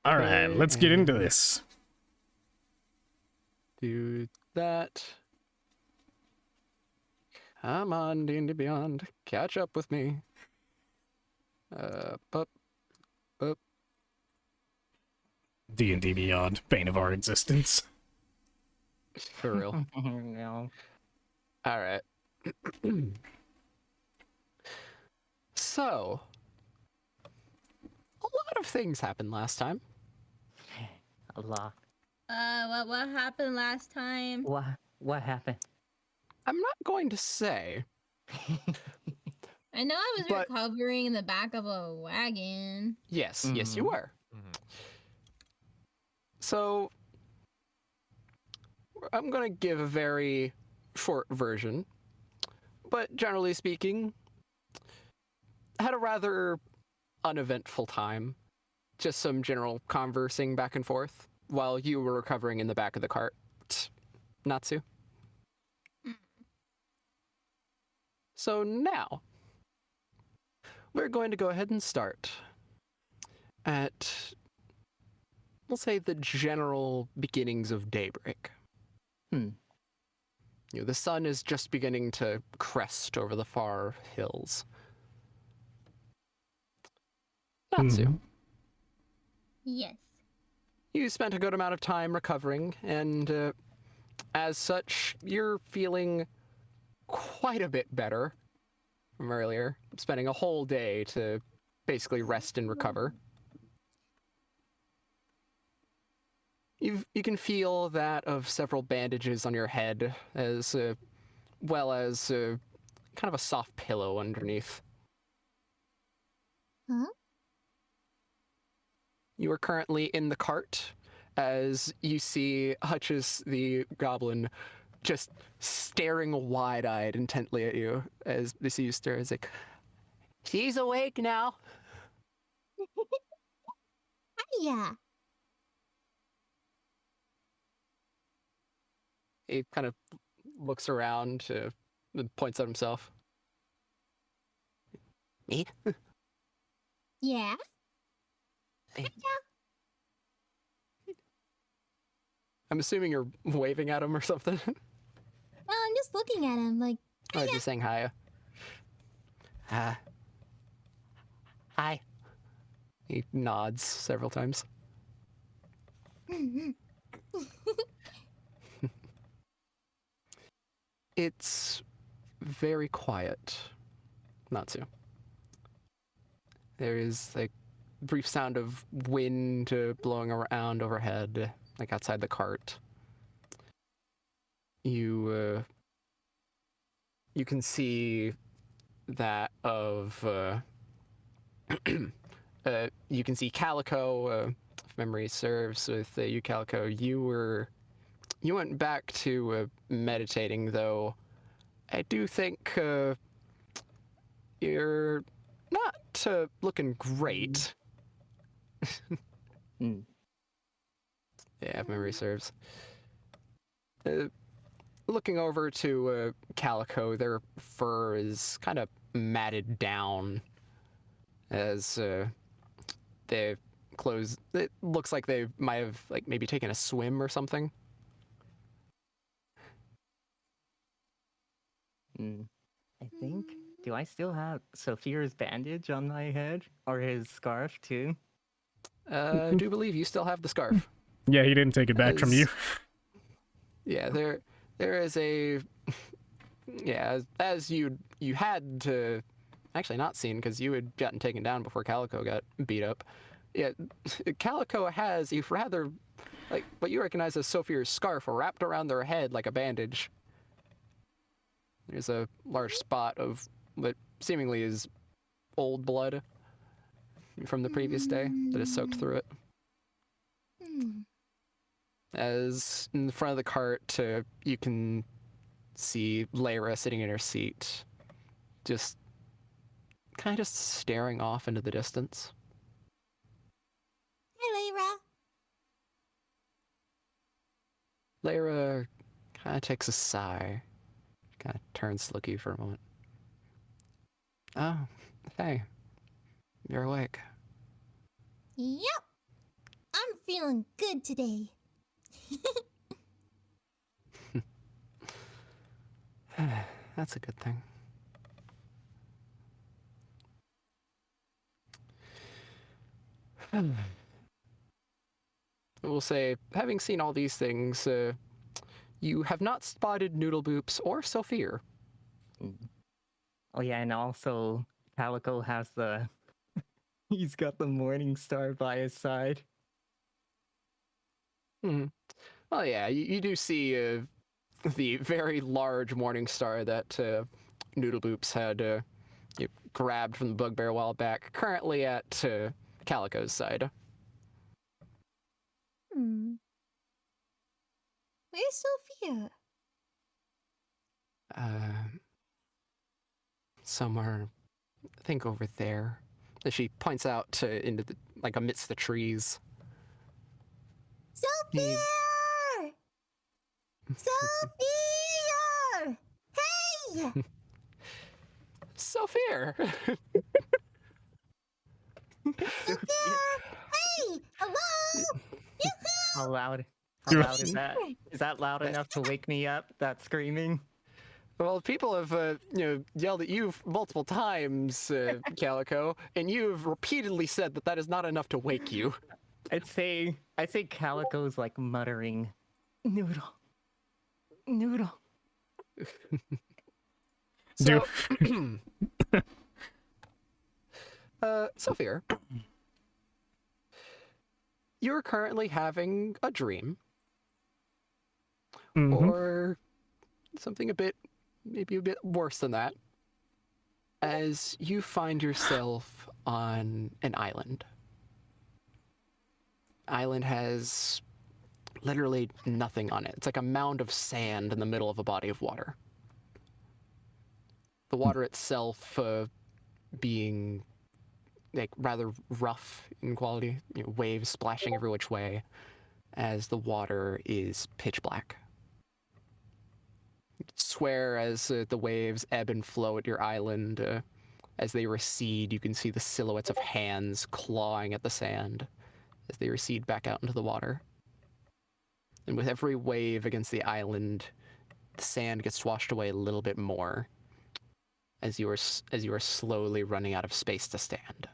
All right, let's get into this. Do that. Come on, D&D Beyond. Catch up with me. Bup. D&D Beyond, bane of our existence. For real. No. All right. So, a lot of things happened last time. A lot. What happened last time? What happened? I'm not going to say. I know I was But- recovering in the back of a wagon. Yes, yes, you Mhm. were. So, I'm going to give a very short version. But generally speaking, had a rather uneventful time. Just some general conversing back and forth while you were recovering in the back of the cart. Natsu. So now, we're going to go ahead and start at, we'll say, the general beginnings of daybreak. The sun is just beginning to crest over the far hills. Natsu, Mhm. Yes. you spent a good amount of time recovering, and as such, you're feeling quite a bit better from earlier, spending a whole day to basically rest and recover. You can feel that of several bandages on your head, as well as kind of a soft pillow underneath. Huh? You are currently in the cart, as you see Hutchis the goblin just staring wide-eyed intently at you as they see you stare. It's like, she's awake now. Yeah. He kind of looks around and points at himself. Me? Yeah. I'm assuming you're waving at him or something. No, I'm just looking at him like, Oh, just saying hi. Hi. He nods several times. It's very quiet. Natsu. There is like brief sound of wind blowing around overhead, like outside the cart. You can see that of you can see Calico, if memory serves, with you, Calico. You went back to meditating, though. I do think you're not looking great. Mm. Yeah, if memory serves. Looking over to Calico, their fur is kind of matted down as their clothes. It looks like they might have like maybe taken a swim or something. I think. Do I still have Sophia's bandage on my head? Or his scarf, too? I do believe you still have the scarf. Yeah, he didn't take it back from you. Yeah, there is a yeah, as you had to actually not seen because you had gotten taken down before Calico got beat up. Yeah, Calico has a rather like what you recognize as Sophia's scarf wrapped around their head like a bandage. There's a large spot of what seemingly is old blood from the previous day that is soaked through it. As in the front of the cart, you can see Lyra sitting in her seat, just kind of staring off into the distance. Hi, Lyra. Lyra kind of takes a sigh, kind of turns to look at you for a moment. Oh, hey, you're awake. Yep. feeling good today. That's a good thing. We'll say, having seen all these things, you have not spotted Noodle Boops or Sophia. Oh yeah, and also Calico has the he's got the Morning Star by his side. Well, yeah, you do see the very large morning star that Noodle Boops had grabbed from the bugbear a while back, currently at Calico's side. Where's Sophia? Somewhere, I think over there. As she points out to into the, like amidst the trees. Sophia! Sophia! Hey! Sophia! Sophia! Hey! Hello! How loud? How Dude. loud is that? Is that loud enough to wake me up? That screaming? Well, people have yelled at you multiple times, Calico, and you've repeatedly said that that is not enough to wake you. I'd say Calico's like muttering, noodle, noodle. So, Sophia, you're currently having a dream, Mhm. or something maybe a bit worse than that, as you find yourself on an island. Island has literally nothing on it. It's like a mound of sand in the middle of a body of water. The water itself being like rather rough in quality, waves splashing every which way, as the water is pitch black. Swear as the waves ebb and flow at your island, as they recede, you can see the silhouettes of hands clawing at the sand as they recede back out into the water. And with every wave against the island, the sand gets washed away a little bit more as you are slowly running out of space to stand.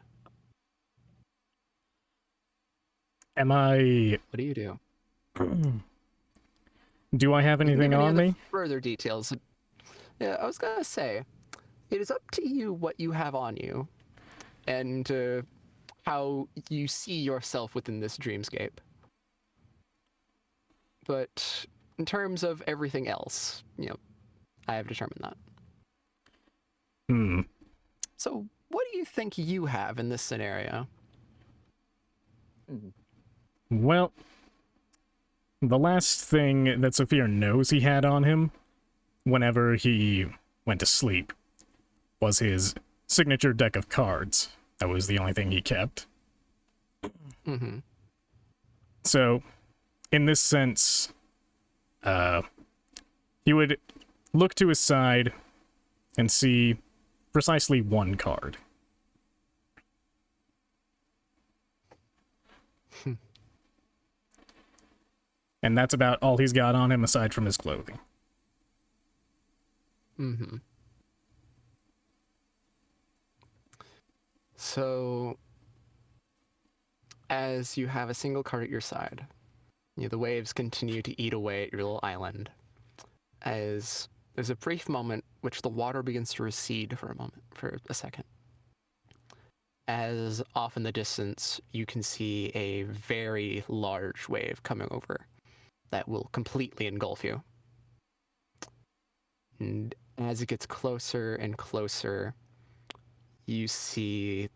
Am I? What do you do? Do I have You can anything give any on other me? further details. Yeah, I was gonna say, it is up to you what you have on you, and how you see yourself within this dreamscape. But in terms of everything else, I have determined that. Hmm. So, what do you think you have in this scenario? Well, the last thing that Sophia knows he had on him, whenever he went to sleep, was his signature deck of cards. That was the only thing he kept. Mm-hmm. So, in this sense, he would look to his side and see precisely one card. And that's about all he's got on him aside from his clothing. Mm-hmm. So, as you have a single card at your side, the waves continue to eat away at your little island. As there's a brief moment which the water begins to recede for a second. As off in the distance, you can see a very large wave coming over that will completely engulf you. And as it gets closer and closer, you see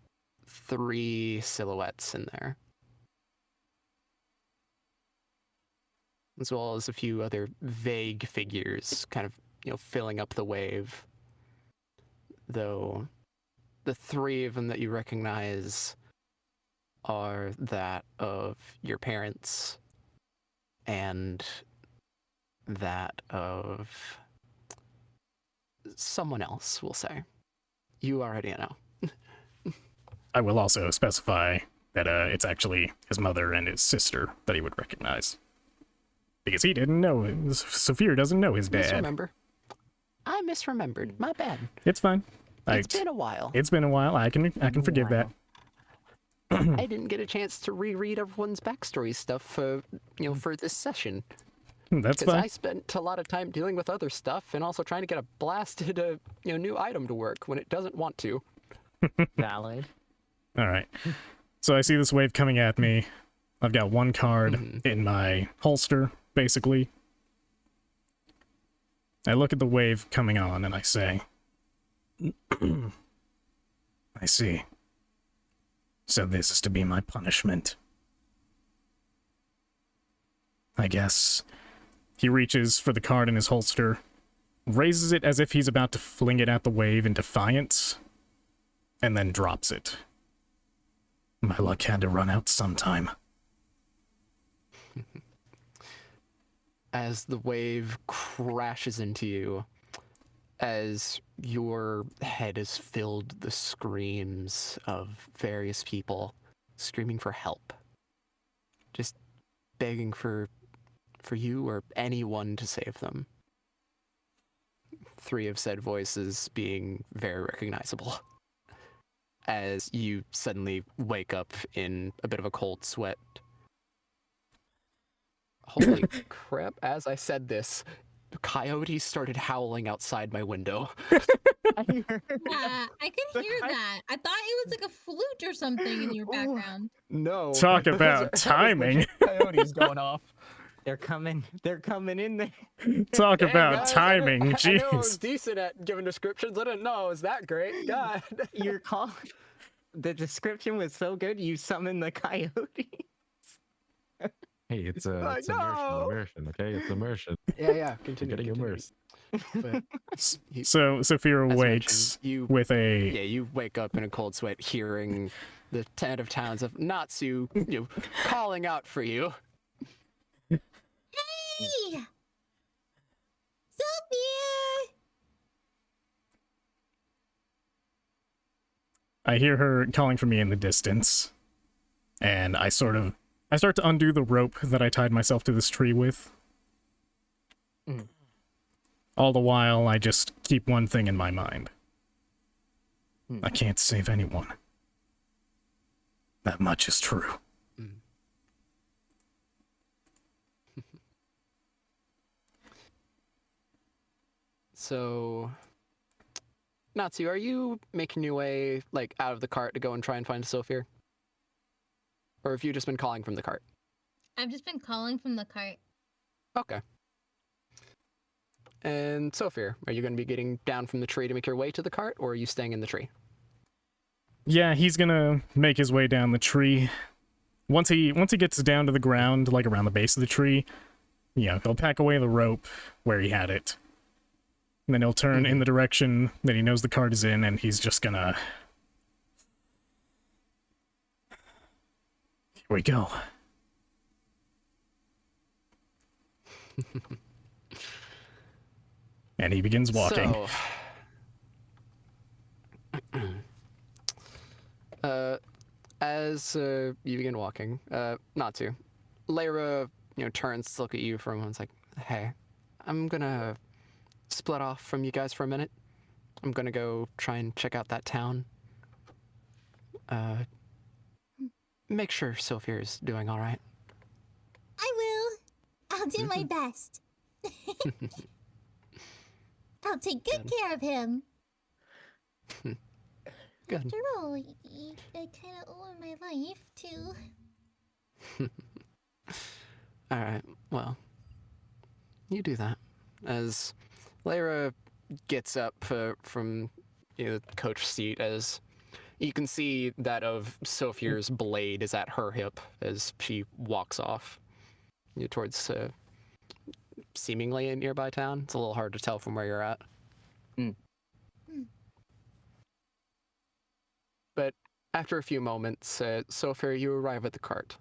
3 silhouettes in there, as well as a few other vague figures kind of, filling up the wave. Though the 3 of them that you recognize are that of your parents and that of someone else, we'll say. You already know. I will also specify that it's actually his mother and his sister that he would recognize. Because he didn't know, Saphir doesn't know his dad. Misremember. I misremembered. My bad. It's fine. It's been a while. It's been a while. I can forgive that. I didn't get a chance to reread everyone's backstory stuff for this session. That's Because fine. I spent a lot of time dealing with other stuff and also trying to get a blasted new item to work when it doesn't want to. Valid. All right. So I see this wave coming at me. I've got one card in my holster, basically. I look at the wave coming on and I say, I see. So this is to be my punishment. I guess. He reaches for the card in his holster, raises it as if he's about to fling it at the wave in defiance, and then drops it. My luck had to run out sometime. As the wave crashes into you, as your head is filled with the screams of various people screaming for help, just begging for you or anyone to save them. 3 of said voices being very recognizable. As you suddenly wake up in a bit of a cold sweat. Holy crap, as I said this, coyotes started howling outside my window. I heard Yeah, I could hear that. I thought it was like a flute or something in your background. No. Talk that about was timing. legit coyotes going off. they're coming in there. Talk Dang, about guys, timing, I know I was jeez. decent at giving descriptions. I didn't know it was that great. God. Your call. The description was so good. You summoned the coyote. Hey, it's I it's know. immersion, okay? It's immersion. Yeah. You're Continue. getting immersed. But you- So Saphira as wakes mentioned, you with a you wake up in a cold sweat, hearing the 10 of towns of Natsu, calling out for you. Hey! Sophia! I hear her calling for me in the distance, and I start to undo the rope that I tied myself to this tree with. Mm. All the while, I just keep one thing in my mind. Mm. I can't save anyone. That much is true. So, Natsu, are you making your way out of the cart to go and try and find Sophia? Or have you just been calling from the cart? I've just been calling from the cart. Okay. And Sophia, are you going to be getting down from the tree to make your way to the cart, or are you staying in the tree? Yeah, he's gonna make his way down the tree. Once he gets down to the ground, like around the base of the tree, he'll pack away the rope where he had it. And then he'll turn in the direction that he knows the cart is in, and he's just gonna... Here we go. And he begins walking. So, as you begin walking, not to, Lyra, turns to look at you for a moment. It's like, hey, I'm gonna split off from you guys for a minute. I'm gonna go try and check out that town. Make sure Sophia's doing all right. I will. I'll do my best. I'll take good care of him. Good. After all, I kind of owe him my life, too. All right. Well, you do that. As Lyra gets up from the coach seat, as you can see that of Sophia's blade is at her hip as she walks off towards seemingly a nearby town. It's a little hard to tell from where you're at. But after a few moments, Sophia, you arrive at the cart.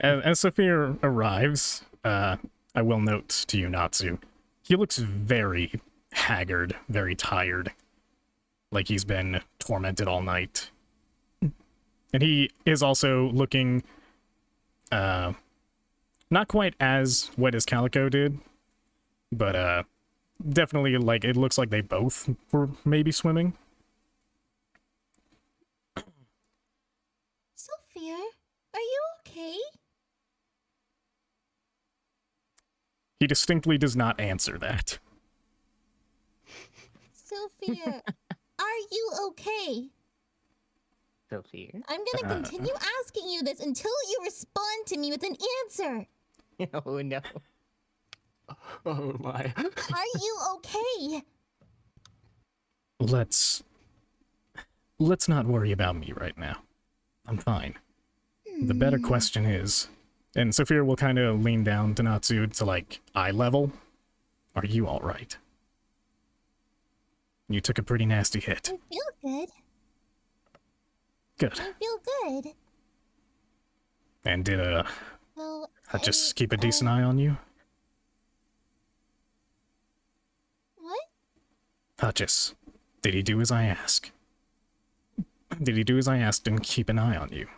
As Sophia arrives, I will note to you, Natsu, he looks very haggard, very tired. like he's been tormented all night. And he is also looking not quite as wet as Calico did, but definitely like it looks like they both were maybe swimming. Sophia, are you okay? He distinctly does not answer that. Sophia, are you okay? Sophia. I'm gonna continue asking you this until you respond to me with an answer. Oh no. Oh my. Are you okay? Let's not worry about me right now. I'm fine. The better question is, and Sophia will kind of lean down to Natsu to like eye level. Are you all right? You took a pretty nasty hit. I feel good. Good. I feel good. And did Well, just keep a decent eye on you? What? Hutchis, did he do as I asked? Did he do as I asked and keep an eye on you?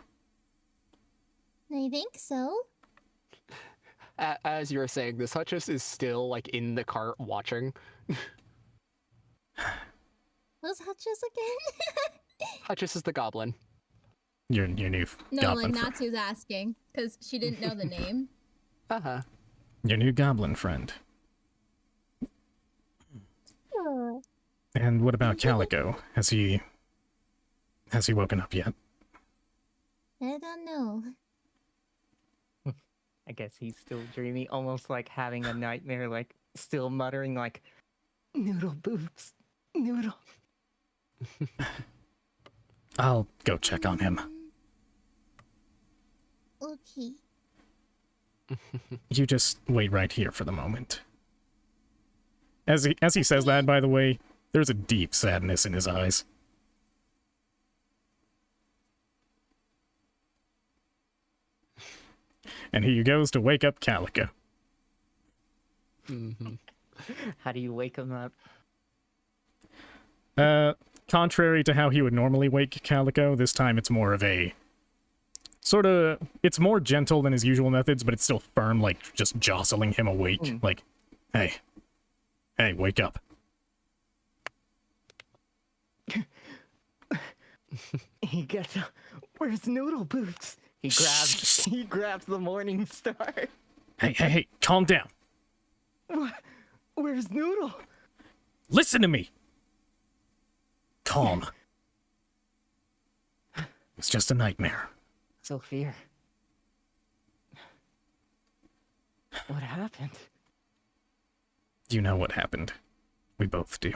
I think so. As you're saying this, Hutchis is still like in the cart watching. Who's Hutchis again? Hutchis is the goblin. Your new No, goblin like Natsu's asking because she didn't know the name. Uh-huh. your new goblin friend. And what about Calico? Has he woken up yet? I don't know. I guess he's still dreaming, almost like having a nightmare, like still muttering like, noodle boobs, noodle. I'll go check on him. Okay. You just wait right here for the moment. As he says that, by the way, there's a deep sadness in his eyes. And he goes to wake up Calico. Mm-hmm. How do you wake him up? Contrary to how he would normally wake Calico, this time it's more of a it's more gentle than his usual methods, but it's still firm, like just jostling him awake. Like, hey, wake up. He gets up. Where's Noodle Boots? He grabs the Morning Star. Hey, calm down. What? Where's Noodle? Listen to me. Calm. It's just a nightmare. Sophia. What happened? You know what happened. We both do.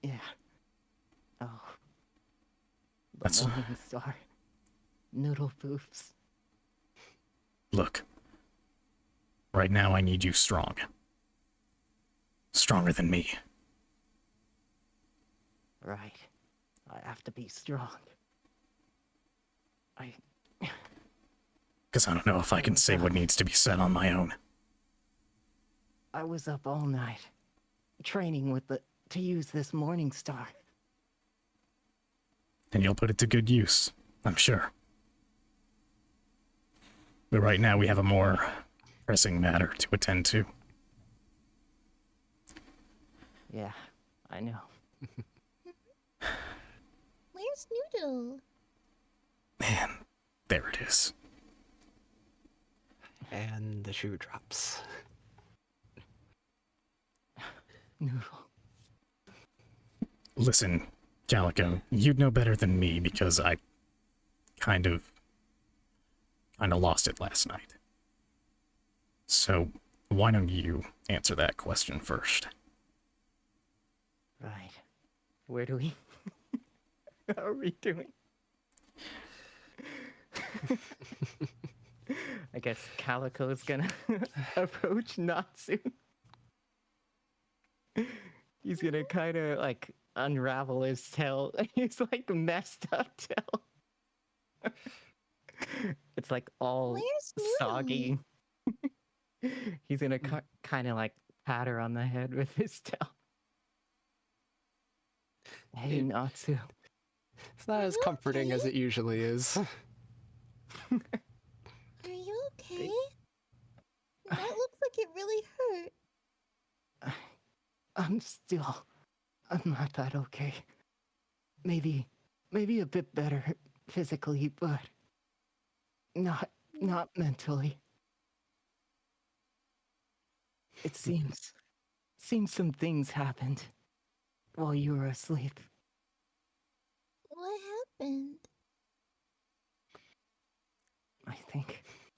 Yeah. Oh. The That's- Morning Star. Noodle Boots. Look. Right now I need you strong. Stronger than me. Right. I have to be strong. Because I don't know if I can say what needs to be said on my own. I was up all night training to use this Morning Star. And you'll put it to good use, I'm sure. But right now we have a more pressing matter to attend to. Yeah, I know. Where's Noodle? Man, there it is. And the shoe drops. Noodle. Listen, Calico, you'd know better than me because I kind of lost it last night. So, why don't you answer that question first? Right. Where do we... How are we doing? I guess Calico's gonna approach Natsu. He's gonna kind of like unravel his tail. He's like messed up tail. It's like all Where's Noodle? soggy. He's gonna kind of like pat her on the head with his tail. Hey, Natsu. It's not Are as you comforting as okay? it usually is. Are you okay? That looks like it really hurt. I'm not that okay. Maybe a bit better physically, but not mentally. It seems some things happened while you were asleep. What happened?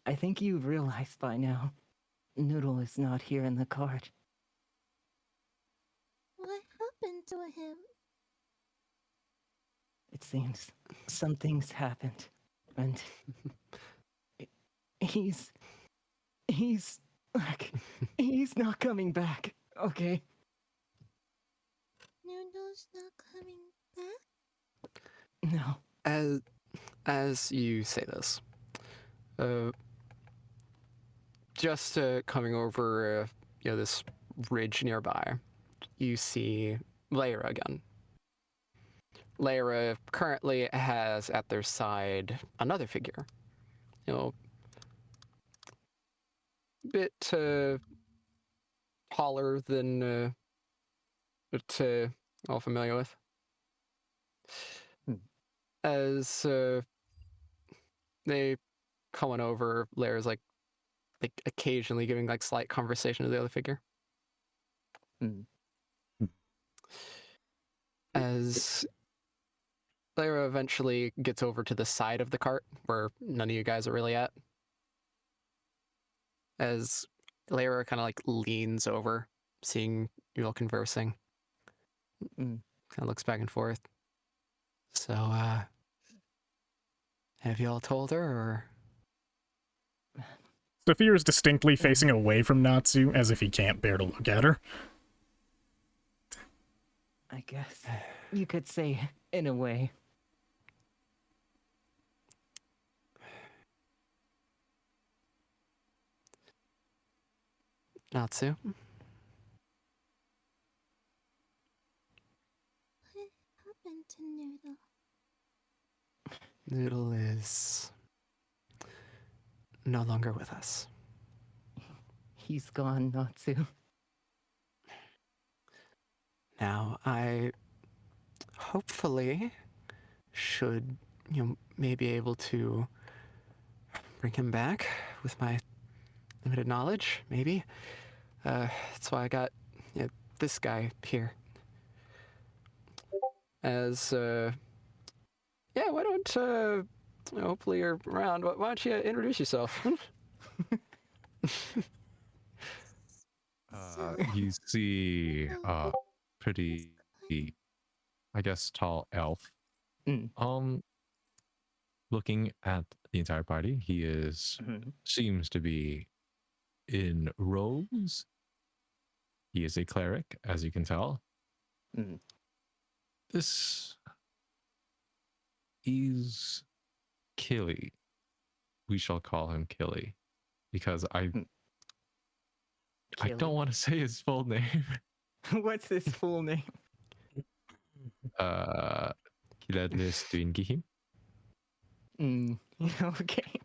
I think you've realized by now. Noodle is not here in the card. What happened to him? It seems some things happened, and he's like he's not coming back. Okay. Noodle's not coming back? No. As you say this, just coming over, this ridge nearby, you see Lyra again. Lyra currently has at their side another figure, bit taller than all familiar with. As they coming over, Lyra's like occasionally giving like slight conversation to the other figure. As Lyra eventually gets over to the side of the cart where none of you guys are really at. As Lyra kind of like leans over, seeing you all conversing. Kind of looks back and forth. So, have you all told her, or? Saphir is distinctly facing away from Natsu, as if he can't bear to look at her. I guess you could say in a way. Natsu? What happened to Noodle? Noodle is no longer with us. He's gone, Natsu. Now, I hopefully should, maybe able to bring him back with my limited knowledge, maybe. That's why I got this guy here. As, why don't, hopefully you're around. Why don't you introduce yourself? You see pretty, I guess, tall elf. Looking at the entire party, he seems to be in robes. He is a cleric, as you can tell. This is Killy. We shall call him Killy, because I don't want to say his full name. What's his full name? Kiledlis Duingihim. Okay.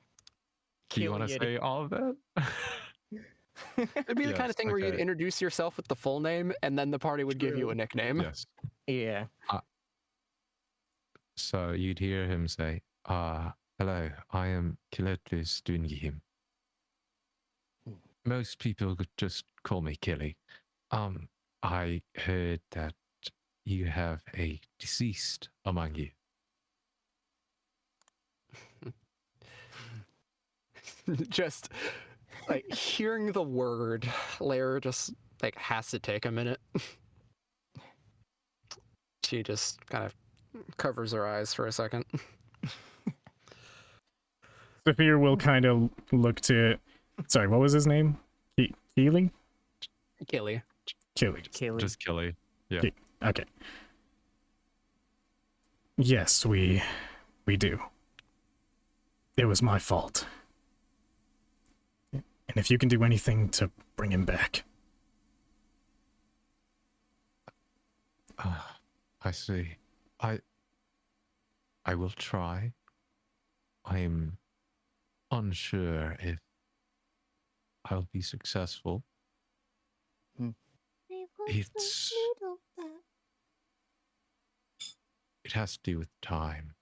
Do you want to say all of that? It'd be the kind of thing where you'd okay. introduce yourself with the full name, and then the party would give you a nickname. Yes. Yeah. So you'd hear him say, hello, I am Kiledlis Duingihim. Most people could just call me Killy. I heard that you have a deceased among you. Just like hearing the word, Lyra just like has to take a minute. She just kind of covers her eyes for a second. Saphir will kind of look to... Sorry, what was his name? Keely? Killy. Killy. Just Killy. Yeah. Okay. Yes, we do. It was my fault. And if you can do anything to bring him back. I see. I will try. I'm unsure if I'll be successful. I want It's some noodle back. it has to do with time.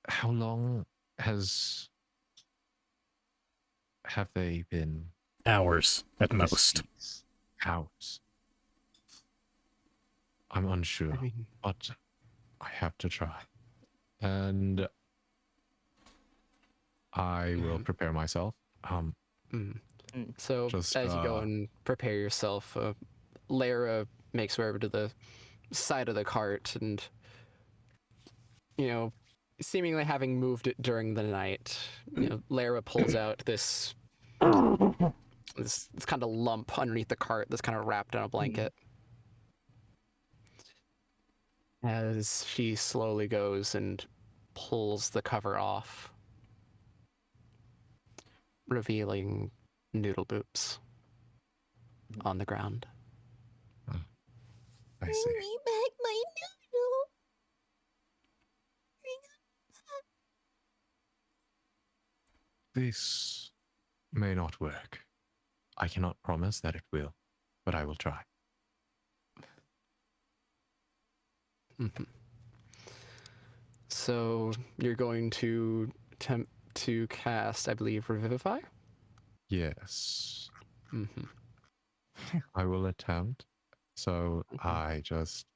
How long have they been Hours at most. deceased? Hours. I'm unsure, I mean, but I have to try. And I will prepare myself. mm. Mm. So Just, as you go and prepare yourself, Lara makes her over to the side of the cart and, seemingly having moved it during the night, Lara pulls out this kind of lump underneath the cart that's kind of wrapped in a blanket. As she slowly goes and pulls the cover off, revealing Noodle Boops on the ground. I Bring see. me back my noodle. This may not work. I cannot promise that it will, but I will try. Mhm. So you're going to attempt to cast, I believe, Revivify? Yes, Mm-hmm. I will attempt. So Okay. I just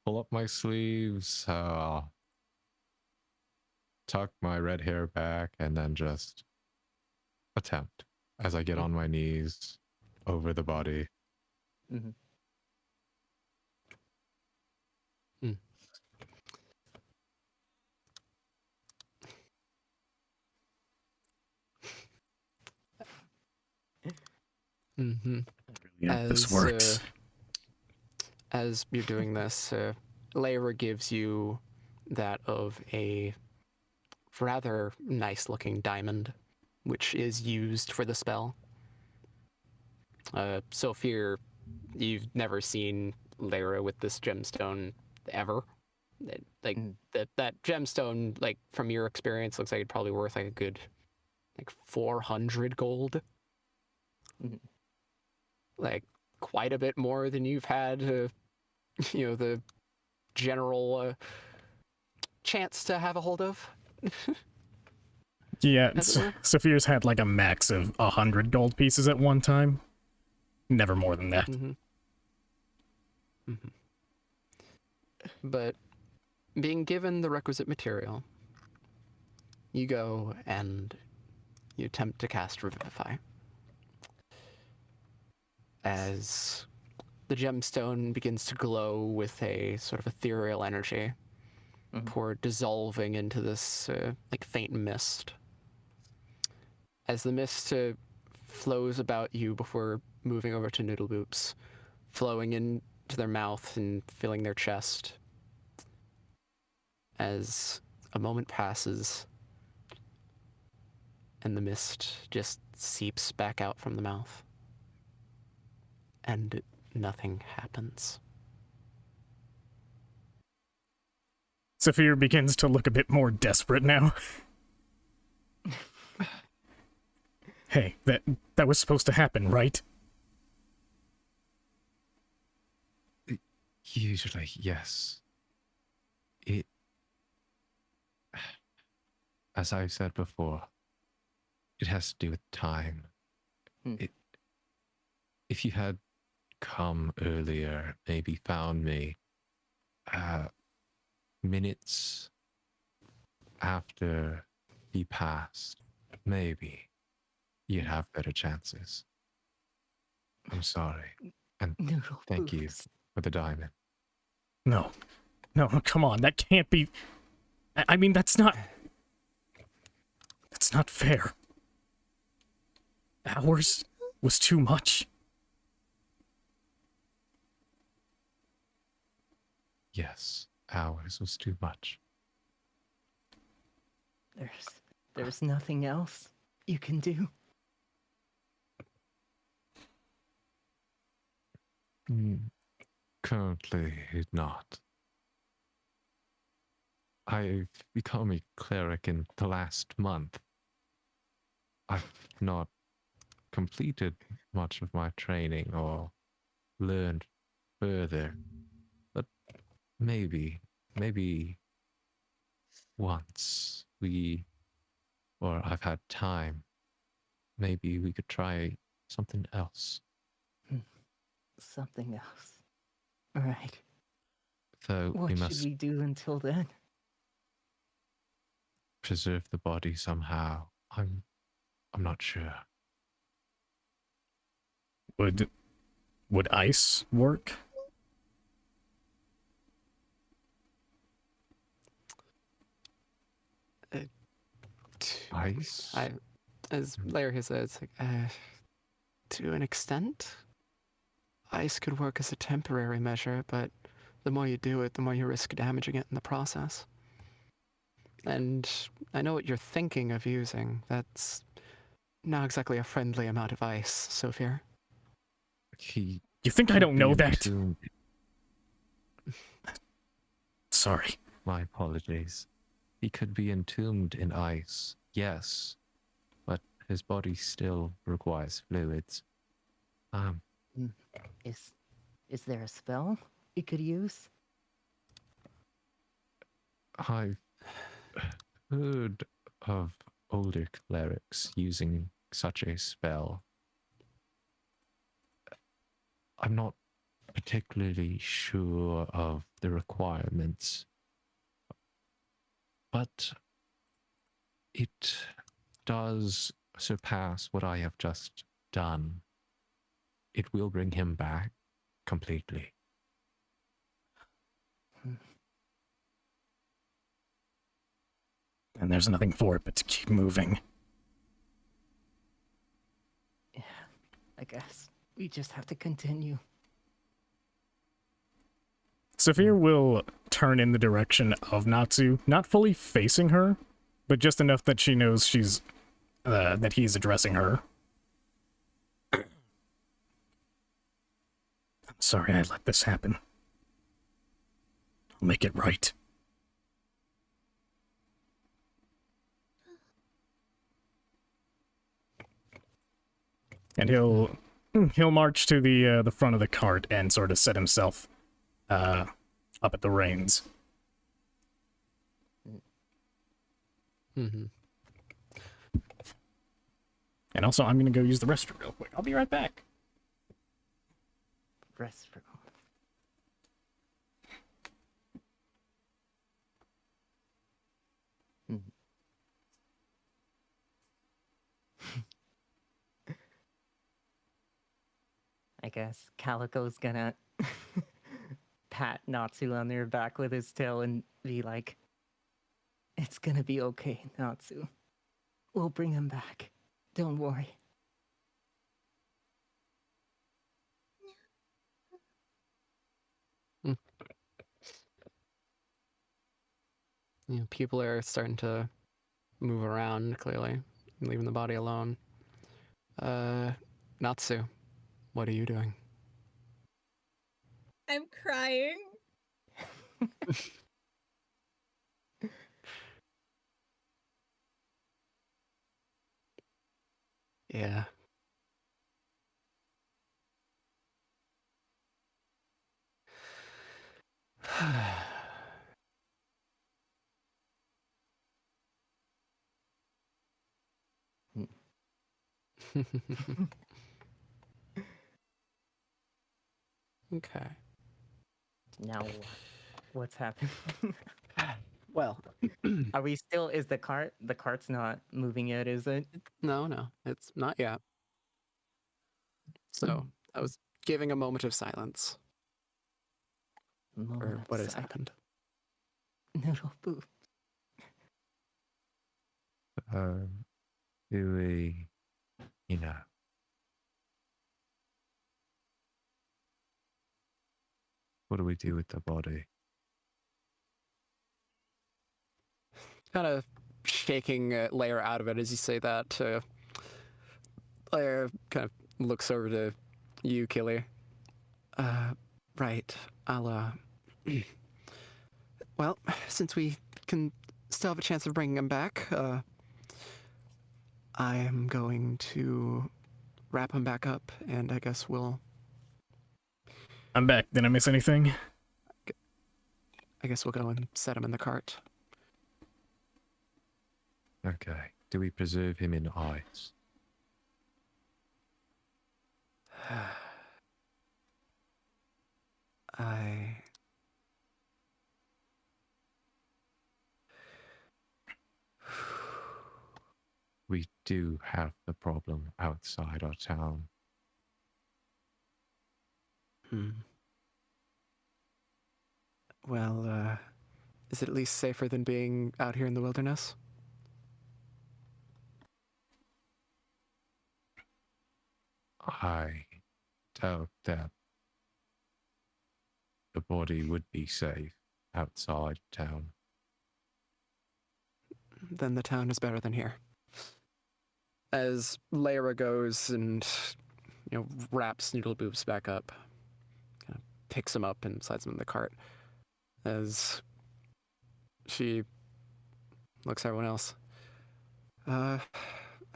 pull up my sleeves, tuck my red hair back, and then just attempt as I get on my knees over the body. Mm-hmm. Mm-hmm. This works. As you're doing this, Lyra gives you that of a rather nice-looking diamond, which is used for the spell. Sophia, you've never seen Lyra with this gemstone ever. That gemstone, like from your experience, looks like it's probably worth like a good 400 gold. Mhm. Like quite a bit more than you've had, the general chance to have a hold of. Yeah, As it were. Saphir's had like a max of 100 gold pieces at one time. Never more than that. Mm-hmm. Mm-hmm. But being given the requisite material, you go and you attempt to cast Revivify. As the gemstone begins to glow with a sort of ethereal energy, before dissolving into this faint mist. As the mist flows about you before moving over to Noodle Boops, flowing into their mouth and filling their chest. As a moment passes and the mist just seeps back out from the mouth, and nothing happens. Saphir begins to look a bit more desperate now. Hey, that was supposed to happen, right? Usually, yes. As I said before, it has to do with time. If you had come earlier, maybe found me minutes after he passed, maybe you'd have better chances. I'm sorry. And Noodle thank you Boops. for the diamond. No, come on, that can't be... I mean, that's not fair. Hours was too much. Yes, hours was too much. There's nothing else you can do. Currently not. I've become a cleric in the last month. I've not completed much of my training or learned further. But maybe once I've had time, maybe we could try something else. Something else. All right. So What we should must we do until then? preserve the body somehow. I'm not sure. Would ice work? Ice? As Larry said, it's like, to an extent, ice could work as a temporary measure, but the more you do it, the more you risk damaging it in the process. And I know what you're thinking of using. That's not exactly a friendly amount of ice, Sophia. He You think I could don't be know that? entombed. Sorry. My apologies. He could be entombed in ice, yes, but his body still requires fluids. Is there a spell we could use? I've heard of older clerics using such a spell. I'm not particularly sure of the requirements, but it does surpass what I have just done. It will bring him back completely. And there's nothing for it but to keep moving. Yeah, I guess we just have to continue. Saphir will turn in the direction of Natsu, not fully facing her, but just enough that she knows she's that he's addressing her. I'm sorry I let this happen. I'll make it right. And he'll march to the front of the cart and sort of set himself up at the reins. Mm-hmm. And also, I'm gonna go use the restroom real quick. I'll be right back. Restroom. I guess Calico's gonna pat Natsu on their back with his tail and be like, "It's gonna be okay, Natsu. We'll bring him back. Don't worry." You know, people are starting to move around, clearly, leaving the body alone. Natsu, what are you doing? I'm crying. Yeah. Okay. Now what's happening? Well, Are we still? Is the cart's not moving yet? Is it? no, it's not yet. So I was giving a moment of silence for what has happened. Noodle boo. Do we, you know, what do we do with the body? Kind of shaking Lair out of it as you say that. Lair kind of looks over to you, Killy. Right. I'll, well, since we can still have a chance of bringing him back, I am going to wrap him back up, and I guess we'll I'm back. Did I miss anything? go and set him in the cart. Okay. Do we preserve him in ice? I... We do have the problem outside our town. Well, is it at least safer than being out here in the wilderness? I doubt that the body would be safe outside town. Then the town is better than here. As Lyra goes and, wraps Noodle Boobs back up, kind of picks him up and slides him in the cart, as she looks at everyone else. I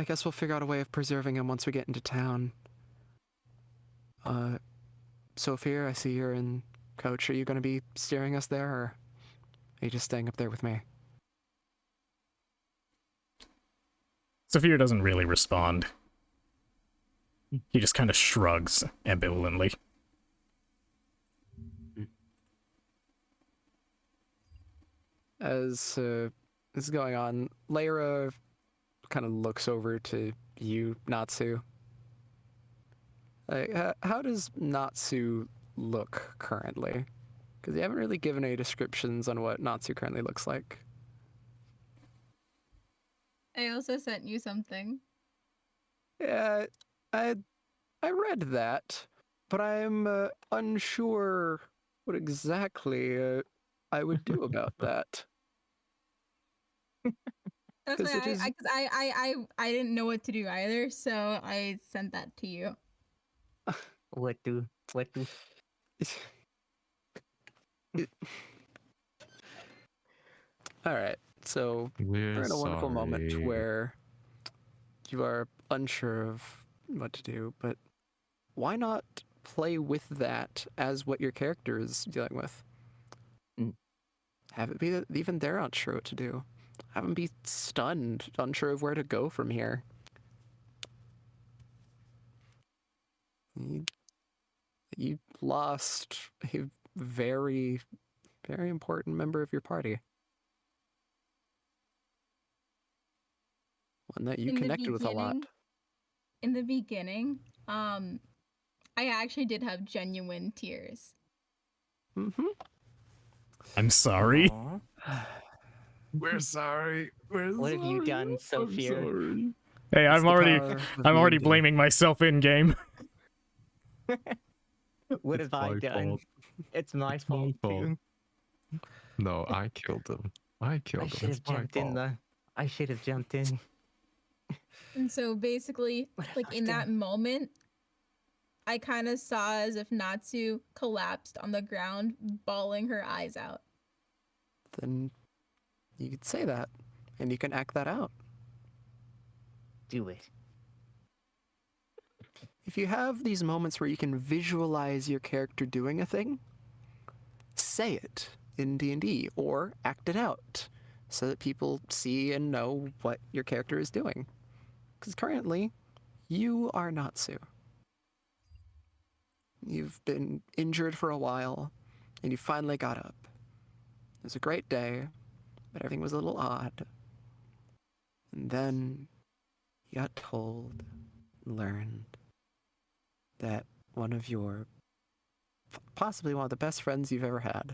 guess we'll figure out a way of preserving him once we get into town. Sophia, I see you're in coach. Are you going to be steering us there, or are you just staying up there with me? Sophia doesn't really respond. He just kind of shrugs ambivalently. As this is going on, Lyra kind of looks over to you, Natsu. How does Natsu look currently? Because you haven't really given any descriptions on what Natsu currently looks like. I also sent you something. Yeah, I read that, but I'm unsure what exactly I would do about that. That's 'Cause why it is- I didn't know what to do either, so I sent that to you. What do? All right, so we're in a wonderful moment sorry. where you are unsure of what to do, but why not play with that as what your character is dealing with? Have it be that even they're not sure what to do. Have them be stunned, unsure of where to go from here. You lost a very, very important member of your party. One that you In the connected with a lot. In the beginning, I actually did have genuine tears. Mm-hmm. I'm sorry. Aw. We're sorry. What have you done, Sophia? Hey, It's I'm the already power of I'm already D&D. blaming myself in game. What It's have I my done? fault. It's my It's my fault fault. too. No, I killed him. I killed I him. should It's have my jumped in fault. the. I should have jumped in. And so basically, What have like I in that done? moment, I kind of saw as if Natsu collapsed on the ground, bawling her eyes out. Then you could say that, and you can act that out. Do it. If you have these moments where you can visualize your character doing a thing, say it in D&D or act it out so that people see and know what your character is doing. Because currently, you are Natsu. You've been injured for a while, and you finally got up. It was a great day, but everything was a little odd. And then you got told, learned that one of your, possibly one of the best friends you've ever had,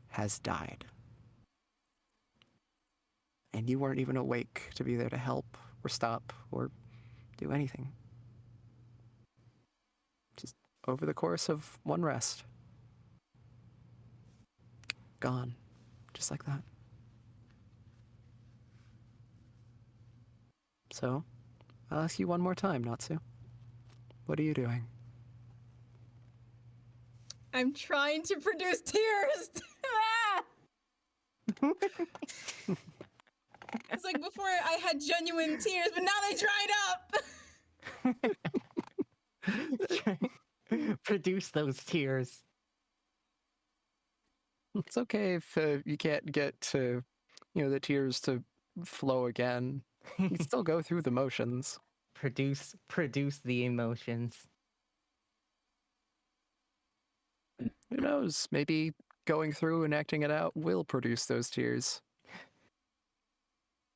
has died. And you weren't even awake to be there to help or stop or do anything. Just over the course of one rest. Gone. Just like that. So, I'll ask you one more time, Natsu. What are you doing? I'm trying to produce tears. It's like before I had genuine tears, but now they dried up. Produce those tears. It's okay if you can't get to, the tears to flow again. You can still go through the motions. Produce the emotions. Who knows? Maybe going through and acting it out will produce those tears.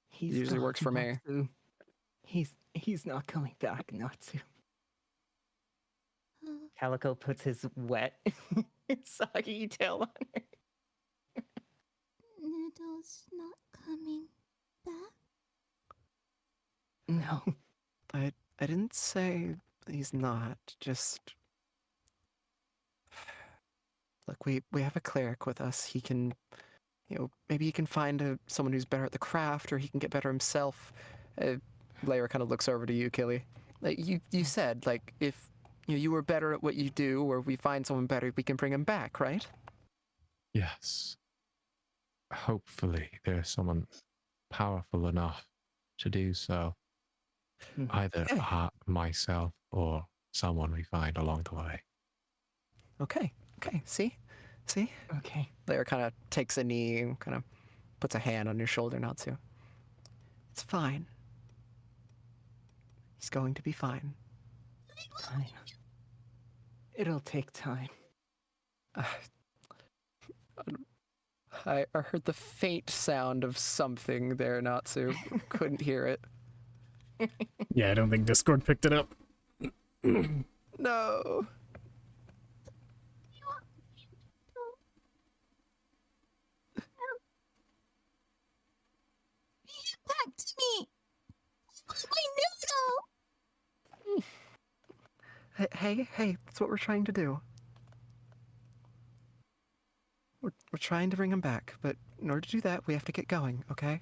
He's Usually works for me. Natsu. He's not coming back, Natsu. Calico puts his wet soggy tail on her. Noodle's not coming back. No. I didn't say he's not. Just look, we have a cleric with us. He can, maybe he can find someone who's better at the craft, or he can get better himself. Lyra kind of looks over to you, Killy. Like you said, like if you were better at what you do, or we find someone better, we can bring him back, right? Yes. Hopefully, there's someone powerful enough to do so. Either myself or someone we find along the way. Okay. See? Okay. Lyra kind of takes a knee and kind of puts a hand on your shoulder, Natsu. It's fine. He's going to be fine. Time. It'll take time. I heard the faint sound of something there, Natsu. Couldn't hear it. Yeah, I don't think Discord picked it up. No. Back to me. My noodle. Hey, that's what we're trying to do. We're trying to bring him back, but in order to do that, we have to get going, okay?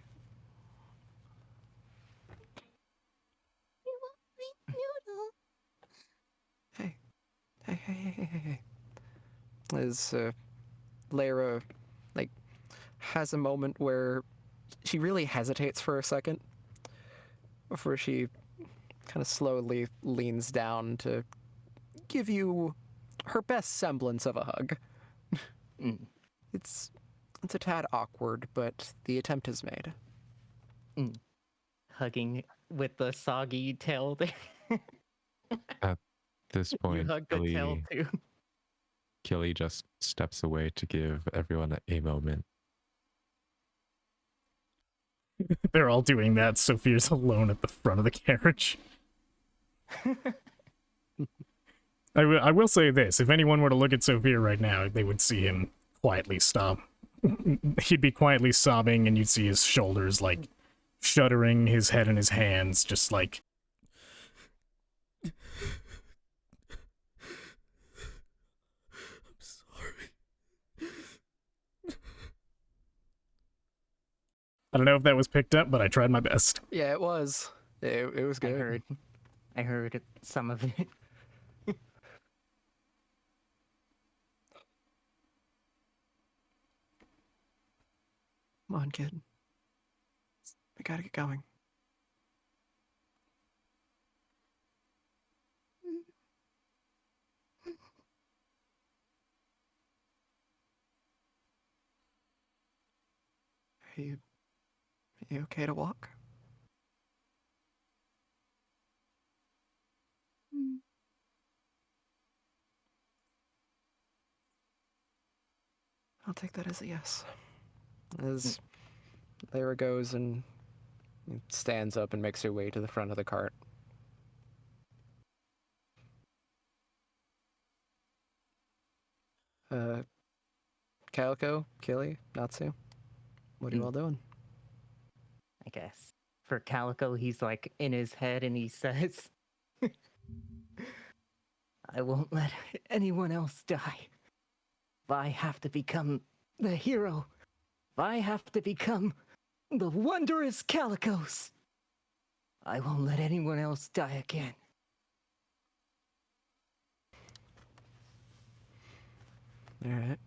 You want my noodle? Hey. As Lyra, has a moment where she really hesitates for a second before she kind of slowly leans down to give you her best semblance of a hug. It's a tad awkward, but the attempt is made. Hugging with the soggy tail there. At this You point, hug the tail too. Killy just steps away to give everyone a moment. They're all doing that. Sophia's alone at the front of the carriage. I will say this. If anyone were to look at Sophia right now, they would see him quietly stop. He'd be quietly sobbing, and you'd see his shoulders, shuddering, his head in his hands, just like... I'm sorry. I don't know if that was picked up, but I tried my best. Yeah, it was. It was good. I heard some of it. Come on, kid. We gotta get going. Are you okay to walk? I'll take that as a yes. As Lyra goes and stands up and makes her way to the front of the cart. Calico, Killy, Natsu, what are you all doing? I guess. For Calico, he's in his head and he says, I won't let anyone else die. If I have to become the hero, if I have to become the wondrous Calicos, I won't let anyone else die again. All right.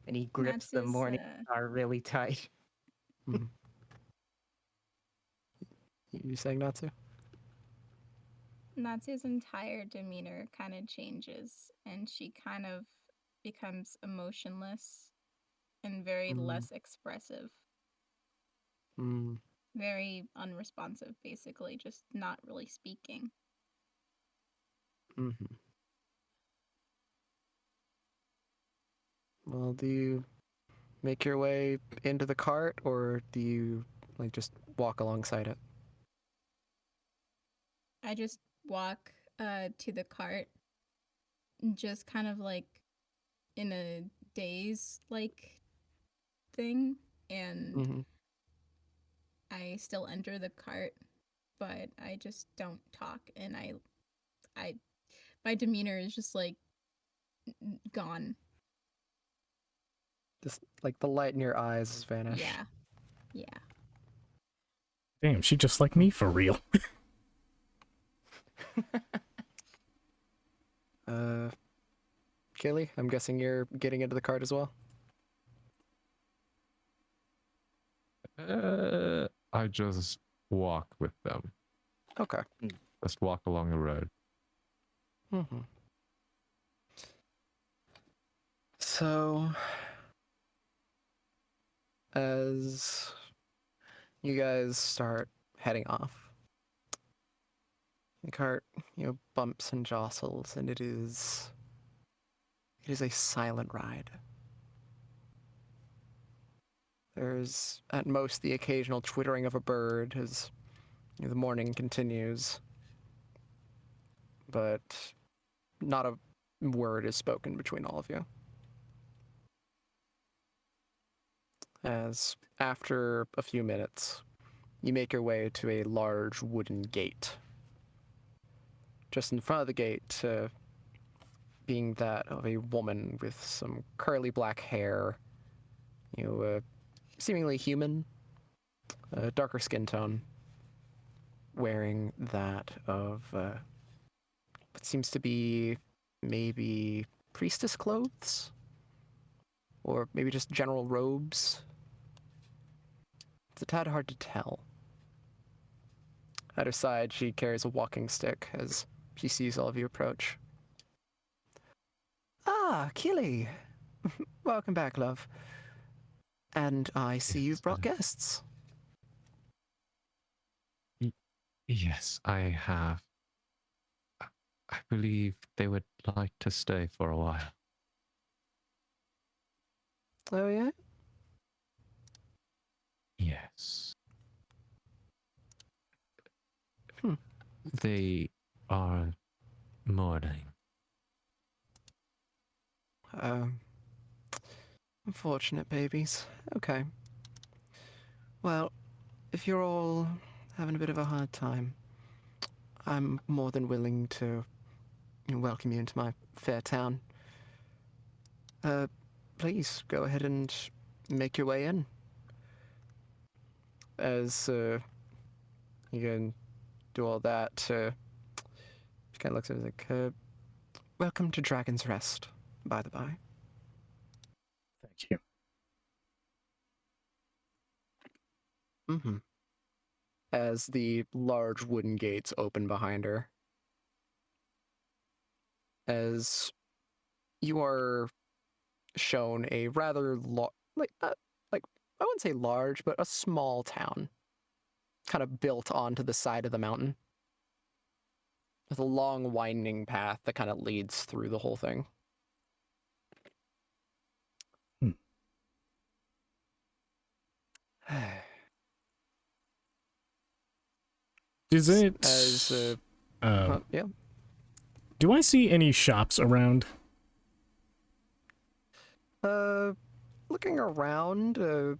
And he grips the Natsu's, morning star really tight. Mhm. You saying Natsu? Natsu's entire demeanor kind of changes, and she kind of becomes emotionless and very less expressive, Mm. very unresponsive, basically, just not really speaking. Mm-hmm. Well, do you make your way into the cart, or do you like just walk alongside it? I just walk to the cart, just kind of like in a daze like thing, and Mm-hmm. I still enter the cart, but I just don't talk, and I my demeanor is just like gone. Just like the light in your eyes has vanished. Yeah. Yeah. Damn, she just like me for real. Kaylee, I'm guessing you're getting into the cart as well? I just walk with them. Okay. Just walk along the road. Mm-hmm. So, as you guys start heading off, the cart, bumps and jostles, and it is a silent ride. There's at most the occasional twittering of a bird as the morning continues, but not a word is spoken between all of you. As after a few minutes, you make your way to a large wooden gate. Just in front of the gate, being that of a woman with some curly black hair, seemingly human, darker skin tone, wearing that of what seems to be maybe priestess clothes, or maybe just general robes. It's a tad hard to tell. At her side, she carries a walking stick as she sees all of you approach. Ah, Killy! Welcome back, love. And I see you've brought guests. Yes, I have. I believe they would like to stay for a while. Oh, yeah? Yes. Hmm. They are mourning. Unfortunate babies. Okay. Well, if you're all having a bit of a hard time, I'm more than willing to welcome you into my fair town. Please go ahead and make your way in. As you can do all that, she kind of looks at it like, welcome to Dragon's Rest, by the by. Thank you. Mm-hmm. As the large wooden gates open behind her. As you are shown a rather I wouldn't say large, but a small town, kind of built onto the side of the mountain, with a long winding path that kind of leads through the whole thing. Hmm. Is it? As yeah. Do I see any shops around? Looking around,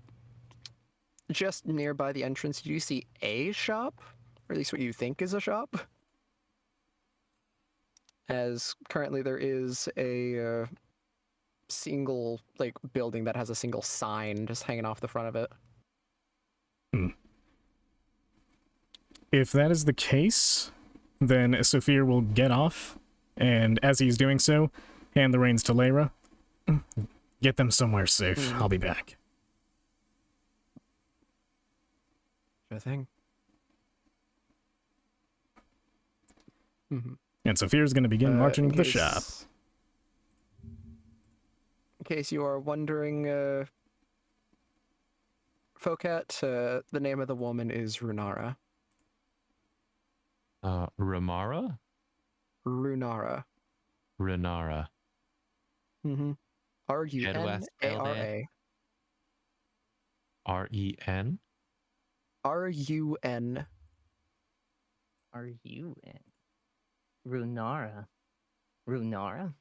just nearby the entrance, you see a shop, or at least what you think is a shop. As currently there is a single building that has a single sign just hanging off the front of it. Hmm. If that is the case, then Saphir will get off, and as he's doing so, hand the reins to Lyra. Get them somewhere safe. I'll be back. Sure thing. Mm-hmm. And Saphir's gonna begin marching in to the shop. case- In case you are wondering, Focat, the name of the woman is Runara. Ramara? Runara. Renara. Mm-hmm. R-U-N-A-R-A. R-E-N? R-U-N. R-U-N. Runara. Runara?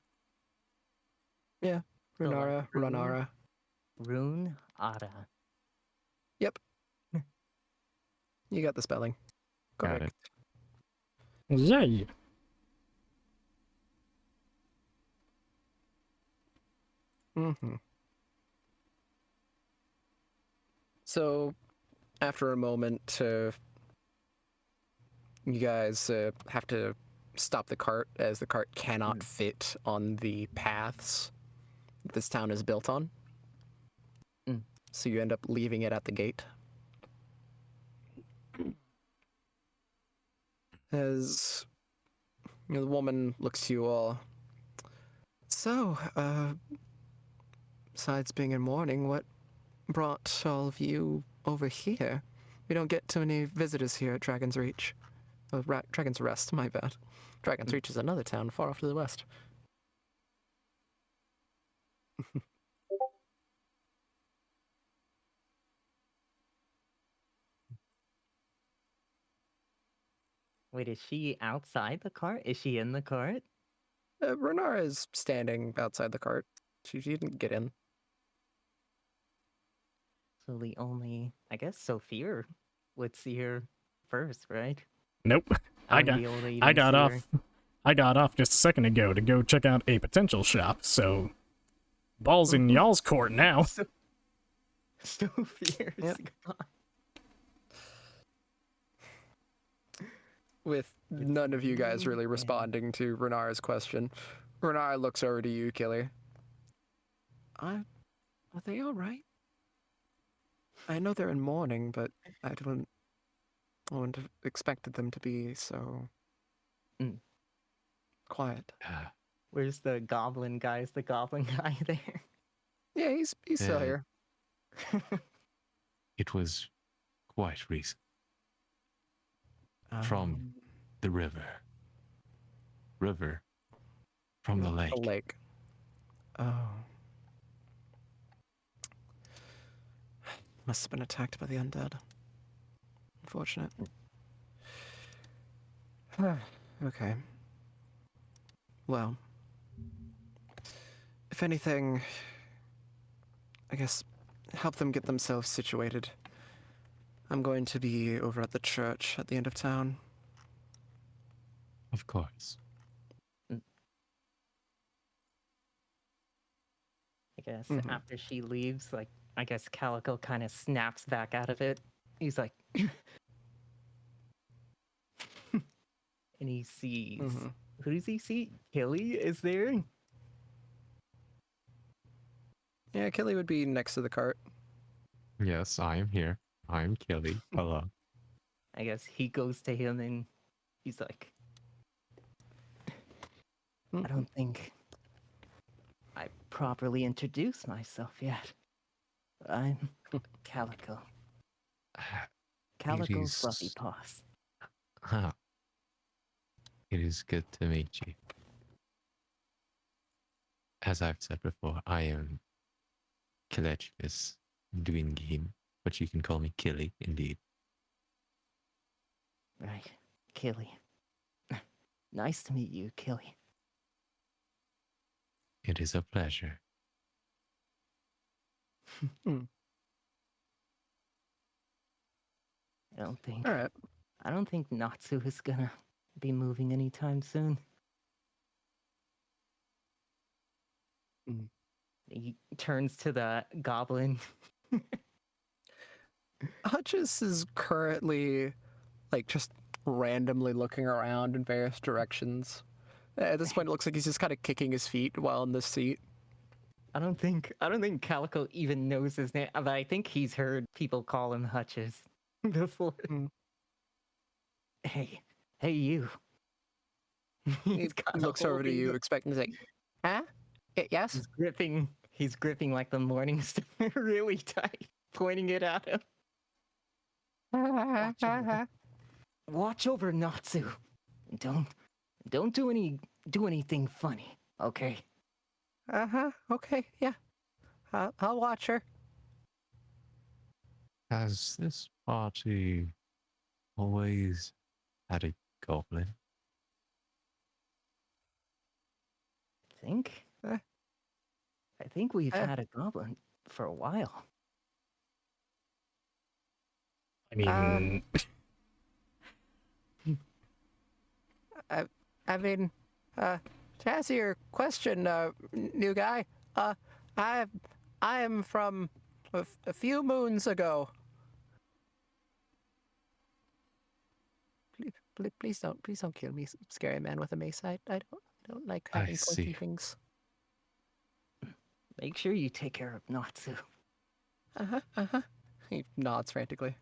Yeah. So like Runara. Rune? Runara. Rune Ara. Yep. You got the spelling. Got it. Yay! Mm-hmm. So, after a moment, you guys have to stop the cart as the cart cannot fit on the paths this town is built on. Mm. So you end up leaving it at the gate. As the woman looks to you all. So, besides being in mourning, what brought all of you over here? We don't get too many visitors here at Dragon's Reach. Oh, Dragon's Rest, my bad. Dragon's Reach is another town far off to the west. Wait, is she outside the cart? Is she in the cart? Renara is standing outside the cart. She didn't get in. So the only, I guess, Sophia would see her first, right? Nope. I wouldn't be able to I even got see off. her. I got off just a second ago to go check out a potential shop. So, balls in y'all's court now. Sophia's Yep. gone. With none of you guys really responding to Renara's question, Renara looks over to you, Killy. Are they all right? I know they're in mourning, but I wouldn't have expected them to be so quiet. Where's the goblin guy? Is the goblin guy there? Yeah, he's still Yeah. here. It was quite recent. From the river. From the lake. The lake. Oh. Must have been attacked by the undead. Unfortunate. Okay. Well, if anything, I guess help them get themselves situated. I'm going to be over at the church at the end of town. Of course. I guess Mhm. after she leaves, like, I guess Calico kind of snaps back out of it. He's like, and he sees. Mhm. Who does he see? Killy is there? Yeah, Killy would be next to the cart. Yes, I am here. I'm Kelly. Hello. I guess he goes to him and he's like, I don't think I properly introduced myself yet. I'm Calico. Calico is- Fluffy Paws. Huh. It is good to meet you. As I've said before, I am Kelechius Dwingin, but you can call me Killy, indeed. Right. Killy. Nice to meet you, Killy. It is a pleasure. All right. I don't think Natsu is gonna be moving anytime soon. He turns to the goblin. Hutchis is currently, like, just randomly looking around in various directions. At this point, it looks like he's just kind of kicking his feet while in this seat. I don't think Calico even knows his name, but I think he's heard people call him Hutches before. Hmm. Hey, hey, you. He He's kinda looks over to holding you, the- expecting to say, "Huh? Yes." He's gripping. He's gripping like the Morning Star really tight, pointing it at him. Watch over Natsu. Don't don't do anything funny, okay? Okay. Yeah. I'll watch her. Has this party always had a goblin? Think Eh. I think we've Eh. had a goblin for a while. I mean, I mean, to answer your question, new guy, I am from a few moons ago. Please don't kill me, scary man with a mace. I don't like I having pointy see. things. Make sure you take care of Natsu. He nods frantically.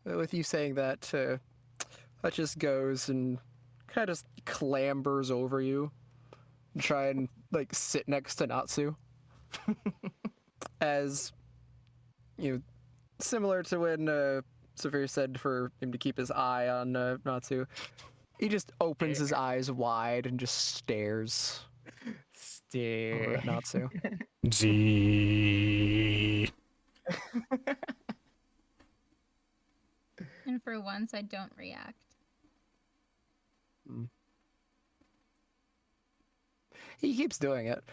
With you saying that, Hutch goes and kind of clambers over you, and try and like sit next to Natsu, as you know, similar to when Saphir said for him to keep his eye on Natsu. He just opens his eyes wide and just stares over Stare. at Natsu. gee. And for once, I don't react. He keeps doing it,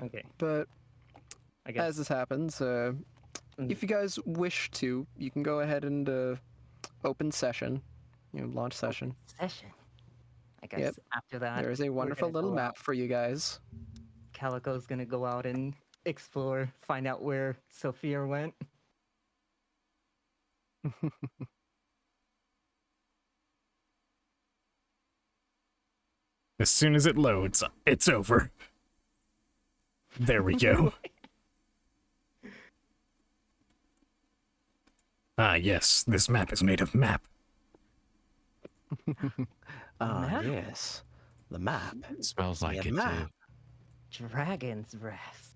Okay, but I guess. as this happens, if you guys wish to, you can go ahead and open session, launch session. Session. I guess Yep. after that, There is a we're wonderful gonna little go map out. for you guys. Calico's gonna go out and explore, find out where Sophia went. As soon as it loads, it's over. There we go. Ah, yes, this map is made of map. Map? Yes, the map. It smells like Yeah, it map. too. Dragon's Rest.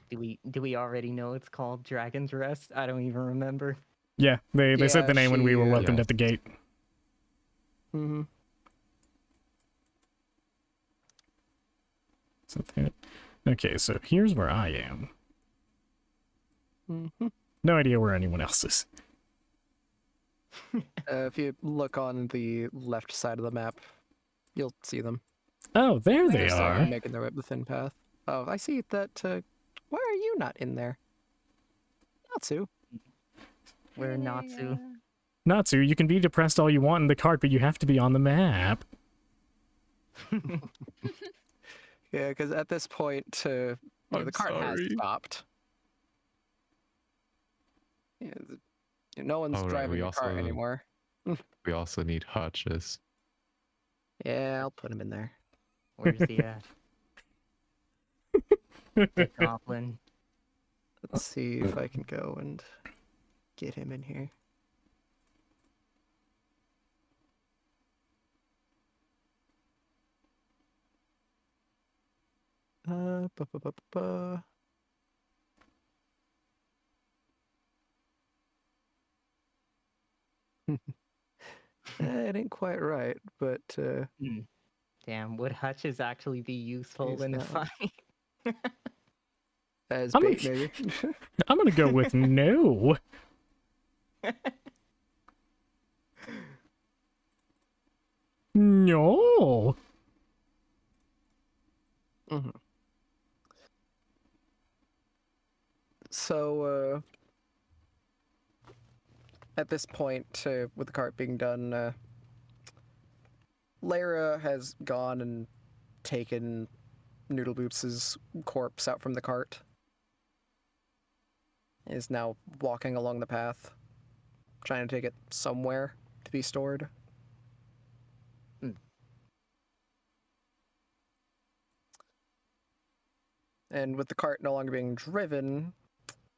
Do we already know it's called Dragon's Rest? I don't even remember. Yeah, they said the Yeah, name when we were she, welcomed yeah. at the gate. Mm-hmm. Okay, so here's where I am. Mm-hmm. No idea where anyone else is. If you look on the left side of the map, you'll see them. Oh, there they They're still are. making their way up the thin path. Oh, I see that. Why are you not in there? Natsu. Where Natsu. Natsu, you can be depressed all you want in the cart, but you have to be on the map. Yeah, because at this point, the I'm cart has sorry. stopped. Yeah, no one's Oh, right, driving we the cart also- anymore. We also need Hutches. Yeah, I'll put him in there. Where's he at? The goblin. Let's see if I can go and get him in here. Ba, ba, ba, ba, ba. It ain't quite right, but Damn, would Hutches actually be useful He's in a not. fight? as I'm bait gonna- maybe. I'm gonna go with no. No. Mhm. So, at this point, with the cart being done, Lara has gone and taken Noodle Boots' corpse out from the cart. He is now walking along the path, trying to take it somewhere to be stored. And with the cart no longer being driven,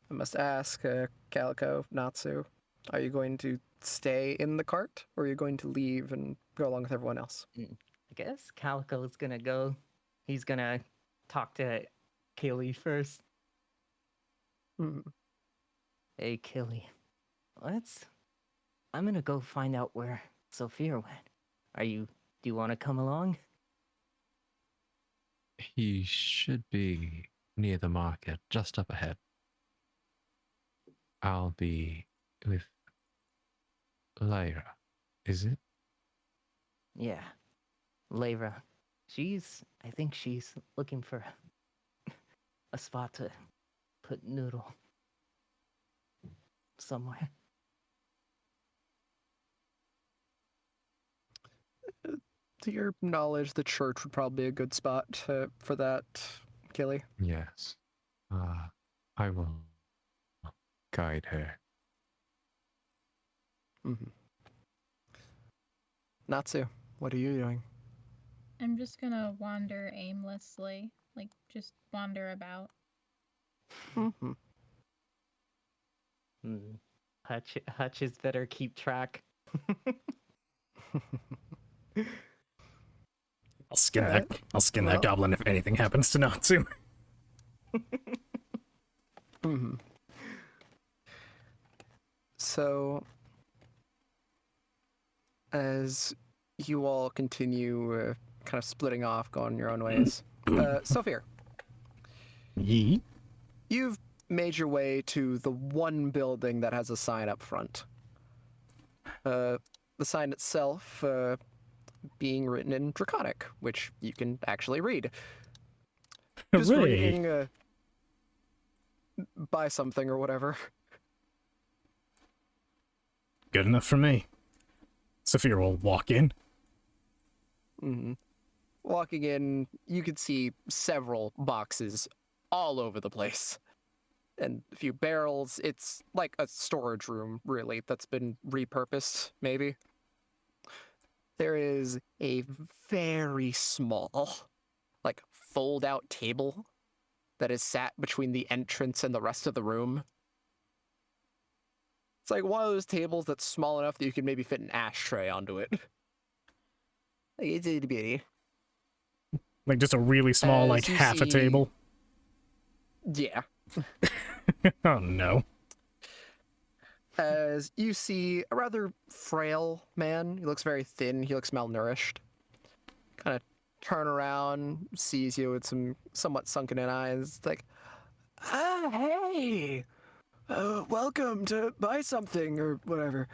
I must ask, Calico, Natsu, are you going to stay in the cart, or are you going to leave and go along with everyone else? I guess Calico's gonna go. He's gonna talk to Killy first. Hey, Killy. I'm gonna go find out where Sophia went. Do you want to come along? He should be near the market, just up ahead. I'll be with Lyra, is it? Yeah. Lyra. I think she's looking for a spot to put Noodle somewhere. To your knowledge, the church would probably be a good spot for that, Killy. Yes. I will guide her. Natsu, what are you doing? I'm just gonna wander aimlessly, like just wander about. Hutches better keep track. I'll skin that goblin if anything happens to Natsu. So, as you all continue kind of splitting off, going your own ways, Sophia, Yee. you've made your way to the one building that has a sign up front. The sign itself being written in Draconic, which you can actually read. Just Hooray. reading buy something or whatever. Good enough for me. Sophia will walk in. Walking in, you could see several boxes all over the place. And a few barrels. It's like a storage room, really, that's been repurposed, maybe. There is a very small, like, fold-out table that is sat between the entrance and the rest of the room. It's like one of those tables that's small enough that you can maybe fit an ashtray onto it. Like, it's itty bitty. Like just a really small, like you half a see- table. Yeah. Oh no. As you see a rather frail man. He looks very thin. He looks malnourished. Kind of turn around, sees you with some somewhat sunken in eyes. It's like, hey, welcome to buy something or whatever.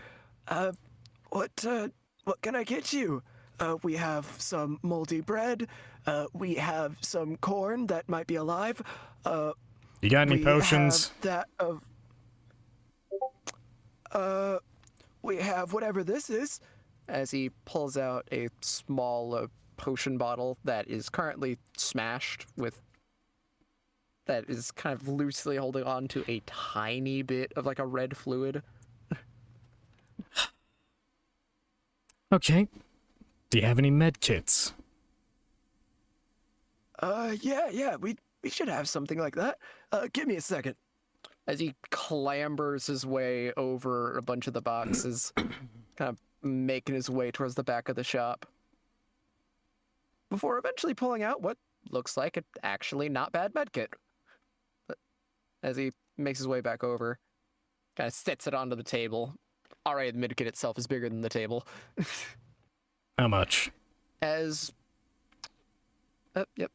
What can I get you? We have some moldy bread. We have some corn that might be alive. You got any we potions? have that of. We have whatever this is. As he pulls out a small potion bottle that is currently smashed with. That is kind of loosely holding on to a tiny bit of like a red fluid. Okay. Do you have any med kits? Yeah, we should have something like that. Give me a second. As he clambers his way over a bunch of the boxes, kind of making his way towards the back of the shop. Before eventually pulling out what looks like an actually not bad medkit. But as he makes his way back over, kind of sets it onto the table. Alright, the medkit itself is bigger than the table. How much? As... yep.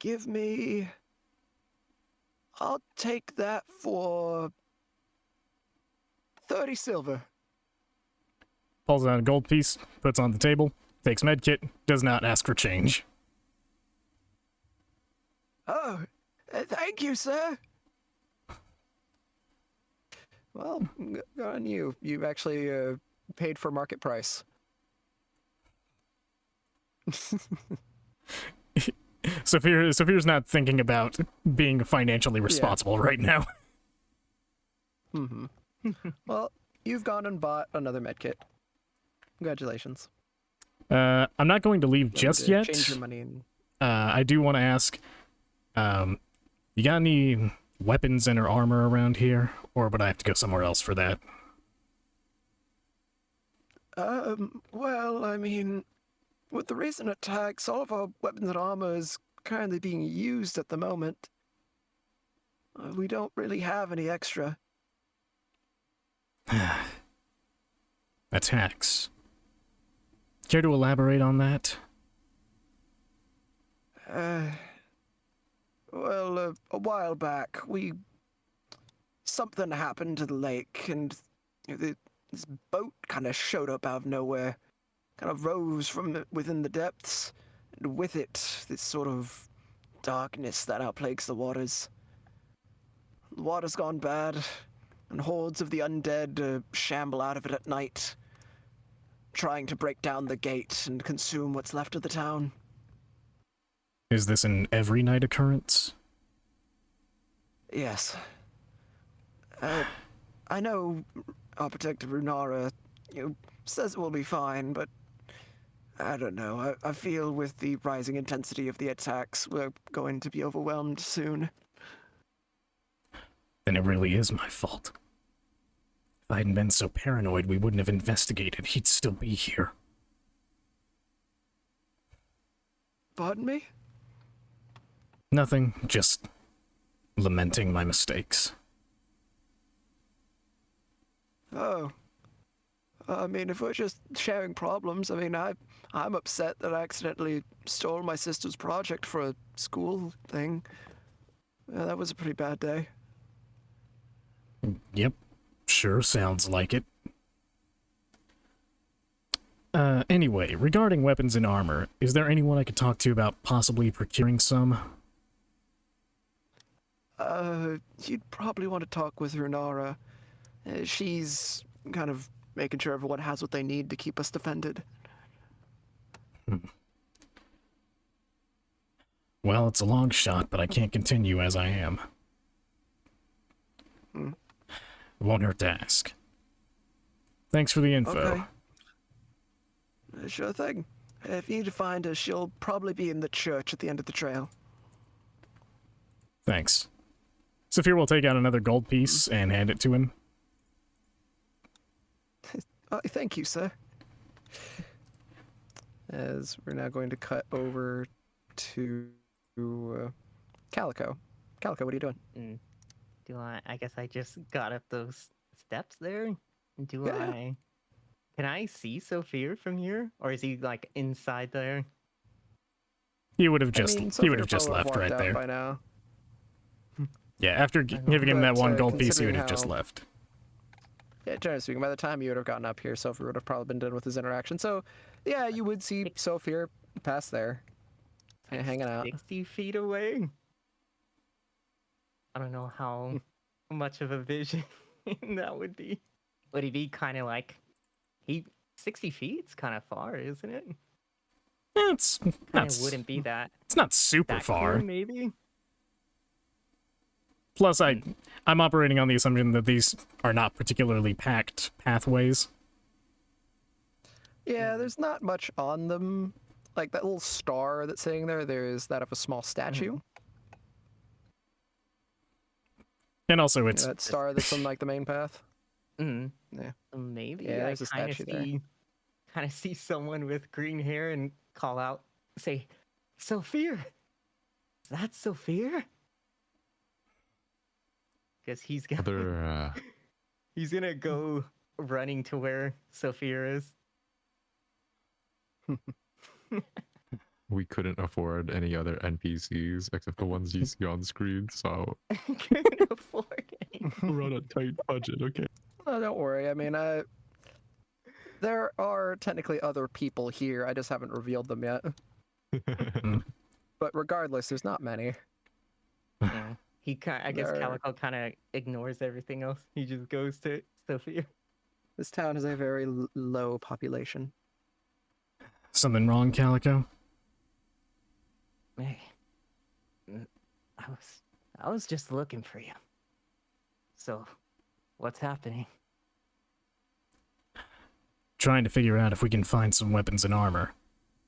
Give me... I'll take that for... 30 silver. Pulls out a gold piece, puts on the table, takes med kit, does not ask for change. Oh, thank you, sir. Well, good on you. You've actually paid for market price. Saphir's not thinking about being financially responsible right now. Mm-hmm. Well, you've gone and bought another medkit. Congratulations. I'm not going to leave Let me just to yet. Change your money and I do want to ask, you got any weapons and or armor around here, or would I have to go somewhere else for that? well, I mean, with the recent attacks, all of our weapons and armor is currently being used at the moment. We don't really have any extra. Attacks. Care to elaborate on that? Well, a while back, something happened to the lake, and this boat kind of showed up out of nowhere, kind of rose from within the depths, and with it, this sort of darkness that outplagues the waters. The water's gone bad, and hordes of the undead shamble out of it at night, trying to break down the gate and consume what's left of the town. Is this an every night occurrence? Yes. I know our protector Runara, says it will be fine, but I don't know. I feel with the rising intensity of the attacks, we're going to be overwhelmed soon. Then it really is my fault. If I hadn't been so paranoid, we wouldn't have investigated. He'd still be here. Pardon me? Nothing, just lamenting my mistakes. Oh. I mean, if we're just sharing problems, I mean, I'm upset that I accidentally stole my sister's project for a school thing. Yeah, that was a pretty bad day. Yep, sure sounds like it. Anyway, regarding weapons and armor, is there anyone I could talk to about possibly procuring some? You'd probably want to talk with Runara. She's kind of making sure everyone has what they need to keep us defended. Well, it's a long shot, but I can't continue as I am. Hmm. Won't hurt to ask. Thanks for the info. Okay. Sure thing. If you need to find her, she'll probably be in the church at the end of the trail. Thanks. Saphir will take out another gold piece and hand it to him. Thank you, sir. As we're now going to cut over to Calico. Calico, what are you doing? I guess I just got up those steps there. Yeah. Can I see Sophia from here? Or is he like inside there? He would have just Sophia just probably left walked right out there. by now. Yeah, after giving him that But, one gold piece, he would considering have just how- left. Yeah, generally speaking, by the time you would have gotten up here, Sophia would have probably been done with his interaction. So, yeah, you would see Sophia pass there, hanging out. 60 feet away? I don't know how much of a vision that would be. Would he be kind of like... 60 feet's kind of far, isn't it? It's Kind not, of wouldn't be that it's not super that far. clear, maybe? Plus, I'm operating on the assumption that these are not particularly packed pathways. Yeah, there's not much on them. Like that little star that's sitting there, there's that of a small statue. And also, You know, it's that star that's on like the main path. Mm. Yeah. Maybe Yeah, I there's a kind of statue there. kind of see someone with green hair and call out, say, Sophia! Is that Sophia? Because he's gonna he's gonna go running to where Sophia is. We couldn't afford any other NPCs except the ones you see on screen, so Couldn't afford any. we're on a tight budget, okay? Oh, don't worry. I mean, there are technically other people here. I just haven't revealed them yet. But regardless, there's not many. Yeah. I guess There- Calico kind of ignores everything else. He just goes to Sophia. This town has a very low population. Something wrong, Calico? Hey, mm, I was just looking for you. So, what's happening? Trying to figure out if we can find some weapons and armor.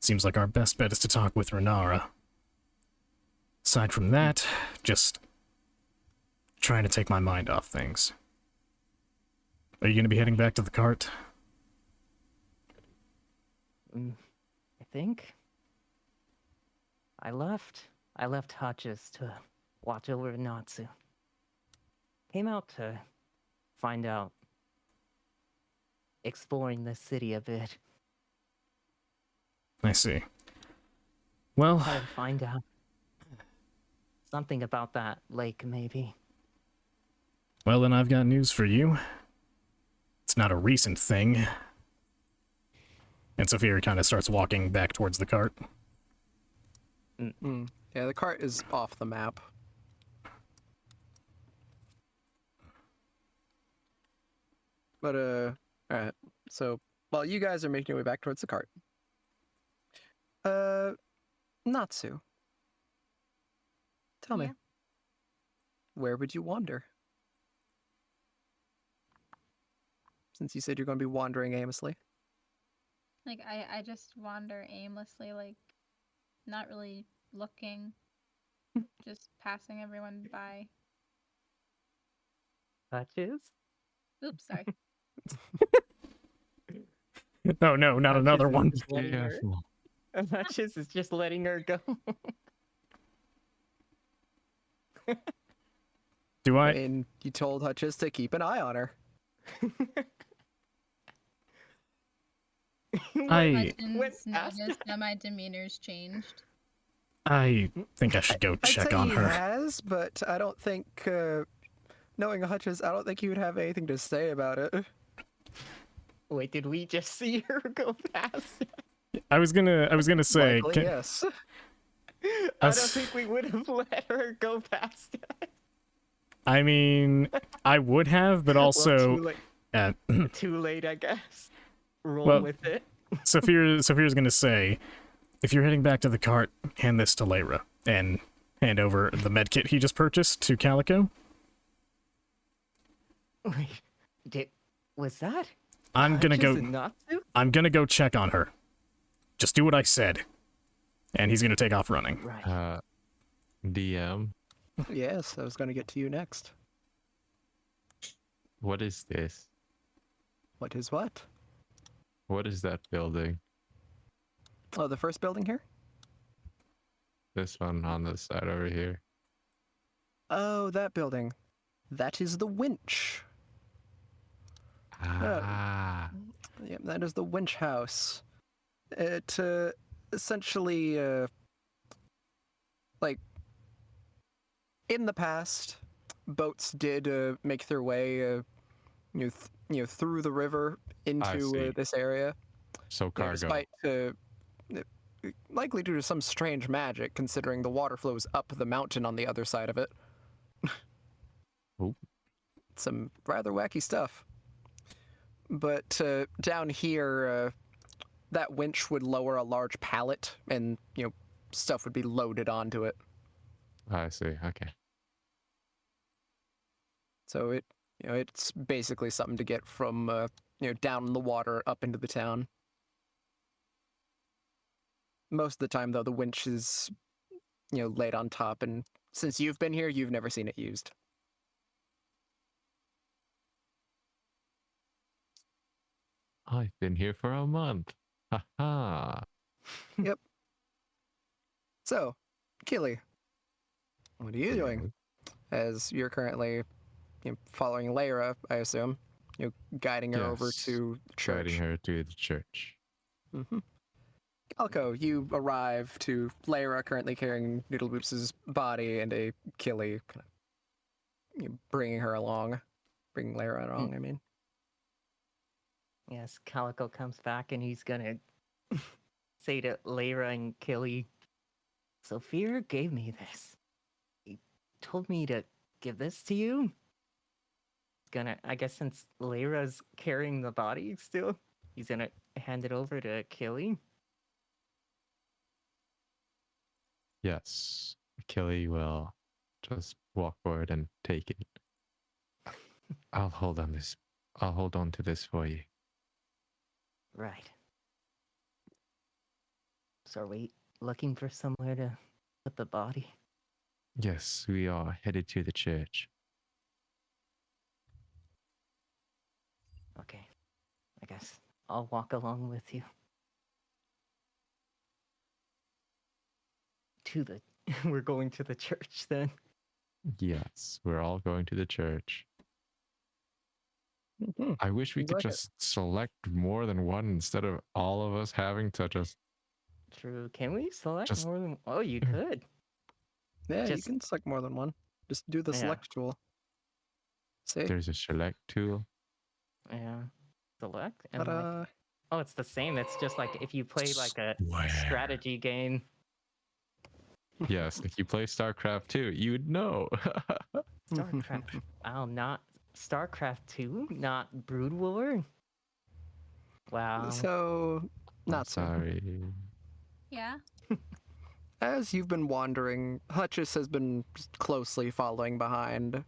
Seems like our best bet is to talk with Renara. Aside from that, just trying to take my mind off things. Are you going to be heading back to the cart? I think I left Hutches to watch over Natsu. Came out to find out, exploring the city a bit. I see. Well, Try to find out something about that lake, maybe. well then I've got news for you. It's not a recent thing. And Sophia kind of starts walking back towards the cart. Yeah, the cart is off the map. But, alright. So, while you guys are making your way back towards the cart, Natsu, tell me, Yeah? where would you wander? Since you said you're going to be wandering aimlessly. Like, I just wander aimlessly, like, not really looking, just passing everyone by. Hutches? Oops, sorry. Oh no, not another one. Careful. Hutches is just letting her go. Do I I? mean, you told Hutches to keep an eye on her. I Hutchins noticed that my demeanor's changed. I think I should go I'd check say on he her. has, but I don't think, knowing Hutches, I don't think he would have anything to say about it. Wait, did we just see her go past? I was gonna say, Likely, yes. I don't Us- think we would have let her go past us. I mean, I would have, but Well, also, too late. uh, Too late, I guess. Roll Well- with it. Sophia's gonna say, if you're heading back to the cart, hand this to Lyra and hand over the medkit he just purchased to Calico. Wait, was that? I'm gonna Hutches go. and Natsu? I'm gonna go check on her. Just do what I said. And he's gonna take off running. Right. DM, Yes, I was going to get to you next. what is this? What is what? What is that building? Oh, the first building here? This one on the side over here. Oh, that building. That is the winch. Ah, Yeah, that is the winch house. It essentially, like, in the past, boats did make their way, through the river see. into this area. so You know, cargo. despite likely due to some strange magic, considering the water flows up the mountain on the other side of it. Oop. Some rather wacky stuff. But down here, that winch would lower a large pallet, and stuff would be loaded onto it. I see. Okay. So it's basically something to get from down in the water up into the town. Most of the time, though, the winch is laid on top, and since you've been here, you've never seen it used. I've been here for a month. Ha ha. So, Keely, what are you doing? As you're currently following Lyra, I assume, guiding her over Yes, to church. Guiding her to the church. Mm-hmm. Alco, you arrive to Lyra currently carrying Noodleboop's body and a Killy, kind of bringing her along. Bringing Lyra along, I mean. Yes, Calico comes back and he's gonna say to Lyra and Killy, Sophia gave me this. He told me to give this to you. I guess since Lyra's carrying the body still, he's gonna hand it over to Killy. Yes. Kelly will just walk forward and take it. I'll hold on this. I'll hold on to this for you. Right. So are we looking for somewhere to put the body? Yes, we are headed to the church. Okay. I guess I'll walk along with you. To the we're going to the church then. Yes, we're all going to the church. Mhm. I wish we Seems could like it. just select more than one instead of all of us having to just. True. Can we select Just- more than Oh, you could. Yeah, you Just- can select more than one. Just do the Yeah. select tool. See? There's a select tool. Yeah. Select and like, Ta-da. oh, it's the same. It's just like if you play like a Swear. strategy game. Yes, if you play StarCraft 2, you'd know. StarCraft. Wow, not StarCraft 2, not Brood War. Wow. So, I'm not so. sorry. Yeah. As you've been wandering, Hutchis has been just closely following behind.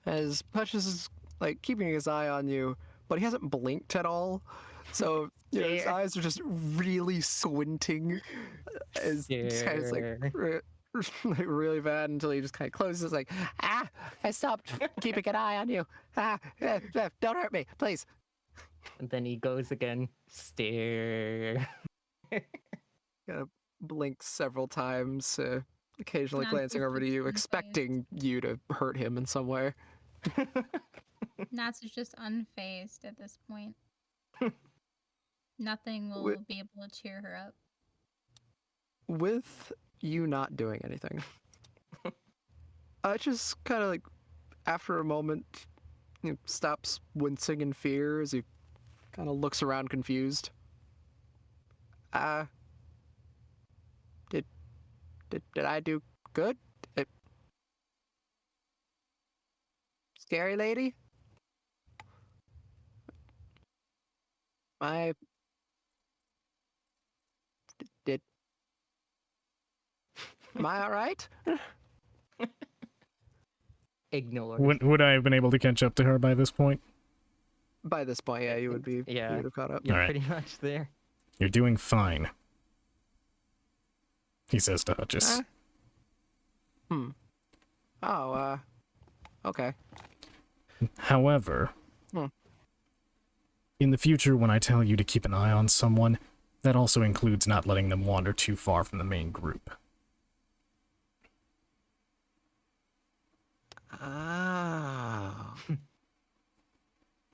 As Hutchis is like keeping his eye on you, but he hasn't blinked at all. So his Stare. eyes are just really squinting. As just kind of Stare. like really bad until he just kind of closes like, I stopped keeping an eye on you. Don't hurt me, please. And then he goes again. Stare. Kind of blinks several times, occasionally Not glancing just over to looks you, unfazed. expecting you to hurt him in some way. Natsu's just unfazed at this point. Nothing will Wi- be able to cheer her up. With you not doing anything, just kind of like after a moment, stops wincing in fear as he kind of looks around confused. Did I do good? Scary lady? I did. Am I all right? Ignore. Would I have been able to catch up to her by this point? By this point, yeah, you would be. Yeah. You would have caught up. You're Alright. pretty much there. You're doing fine, he says to Hutchis. Oh, okay. However, Hmm. in the future, when I tell you to keep an eye on someone, that also includes not letting them wander too far from the main group. Oh.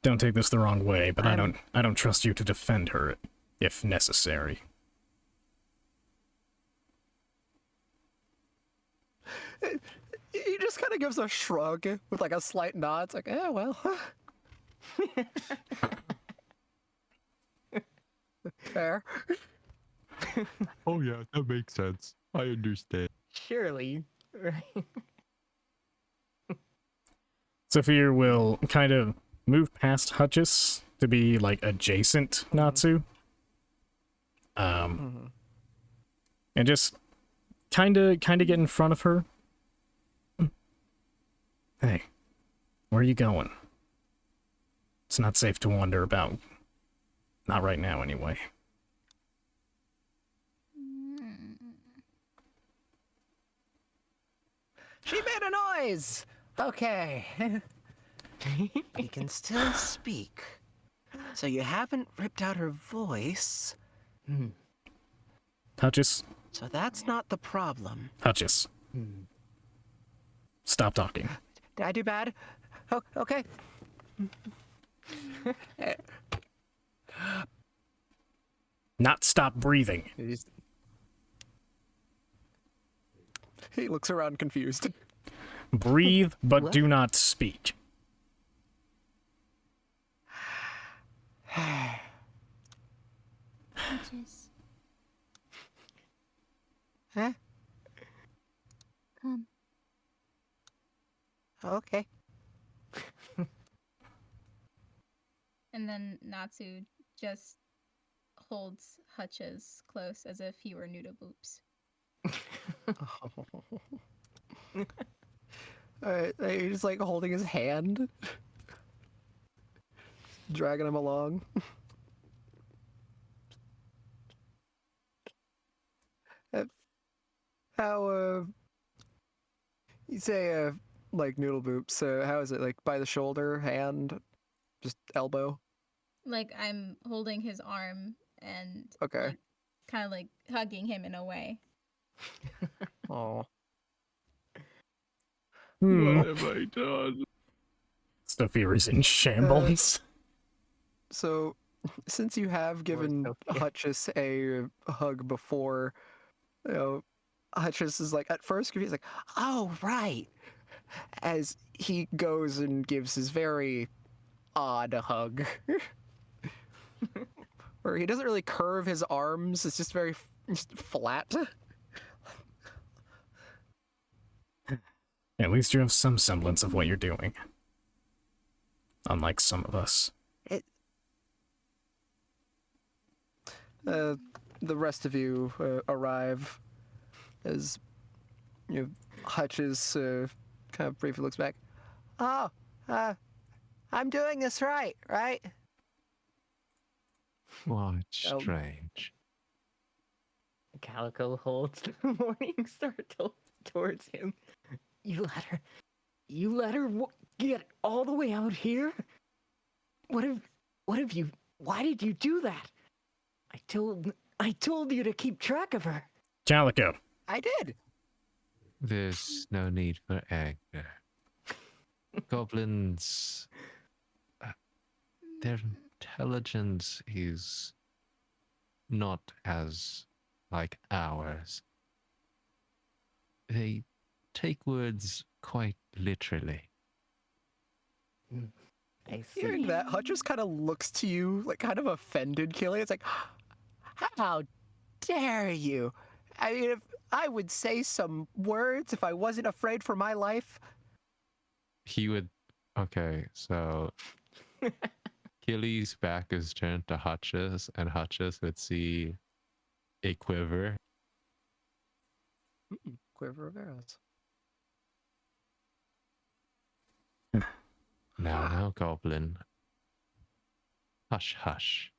Don't take this the wrong way, but I I'm- don't trust you to defend her if necessary. He just kind of gives a shrug with like a slight nod. It's like, well. Fair. Oh, yeah, that makes sense. I understand. Surely. Right. Saphir will kind of move past Hutchis to be like adjacent Natsu. And just kind of get in front of her. Hey, where are you going? It's not safe to wander about. Not right now, anyway. She made a noise. Okay. He can still speak. So you haven't ripped out her voice. Hutchis, So that's not the problem. Hutchis, stop talking. Did I do bad? Oh, okay. Not stop breathing. He looks around confused. Breathe, but What? do not speak. Hutchis, Huh? come. Okay. And then Natsu just holds Hutches close as if he were noodle boops. Alright, you're just like holding his hand, dragging him along. How, you say, like noodle boops, how is it? Like by the shoulder, hand, just elbow? Like I'm holding his arm and Okay. kind of like hugging him in a way. Oh. What have I done? Sophia is in shambles. So, since you have given Sophia. Hutchis a hug before, you know, Hutchis is like, at first, he's like, oh, right. As he goes and gives his very odd hug. Where he doesn't really curve his arms, it's just very just flat. At least you have some semblance of what you're doing. Unlike some of us. The rest of you arrive as Hutchis kind of briefly looks back. Oh, I'm doing this right? What strange. Calico holds the Morning Star towards him. You let her get all the way out here? What have you, why did you do that? I told you to keep track of her. Calico. I did. There's no need for anger. Goblins, their intelligence is not as like ours. They take words quite literally. I Hearing see. that, Hutchis kind of looks to you, like kind of offended, Killy. It's like, how dare you? I mean, if I would say some words if I wasn't afraid for my life. He would. Okay, so Killy's back is turned to Hutchis, and Hutchis would see a quiver. Quiver of arrows. Now, Goblin. Hush, hush.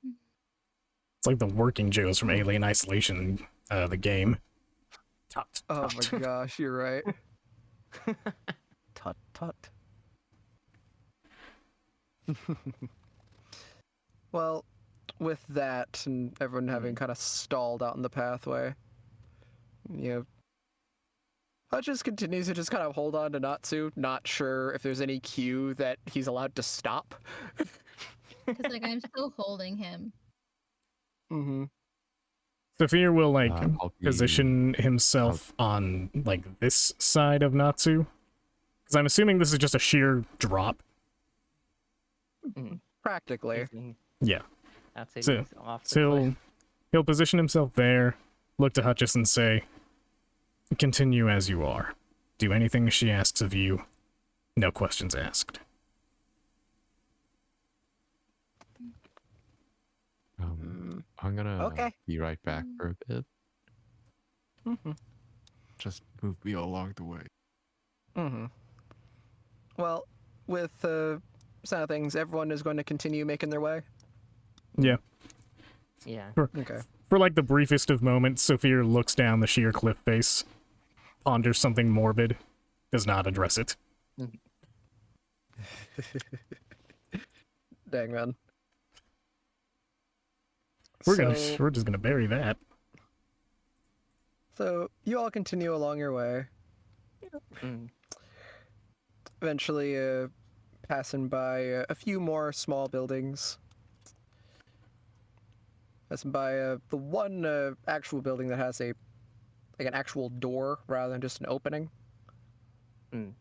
It's like the working Joes from Alien Isolation, the game. Tut, Oh tut. my gosh, you're right. Tut tut. Well, with that and everyone having kind of stalled out in the pathway, Hutchins continues to just kind of hold on to Natsu, not sure if there's any cue that he's allowed to stop. Because like I'm still holding him. Mm-hmm. Sophia will like I'll be- position himself on like this side of Natsu. Because I'm assuming this is just a sheer drop. Practically. Yeah. That's it. So- He's off the So cliff. he'll position himself there, look to Hutchis and say, continue as you are. Do anything she asks of you. No questions asked. I'm gonna Okay. be right back for a bit. Mm-hmm. Just move me along the way. Mm-hmm. Well, with some of things, everyone is going to continue making their way. Yeah. Yeah. Okay. For like the briefest of moments, Sophia looks down the sheer cliff face, ponders something morbid, does not address it. Dang, man. We're So- just gonna bury that. So you all continue along your way, Mm. eventually passing by a few more small buildings. Passing by the one actual building that has an actual door rather than just an opening. Mm.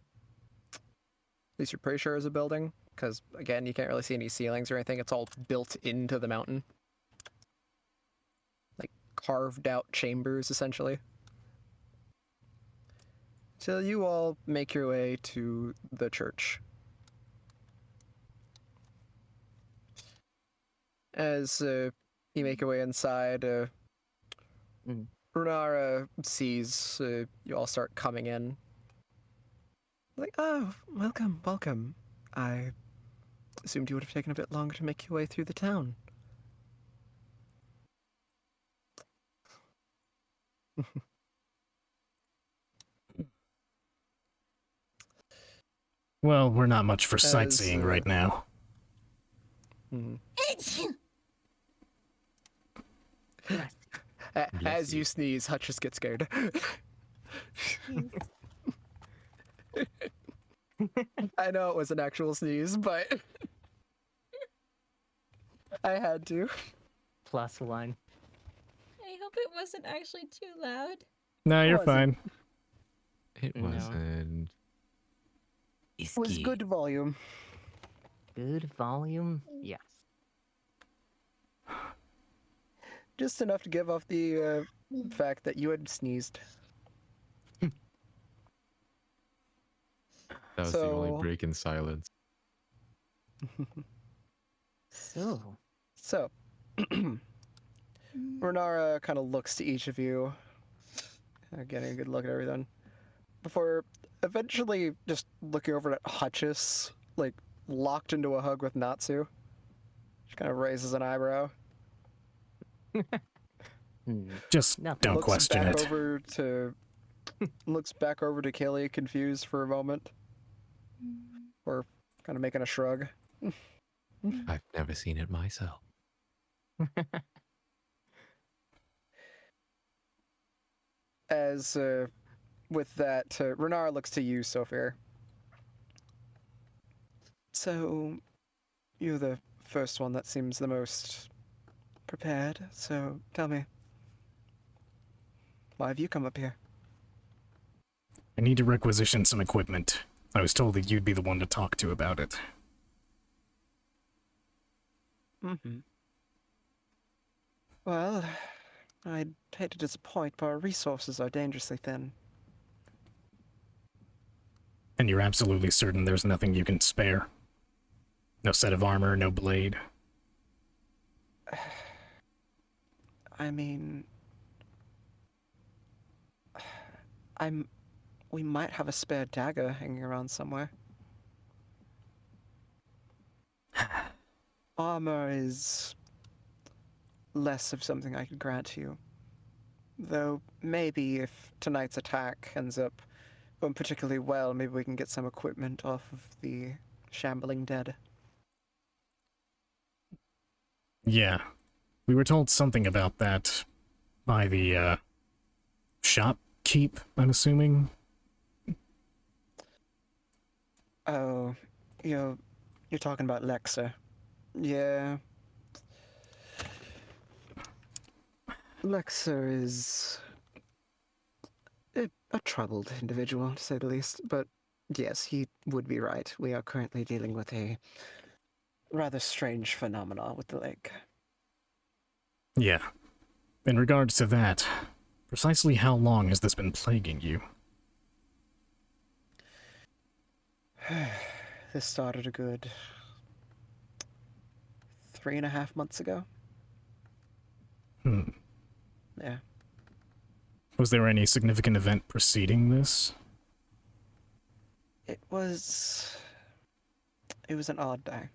At least you're pretty sure is a building, because again, you can't really see any ceilings or anything. It's all built into the mountain. Like carved out chambers, essentially. So you all make your way to the church. As you make your way inside, Mm. Runara sees you all start coming in. Like, oh, welcome, welcome. I assumed you would have taken a bit longer to make your way through the town. Well, we're not much for sightseeing As, right now. Mhm. Bless As you. you sneeze, Hutchins gets scared. I know it was an actual sneeze, but I had to. +1. I hope it wasn't actually too loud. No, you're Was it? fine. It No. wasn't. It was good volume. Good volume? Yes. Just enough to give off the fact that you had sneezed. That was the only So- break in silence. So, So, Renara kind of looks to each of you, getting a good look at everything, before eventually just looking over at Hutchis, like locked into a hug with Natsu. She kind of raises an eyebrow. Just Nothing. don't looks question back it. over to looks back over to Kelly, confused for a moment, or kind of making a shrug. I've never seen it myself. As with that, Renara looks to you, Sophia. So, you're the first one that seems the most prepared. So, tell me, why have you come up here? I need to requisition some equipment. I was told that you'd be the one to talk to about it. Mm-hmm. Well, I'd hate to disappoint, but our resources are dangerously thin. And you're absolutely certain there's nothing you can spare? No set of armor, no blade? I mean, we might have a spare dagger hanging around somewhere. Armor is less of something I could grant you. Though maybe if tonight's attack ends up going particularly well, maybe we can get some equipment off of the shambling dead. Yeah. We were told something about that by the, shopkeep, I'm assuming? Oh, you're talking about Lexa. Yeah. Lexa is a troubled individual, to say the least. But yes, he would be right. We are currently dealing with a rather strange phenomena with the lake. Yeah. In regards to that, precisely how long has this been plaguing you? This started a good 3.5 months ago. Hmm. Yeah. Was there any significant event preceding this? It was an odd day.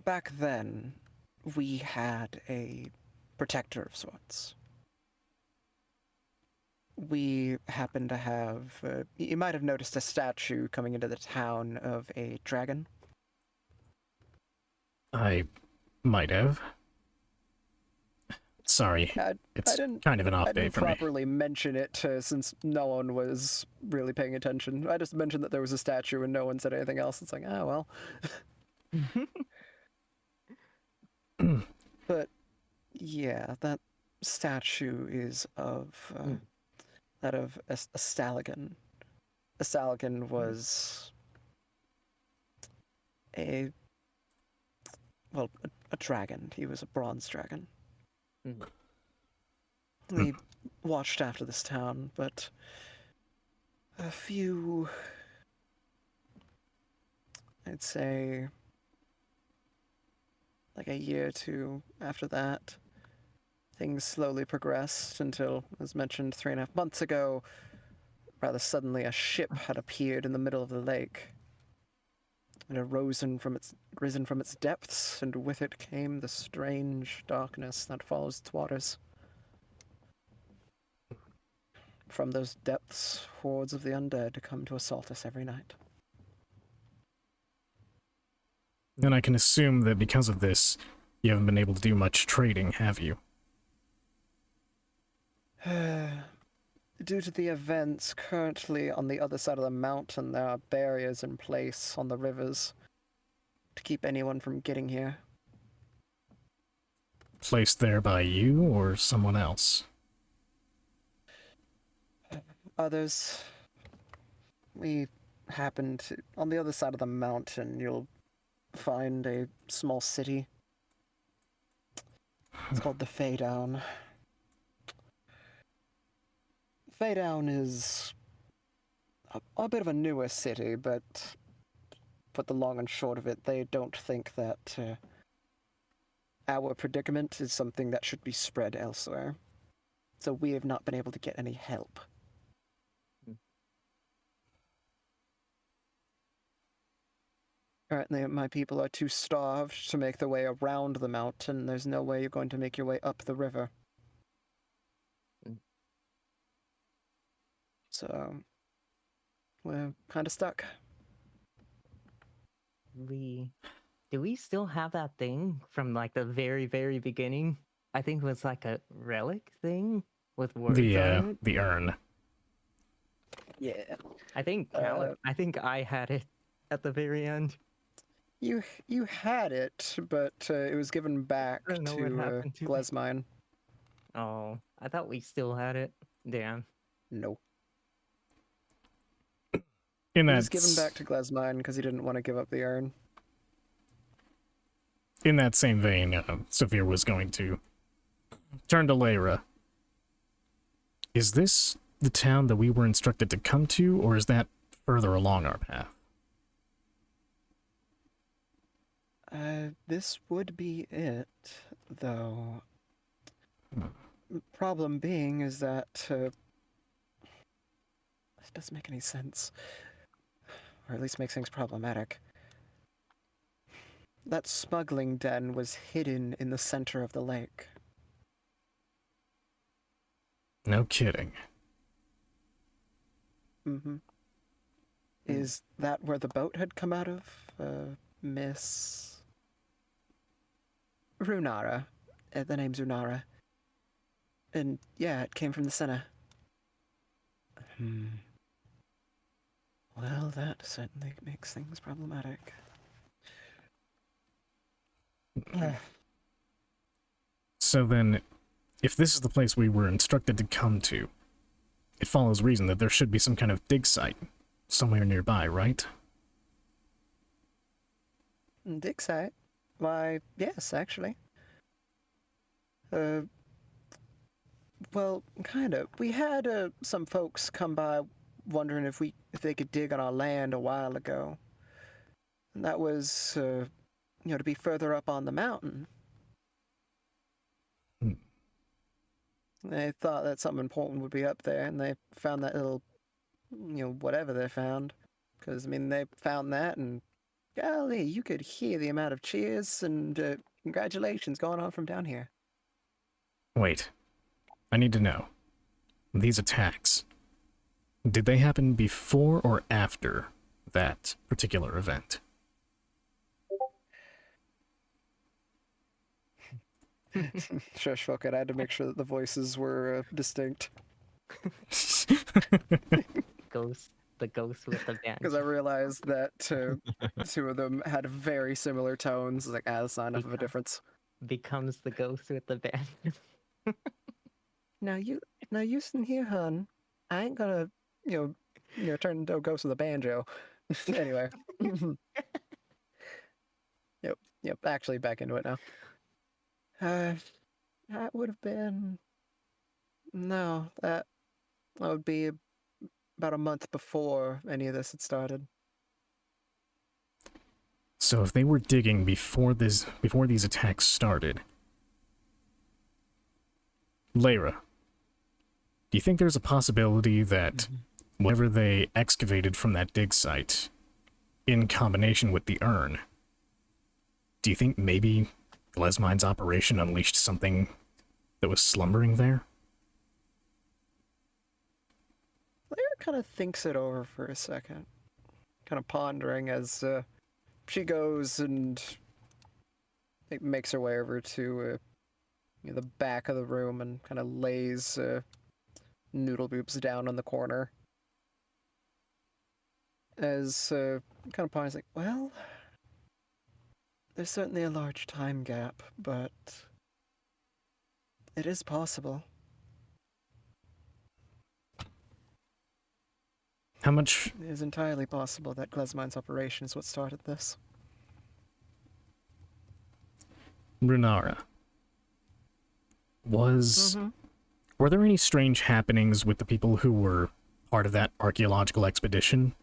Back then, we had a protector of sorts. We happened to have, you might have noticed a statue coming into the town of a dragon. I might have. Sorry, I it's didn't- kind of an off I day didn't for me. properly mention it since no one was really paying attention. I just mentioned that there was a statue and no one said anything else. It's like, oh well. But yeah, that statue is of that of a Stalagan. A Stalagan was a dragon. He was a bronze dragon. He watched after this town, but a few, I'd say, like a year or two after that, things slowly progressed until, as mentioned 3.5 months ago, rather suddenly a ship had appeared in the middle of the lake. It had risen from its depths, and with it came the strange darkness that follows its waters. From those depths, hordes of the undead come to assault us every night. And I can assume that because of this, you haven't been able to do much trading, have you? Due to the events currently on the other side of the mountain, there are barriers in place on the rivers to keep anyone from getting here. Placed there by you or someone else? Others, we happened to, on the other side of the mountain, you'll find a small city. It's called the Felanden. Felanden is a bit of a newer city, but the long and short of it, they don't think that our predicament is something that should be spread elsewhere. So we have not been able to get any help. Apparently, my people are too starved to make their way around the mountain. There's no way you're going to make your way up the river. So, we're kind of stuck. Do we still have that thing from like the very, very beginning? I think it was like a relic thing with words on it. The urn. Yeah. I think I think I had it at the very end. You had it, but it was given back I don't know what to happened to it. Glesmine. Oh, I thought we still had it. Damn. No. In It that, was given back to Glesmine because he didn't want to give up the urn. in that same vein, Sophia was going to turn to Lyra. Is this the town that we were instructed to come to, or is that further along our path? This would be it, though. Problem being is that this doesn't make any sense, or at least makes things problematic. That smuggling den was hidden in the center of the lake. No kidding. Mm-hmm. Is that where the boat had come out of, Miss Runara? The name's Runara. And yeah, it came from the center. Well, that certainly makes things problematic. So then, if this is the place we were instructed to come to, it follows reason that there should be some kind of dig site somewhere nearby, right? Dig site? Why, yes, actually. Well, kind of. We had some folks come by wondering if they could dig on our land a while ago. And that was, to be further up on the mountain. They thought that something important would be up there, and they found that little, whatever they found. Because, they found that, and golly, you could hear the amount of cheers and congratulations going on from down here. Wait. I need to know. These attacks, did they happen before or after that particular event? Shush, fuck it. I had to make sure that the voices were distinct. The ghost with the band. Because I realized that two of them had very similar tones. Like, that's not enough of a difference. Becomes the ghost with the band. Now you listen here, hun. I ain't gonna, turn into a ghost with a banjo. Anyway. Yep. Actually, back into it now. That would have been. No, that would be about a month before any of this had started. So if they were digging before these attacks started, Lyra, do you think there's a possibility that whatever they excavated from that dig site, in combination with the urn, do you think maybe Glesmine's operation unleashed something that was slumbering there? Lyra kind of thinks it over for a second, kind of pondering as she goes and makes her way over to the back of the room and kind of lays Noodle Boobs down in the corner. As kind of ponders, like, well, there's certainly a large time gap, but it is possible. How much? It is entirely possible that Glesmine's operation is what started this. Runara, were there any strange happenings with the people who were part of that archaeological expedition?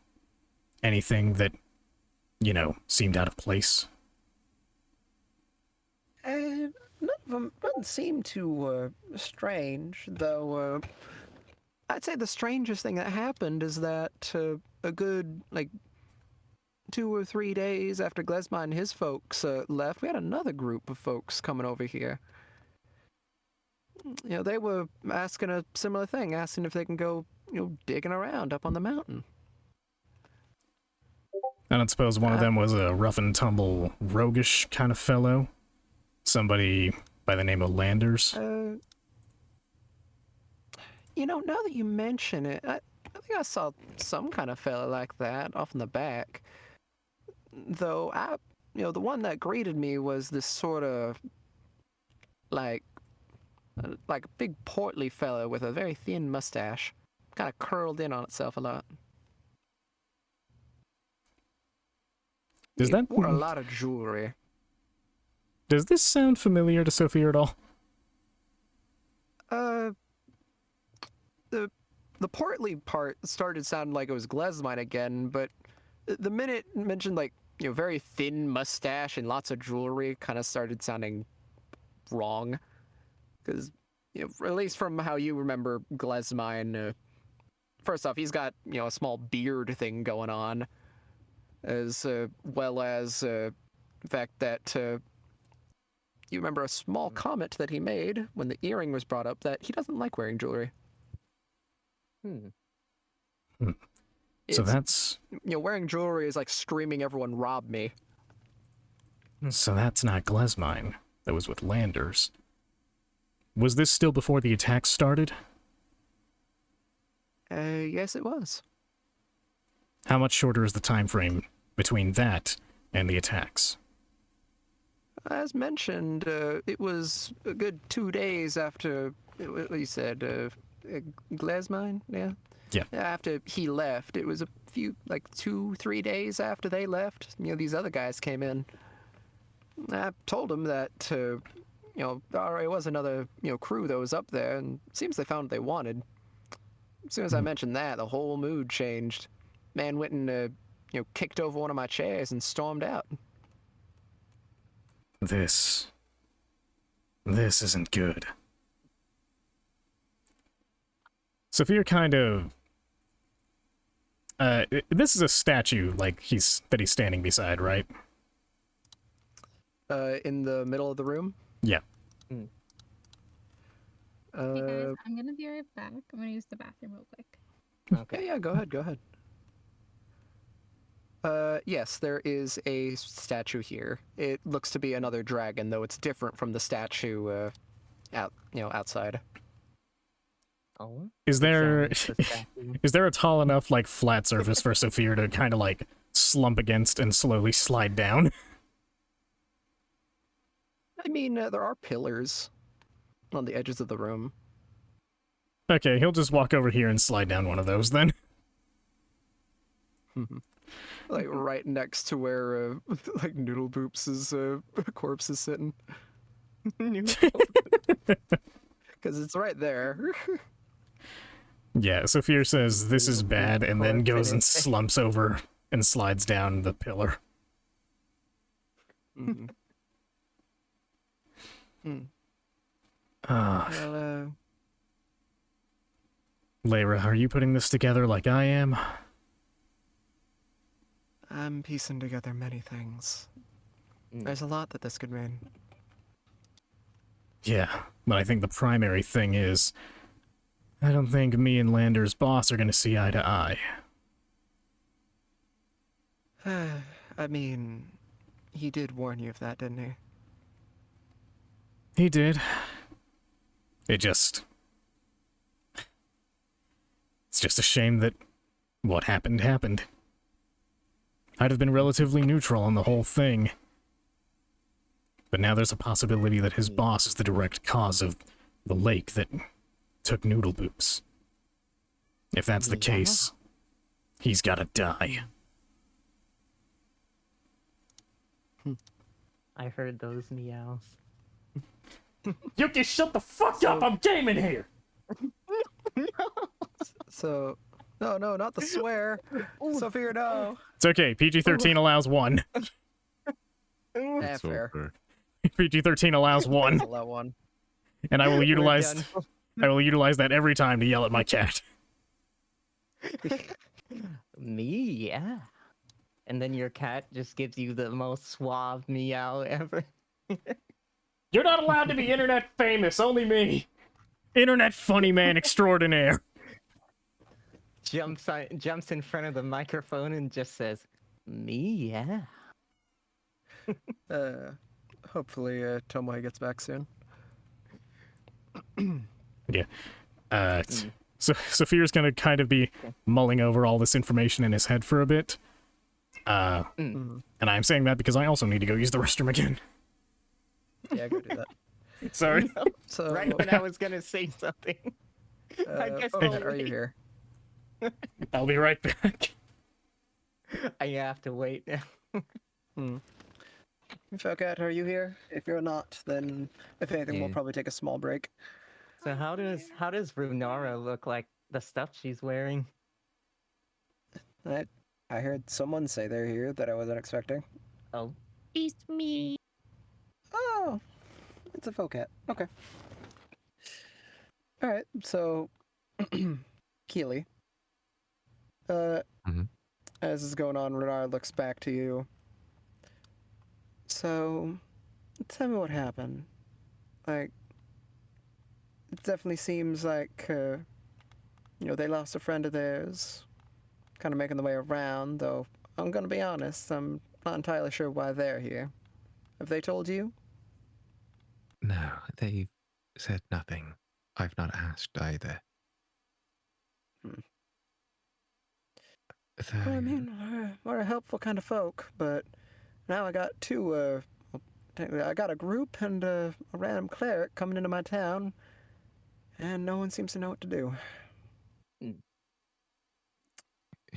Anything that, seemed out of place? None of them doesn't seem too strange, though. I'd say the strangest thing that happened is that a good 2 or 3 days after Glesmine and his folks left, we had another group of folks coming over here. They were asking a similar thing, asking if they can go, digging around up on the mountain. I don't suppose one of them was a rough and tumble, roguish kind of fellow? Somebody by the name of Landers? Now that you mention it, I think I saw some kind of fella like that off in the back. Though the one that greeted me was this sort of like a big portly fella with a very thin mustache, kind of curled in on itself a lot. Does that wore a lot of jewelry? Does this sound familiar to Sophia at all? The portly part started sounding like it was Glesmine again, but the minute it mentioned very thin mustache and lots of jewelry, kind of started sounding wrong. Because at least from how you remember Glesmine, first off, he's got a small beard thing going on, as well as the fact that you remember a small comment that he made when the earring was brought up that he doesn't like wearing jewelry. So that's... wearing jewelry is like screaming, "Everyone rob me." So that's not Glesmine. That was with Landers. Was this still before the attack started? Yes, it was. How much shorter is the time frame between that and the attacks? As mentioned, it was a good 2 days after, what you said, Glesmine, yeah? Yeah. After he left. It was a few, 2-3 days after they left. These other guys came in. I told him that, there was another, crew that was up there, and it seems they found what they wanted. As soon as I mentioned that, the whole mood changed. Man went and, kicked over one of my chairs and stormed out. This isn't good. Sophia kind of... this is a statue, that he's standing beside, right? In the middle of the room? Yeah. Hey guys, I'm gonna be right back. I'm gonna use the bathroom real quick. Okay. Yeah, go ahead. Yes, there is a statue here. It looks to be another dragon, though it's different from the statue outside. Oh. Is there Sounds suspect. is there a tall enough flat surface for Sophia to kind of slump against and slowly slide down? I mean, there are pillars on the edges of the room. Okay, he'll just walk over here and slide down one of those then. Right next to where Noodle Boop's corpse is sitting. Because it's right there. Yeah, Sophia says this is bad and then Corpse goes in and his face. slumps over and slides down the pillar. Mm-hmm. Uh, Hello. Lyra, are you putting this together like I am? I'm piecing together many things. Mm. There's a lot that this could mean. Yeah, but I think the primary thing is, I don't think me and Lander's boss are gonna see eye to eye. I mean, he did warn you of that, didn't he? He did. It just... It's just a shame that what happened happened. I'd have been relatively neutral on the whole thing. But now there's a possibility that his boss is the direct cause of the lake that took Noodle Boops. If that's the Yeah. case, he's gotta die. I heard those meows. You can shut the fuck up! I'm gaming here! So, no, not the swear. Sophia, no. It's okay, PG-13 allows one. It's Fair. over. PG-13 allows one, I'll let one. and I will We're utilize done. that every time to yell at my cat. Me, yeah. And then your cat just gives you the most suave meow ever. You're not allowed to be internet famous, only me. Internet funny man extraordinaire. Jumps in front of the microphone and just says, "Me, yeah." Hopefully, Tomoe gets back soon. So Sophia's gonna kind of be mulling over all this information in his head for a bit. Mhm. And I'm saying that because I also need to go use the restroom again. Yeah, go do that. Sorry. So, Right when I was gonna say something. I guess oh, I'll are you wait. here? I'll be right back. I have to wait now. Fokat, are you here? If you're not, then if anything, we'll Yeah. probably take a small break. So how does Runara look like? The stuff she's wearing? I heard someone say they're here that I wasn't expecting. Oh, It's me. Oh, it's a Fokat. Okay. All right. So, Keely. Mhm. As this is going on, Renard looks back to you. So, tell me what happened. Like, it definitely seems like, they lost a friend of theirs. Kind of making the way around, though I'm gonna be honest, I'm not entirely sure why they're here. Have they told you? No, they said nothing. I've not asked either. Hmm. Though, Well, I mean, we're a helpful kind of folk, but now I got two, well, technically, I got a group and a random cleric coming into my town, and no one seems to know what to do.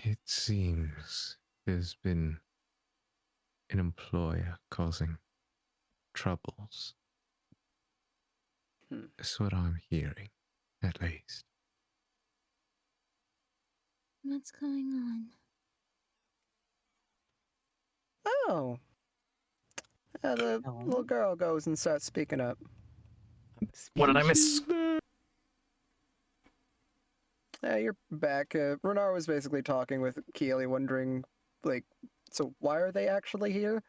it seems there's been an employer causing troubles. That's what I'm hearing, at least. What's going on? Oh. The Oh. little girl goes and starts speaking up. What did I miss? You're back. Renard was basically talking with Keely, wondering, like, so why are they actually here?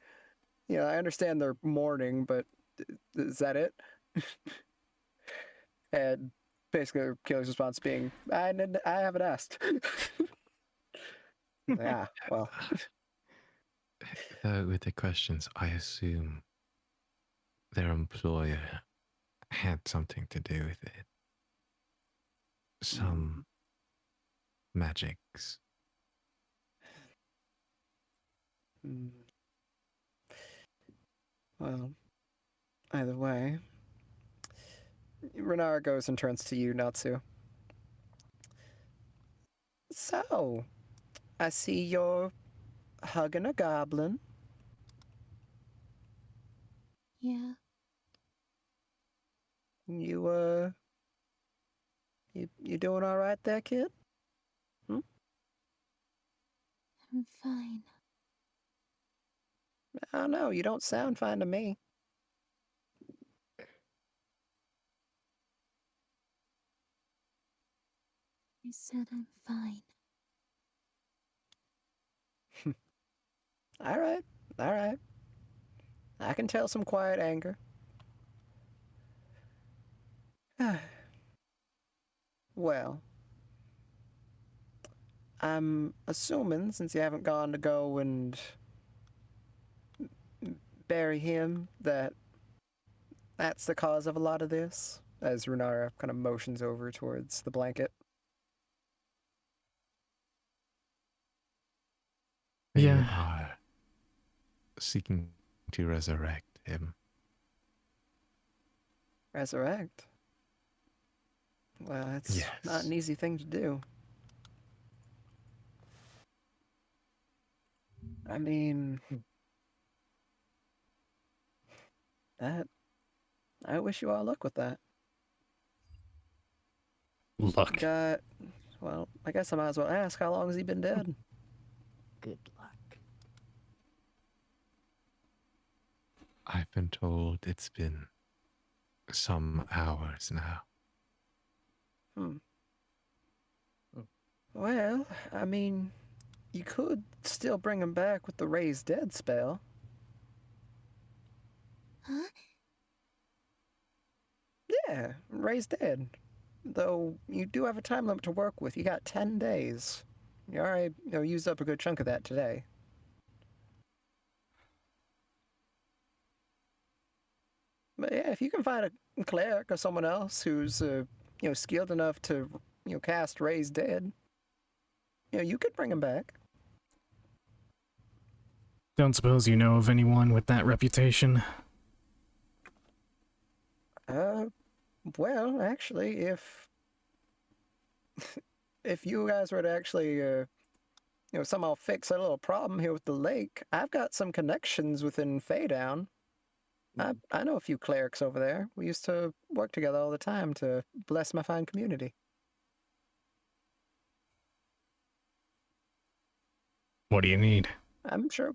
I understand they're mourning, but is that it? And basically, Keely's response being, I haven't asked. Yeah, well, Though with the questions, I assume their employer had something to do with it. Some magics. mm. Well, either way, Renard goes and turns to you, Natsu. So, I see you're hugging a goblin. Yeah, You doing all right there, kid? I'm fine. I don't know. You don't sound fine to me. I said I'm fine. All right. All right. I can tell some quiet anger. Well, I'm assuming since you haven't gone to go and bury him, that that's the cause of a lot of this. As Runara kind of motions over towards the blanket. They Yeah. are seeking to resurrect him. Resurrect? Well, it's not an easy thing to do. I mean, that. I wish you all luck with that. Luck. Got. Well, I guess I might as well ask, how long has he been dead? Good luck. I've been told it's been some hours now. Well, I mean, you could still bring him back with the raise dead spell. Huh? Yeah, raise dead. Though you do have a time limit to work with. You got 10 days. You already used up a good chunk of that today. But yeah, if you can find a cleric or someone else who's skilled enough to cast raise dead, you could bring him back. Don't suppose you know of anyone with that reputation? Well, actually, if you guys were to actually somehow fix a little problem here with the lake, I've got some connections within Faydown. I know a few clerics over there. We used to work together all the time to bless my fine community. What do you need? I'm sure.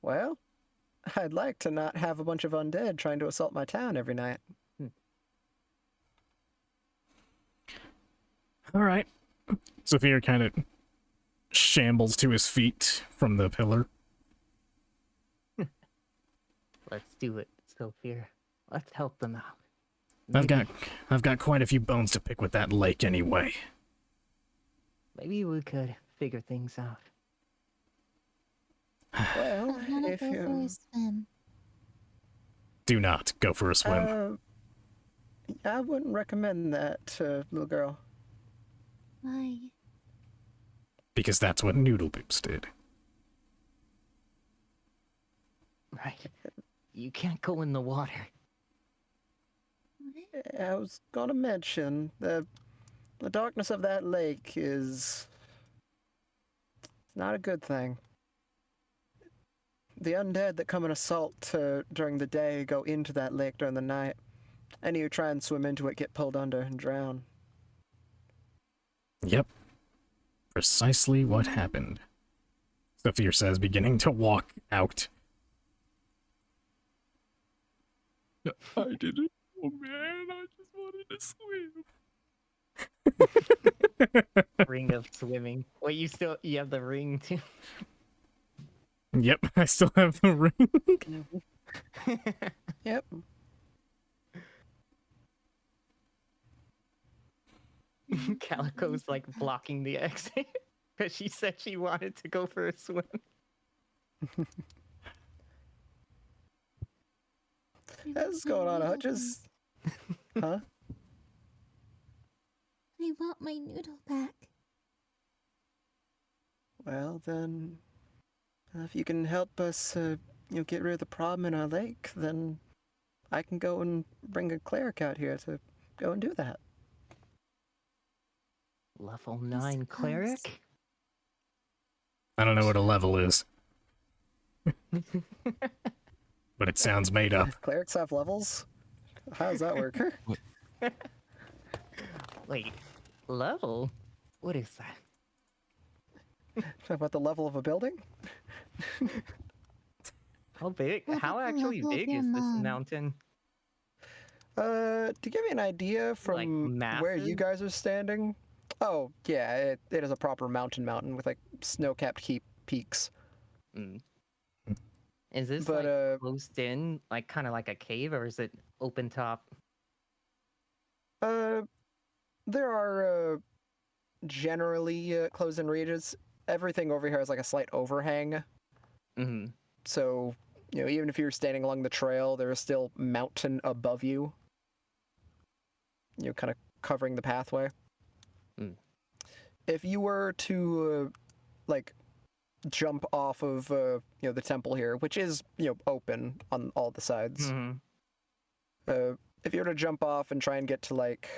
Well, I'd like to not have a bunch of undead trying to assault my town every night. All right. Sophia kind of shambles to his feet from the pillar. Let's do it, Sophia. Let's help them out. I've got quite a few bones to pick with that lake anyway. Maybe we could figure things out. Well, I wanna if go for you a swim. Do not go for a swim. I wouldn't recommend that, little girl. Why? Because that's what Noodle Boops did. Right. You can't go in the water. What? I was gonna mention the darkness of that lake is not a good thing. The undead that come and assault during the day go into that lake during the night. Any who try and swim into it get pulled under and drown. Yep. Precisely what happened. Sophia says, beginning to walk out. I didn't. Oh man, I just wanted to swim. Ring of swimming. Wait, you have the ring too? Yep, I still have the ring. Yep. Calico's like blocking the exit because she said she wanted to go for a swim. What's going on, Hutches? Huh? I want my noodle back. Well, then, if you can help us, get rid of the problem in our lake, then I can go and bring a cleric out here to go and do that. Level 9 cleric? I don't know what a level is. But it sounds made up. Clerics have levels? How does that work? Wait, level? What is that? Talk about the level of a building? How big? What How about the actually level of big your is this mom? mountain? To give you an idea from where you massive? guys are standing. Oh, yeah, it is a proper mountain with like snow-capped peaks. Mm. Is this But like closed in, like kind of like a cave, or is it open top? uh there are generally closed-in regions. Everything over here has like a slight overhang. Mm-hmm. So, even if you're standing along the trail, there is still mountain above you. Kind of covering the pathway. Mm. If you were to like jump off of the temple here, which is open on all the sides. Mm-hmm. If you were to jump off and try and get to like,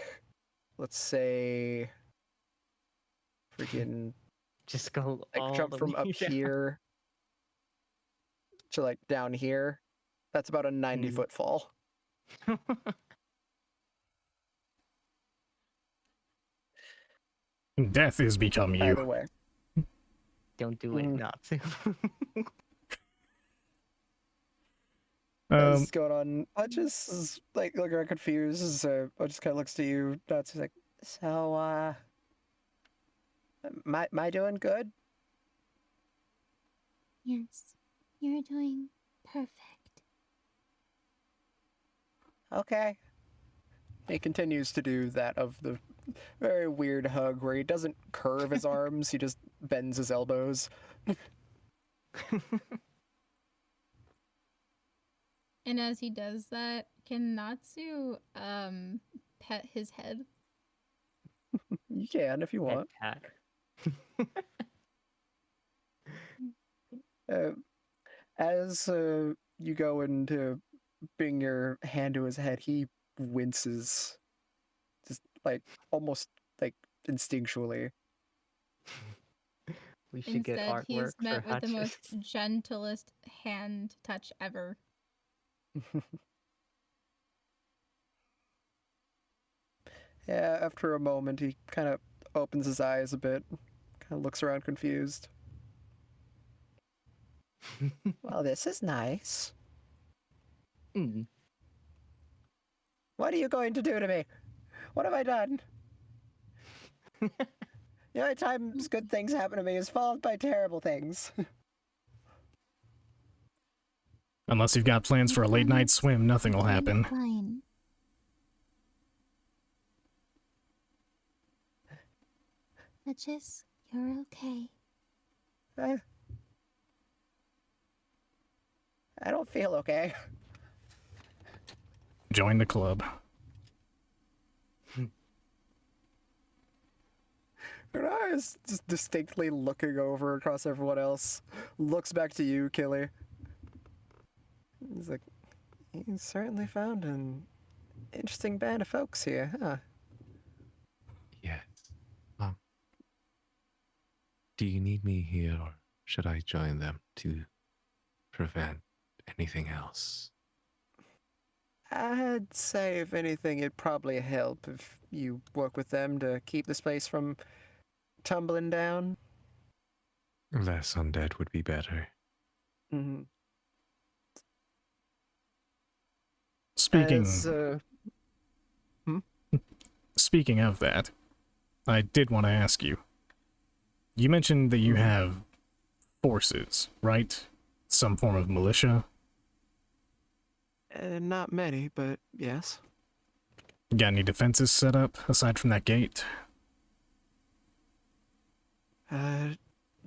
let's say, freaking Just go like all jump the from way up down. here to like down here, that's about a 90-foot fall. Death has become you. Either way. Don't do it, Natsu. What's going on? I just is like looking around confused. I just kind of looks to you. That's like, so am I doing good? Yes, you're doing perfect. Okay. He continues to do that of the very weird hug where he doesn't curve his arms, he just bends his elbows. And as he does that, can Natsu pet his head? You can if you want. Pat. As you go into bring your hand to his head, he winces, just like almost like instinctually. We should get Instead, he's artwork for met with the most Hutchins. gentlest hand touch ever. Yeah, after a moment, he kind of opens his eyes a bit, kind of looks around confused. Well, this is nice. Mm. What are you going to do to me? What have I done? The only times good things happen to me is followed by terrible things. Unless you've got plans for a late night swim, nothing will happen. Fine. Duchess, you're okay. I don't feel okay. Join the club. Her eyes just distinctly looking over across everyone else. Looks back to you, Killy. He's like, you certainly found an interesting band of folks here, huh? Yes. Do you need me here, or should I join them to prevent anything else? I'd say, if anything, it'd probably help if you work with them to keep this place from tumbling down. Less undead would be better. Mm-hmm. Speaking Speaking of that, I did want to ask you. You mentioned that you have forces, right? Some form of militia? Not many, but yes. Got any defenses set up, aside from that gate?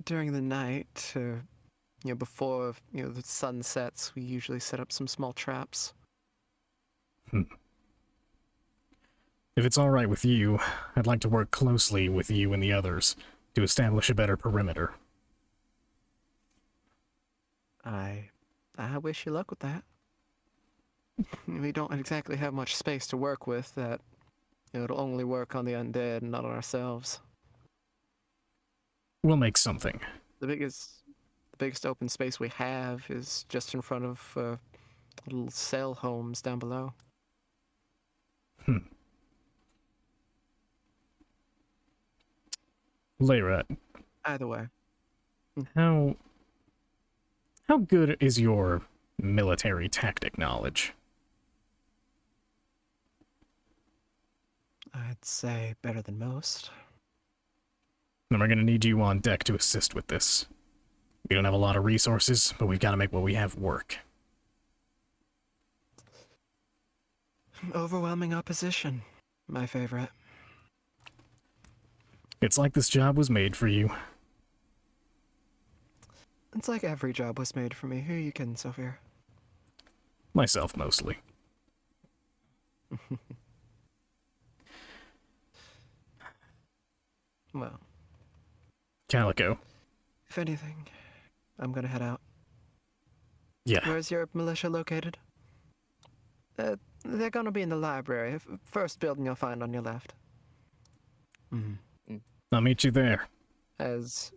During the night, before, the sun sets, we usually set up some small traps. If it's alright with you, I'd like to work closely with you and the others to establish a better perimeter. I wish you luck with that. We don't exactly have much space to work with. That it'll only work on the undead and not on ourselves. We'll make something. The biggest open space we have is just in front of little cell homes down below. Lyra, Either way. how good is your military tactic knowledge. I'd say better than most. And we're gonna need you on deck to assist with this. We don't have a lot of resources, but we've got to make what we have work. Overwhelming opposition. My favorite. It's like this job was made for you. It's like every job was made for me. Who are you kidding, Sophia? Myself, mostly. Well, Calico. if anything, I'm gonna head out. Yeah. Where's your militia located? They're gonna be in the library. First building you'll find on your left. I'll meet you there. As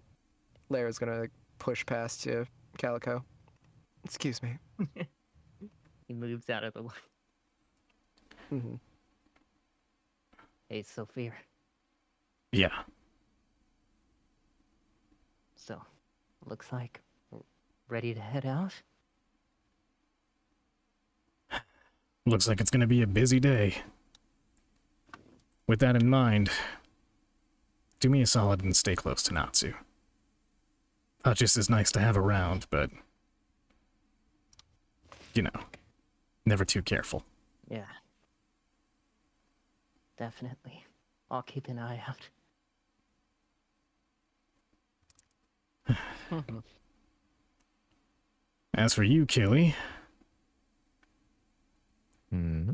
Lara's gonna push past you, Calico. Excuse me. He moves out of the way. Mm-hmm. Hey, Sophia. Yeah. So, looks like we're ready to head out. Looks like it's gonna be a busy day. With that in mind, do me a solid and stay close to Natsu. Hutchis is nice to have around, but... you know, never too careful. Yeah. Definitely. I'll keep an eye out. As for you, Killy, Hmm.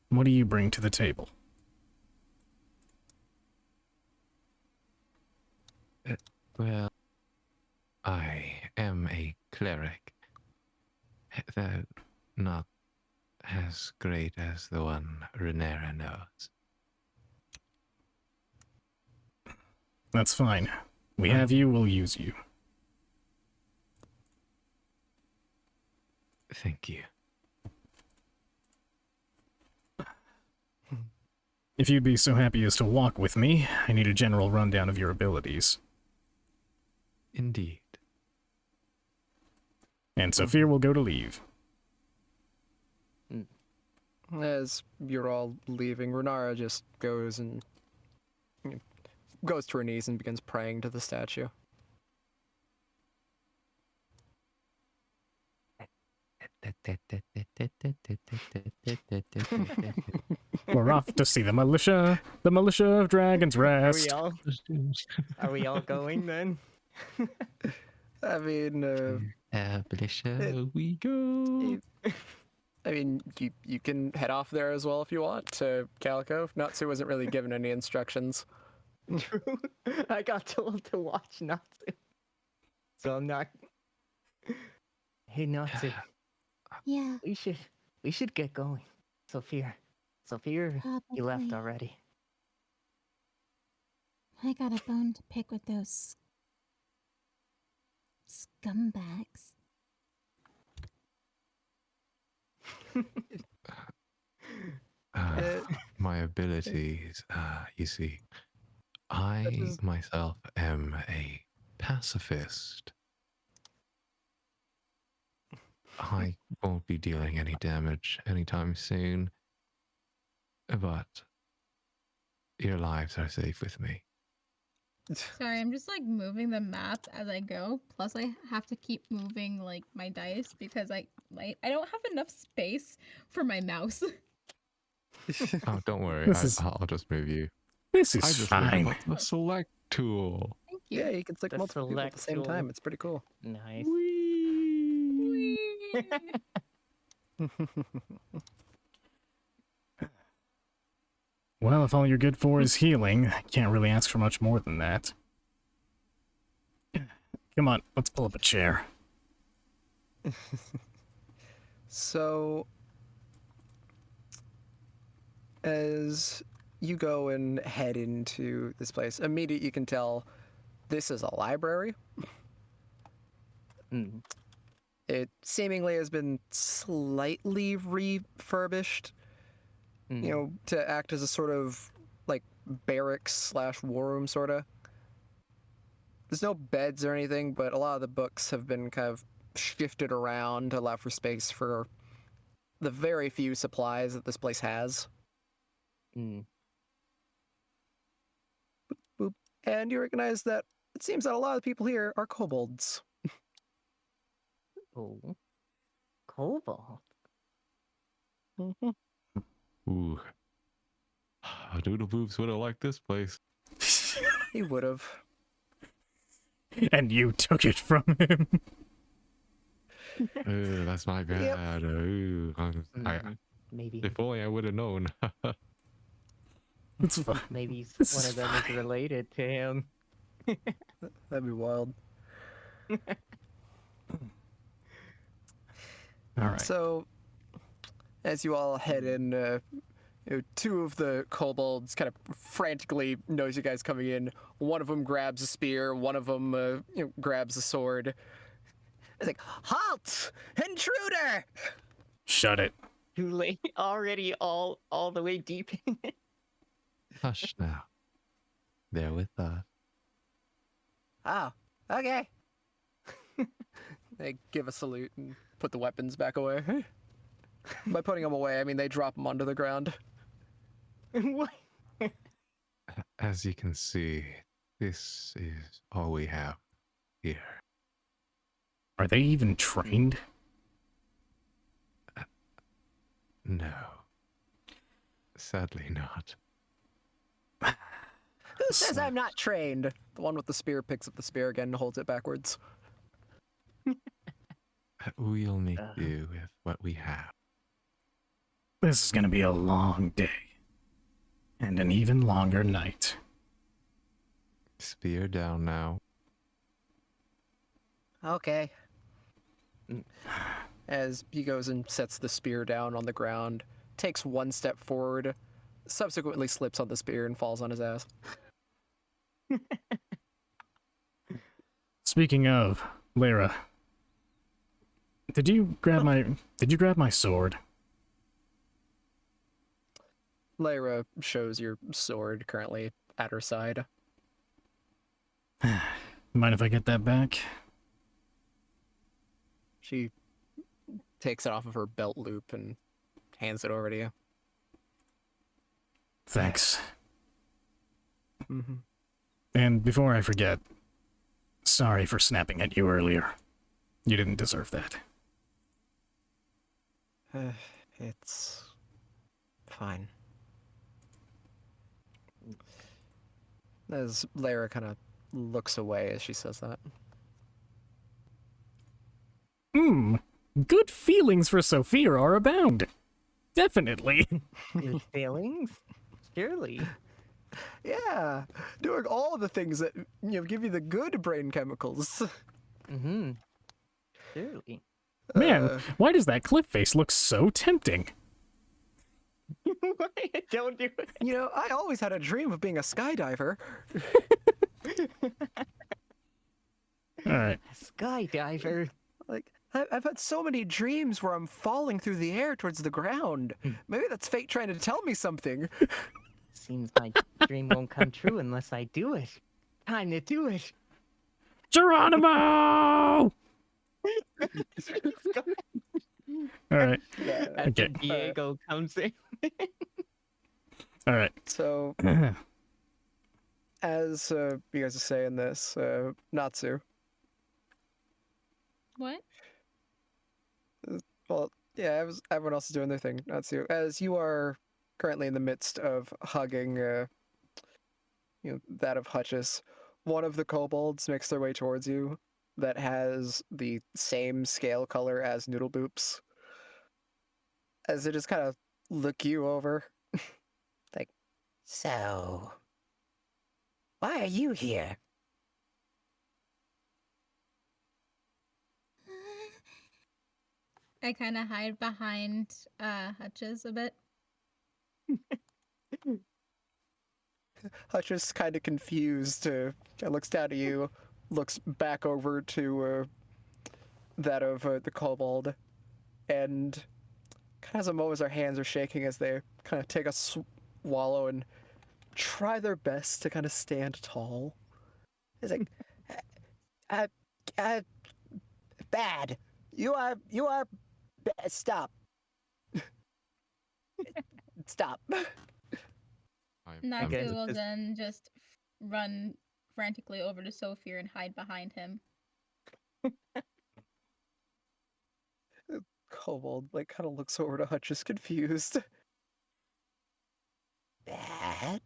what do you bring to the table? Well, I am a cleric, though not as great as the one Renera knows. That's fine. We have you, we'll use you. Thank you. If you'd be so happy as to walk with me, I need a general rundown of your abilities. Indeed. And Sophia will go to leave. As you're all leaving, Renara just goes and goes to her knees and begins praying to the statue. We're off to see the militia of Dragon's Rest. Are we all going then? I mean, Militia, we go. you can head off there as well if you want to Calico. Natsu wasn't really given any instructions. True. I got told to watch Natsu. So I'm not. Hey Natsu, Yeah, we should get going. Sophia, you left probably. already. I got a bone to pick with those scumbags. My abilities, you see, I myself am a pacifist. I won't be dealing any damage anytime soon, but your lives are safe with me. Sorry, I'm just like moving the map as I go. Plus, I have to keep moving like my dice because I don't have enough space for my mouse. Oh, don't worry, I'll just move you. This I is just fine. learned about the select tool. Thank you. Yeah, you can select The multiple people at the same select time. tool. It's pretty cool. Nice. Well, if all you're good for is healing, I can't really ask for much more than that. Come on, let's pull up a chair. So, as you go and head into this place, immediately you can tell this is a library. Mm. It seemingly has been slightly refurbished, Mm. you know, to act as a sort of like barracks / war room sorta. There's no beds or anything, but a lot of the books have been kind of shifted around to allow for space for the very few supplies that this place has. Mm. Boop. And you recognize that it seems that a lot of the people here are kobolds. Oh. Cobalt. Ooh. Doodle Boobs would have liked this place. He would have. And you took it from him. That's my bad. Ooh, Maybe if only I would have known. It's fine. maybe This one is of them is fine. related to him. That'd be wild. All right. So, as you all head in, two of the kobolds kind of frantically notice you guys coming in. One of them grabs a spear. One of them grabs a sword. It's like, halt! Intruder! Shut it. Too late. Already all the way deep in it. Hush now. They're with us. Oh, okay. They give a salute and put the weapons back away. By putting them away, I mean they drop them onto the ground. What? As you can see, this is all we have here. Are they even trained? No. Sadly not. Who says I'm not trained? The one with the spear picks up the spear again and holds it backwards. We'll make do with what we have. This is gonna be a long day. And an even longer night. Spear down now. Okay. As he goes and sets the spear down on the ground, takes one step forward, subsequently slips on the spear and falls on his ass. Speaking of, Lyra, did you grab my sword? Lyra shows your sword currently at her side. Mind if I get that back? She takes it off of her belt loop and hands it over to you. Thanks. Mm-hmm. And before I forget, sorry for snapping at you earlier. You didn't deserve that. It's fine. As Lyra kind of looks away as she says that. Good feelings for Sophia are abound. Definitely. Good feelings? Surely. Yeah, doing all the things that give you the good brain chemicals. Mm-hmm. Surely. Man, why does that cliff face look so tempting? Don't do it. I always had a dream of being a skydiver. Alright. Skydiver. Like, I've had so many dreams where I'm falling through the air towards the ground. Maybe that's fate trying to tell me something. Seems my dream won't come true unless I do it. Time to do it. Geronimo! Alright. That's Okay. when Diego comes in. Alright. So, as you guys are saying this, Natsu, What? well, yeah, everyone else is doing their thing. Natsu, as you are currently in the midst of hugging, that of Hutchis, one of the kobolds makes their way towards you that has the same scale color as Noodle Boops. As they just kind of look you over. Like, so, why are you here? I kind of hide behind Hutches a bit. Hutchis kind of confused, looks down at you, looks back over to that of the kobold, and kind of has a moment as their hands are shaking as they kind of take a swallow and try their best to kind of stand tall. It's like, bad. You are. Stop. Stop. Natsu guess will it's- then just run frantically over to Sophia and hide behind him. Kobold like kind of looks over to Hutch, just confused. Bad.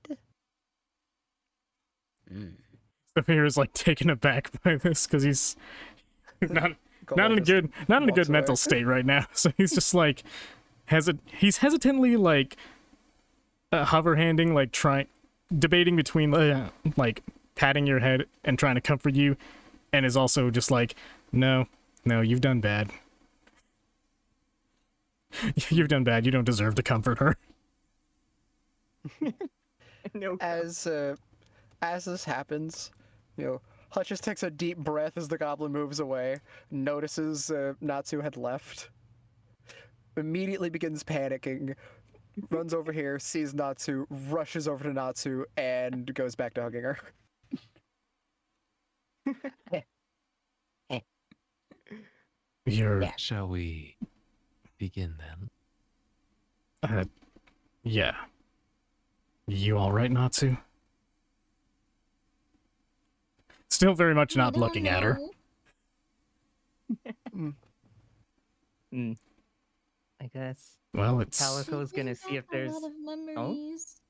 Saphir is like taken aback by this because he's not Kobold in a just good walks mental away. state right now. So he's just like he's hesitantly like hover-handing, like debating between like patting your head and trying to comfort you, and is also just like, no, you've done bad. You've done bad. You don't deserve to comfort her. No. As this happens, Hutch just takes a deep breath as the goblin moves away, notices Natsu had left, immediately begins panicking, runs over here, sees Natsu, rushes over to Natsu, and goes back to hugging her. You're Shall we begin then? yeah. You all right, Natsu? Still very much I not don't looking at her. know. I guess Well, it's Calico's gonna see if there's. a lot of memories.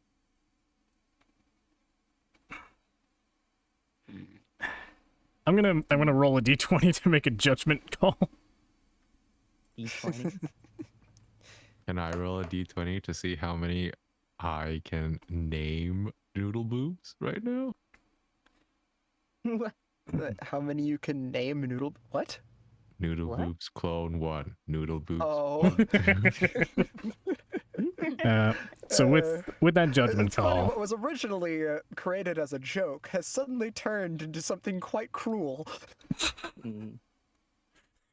I'm gonna roll a d20 to make a judgment call. D20. Can I roll a d20 to see how many I can name noodle boobs right now? What? How many you can name noodle? What? Noodle What? boobs clone 1. Noodle boobs. Oh. clone 2. So with that judgment It's funny, call, what was originally created as a joke has suddenly turned into something quite cruel. Mm.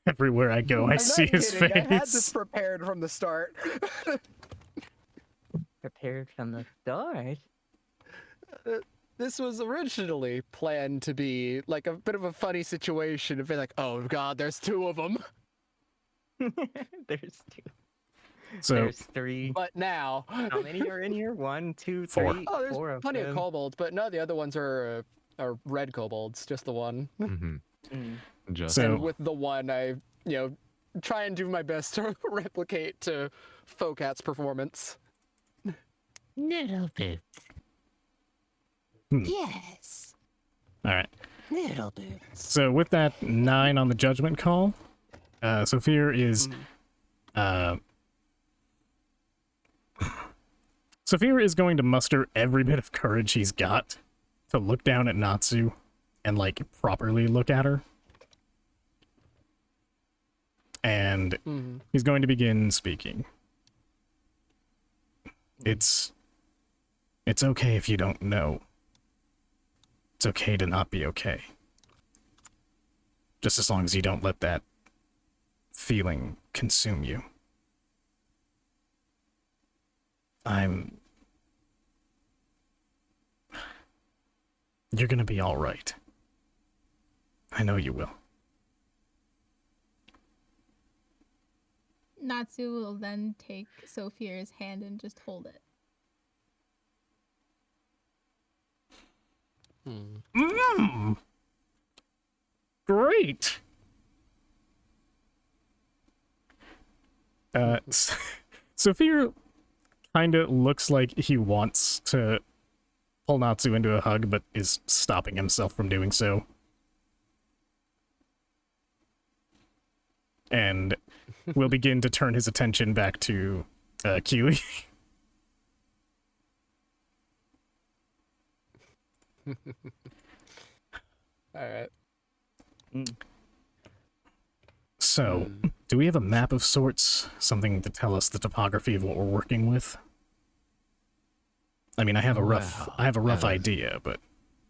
everywhere I go, I I'm see not his kidding. I had this face. prepared from the start. Prepared from the start. This was originally planned to be like a bit of a funny situation. If you're like, oh god, there's two of them. There's two. So There's three. But now, How many are in here? 1, 2, Four. 3. oh, there's 4 of plenty them. of kobolds, but no, the other ones are red kobolds. Just the one. Mhm. Mm. Just So- And with the one, I try and do my best to replicate to Focat's performance. Noodle boobs. Hmm. Yes. all right. Noodle boobs. So with that 9 on the judgment call, Sophia is Sophia is going to muster every bit of courage he's got to look down at Natsu and like properly look at her. And Mhm. he's going to begin speaking. It's okay if you don't know. It's okay to not be okay. Just as long as you don't let that feeling consume you. You're gonna be alright. I know you will. Natsu will then take Sophia's hand and just hold it. Great! Sophia kinda looks like he wants to pull Natsu into a hug, but is stopping himself from doing so. And will begin to turn his attention back to Keely. All right. So, do we have a map of sorts? Something to tell us the topography of what we're working with? I mean, I have a rough Well, idea, but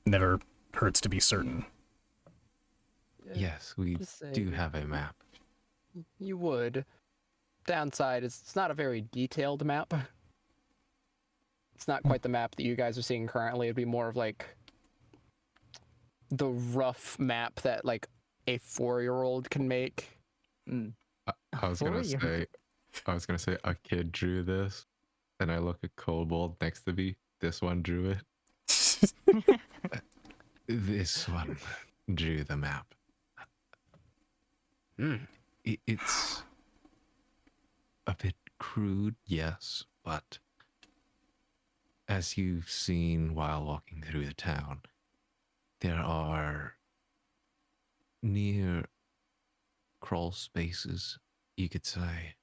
never hurts to be certain. Yes, we Just say do have a map. You would. Downside is it's not a very detailed map. It's not quite the map that you guys are seeing currently. It'd be more of like the rough map that like a 4-year-old can make. I was For gonna you. say, a kid drew this, and I look at Kobold next to me. This one drew it. This one drew the map. It's a bit crude, yes, but as you've seen while walking through the town, there are near crawl spaces, you could say.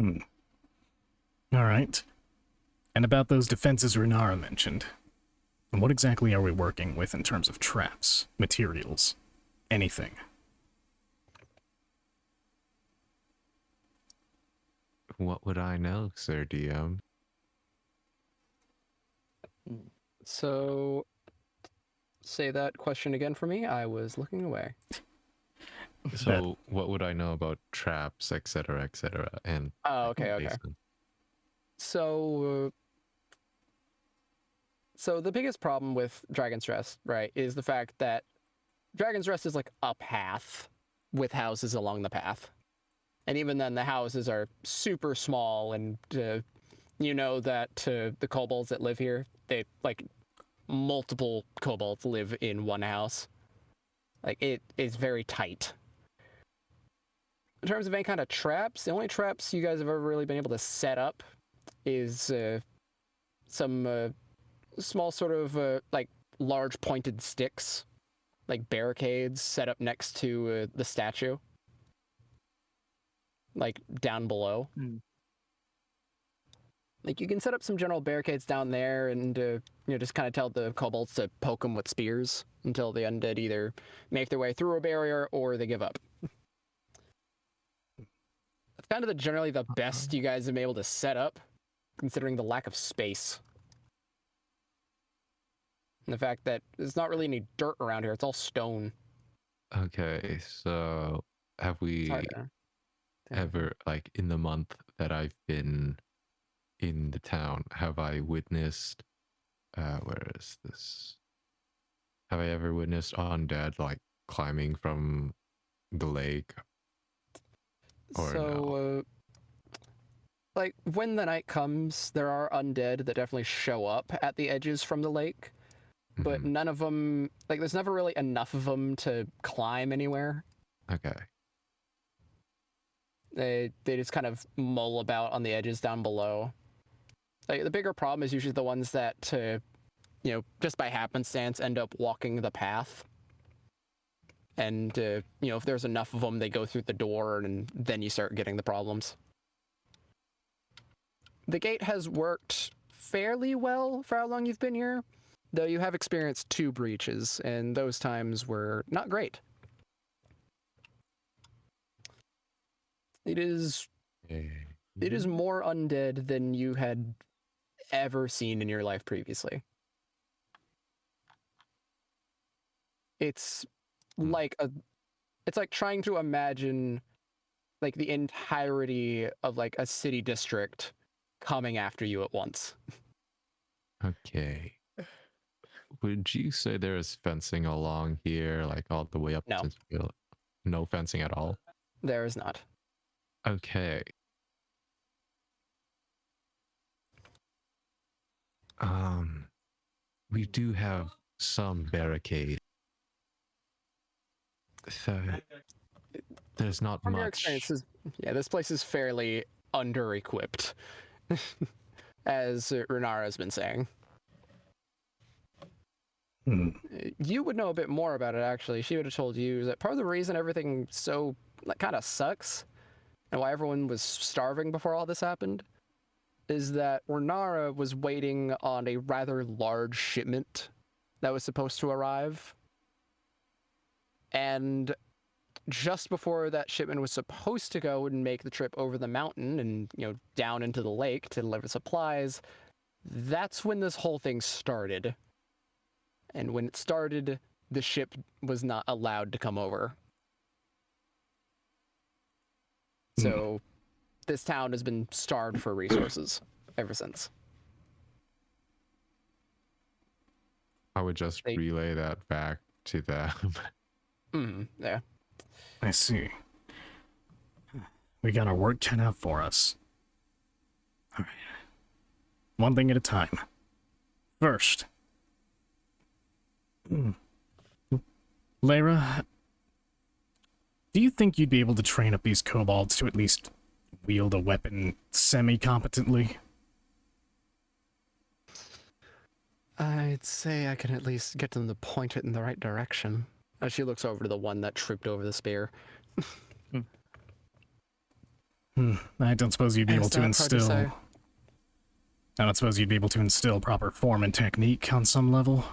All right. And about those defenses Renara mentioned, what exactly are we working with in terms of traps, materials, anything? What would I know, Sir DM? So, say that question again for me. I was looking away. So, what would I know about traps, etc., and Oh, okay. basement? So, so the biggest problem with Dragon's Rest, right, is the fact that Dragon's Rest is like a path with houses along the path. And even then, the houses are super small, and you know that the kobolds that live here, they like multiple kobolds live in one house. Like it is very tight. In terms of any kind of traps, the only traps you guys have ever really been able to set up is some small sort of like large pointed sticks, like barricades set up next to the statue, like down below. Like you can set up some general barricades down there, and you know, just kind of tell the kobolds to poke them with spears until the undead either make their way through a barrier or they give up. That's kind of generally the best you guys have been able to set up, considering the lack of space. And the fact that there's not really any dirt around here, it's all stone. Okay, so have we Sorry, ever, like, in the month that I've been in the town, have I witnessed, where is this? Have I ever witnessed undead, like, climbing from the lake? Or no? Like, when the night comes, there are undead that definitely show up at the edges from the lake, but Mhm. none of them, like, there's never really enough of them to climb anywhere. Okay. They just kind of mull about on the edges down below. Like, the bigger problem is usually the ones that, you know, just by happenstance end up walking the path. And, you know, if there's enough of them, they go through the door, and then you start getting the problems. The gate has worked fairly well for how long you've been here, though you have experienced 2 breaches, and those times were not great. It is more undead than you had ever seen in your life previously. It's like it's like trying to imagine like the entirety of like a city district coming after you at once. Okay. Would you say there is fencing along here, like all the way up No. to the field? No fencing at all? There is not. Okay. We do have some barricade. So there's not From your much. experiences, yeah, this place is fairly under-equipped, as Renara has been saying. You would know a bit more about it, actually. She would have told you that part of the reason everything so like kind of sucks and why everyone was starving before all this happened is that Renara was waiting on a rather large shipment that was supposed to arrive. And just before that shipment was supposed to go and make the trip over the mountain and, you know, down into the lake to deliver supplies, that's when this whole thing started. And when it started, the ship was not allowed to come over. So this town has been starved for resources ever since. I would just relay that back to them. Yeah. I see. We got our work cut out for us. All right. One thing at a time. First. Lyra, do you think you'd be able to train up these kobolds to at least wield a weapon semi-competently? I'd say I can at least get them to point it in the right direction. As she looks over to the one that tripped over the spear. I don't suppose you'd be able Is to that hard to instill... say? I don't suppose you'd be able to instill proper form and technique on some level?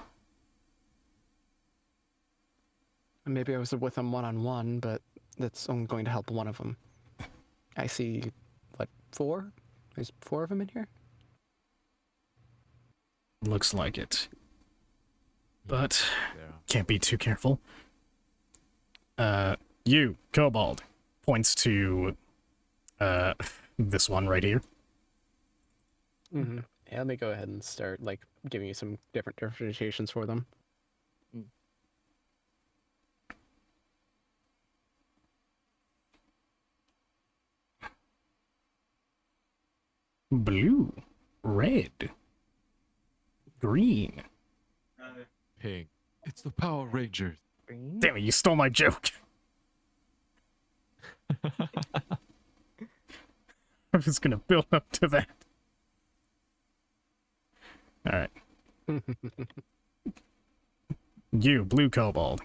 Maybe I was with them one-on-one, but that's only going to help one of them. I see, what, 4? There's 4 of them in here? Looks like it. But There. can't be too careful. You, Kobold, points to this one right here. Mm-hmm. Yeah, let me go ahead and start, like, giving you some different differentiations for them. Blue, red, green. Pink. It's the Power Rangers. Green? Damn it, you stole my joke. I was gonna build up to that. Alright. You, blue kobold.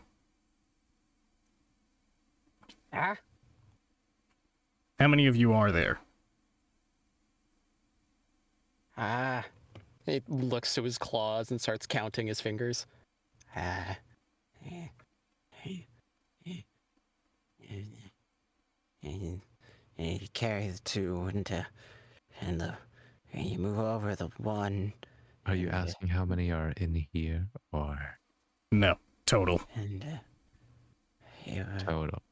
Ah? How many of you are there? Ah. He looks to his claws and starts counting his fingers. Ah. And you carry the 2 and you move over the 1 Are you asking how many are in here or No, total. and you, total?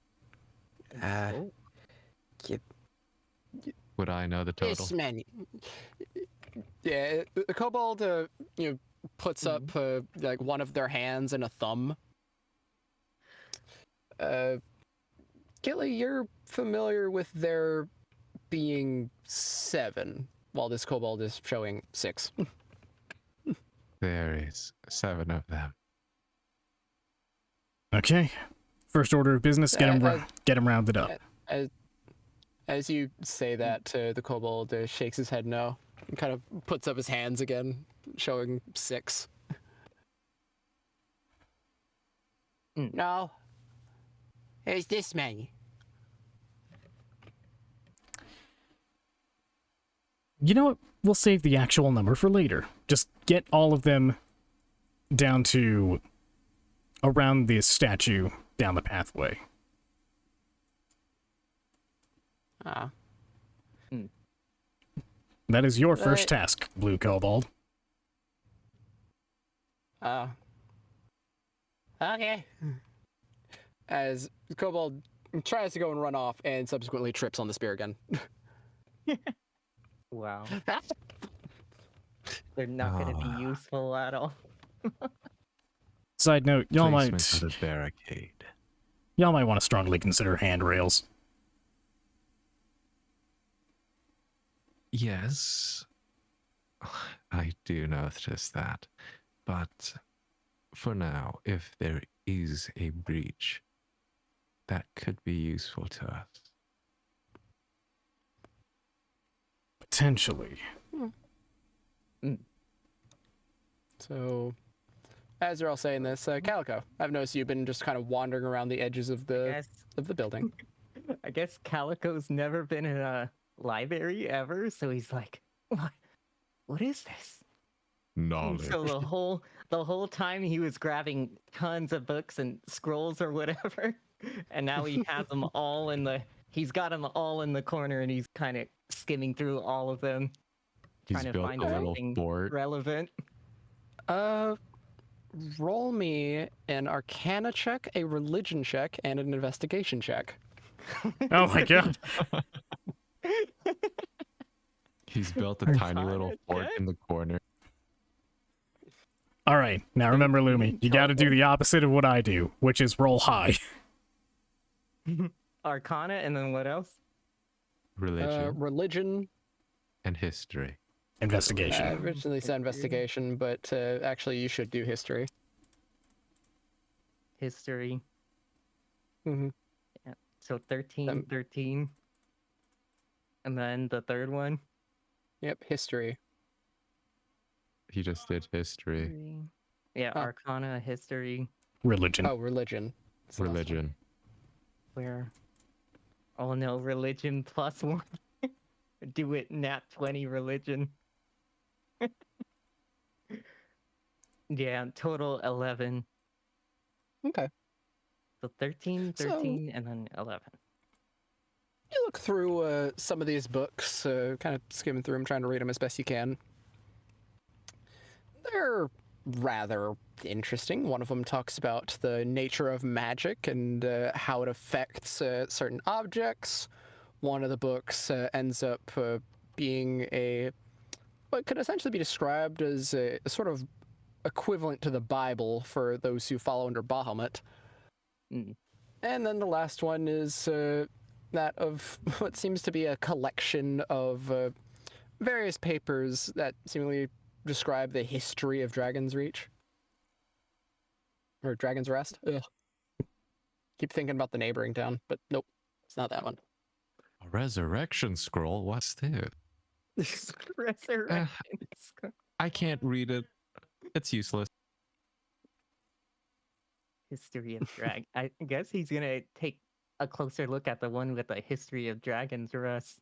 you, Would I know the total? This many. Yeah, the kobold, puts up like one of their hands and a thumb. Gilly, you're familiar with there being 7, while this kobold is showing 6. There is 7 of them. Okay. First order of business, get him rounded up. As you say that, the kobold shakes his head no, and kind of puts up his hands again, showing 6. No. There's this many. You know what? We'll save the actual number for later. Just get all of them down to around the statue down the pathway. Ah. That is your first Right. task, blue kobold. Okay. As kobold tries to go and run off and subsequently trips on the spear again. Wow. They're not going to be useful at all. Side note, y'all Placement might of the barricade. want to strongly consider handrails. Yes, I do notice that. But for now, if there is a breach, that could be useful to us. Potentially. So, as you're all saying this, Calico, I've noticed you've been just kind of wandering around the edges of the building. I guess Calico's never been in a library ever, so he's like, what is this? And Knowledge. so the whole time he was grabbing tons of books and scrolls or whatever, and now he has them all he's got them all in the corner, and he's kind of skimming through all of them, He's trying to built find a little something fort. relevant. Roll me an Arcana check, a Religion check, and an Investigation check. Oh my god. He's built a tiny little fort in the corner. Alright, now remember, Lumi, you gotta do the opposite of what I do, which is roll high. Arcana, and then what else? Religion Religion. and history. Investigation. I originally said History. investigation, but actually you should do history. History. Mm-hmm. Yeah. So 13, Um, 13. And then the third one. Yep, history. He just did history, History. Yeah, Oh. Arcana, history. Religion. Oh, religion. That's the last one. religion. Where? Oh no, religion plus one. Do it nat 20 religion. Yeah, total 11. Okay. So 13, So- 13, and then 11. You look through some of these books, kind of skimming through them, trying to read them as best you can. They're rather interesting. One of them talks about the nature of magic and how it affects certain objects. One of the books ends up being what could essentially be described as a sort of equivalent to the Bible for those who follow under Bahamut. Mm. And then the last one is that of what seems to be a collection of various papers that seemingly describe the history of Dragon's Reach. Or Dragon's Rest. Ugh. Keep thinking about the neighboring town, but nope, it's not that one. A resurrection scroll? What's this? Resurrection. I can't read it. It's useless. History of drag. I guess he's gonna take a closer look at the one with the history of dragons, Russ.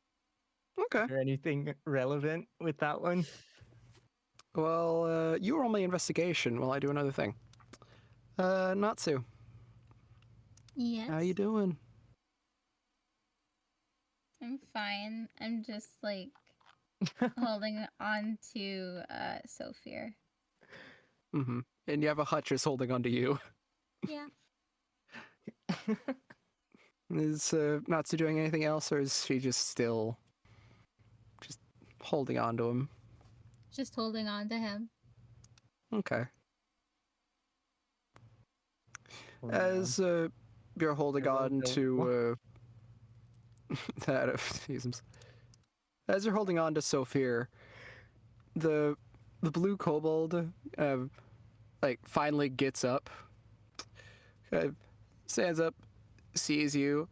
Okay. Is there anything relevant with that one? Well, you roll my investigation while I do another thing. Natsu, Yes. how you doing? I'm fine. I'm just like holding on to Sophia. Mm-hmm. And you have a Hutchess holding onto you. Yeah. Is Natsu doing anything else, or is she just still just holding on to him? Just holding on to him. Okay. Oh, As you're holding I love on the- to that, as you're holding on to Sophia, the blue kobold like finally gets up, stands up, sees you,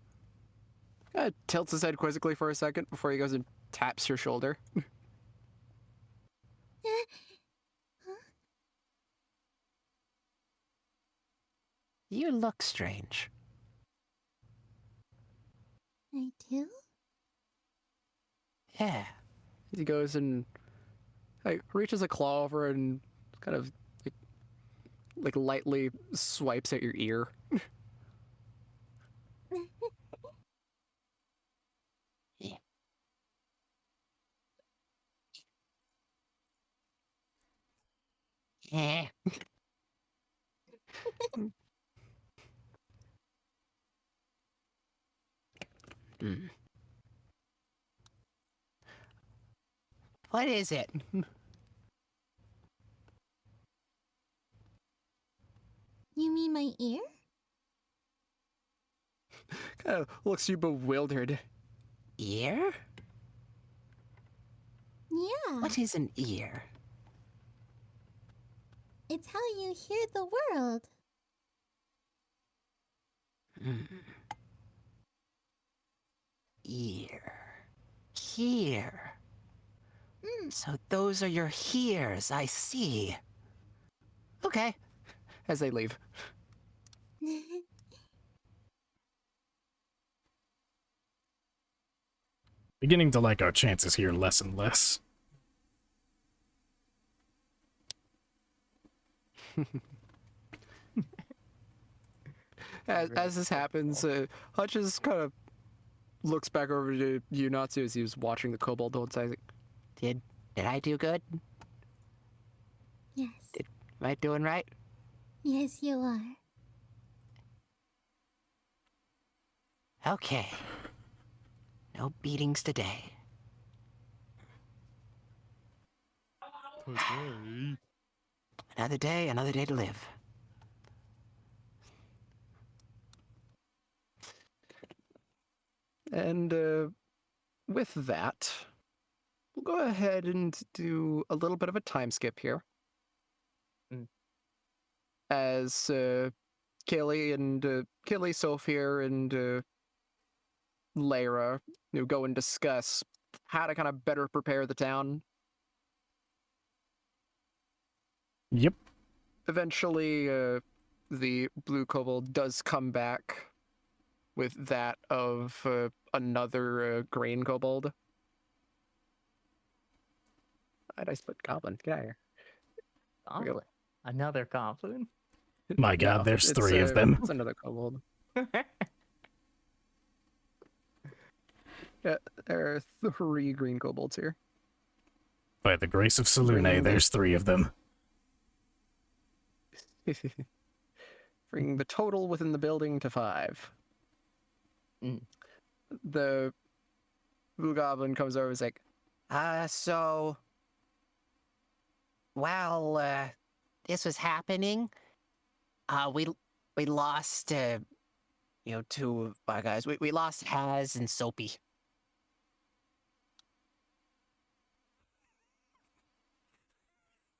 tilts his head quizzically for a second before he goes and taps your shoulder. You look strange. I do? Yeah. He goes and like reaches a claw over and kind of like lightly swipes at your ear. Yeah. Hmm. What is it? You mean my ear? Kind of looks at you bewildered. Ear? Yeah. What is an ear? It's how you hear the world. Hmm. Ear. Here. So those are your hears, I see. Okay. As they leave. Beginning to like our chances here less and less. As this happens, Hutchins kind of looks back over to you, Natsu, as he was watching the kobold the whole time. He's like, Did I do good? Yes. Am I doing right? Yes, you are. Okay. No beatings today. Another day to live. And with that, we'll go ahead and do a little bit of a time skip here. Mm. As Kaylee, Sophia, and Lyra go and discuss how to kind of better prepare the town. Yep. Eventually, the blue kobold does come back with that of another green kobold. Why'd I split goblin? Get out of here. Goblin. Another goblin. My god, No, there's it's, 3 of them. It's another kobold. Yeah, there are 3 green kobolds here. By the grace of Selune, there's 3 of them. Bringing the total within the building to 5. Mm. The blue goblin comes over and is like, So while this was happening, we lost 2 of our guys. We lost Haz and Soapy.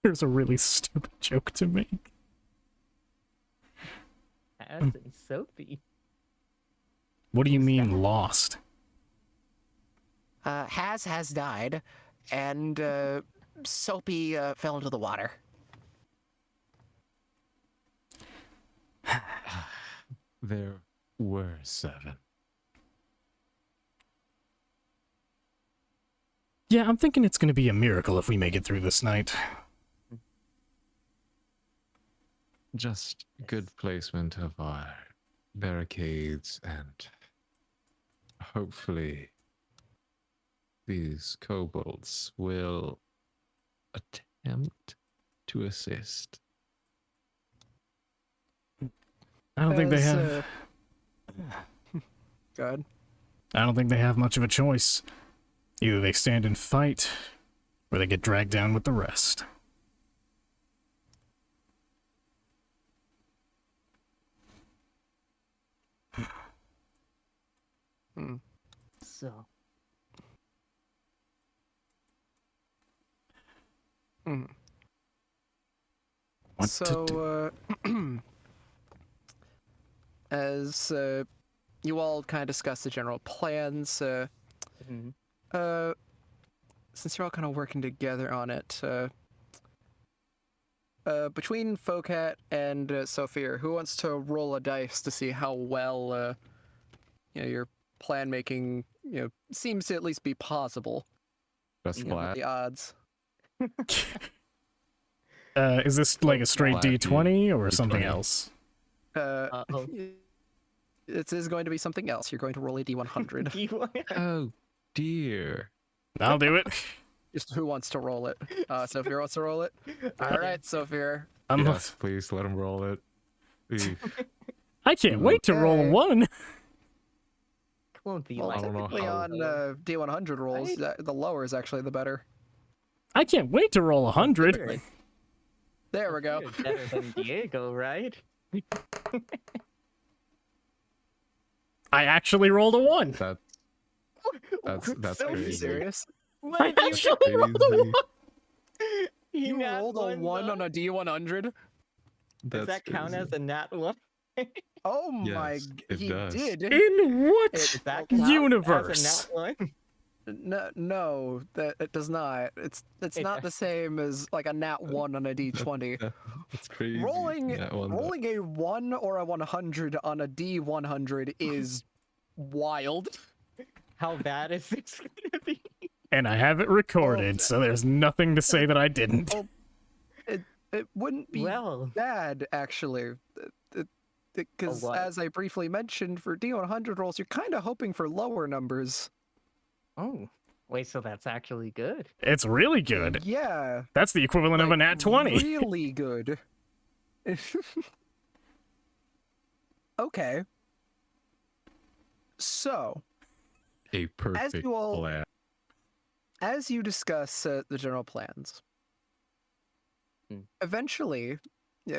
Here's a really stupid joke to make. As in Soapy. What do you Who's mean that? lost? Haz has died, and Soapy fell into the water. There were 7. Yeah, I'm thinking it's gonna be a miracle if we make it through this night. Just good placement of our barricades, and hopefully these kobolds will attempt to assist. I don't think they As, have. Go ahead. I don't think they have much of a choice. Either they stand and fight, or they get dragged down with the rest. So. Mhm. What to do? So, as you all kind of discuss the general plans, Mhm. since you're all kind of working together on it, between Focat and Sophia, who wants to roll a dice to see how well your plan making seems to at least be possible? Just You know, flat. the odds. Is this like a straight Flat D20 or D20. something else? Uh-oh. It is going to be something else. You're going to roll a D100. Do you want Oh dear. I'll do it. Just who wants to roll it? Sophia wants to roll it? All right, Sophia. Yes, please let him roll it. Eef. I can't wait to roll a Okay. 1. won't be Well, like I don't know technically how- on D100 rolls, the lower is actually the better. I can't wait to roll 100. Good. There we go. You're better than Diego, right? I actually rolled a 1. That's So Are you crazy. serious? What I did you actually rolled a Crazy. 1. You nat rolled a one, 1 though? on a D100? Does That's that count crazy. as a nat 1? Oh my, Yes, it he does. did. In what Does that count universe? as a nat 1? No, that it does not. It's It not the same as like a nat 1 on a D20. That's crazy. Rolling That one, though. rolling a 1 or a 100 on a D100 is wild. How bad is this gonna be? And I have it recorded, so there's nothing to say that I didn't. Oh, It wouldn't be Well, bad actually. Because what? as I briefly mentioned, for D100 rolls, you're kind of hoping for lower numbers. oh, wait, so that's actually good. It's really good. Yeah. That's the equivalent of a like, nat 20. Really good. Okay. So, A perfect you all- plan. as you discuss the general plans, eventually,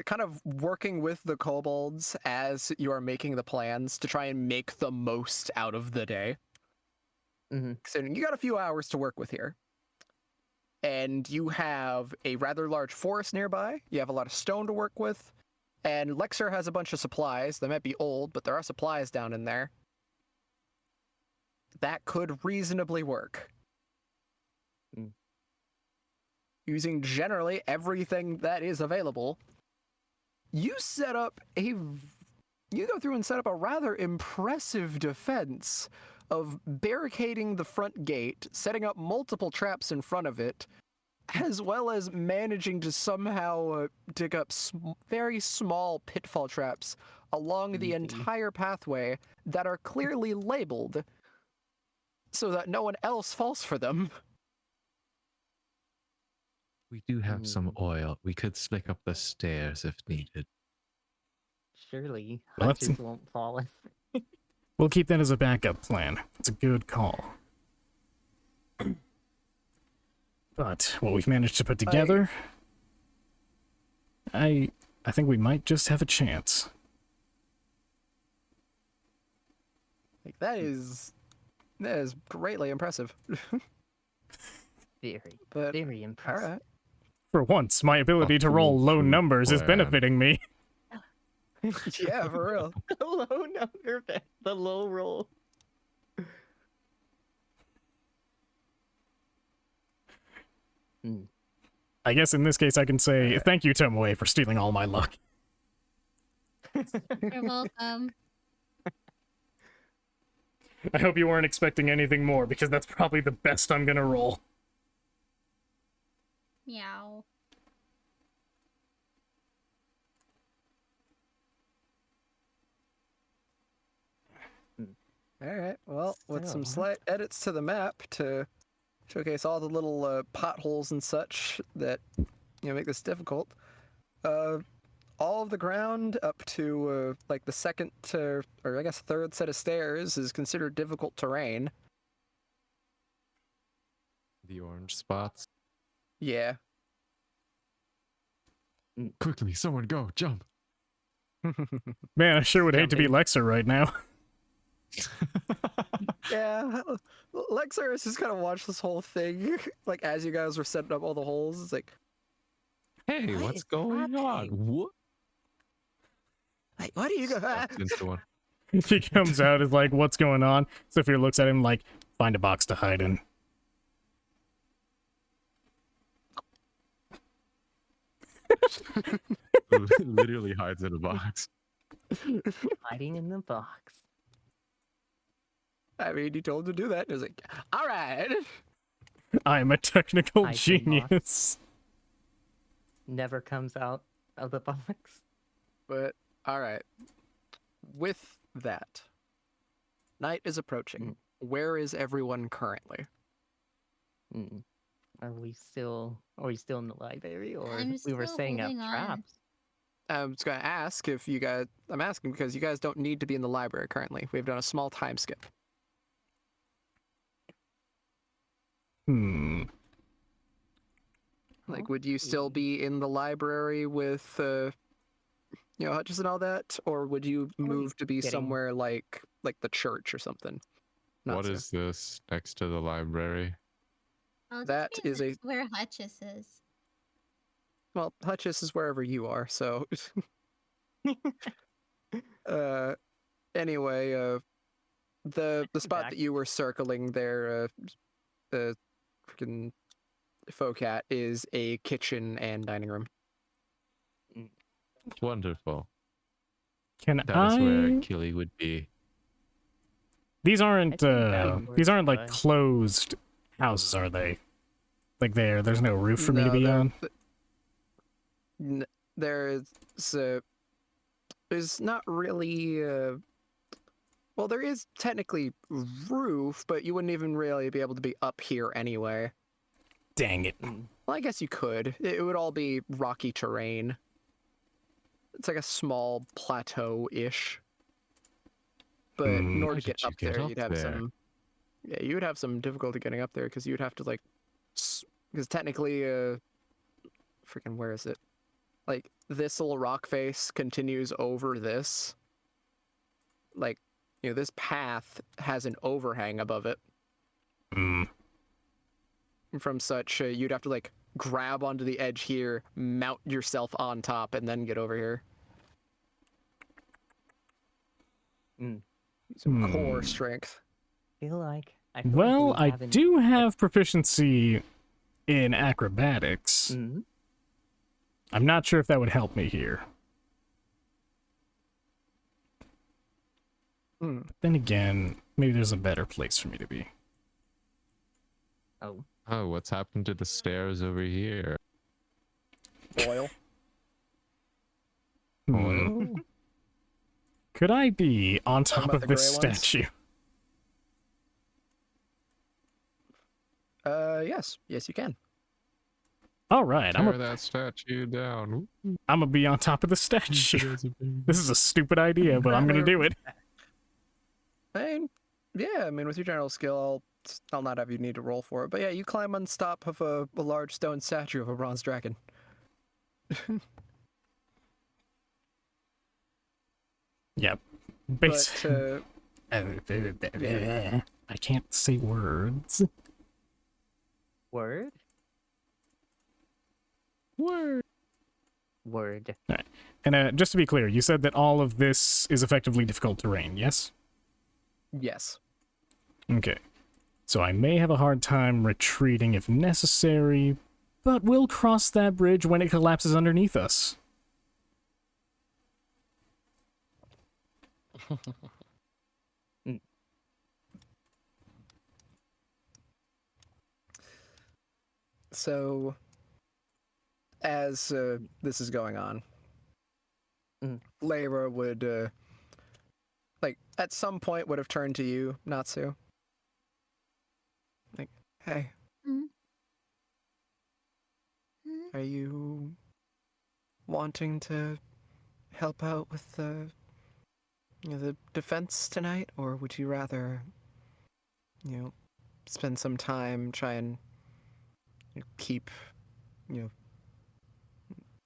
kind of working with the kobolds as you are making the plans to try and make the most out of the day. considering you got a few hours to work with here. And you have a rather large forest nearby. You have a lot of stone to work with. And Lexer has a bunch of supplies. They might be old, but there are supplies down in there. That could reasonably work. Using generally everything that is available, you go through and set up a rather impressive defense of barricading the front gate, setting up multiple traps in front of it, as well as managing to somehow dig up very small pitfall traps along the entire pathway that are clearly labeled so that no one else falls for them. We do have some oil. We could slick up the stairs if needed. Surely Well, that's- hunters won't fall in. We'll keep that as a backup plan. It's a good call. But what we've managed to put together, I think we might just have a chance. Like that is greatly impressive. Very, But very impressive. all right. For once, my ability to roll low foolproof numbers is plan. benefiting me. Yeah, for real. The low number, the low roll. I guess in this case I can say thank you, Tomoe, for stealing all my luck. You're welcome. I hope you weren't expecting anything more, because that's probably the best I'm gonna roll. Meow. All right. Well, with some So- slight edits to the map to showcase all the little potholes and such that make this difficult. All of the ground up to like the second to, or I guess third set of stairs is considered difficult terrain. The orange spots. Yeah. Quickly, someone go, jump. Man, I sure would hate to be Jumping. Lexer right now. Yeah. Lexarus just kind of watched this whole thing, like as you guys were setting up all the holes. It's like, Hey, What what's is going on? happening? What? Like, what are you going? Steps into one. He comes out, is like, what's going on? Sophia looks at him like, find a box to hide in. Literally hides in a box. Hiding in the box. I mean, you told him to do that. It was like, all right. I'm a technical Hide in box. genius. Never comes out of the box. But all right. With that, night is approaching. Where is everyone currently? Are we still in the library, or I'm we were still setting up holding on. traps? I was going to ask if you guys. I'm asking because you guys don't need to be in the library currently. We've done a small time skip. Like, would you still be in the library with, Hutchins and all that, or would you move to be getting- somewhere like the church or something? Not What so. is this next to the library? I'll just That be is a- where Hutchis is. Well, Hutchis is wherever you are, so. Anyway, the spot Back. that you were circling there, the freaking Focat is a kitchen and dining room. Wonderful. Can That is where I? Killy would be. These aren't I think that these aren't works like fine. closed houses, are they? Like there's no roof for me to No, be they're- on. There's not really. Well, there is technically roof, but you wouldn't even really be able to be up here anyway. Dang it. Well, I guess you could. It would all be rocky terrain. It's like a small plateau-ish. But in How order to did get you up get there, up you'd have there? some. Yeah, you would have some difficulty getting up there because you'd have to like, because technically, freaking where is it? Like this little rock face continues over this. Like, this path has an overhang above it. Mm. From such, you'd have to like grab onto the edge here, mount yourself on top, and then get over here. Some core strength. Feel like I Well, I haven't, do have proficiency in acrobatics. Mhm. I'm not sure if that would help me here. Then again, maybe there's a better place for me to be. Oh, Oh, what's happened to the stairs over here? Oil. Oil? Could I be on top about of the this gray ones? statue? Yes. Yes, you can. All right, Tear that statue down. I'm gonna be on top of the statue. This is a stupid idea, but I'm gonna do it. I mean, yeah, I mean, with your general skill, I'll not have you need to roll for it. But yeah, you climb on top of a large stone statue of a bronze dragon. Yep. But, I can't say words. word? Word. Word. And just to be clear, you said that all of this is effectively difficult terrain, yes? yes. Okay. So I may have a hard time retreating if necessary, but we'll cross that bridge when it collapses underneath us. So, as this is going on, Lyra would, like, at some point would have turned to you, Natsu. Like, hey, are you wanting to help out with the, the defense tonight, or would you rather, spend some time try and keep,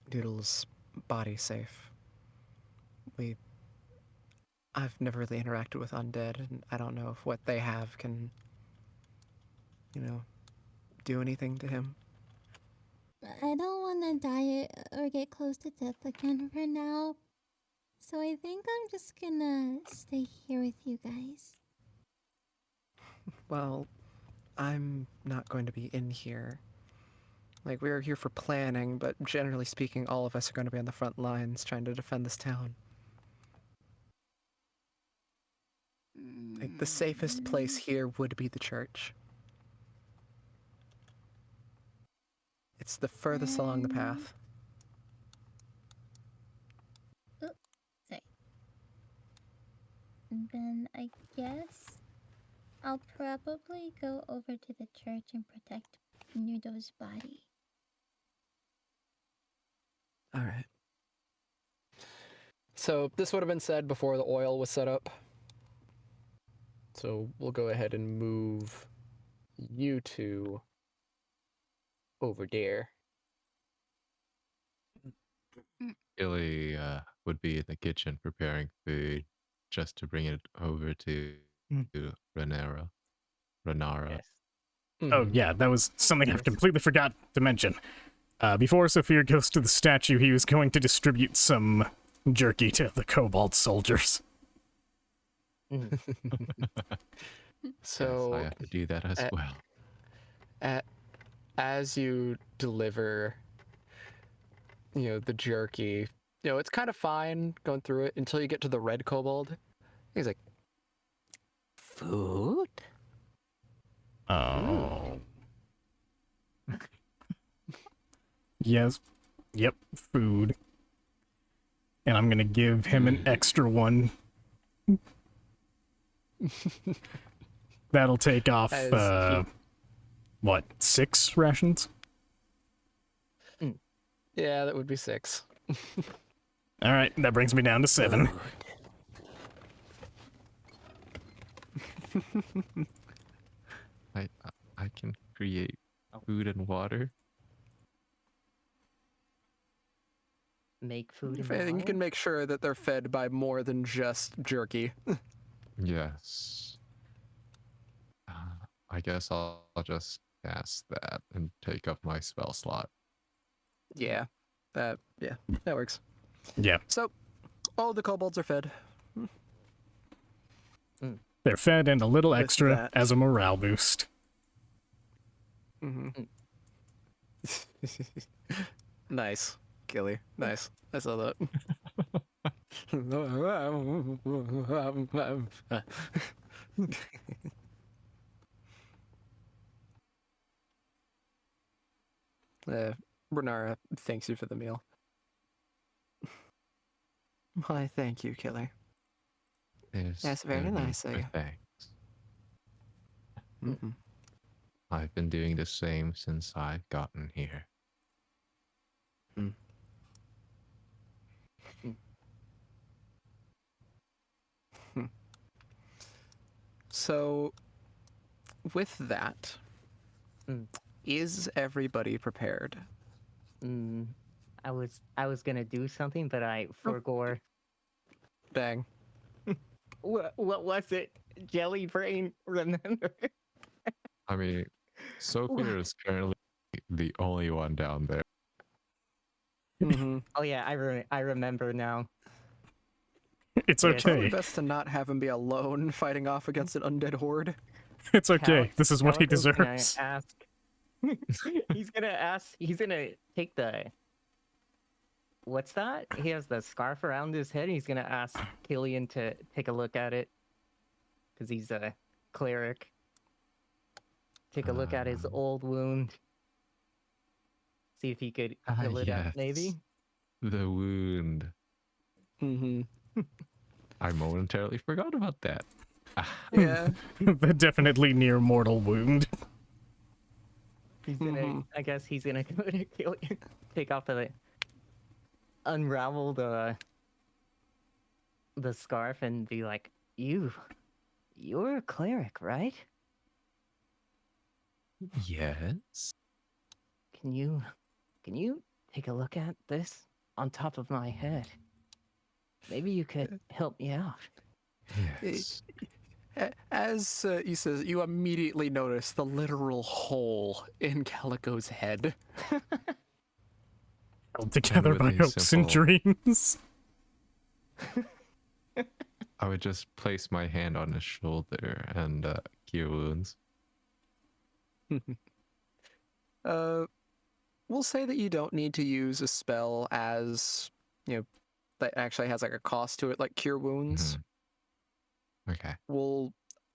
Doodle's body safe? I've never really interacted with undead, and I don't know if what they have can, do anything to him. I don't want to die or get close to death again for now. So I think I'm just gonna stay here with you guys. Well, I'm not going to be in here. Like, we're here for planning, but generally speaking, all of us are going to be on the front lines trying to defend this town. Like, the safest place here would be the church. It's the furthest along the path. Sorry. Then I guess I'll probably go over to the church and protect Nudo's body. All right. So this would have been said before the oil was set up. So we'll go ahead and move you two over there. Illy would be in the kitchen preparing food just to bring it over to Renara. Yes. Oh, yeah, that was something I completely forgot to mention. Before Saphir goes to the statue, he was going to distribute some jerky to the kobold soldiers. So yes, I have to do that as well. As you deliver, the jerky, it's kind of fine going through it until you get to the red kobold. He's like, Food? Oh. Yes. Yep, food. And I'm gonna give him an extra one. That'll take off, what, 6 rations? yeah, that would be 6. Alright, that brings me down to 7. I can create food and water. Make food If and anything, you water? can make sure that they're fed by more than just jerky. Yes. I guess I'll just cast that and take up my spell slot. Yeah. Yeah, that works. Yeah, So, all the kobolds are fed. they're fed and a little With extra that- as a morale boost. Mm-hmm. Nice, Gilly. Nice. I saw that. Renara thanks you for the meal. Why, thank you, Killer. There's That's very no need nice of for you. thanks. Mm-hmm. I've been doing the same since I've gotten here. So, with that, Mm. is everybody prepared? I was gonna do something, but I forgot. Dang. What was it? Jelly brain, remember? I mean, Sophia is currently the only one down there. Mm-hmm. Oh yeah, I remember now. It's Yes. Probably okay. best to not have him be alone fighting off against an undead horde. It's okay. Cal- This is what he Calico's gonna deserves. ask. He's gonna ask. He's gonna take the. What's that? He has the scarf around his head. He's gonna ask Killian to take a look at it, because he's a cleric. Take a look at his old wound. See if he could heal it up, maybe. Yes. The wound. Mm-hmm. I momentarily forgot about that. Yeah. The definitely near mortal wound. He's gonna. I guess he's gonna go to Killian, take off the. Unravel the scarf and be like, you're a cleric, right? Yes. Can you take a look at this on top of my head? Maybe you could help me out. Yes. As he says, you immediately notice the literal hole in Calico's head. Held together with by a hopes and simple- dreams. I would just place my hand on his shoulder and cure wounds. We'll say that you don't need to use a spell as, that actually has like a cost to it, like Cure Wounds. Mhm. Okay.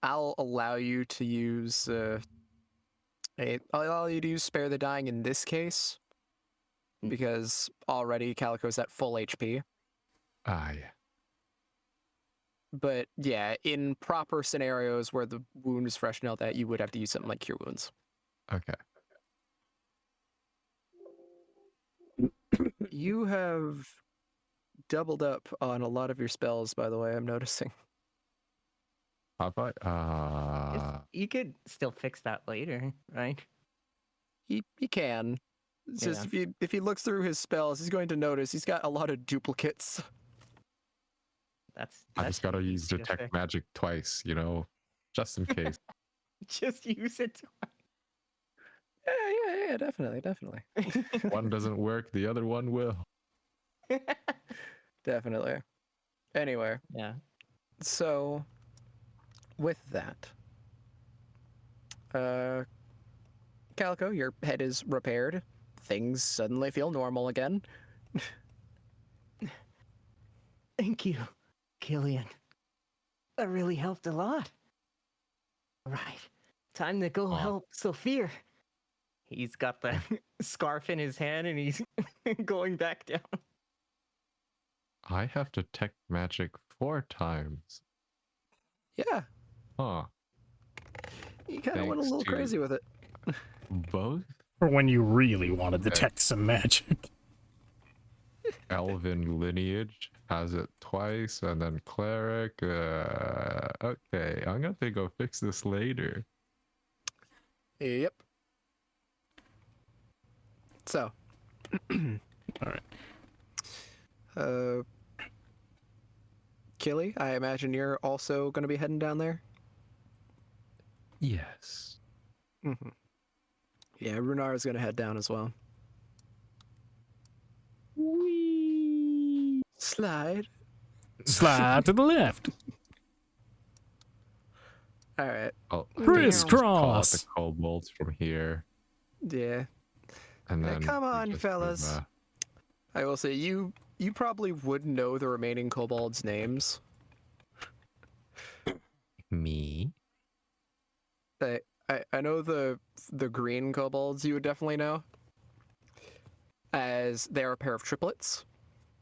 I'll allow you to use, I'll allow you to use Spare the Dying in this case, because already Calico's at full HP. Ah, yeah. But yeah, in proper scenarios where the wound is fresh and all that, you would have to use something like Cure Wounds. Okay. You have doubled up on a lot of your spells, by the way, I'm noticing. Have I? You could still fix that later, right? He can. It's just Yeah. if he looks through his spells, he's going to notice he's got a lot of duplicates. That's I just gotta pretty use easy to detect fix. magic twice, just in case. Just use it. Yeah, definitely. One doesn't work, the other one will. Definitely. Anyway, Yeah. so with that, Calico, your head is repaired. Things suddenly feel normal again. Thank you, Killian. That really helped a lot. Right. Time to go Aw. help Sophia. He's got the scarf in his hand and he's going back down. I have detect magic 4 times. Yeah, Huh. you kind of went a Thanks little to- crazy with it. Both For when you really want to detect some magic. elven lineage has it twice, and then cleric. Okay, I'm gonna have to go fix this later. Yep. So. Alright. Killy, I imagine you're also going to be heading down there? Yes. Yeah, Runar is gonna head down as well. Slide. Slide to the left. All right. I'll call out the Crisscross. kobolds from here, Yeah. and Yeah, then come we on, just fellas. move, I will say you probably would know the remaining kobolds' names. me. I know the green kobolds you would definitely know, as they are a pair of triplets.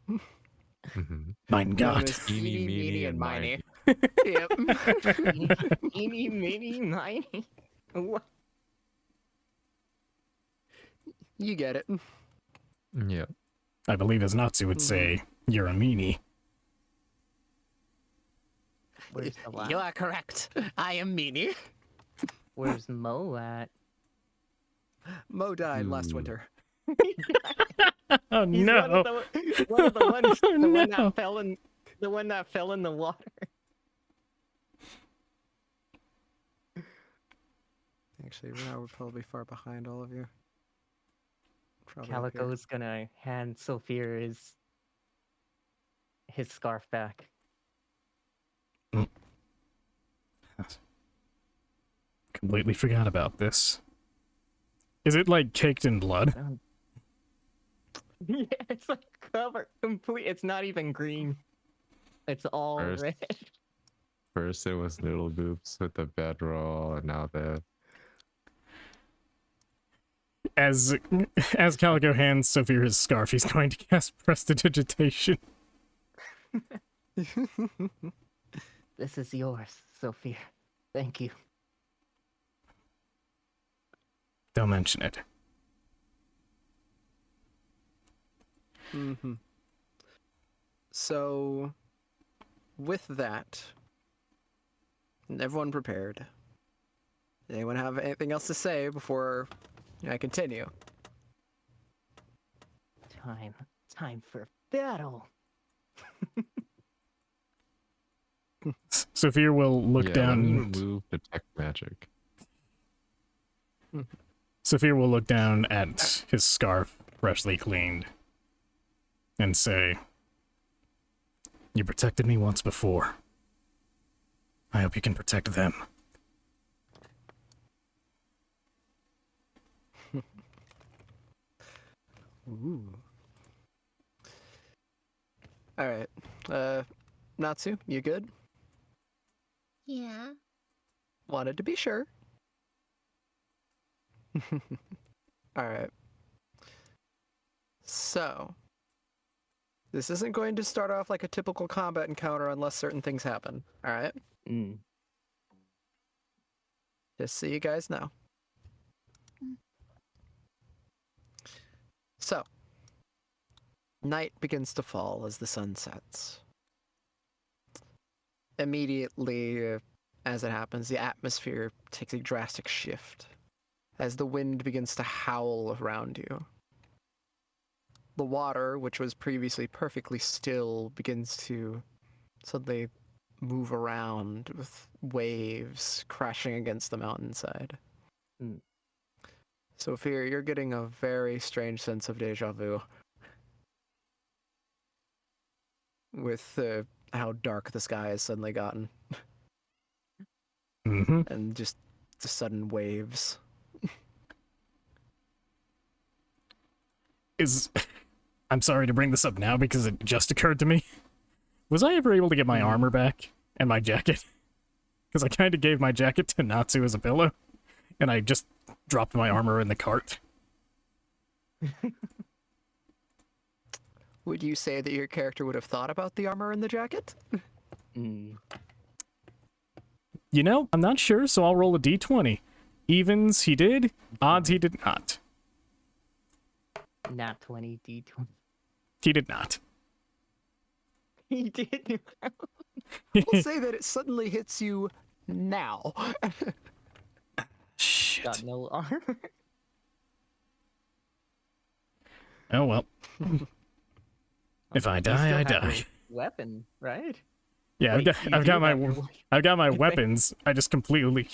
Mhm. Mein Known Gott. as Eeny, Eeny, meeny, Meeny, and and Miny. miny. Yep. Eeny, meeny, miny. What? You get it. Yeah. I believe as Natsu would say, you're a meanie. Where's the You last? are correct. I am Meanie. Where's Mo at? Mo died last Ooh. winter. Oh He's no. one of the ones, Oh, the one no. that fell in, the one that fell in the water. Actually, Runar would probably be far behind all of you. Probably up here. Calico's gonna hand Sophia his scarf back. Completely forgot about this. Is it like caked in blood? Yeah, it's like covered complete. It's not even green. It's all First- red. First it was Noodle Boops with the bedroll, and now the As Calico hands Sophia his scarf, he's going to cast Prestidigitation. This is yours, Sophia. Thank you. Don't mention it. Mm-hmm. So, with that, everyone prepared. Anyone have anything else to say before I continue? Time for battle. Sophia will look Let me down. remove detect magic. Sophia will look down at his scarf, freshly cleaned, and say, "You protected me once before. I hope you can protect them." Ooh. All right. Natsu, you good? Yeah. Wanted to be sure. All right. So, this isn't going to start off like a typical combat encounter unless certain things happen. All right? Mm. Just so you guys know. So, night begins to fall as the sun sets. Immediately, as it happens, the atmosphere takes a drastic shift as the wind begins to howl around you. The water, which was previously perfectly still, begins to suddenly move around with waves crashing against the mountainside. Mm. Sophia, you're getting a very strange sense of deja vu with how dark the sky has suddenly gotten Mm-hmm. and just the sudden waves. I'm sorry to bring this up now because it just occurred to me. Was I ever able to get my armor back and my jacket? Because I kind of gave my jacket to Natsu as a pillow, and I just dropped my armor in the cart. Would you say that your character would have thought about the armor and the jacket? Mm. You know, I'm not sure, so I'll roll a d20. Evens, he did. Odds, he did not. Nat 20 D20. He did not. He did. We'll say that it suddenly hits you now. Shit. Got no armor. Oh well. If I You die, still I have die. your weapon, right? Yeah, Wait, you I've do got my have your I've got my Good thing. weapons. He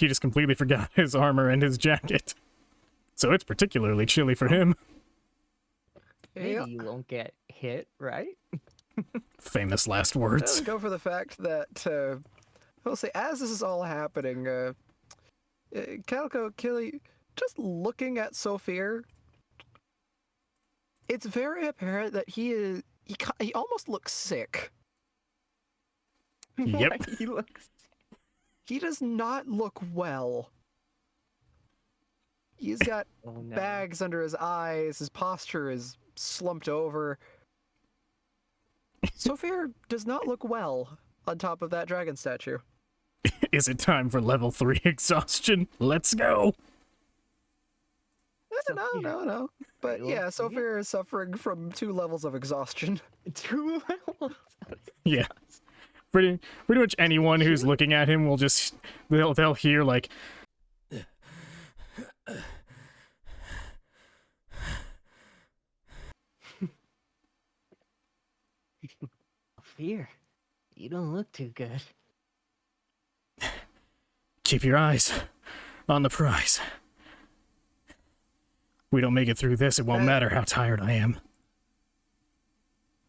just completely forgot his armor and his jacket. So it's particularly chilly for him. Maybe Yeah. you won't get hit, right? Famous last I'm words. gonna go for the fact that I'll say as this is all happening, Calico Killy, just looking at Sophia, it's very apparent that he almost looks sick. Yep. Why he looks. He does not look well. He's got Oh no. bags under his eyes. His posture is slumped over. Sophia does not look well on top of that dragon statue. Is it time for level 3 exhaustion? Let's go. No. But Real yeah, fear? Sophia is suffering from 2 levels of exhaustion. 2 levels. Yeah. Pretty much anyone who's looking at him will just they'll hear like Fear. You don't look too good. keep your eyes on the prize. We don't make it through this, it won't matter how tired I am.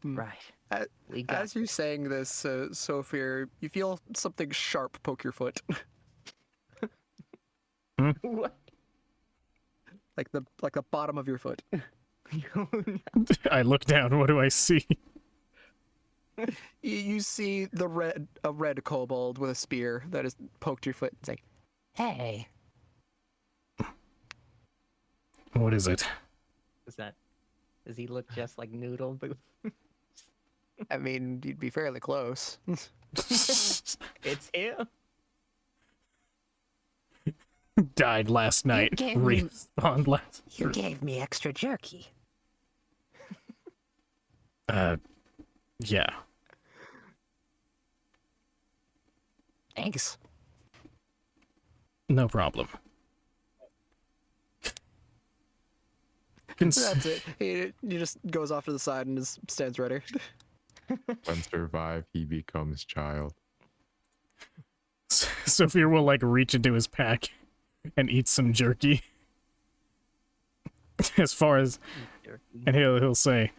Right. Uh, We got As you're saying this, Sophia, you feel something sharp poke your foot. what? like the bottom of your foot. I look down, what do I see? You see a red kobold with a spear that has poked your foot and say, Hey, What is it? Does he look just like Noodle? But I mean, you'd be fairly close. it's him. Died last night. gave me- Respawned last. you gave me extra jerky. Yeah. Thanks. No problem. That's it. He just goes off to the side and just stands ready. When survive, he becomes child. Sophia will like reach into his pack and eat some jerky. As far as, and he'll say,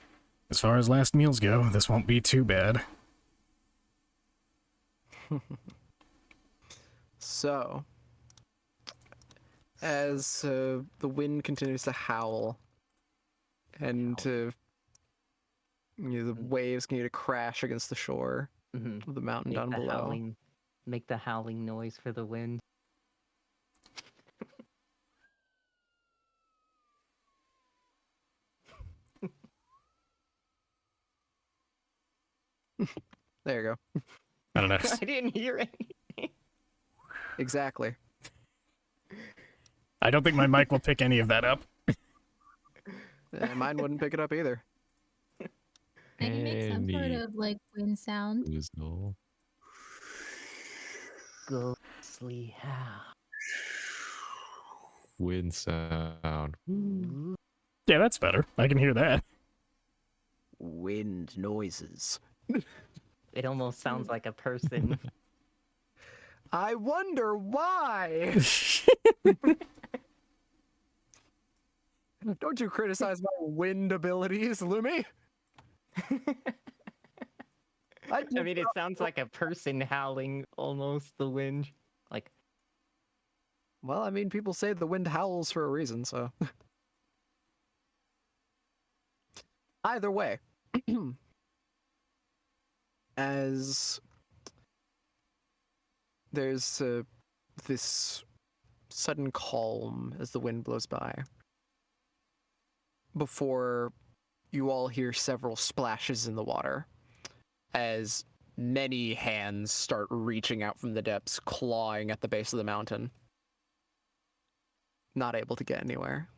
as far as last meals go, this won't be too bad. So, as the wind continues to howl, and the waves continue to crash against the shore Mhm. of the mountain Make down the below. howling, make the howling noise for the wind. There you go. I don't know. I didn't hear anything. Exactly. I don't think my mic will pick any of that up. Mine wouldn't pick it up either. I can make some sort Any of like wind sound. Weasel. Ghostly howl. Wind sound. Yeah, that's better. I can hear that. Wind noises. It almost sounds like a person. I wonder why. Don't you criticize my wind abilities, Lumi? I mean, it sounds like a person howling almost, the wind. Like, Well, I mean, people say the wind howls for a reason, so. Either way, as there's this sudden calm as the wind blows by, before you all hear several splashes in the water, as many hands start reaching out from the depths, clawing at the base of the mountain. Not able to get anywhere.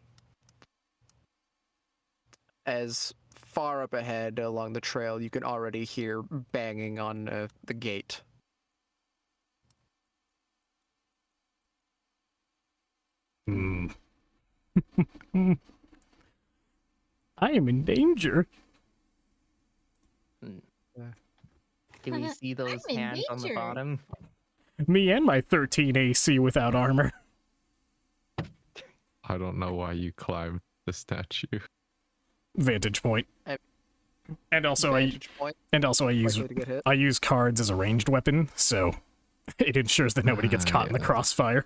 As far up ahead along the trail, you can already hear banging on the gate. Hmm. I am in danger. Do we see those I'm in hands on the danger. bottom? Me and my 13 AC without armor. I don't know why you climbed the statue. Vantage point. And also Vantage point. I Likely to get hit. use cards as a ranged weapon, so it ensures that nobody gets caught in the Yeah. crossfire.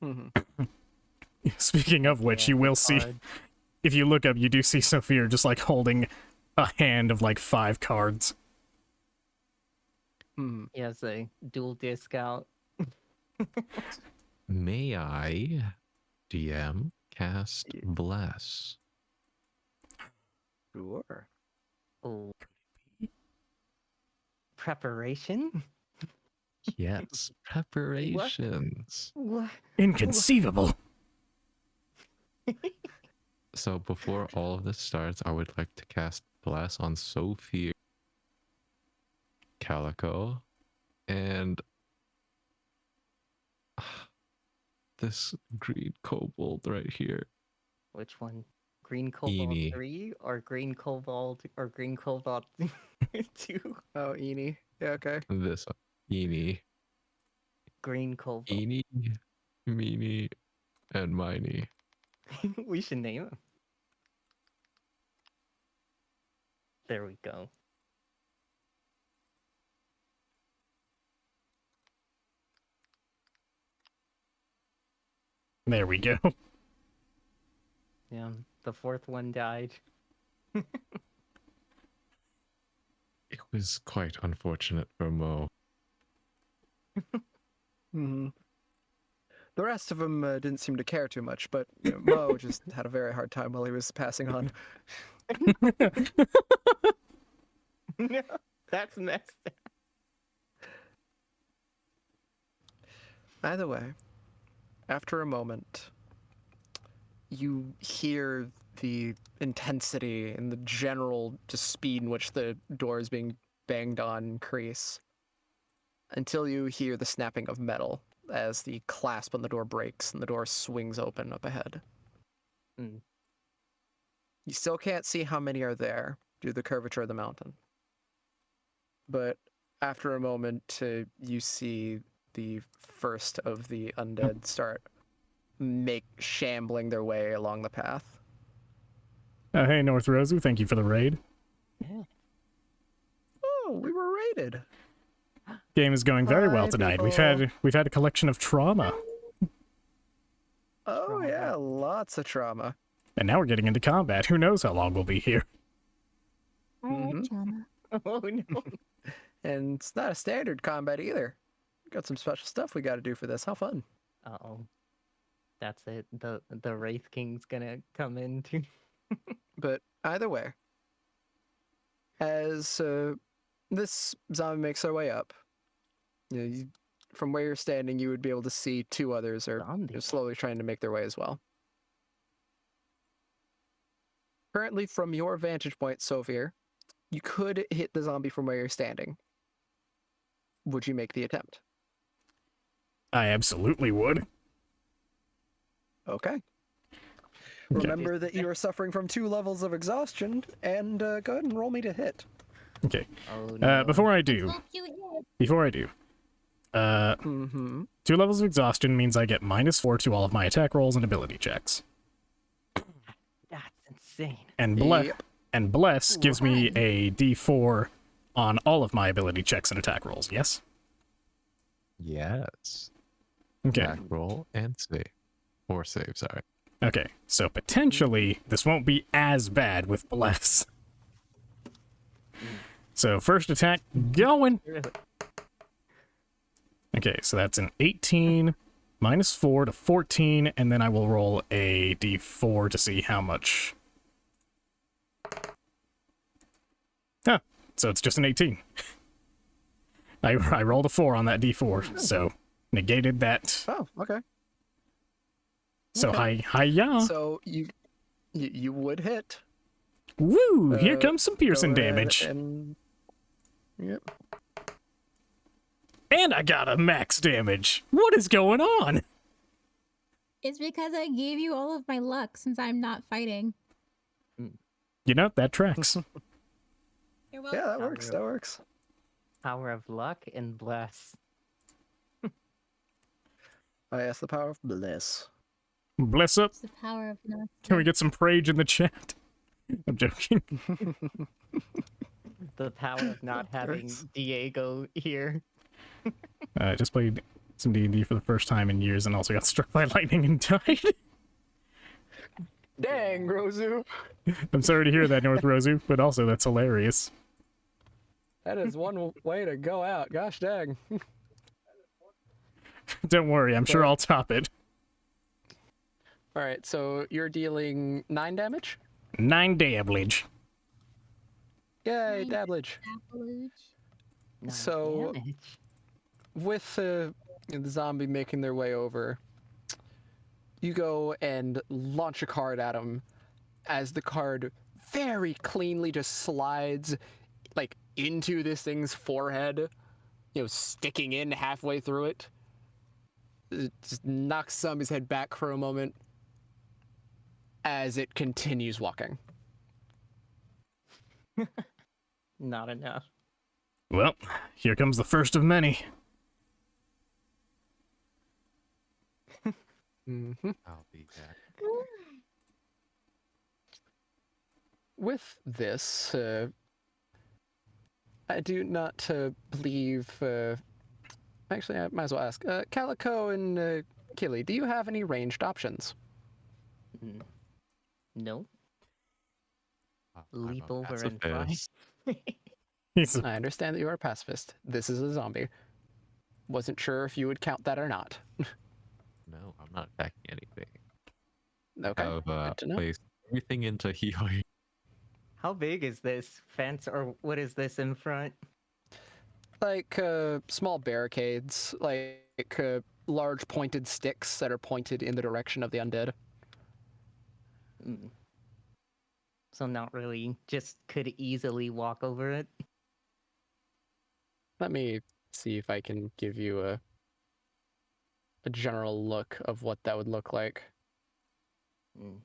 Mm-hmm. Speaking of which, Yeah, you will see, card. if you look up, you do see Sophia just like holding a hand of like 5 cards. Mm-hmm. He has a dual disc out. May I, DM, cast Yeah. Bless? Sure. Oh. Preparation? Yes, preparations. What? Inconceivable. So before all of this starts, I would like to cast Bless on Sophia, Calico, and this green kobold right here. Which one? Green Cobalt Eenie. 3 or Green Cobalt 2? Oh, Eenie. Yeah, okay. This one. Eenie. Green Cobalt. Eenie, meenie, and miney. We should name him. There we go. There we go. Yeah, the fourth one died. It was quite unfortunate for Mo. Mm-hmm. The rest of them didn't seem to care too much, but you know, Mo just had a very hard time while he was passing on. No, that's messed up. Either way, after a moment, you hear the intensity and the general just speed in which the door is being banged on increase until you hear the snapping of metal as the clasp on the door breaks and the door swings open up ahead. Mm. You still can't see how many are there due to the curvature of the mountain. But after a moment, you see the first of the undead start shambling their way along the path. Hey, North Rosu, thank you for the raid. Oh, we were raided. Game is going very well Hi, tonight. people. We've had a collection of trauma, Oh Trauma. yeah, lots of trauma. and now we're getting into combat. Who knows how long we'll be here? I like Mhm. trauma. Oh no. And it's not a standard combat either. Got some special stuff we got to do for this. How fun. Uh-oh. That's it. The Wraith King's gonna come in too. But either way, as this zombie makes their way up, from where you're standing, you would be able to see 2 others are Zombie. slowly trying to make their way as well. Currently, from your vantage point, Sophia, you could hit the zombie from where you're standing. Would you make the attempt? I absolutely would. Okay. Remember that you are suffering from 2 levels of exhaustion, and go ahead and roll me to hit. Okay. Oh no. Before I do, Hope you hit. Mm-hmm. 2 levels of exhaustion means I get -4 to all of my attack rolls and ability checks. That's insane. And bless gives me a D4 on all of my ability checks and attack rolls. Yes. Yes. Okay. Attack roll and save. Or save, sorry. Okay. So potentially this won't be as bad with bless. So first attack going. Really? Okay, so that's an 18 -4 to 14, and then I will roll a D4 to see how much. Ah, so it's just an 18. I rolled a 4 on that D4, so negated that. Oh, okay. So Okay. hi-ya. So you would hit. Woo! Here Uh, comes some piercing Go ahead damage. And yep. And I got a max damage. What is going on? It's because I gave you all of my luck since I'm not fighting. You know, that tracks. You're Yeah, that Power works. of- That works. Power of luck and bless. I ask the power of bliss. Bless up. It's the power of not. Can we get some prage in the chat? I'm joking. The power of not having course. Diego here. I just played some D&D for the first time in years and also got struck by lightning and died. Dang, Rosu. I'm sorry to hear that, North Rosu, but also that's hilarious. That is one way to go out. Gosh dang. Don't worry, I'm sure I'll top it. All right, so you're dealing 9 damage? 9 damage. Yay, 9 damage. Appalooch. Nine So- damage. With the zombie making their way over, you go and launch a card at him as the card very cleanly just slides like into this thing's forehead, sticking in halfway through it. It just knocks zombie's head back for a moment as it continues walking. Not enough. Well, here comes the first of many. Mm-hmm. I'll be back. With this, I do not believe. Actually, I might as well ask. Calico and Killy, do you have any ranged options? No. I'm Leap a over and fly. pacifist. He's I understand that you are a pacifist. This is a zombie. Wasn't sure if you would count that or not. No, I'm not attacking anything. Okay, I've good to know. placed everything into healing. How big is this fence, or what is this in front? Like small barricades, like large pointed sticks that are pointed in the direction of the undead. Mm. So not really. Just could easily walk over it. Let me see if I can give you a general look of what that would look like. Mm.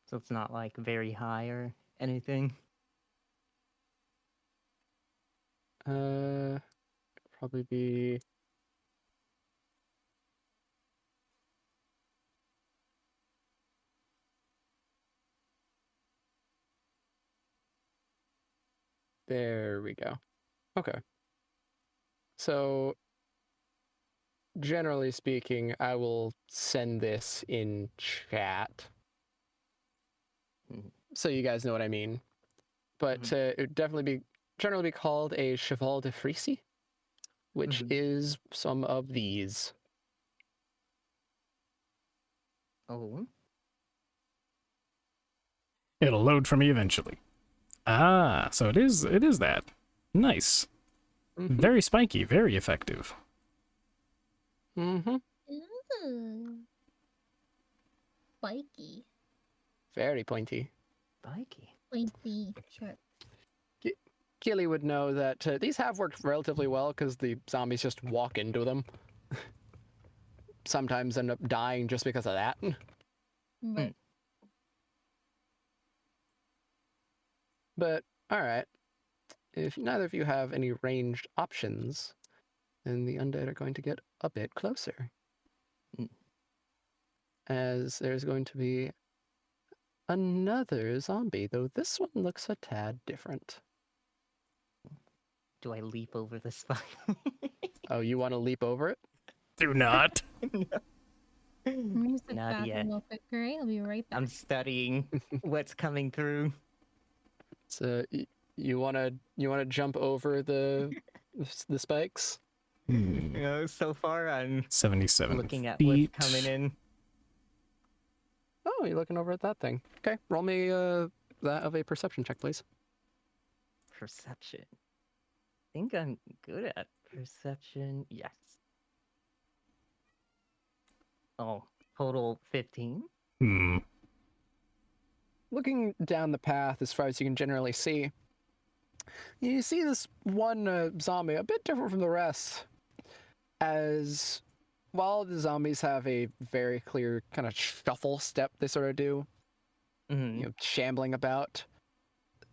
So it's not like very high or anything. Probably be. There we go. Okay. So, generally speaking, I will send this in chat. Mhm. So you guys know what I mean. But it would definitely be generally be called a cheval de frise, which Mhm. is some of these. Oh. It'll load for me eventually. Ah, so it is that. Nice. Very spiky, very effective. Mm-hmm. Ooh. Spiky. Very pointy. Spiky. Pointy. Sharp. Keely would know that these have worked relatively well because the zombies just walk into them. Sometimes end up dying just because of that. Right. But, alright. If neither of you have any ranged options, then the undead are going to get a bit closer. Mm. As there's going to be another zombie, though this one looks a tad different. Do I leap over the spike? Oh, you want to leap over it? Do not. No. I'm gonna use the Not bathroom yet. real quick. Alright, I'll be right back. I'm studying what's coming through. So you wanna jump over the spikes? So far I'm 77 looking at feet. what's coming in. Oh, you're looking over at that thing. Okay, roll me that of a perception check, please. Perception. I think I'm good at perception. Yes. Oh, total 15? Hmm. Looking down the path as far as you can generally see, you see this one zombie a bit different from the rest. As while the zombies have a very clear kind of shuffle step they sort of do, Mm. shambling about,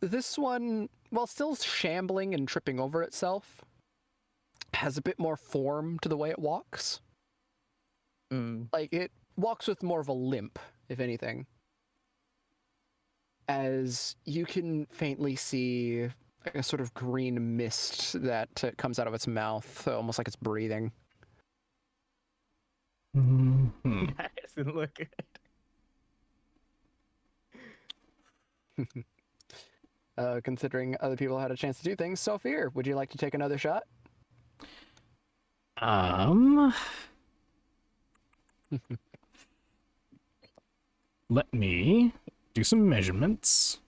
This one, while still shambling and tripping over itself, has a bit more form to the way it walks. Mm. Like, it walks with more of a limp, if anything. As you can faintly see a sort of green mist that comes out of its mouth, almost like it's breathing. Mhm. That doesn't look good. Considering other people had a chance to do things, Sophia, would you like to take another shot? Let me do some measurements.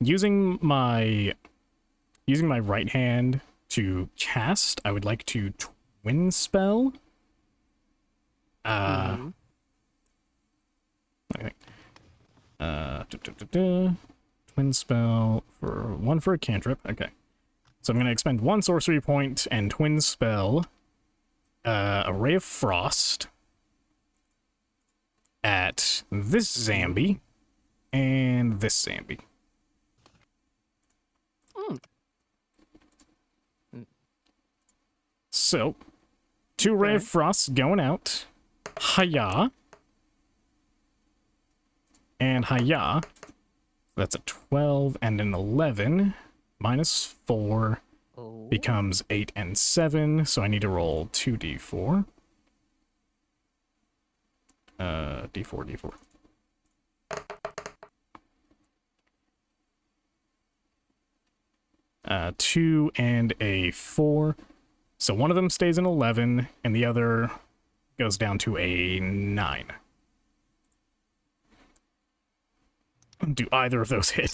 Using my right hand to cast, I would like to twin spell. Mhm. I think. Twin spell for one for a cantrip. Okay. So I'm going to expend one sorcery point and twin spell a ray of frost at this Zambi and this Zambi. So, 2 ray of frost going out. Hiya. And hiya. That's a 12 and an 11. Minus 4 Oh. becomes 8 and 7, so I need to roll 2d4. D4. 2 and a 4. So one of them stays an 11, and the other goes down to a 9. Do either of those hit?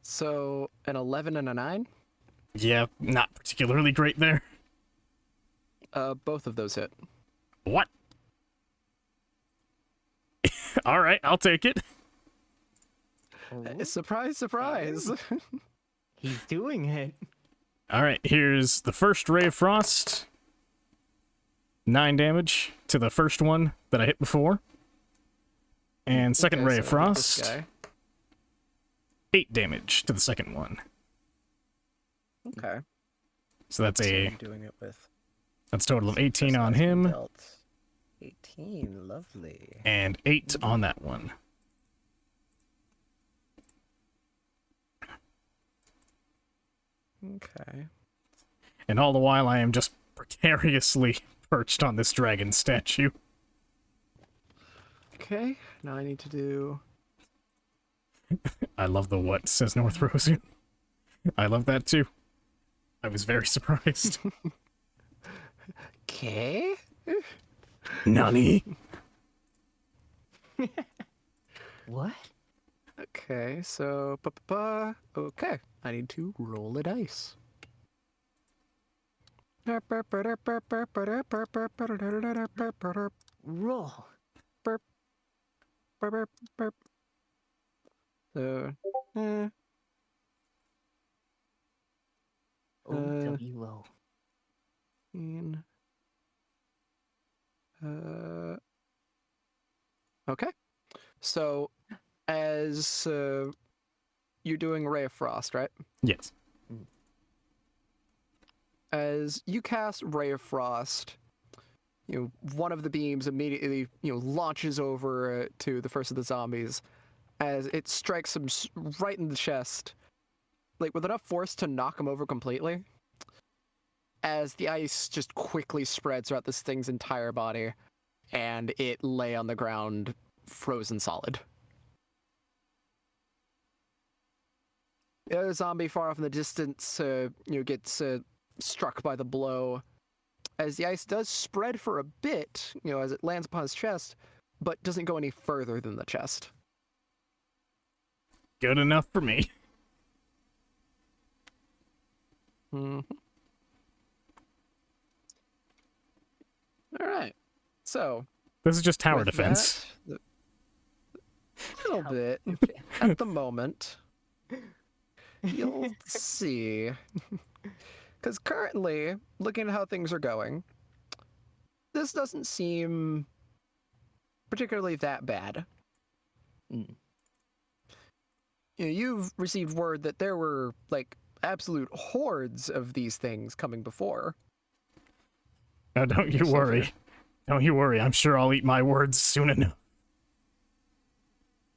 So an 11 and a 9? Yeah, not particularly great there. Both of those hit. What? All right, I'll take it. Oh, Surprise, surprise! he's doing it. All right, here's the first ray of frost. 9 damage to the first one that I hit before. And second Okay, ray so of hit this frost. guy. 8 damage to the second one. Okay. So that's So a I'm doing it with that's a total of 18 on first has been him dealt. 18, lovely. and 8 on that one. Okay. And all the while I am just precariously perched on this dragon statue. Okay, now I need to do... I love the what, says North Rosu. I love that too. I was very surprised. Okay. Nani? What? Okay, so... Okay, I need to roll a dice. Roll. So, OWO. Okay. So, as you're doing Ray of Frost, right? Yes. As you cast Ray of Frost, one of the beams immediately, launches over to the first of the zombies, as it strikes him right in the chest, like with enough force to knock him over completely. As the ice just quickly spreads throughout this thing's entire body, and it lay on the ground, frozen solid. The other zombie far off in the distance, gets struck by the blow, as the ice does spread for a bit, as it lands upon his chest, but doesn't go any further than the chest. Good enough for me. Mm-hmm. All right. So This is just tower with defense. that, a little bit at the moment. You'll see. Because currently, looking at how things are going, this doesn't seem particularly that bad. Mm. You know, you've received word that there were like absolute hordes of these things coming before. Now, don't you Yes, I worry. fear. Don't you worry. I'm sure I'll eat my words soon enough.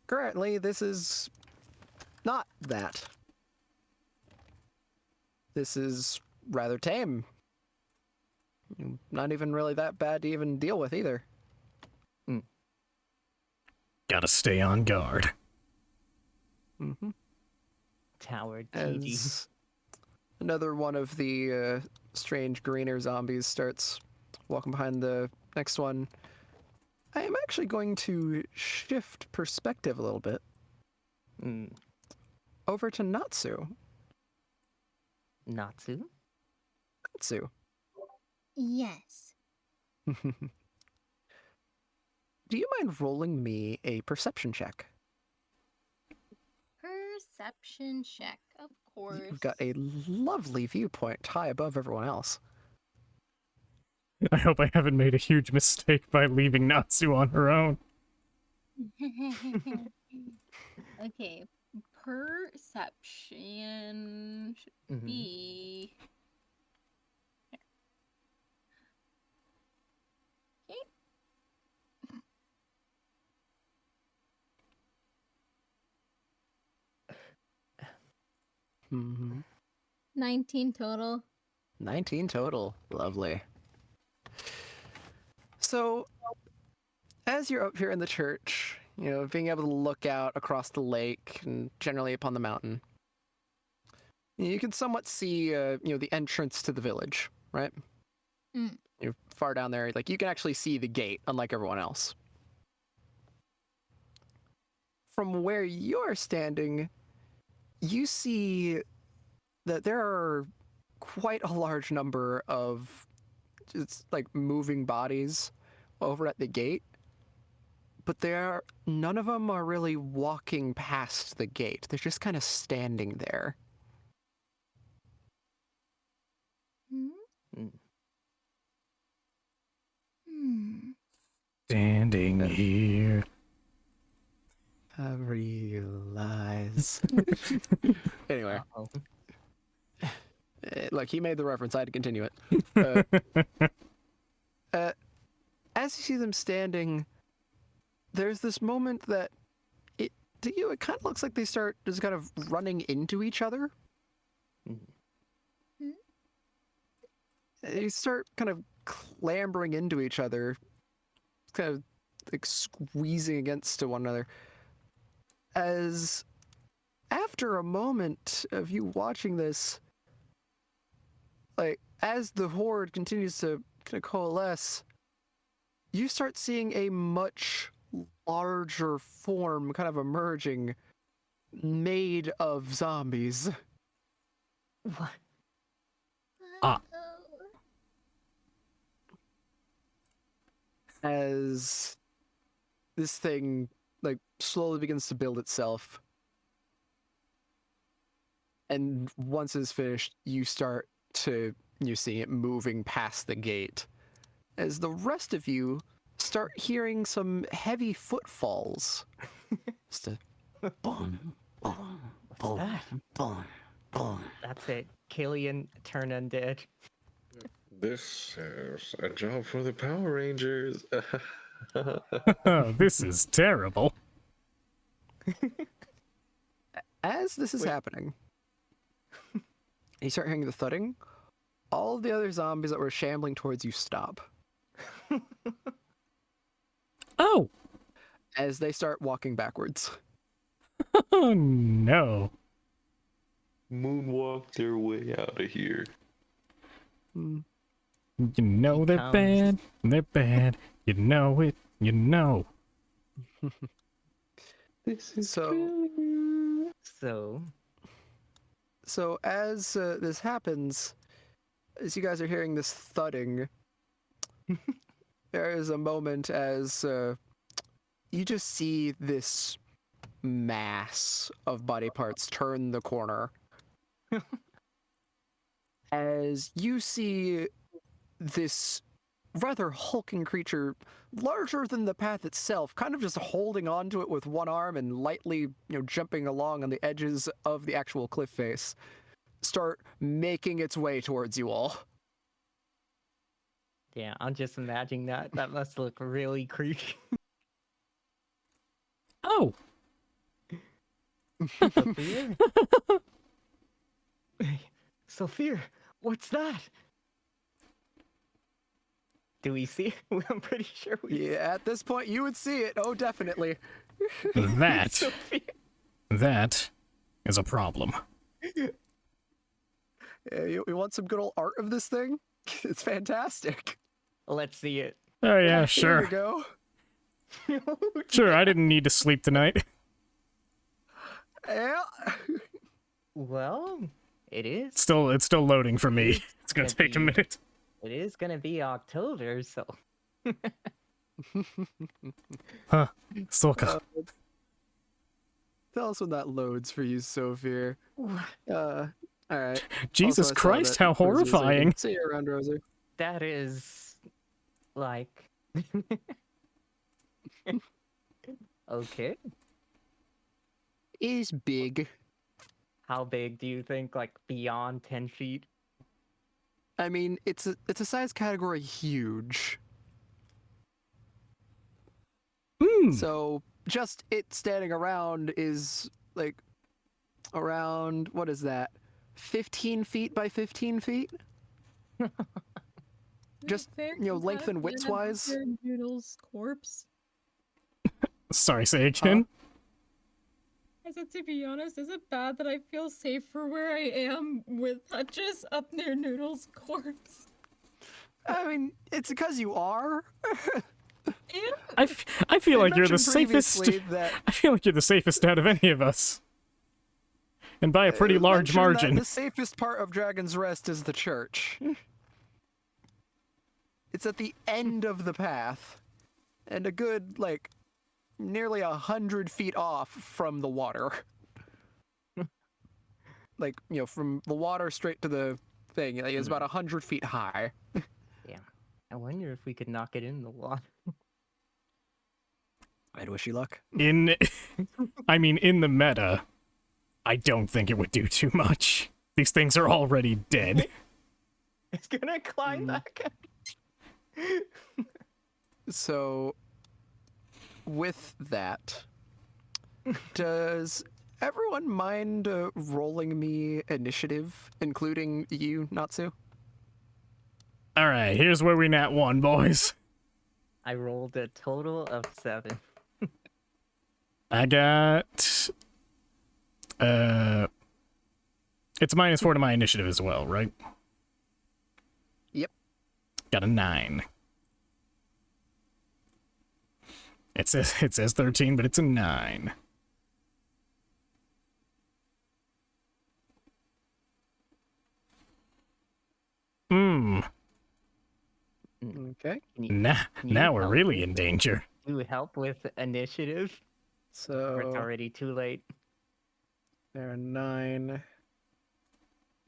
Currently, this is not that. This is rather tame. Not even really that bad to even deal with either. Gotta stay on guard. Mm-hmm. Tower TG. As another one of the strange greener zombies starts walking behind the next one, I am actually going to shift perspective a little bit Mm. over to Natsu. Natsu? Natsu. Yes. Do you mind rolling me a perception check? Perception check, of course. You've got a lovely viewpoint high above everyone else. I hope I haven't made a huge mistake by leaving Natsu on her own. Okay, perception should Mhm. be. Okay. Mm-hmm. 19 total. 19 total. Lovely. So, as you're up here in the church, you know, being able to look out across the lake and generally upon the mountain, you can somewhat see, you know, the entrance to the village, right? Mm. You're far down there, like you can actually see the gate, unlike everyone else. From where you're standing, you see that there are quite a large number of just like moving bodies over at the gate, but none of them are really walking past the gate. They're just kind of standing there. Hmm? Mm. Hmm. Standing here. I realize. Anyway, Uh-oh. look, he made the reference. I had to continue it. As you see them standing, there's this moment that to you, it kind of looks like they start just kind of running into each other. Mm. They start kind of clambering into each other, kind of like squeezing against to one another. As after a moment of you watching this, like as the horde continues to kind of coalesce, you start seeing a much larger form kind of emerging, made of zombies. What? Ah. As this thing like slowly begins to build itself, and once it's finished, you see it moving past the gate as the rest of you start hearing some heavy footfalls. Just a boom, boom, boom, that? boom, boom. That's it. Killian, turn undead. This is a job for the Power Rangers. This is terrible. As this is happening, you start hearing the thudding. All of the other zombies that were shambling towards you stop Oh! as they start walking backwards. Oh no. Moonwalk their way out of here. Hmm. You know He they're comes. bad. They're bad. You know it. You know. This is So- So, as this happens, as you guys are hearing this thudding, there is a moment as you just see this mass of body parts turn the corner. As you see this rather hulking creature, larger than the path itself, kind of just holding onto it with one arm and lightly, jumping along on the edges of the actual cliff face, start making its way towards you all. Yeah, I'm just imagining that. That must look really creepy. Oh, Sophia? Sophia, what's that? Do we see it? I'm pretty sure we Yeah, at this point, you would see it. Oh, definitely. that Sophia. that is a problem. Yeah, you want some good old art of this thing? It's fantastic. Let's see it. Oh yeah, Here you sure, go. sure. I didn't need to sleep tonight. Yeah. Well, it is. It's still loading for me. It's gonna gonna take a be- minute. It is gonna be October, so Huh? Soka. Tell us when that loads for you, Sophia. All right. Jesus Also, I saw Christ, that how Rosie was like, horrifying! See you around, Rosie. that is like okay. Is big. How big do you think? Like beyond 10 feet? I mean, it's a size category huge. So just it standing around is like around, what is that? 15 feet by 15 feet? Just, length and width wise. Noodle's corpse. Sorry, say again. I said, to be honest, is it bad that I feel safer where I am with Hutch's up near Noodle's corpse? I mean, it's because you are. I feel I like you're the mentioned safest. previously that- I feel like you're the safest out of any of us, and by a pretty large mentioned that margin. The safest part of Dragon's Rest is the church. It's at the end of the path, and a good, nearly 100 feet off from the water. From the water straight to the thing, it's about 100 feet high. I wonder if we could knock it in the water. I'd wish you luck. In the meta, I don't think it would do too much. These things are already dead. It's gonna climb back up. So, with that, does everyone mind rolling me initiative, including you, Natsu? All right, here's where we nat one, boys. I rolled a total of 7. I got it's -4 to my initiative as well, right? Yep. Got a 9. It says 13, but it's a 9. Okay. Now we're really in danger. Do help with initiative? Or it's So, already too late. there are 9.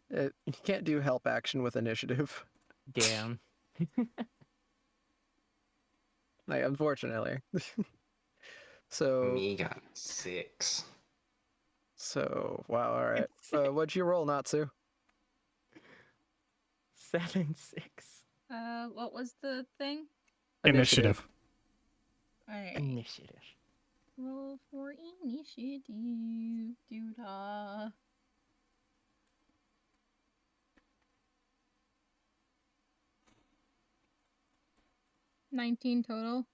You can't do help action with initiative. Damn. Unfortunately. So, Me got 6. wow, alright. What'd you roll, Natsu? 7, 6. What was the thing? Initiative. Alright. Initiative. Roll for initiative. Doo-da. $19 total.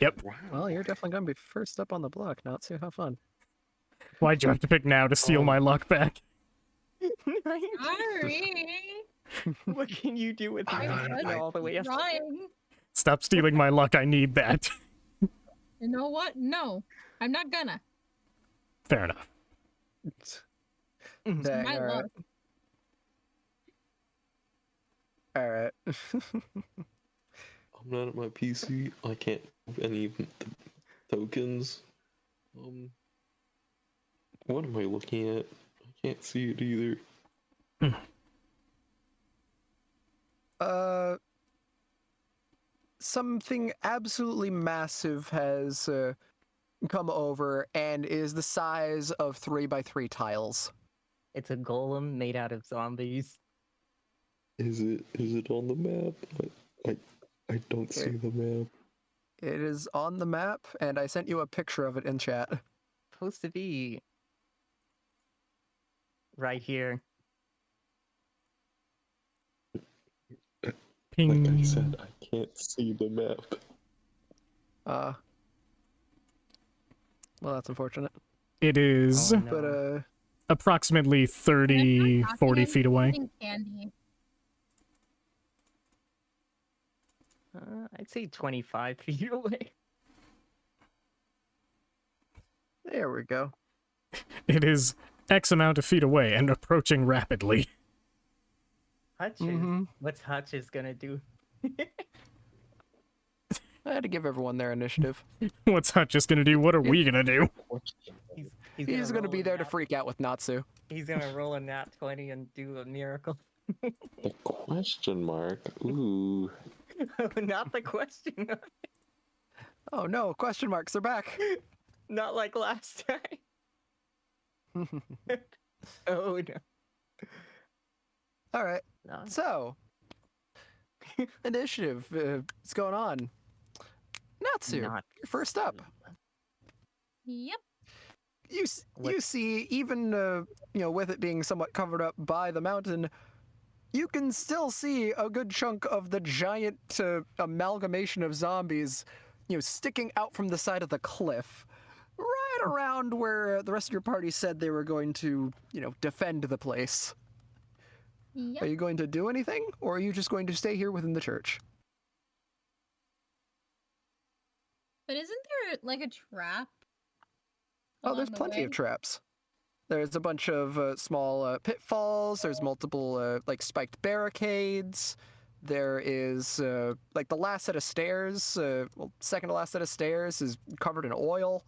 Yep. Wow. Well, you're definitely gonna be first up on the block, Natsu. Have fun. Why'd you have to pick now to steal my luck back? Sorry. What can you do with I 19 was all the way up? trying. Stop stealing my luck. I need that. You know what? No, I'm not gonna. Fair enough. Dang, My alright. luck. Alright. I'm not at my PC. I can't move any of the tokens. What am I looking at? I can't see it either. something absolutely massive has come over and is the size of 3x3 tiles. It's a golem made out of zombies. Is it on the map? I don't see the map. It is on the map, and I sent you a picture of it in chat. Supposed to be right here. Ping. Like I said, I can't see the map. Well, that's unfortunate. It is Oh, no. But approximately 30, 40 feet away. Candy. I'd say 25 feet away. there we go. It is X amount of feet away and approaching rapidly. Hutch what's Hutch gonna do? I had to give everyone their initiative. What's Hutch just gonna do? What are we gonna do? He's gonna roll be a there to nat- freak out with Natsu. He's gonna roll a nat 20 and do a miracle. The question mark. Ooh. Not the question. Oh no, question marks are back. Not like last time. Oh no. All right. No. So, initiative. What's going on? Natsu, you're first up. Yep. You see, even with it being somewhat covered up by the mountain, you can still see a good chunk of the giant amalgamation of zombies, sticking out from the side of the cliff, right around where the rest of your party said they were going to, defend the place. Yep. Are you going to do anything, or are you just going to stay here within the church? But isn't there like a trap? Oh, there's along the plenty way? of traps. There's a bunch of small pitfalls. There's multiple spiked barricades. There is like the last set of stairs. Second to last set of stairs is covered in oil.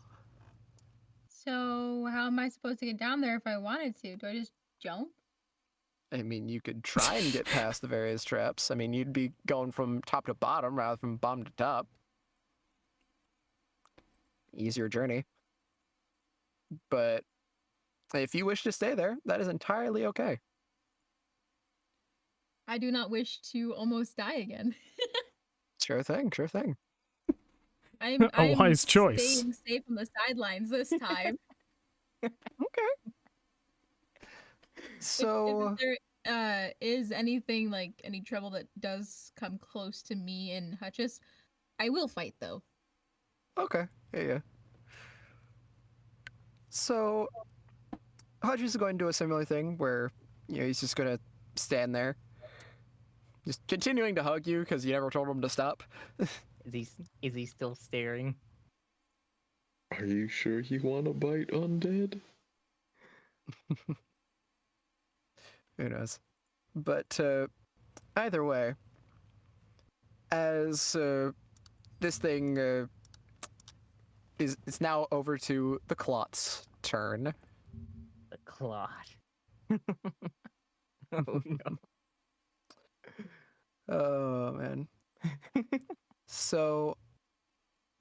So how am I supposed to get down there if I wanted to? Do I just jump? I mean, you could try and get past the various traps. I mean, you'd be going from top to bottom rather than bottom to top. Easier journey. But if you wish to stay there, that is entirely okay. I do not wish to almost die again. Sure thing, sure thing. I'm wise choice. staying safe on the sidelines this time. Okay. So, if there is anything like any trouble that does come close to me and Hutchis, I will fight though. okay, yeah. So, Hutch is going to do a similar thing where, he's just going to stand there, just continuing to hug you because you never told him to stop. Is he still staring? Are you sure you want to bite undead? Who knows? But either way, as this thing it's now over to the Clot's turn. The clot. Oh no. Oh man. So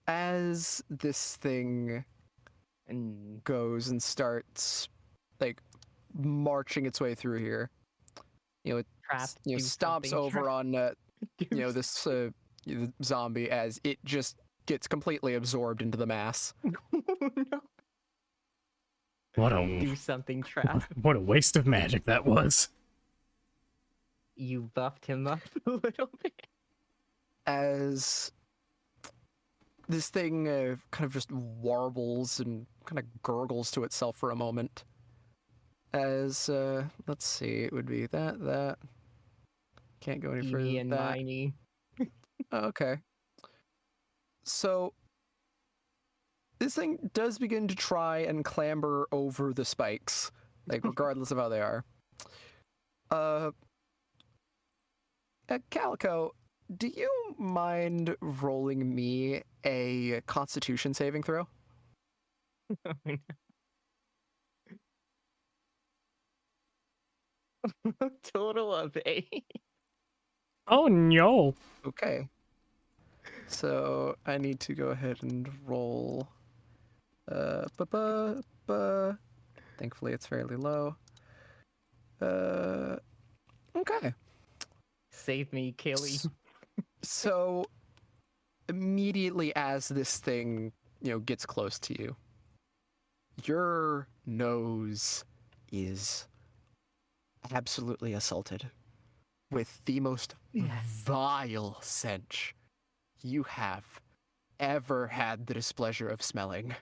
as this thing And goes and starts like marching its way through here, it trap. stomps over on this the zombie as it just gets completely absorbed into the mass. No. What Do a something, trap. what a waste of magic that was. You buffed him up a little bit. As this thing kind of just warbles and kind of gurgles to itself for a moment. As let's see, it would be that can't go any further Eeny than and that. miny. Okay. So this thing does begin to try and clamber over the spikes, like regardless of how they are. Calico, do you mind rolling me a Constitution saving throw? Total of 8. Oh no. Okay. So I need to go ahead and roll. Thankfully, it's fairly low. Okay. Save me, Killy. So immediately as this thing, gets close to you, your nose is absolutely assaulted with the most vile stench you have ever had the displeasure of smelling.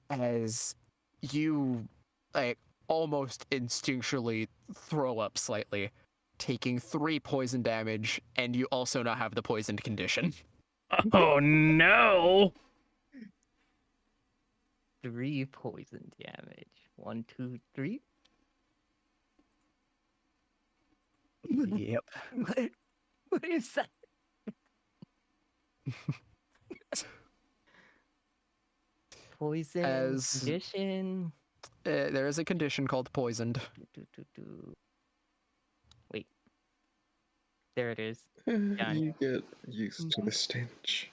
As you almost instinctually throw up slightly, taking 3 poison damage, and you also now have the poisoned condition. Oh no! 3 poison damage. 1, 2, 3. Yep. What is that? Poison condition. There is a condition called poisoned. Wait. There it is. You get used to the stench.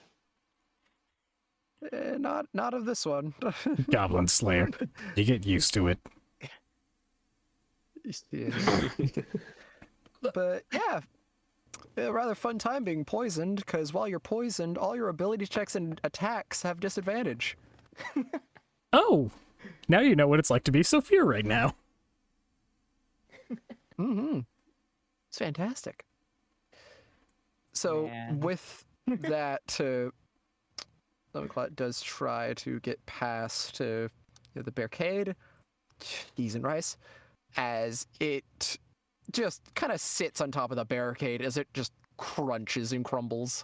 Not of this one. Goblin Slayer. You get used to it. Yeah. But yeah, a rather fun time being poisoned, because while you're poisoned, all your ability checks and attacks have disadvantage. Oh! Now you know what it's like to be Sophia right now. Mm-hmm. It's fantastic. So Man. with that, Lovenclaw does try to get past the barricade, cheese and rice, as it just kind of sits on top of the barricade as it just crunches and crumbles.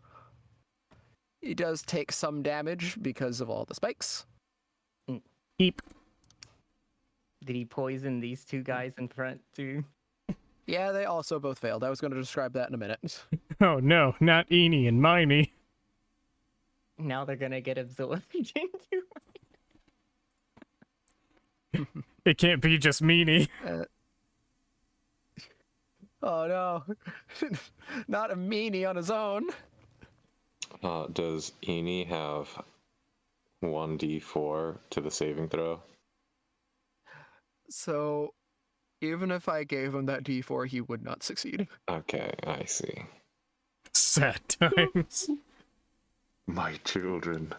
He does take some damage because of all the spikes. Eep. Did he poison these 2 guys in front too? Yeah, they also both failed. I was going to describe that in a minute. Oh no, not Eenie and Miney. Now they're gonna get absorbed into. It can't be just Meanie. Oh no. Not a meanie on his own. Does Eenie have 1d4 to the saving throw? So, even if I gave him that d4, he would not succeed. Okay, I see. Sad times. My children.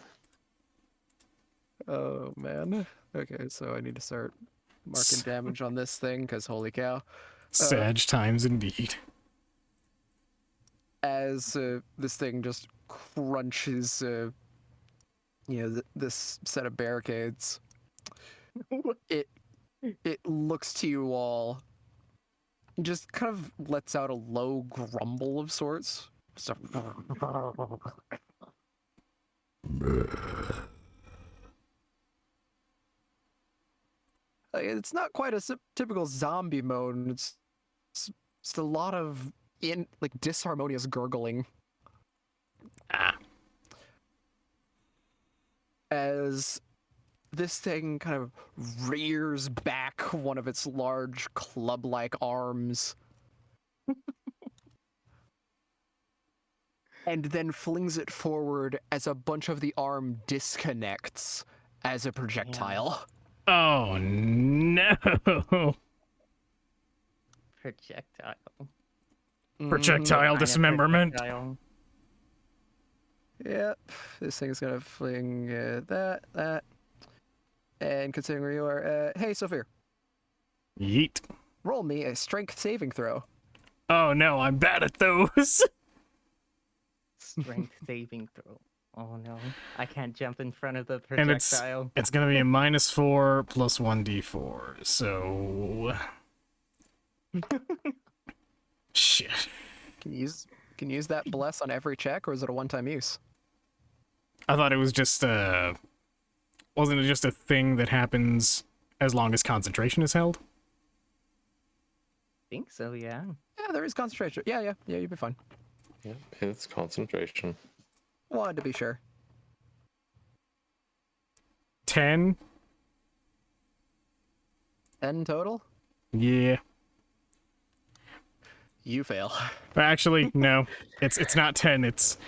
Oh man. Okay, so I need to start marking damage on this thing, because holy cow. Sad times indeed. As this thing just crunches, this set of barricades, it looks to you all, and just kind of lets out a low grumble of sorts. Just it's not quite a typical zombie moan. It's a lot of disharmonious gurgling. As this thing kind of rears back one of its large club-like arms and then flings it forward as a bunch of the arm disconnects as a projectile. Oh no! Projectile. Projectile dismemberment. Projectile. Yep, this thing's gonna fling that. And considering where you are, hey, Sophia, Yeet. roll me a strength saving throw. Oh no, I'm bad at those. Strength saving throw. Oh no, I can't jump in front of the And projectile. it's gonna be a -4 plus 1d4, so... Shit. Can you use that bless on every check, or is it a one-time use? I thought it was just wasn't it just a thing that happens as long as concentration is held? I think so, yeah. Yeah, there is concentration. Yeah, you'd be fine. Yeah, it's concentration. Wanted to be sure. 10? 10 total? Yeah. You fail. But actually, no. It's not 10, it's...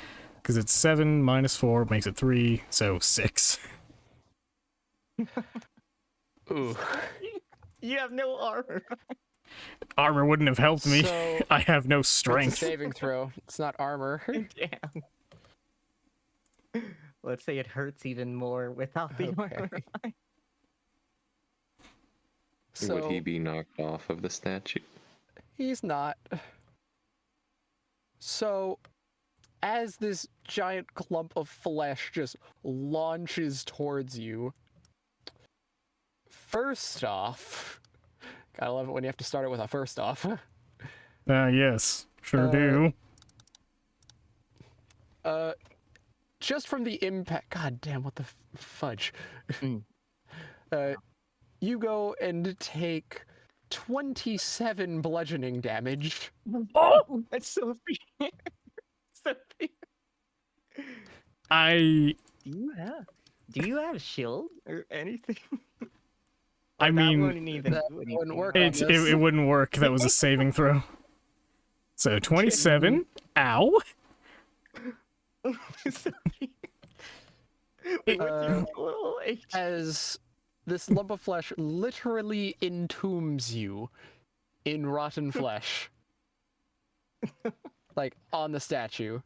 Because it's 7 minus 4 makes it 3, so 6. Ooh. You have no armor. Armor wouldn't have helped me. So I have no it's a strength. saving throw. It's not armor. Damn. Let's say it hurts even more without the armor. Okay. Would he So be knocked off of the statue? he's not. So as this giant clump of flesh just launches towards you, first off, gotta love it when you have to start it with a first off. Yes, sure do. Just from the impact, god damn, what the fudge. Mm. You go and take 27 bludgeoning damage. Oh, that's so fair. So fair. I Do you have a shield or anything? I That mean, wouldn't even that do wouldn't anything, work right? on it this. it wouldn't work. That was a saving throw. So 27. Ow. So with your little H. As this lump of flesh literally entombs you in rotten flesh. Like on the statue.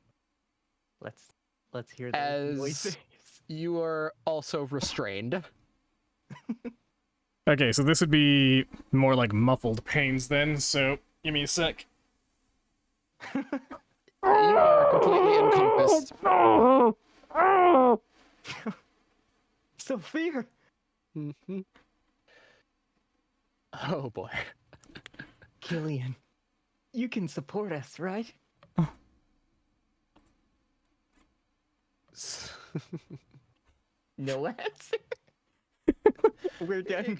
Let's hear those As voices. you are also restrained. Okay, so this would be more like muffled pains then, so give me a sec. You are completely encompassed. Sophia! Mm-hmm. Oh boy. Killian, you can support us, right? No answer. We're done.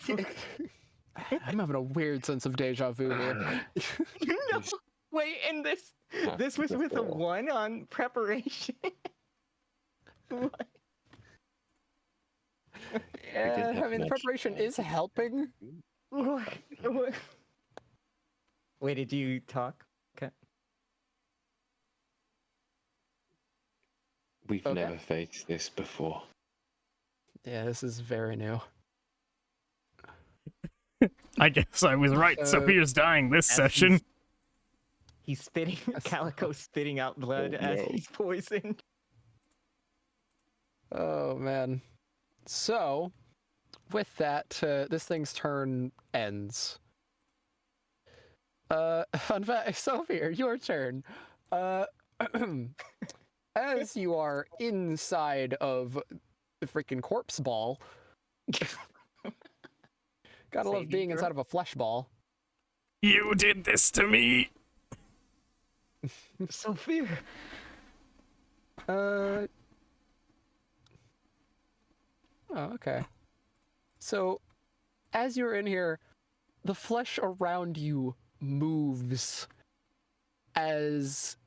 I'm having a weird sense of deja vu here. No, wait, and this was with a 1 on preparation. What? Yeah, have I mean, the much preparation is helping. What? Wait, did you talk? Okay. We've Okay. never faced this before. Yeah, this is very new. I guess I was right. Sophia's dying this As session. He's spitting, Calico spitting out blood Oh, as no. he's poisoned. Oh man. So, with that, this thing's turn ends. Fun fact, Sophia, your turn. As you are inside of the freaking corpse ball, gotta love Saving being throw? inside of a flesh ball. You did this to me. Sophia! Oh, okay. So, as you're in here, the flesh around you moves as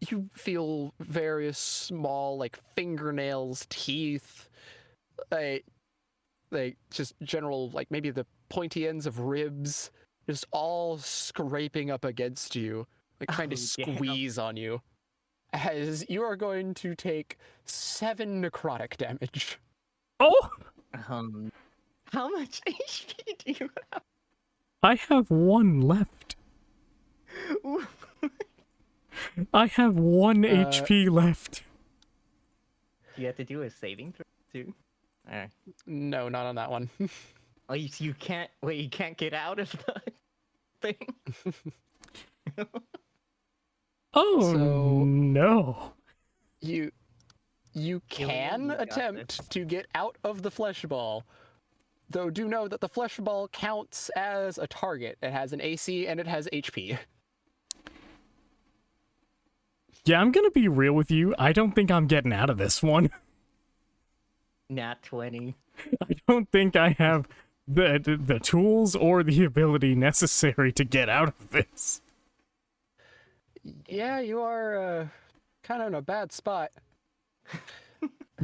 you feel various small, like, fingernails, teeth, like just general, like, maybe the pointy ends of ribs, just all scraping up against you, like, trying to Oh, damn. squeeze on you. As you are going to take 7 necrotic damage. Oh, How much HP do you I have 1 left. have? I have 1 HP left. You have to do a saving throw too. Alright. No, not on that one. Oh, you can't. Wait, you can't get out of the thing. Oh So- no. You can you got attempt this. to get out of the flesh ball. Though do know that the flesh ball counts as a target. It has an AC and it has HP. Yeah, I'm gonna be real with you. I don't think I'm getting out of this one. Nat 20. I don't think I have the tools or the ability necessary to get out of this. Yeah, you are kind of in a bad spot.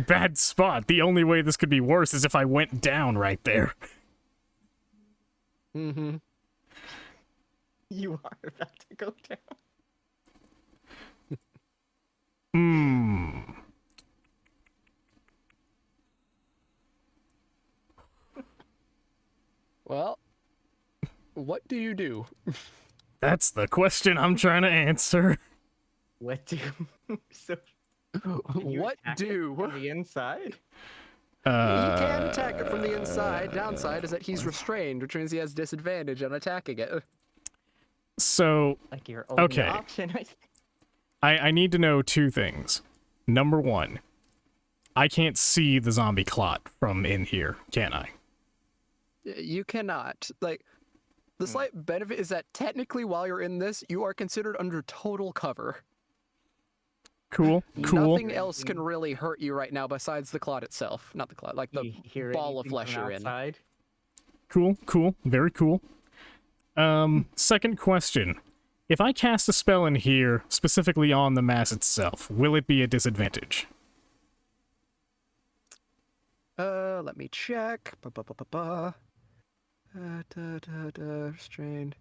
Bad spot. The only way this could be worse is if I went down right there. Mm-hmm. You are about to go down. what do you do? That's the question I'm trying to answer. What do? So can you What attack it do? from the inside? He can attack it from the inside. Downside is that he's restrained, which means he has disadvantage on attacking it. So, Like your only Okay. option, I think. I need to know two things. Number one, I can't see the zombie clot from in here, can I? You cannot. Like, the slight benefit is that technically while you're in this, you are considered under total cover. Cool. Nothing else can really hurt you right now besides the clot itself. Not the clot, like the You hear ball of anything flesh from you're in. outside? Cool. Very cool. Second question. If I cast a spell in here, specifically on the mass itself, will it be a disadvantage? Let me check. Restrained.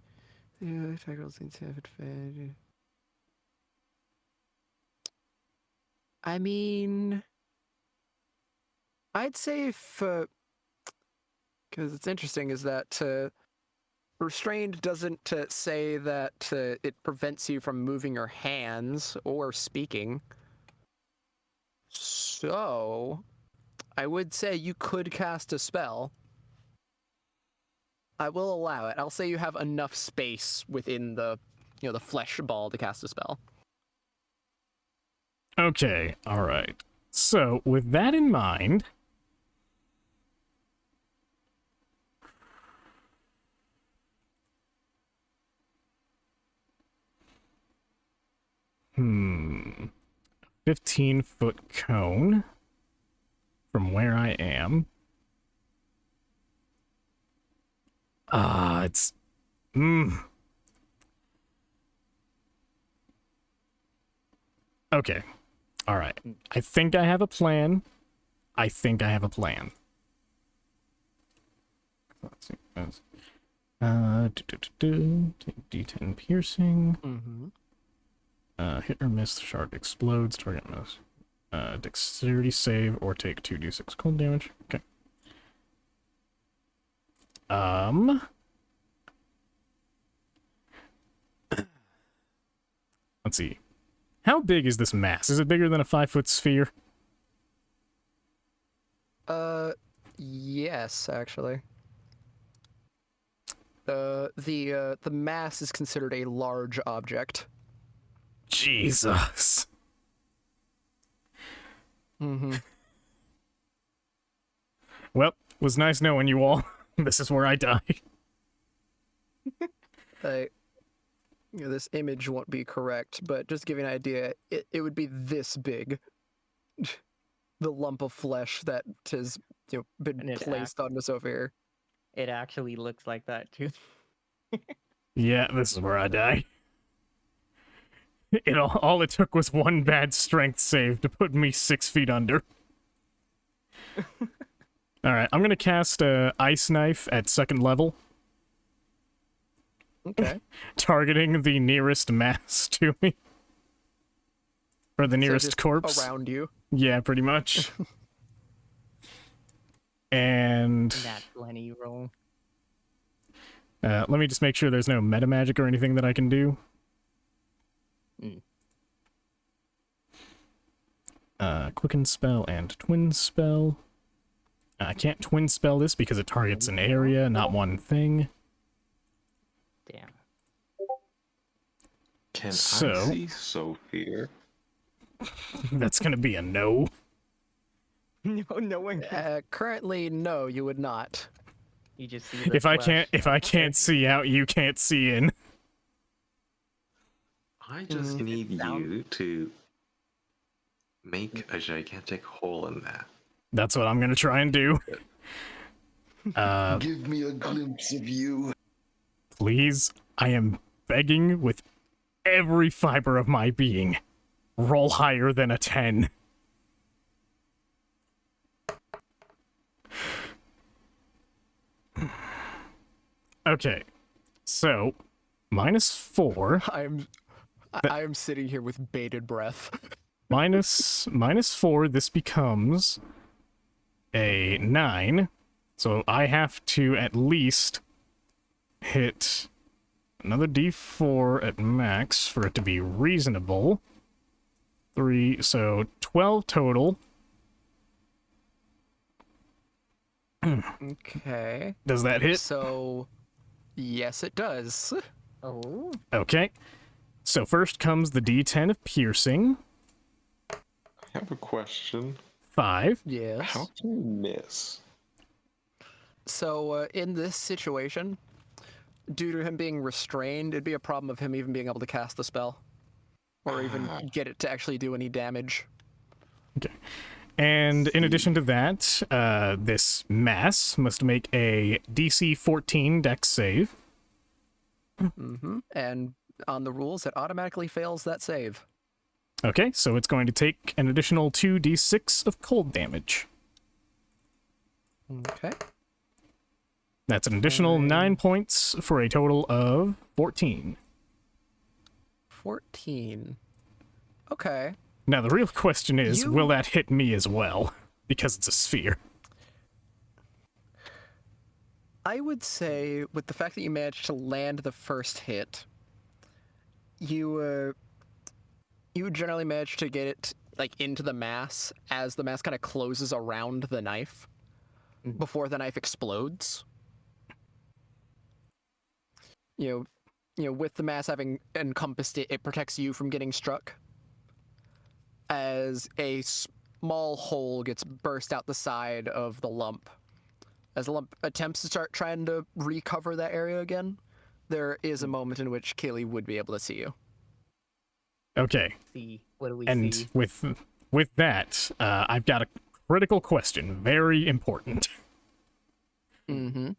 Yeah, attack rolls seem to have advantage. I mean, I'd say if, because it's interesting is that restrained doesn't say that it prevents you from moving your hands or speaking. So, I would say you could cast a spell. I will allow it. I'll say you have enough space within the, the flesh ball to cast a spell. Okay, alright. So, with that in mind... Hmm... 15-foot cone from where I am. It's... Okay. Alright. I think I have a plan. Let's see. Take D10 piercing. Mm-hmm. Hit or miss, the shard explodes. Target miss. Dexterity save or take 2d6 cold damage. Okay. Let's see. How big is this mass? Is it bigger than a 5-foot sphere? Yes, actually. The mass is considered a large object. Jesus. Mm-hmm. Well, was nice knowing you all. This is where I die. This image won't be correct, but just to give you an idea, it would be this big. The lump of flesh that has been And it placed on us over here. It actually looks like that too. Yeah, this is where I die. All it took was one bad strength save to put me 6 feet under. Alright, I'm gonna cast Ice Knife at 2nd level. Okay. Targeting the nearest mass to me. Or the So nearest just corpse. around you. Yeah, pretty much. And... That 20 roll. let me just make sure there's no meta magic or anything that I can do. Quicken spell and twin spell. I can't twin spell this because it targets an area, not one thing. Damn. Can So- I see Sophia? That's gonna be a no. No one can. Currently, no, you would not. You just see the If I flesh. can't see out, you can't see in. I just need sound- you to make a gigantic hole in that. That's what I'm gonna try and do. Give me a glimpse of you. Please, I am begging with every fiber of my being. Roll higher than a 10. Okay, so -4. I am sitting here with bated breath. minus 4, this becomes a 9. So I have to at least hit another d4 at max for it to be reasonable. 3, so 12 total. Okay. Does that hit? So, yes, it does. Oh. Okay. So first comes the d10 of piercing. I have a question. 5. Yes. How can you miss? So, in this situation, due to him being restrained, it'd be a problem of him even being able to cast the spell. Or even get it to actually do any damage. Okay. And in addition to that, this mass must make a DC 14 Dex save. Mm-hmm. And on the rules, it automatically fails that save. Okay, so it's going to take an additional 2d6 of cold damage. Okay. That's an additional 9 points for a total of 14. 14. Okay. Now, the real question is, will that hit me as well? Because it's a sphere. I would say, with the fact that you managed to land the first hit, you generally manage to get it like into the mass as the mass kind of closes around the knife before the knife explodes. You know, with the mass having encompassed it, it protects you from getting struck. As a small hole gets burst out the side of the lump. As the lump attempts to start trying to recover that area again, there is a moment in which Kaylee would be able to see you. Okay. See, what do we And see? with that, I've got a critical question. Very important. Mm-hmm.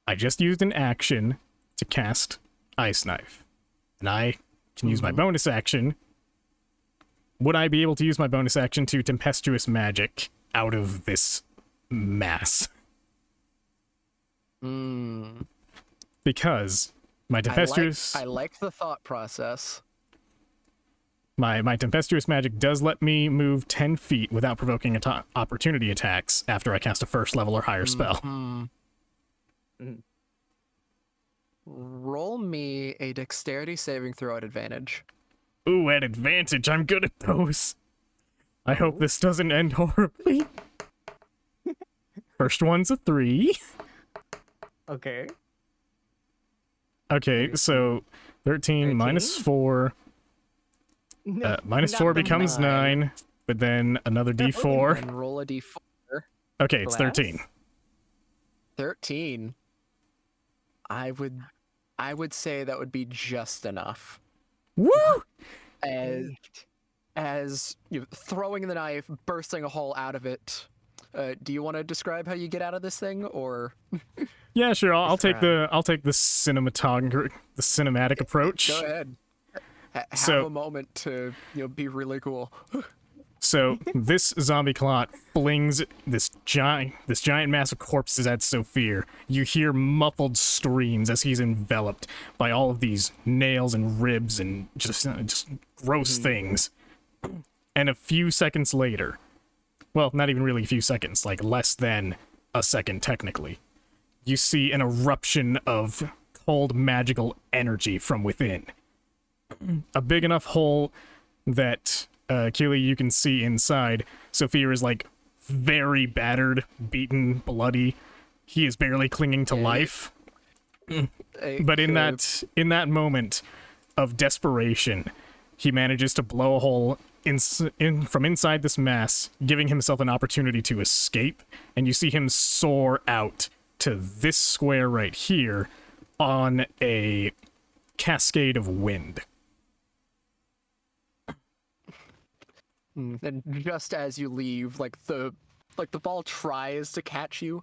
I just used an action to cast Ice Knife. And I can use my bonus action. Would I be able to use my bonus action to Tempestuous Magic out of this mass? Because my Tempestuous... I like the thought process. My Tempestuous Magic does let me move 10 feet without provoking opportunity attacks after I cast a first level or higher spell. Roll me a dexterity saving throw at advantage. Ooh, at advantage, I'm good at those. I hope this doesn't end horribly. First one's a 3. Okay. Okay, so 13 minus 4. Minus 4 becomes 9, but then another d4. And roll a d4. Okay, it's 13. 13. I would say that would be just enough. Woo! As you throwing the knife, bursting a hole out of it. Do you want to describe how you get out of this thing, or? Yeah, sure. I'll take the cinematic approach. Go ahead. Have a moment to be really cool. So this zombie clot flings this giant mass of corpses at Sophia. You hear muffled screams as he's enveloped by all of these nails and ribs and just gross things. And a few seconds later, well, not even really a few seconds, like less than a second technically, you see an eruption of cold magical energy from within. A big enough hole that Keely, you can see inside. Sophia is like very battered, beaten, bloody. He is barely clinging to life. But in that moment of desperation, he manages to blow a hole from inside this mass, giving himself an opportunity to escape. And you see him soar out to this square right here on a cascade of wind. And just as you leave, like the ball tries to catch you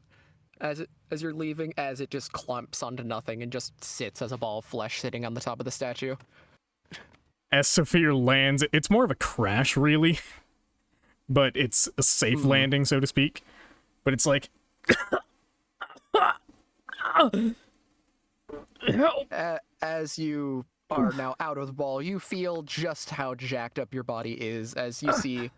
as you're leaving, as it just clumps onto nothing and just sits as a ball of flesh sitting on the top of the statue. As Sophia lands, it's more of a crash, really, but it's a safe landing, so to speak. But it's like, as you are now out of the ball, you feel just how jacked up your body is as you see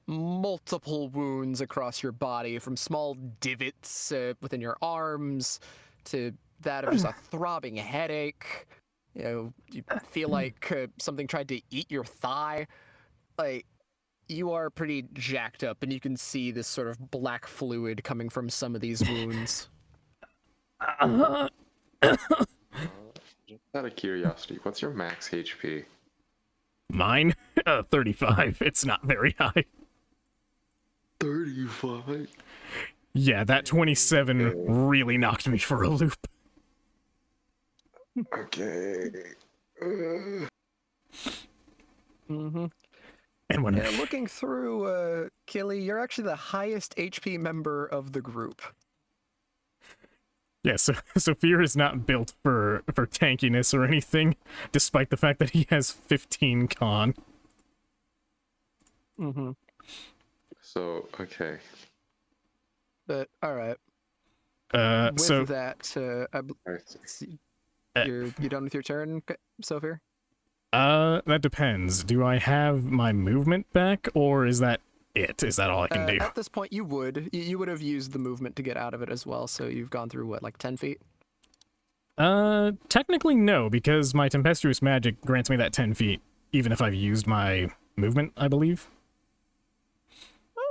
multiple wounds across your body, from small divots within your arms to that of just a throbbing headache. You know, you feel like something tried to eat your thigh. Like, you are pretty jacked up, and you can see this sort of black fluid coming from some of these wounds. Just out of curiosity, what's your max HP? Mine? 35. It's not very high. 35. Yeah, that 27 really knocked me for a loop. Okay. Mm-hmm. And when Yeah, looking through, Killy, you're actually the highest HP member of the group. yeah, so Fear is not built for tankiness or anything, despite the fact that he has 15 con. Mm-hmm. So, okay. But all right. With So that, I you done with your turn, Sophia? that depends. Do I have my movement back, or is that it? Is that all I can do? At this point, you would have used the movement to get out of it as well. So you've gone through what, like 10 feet? Technically no, because my tempestuous magic grants me that 10 feet, even if I've used my movement, I believe.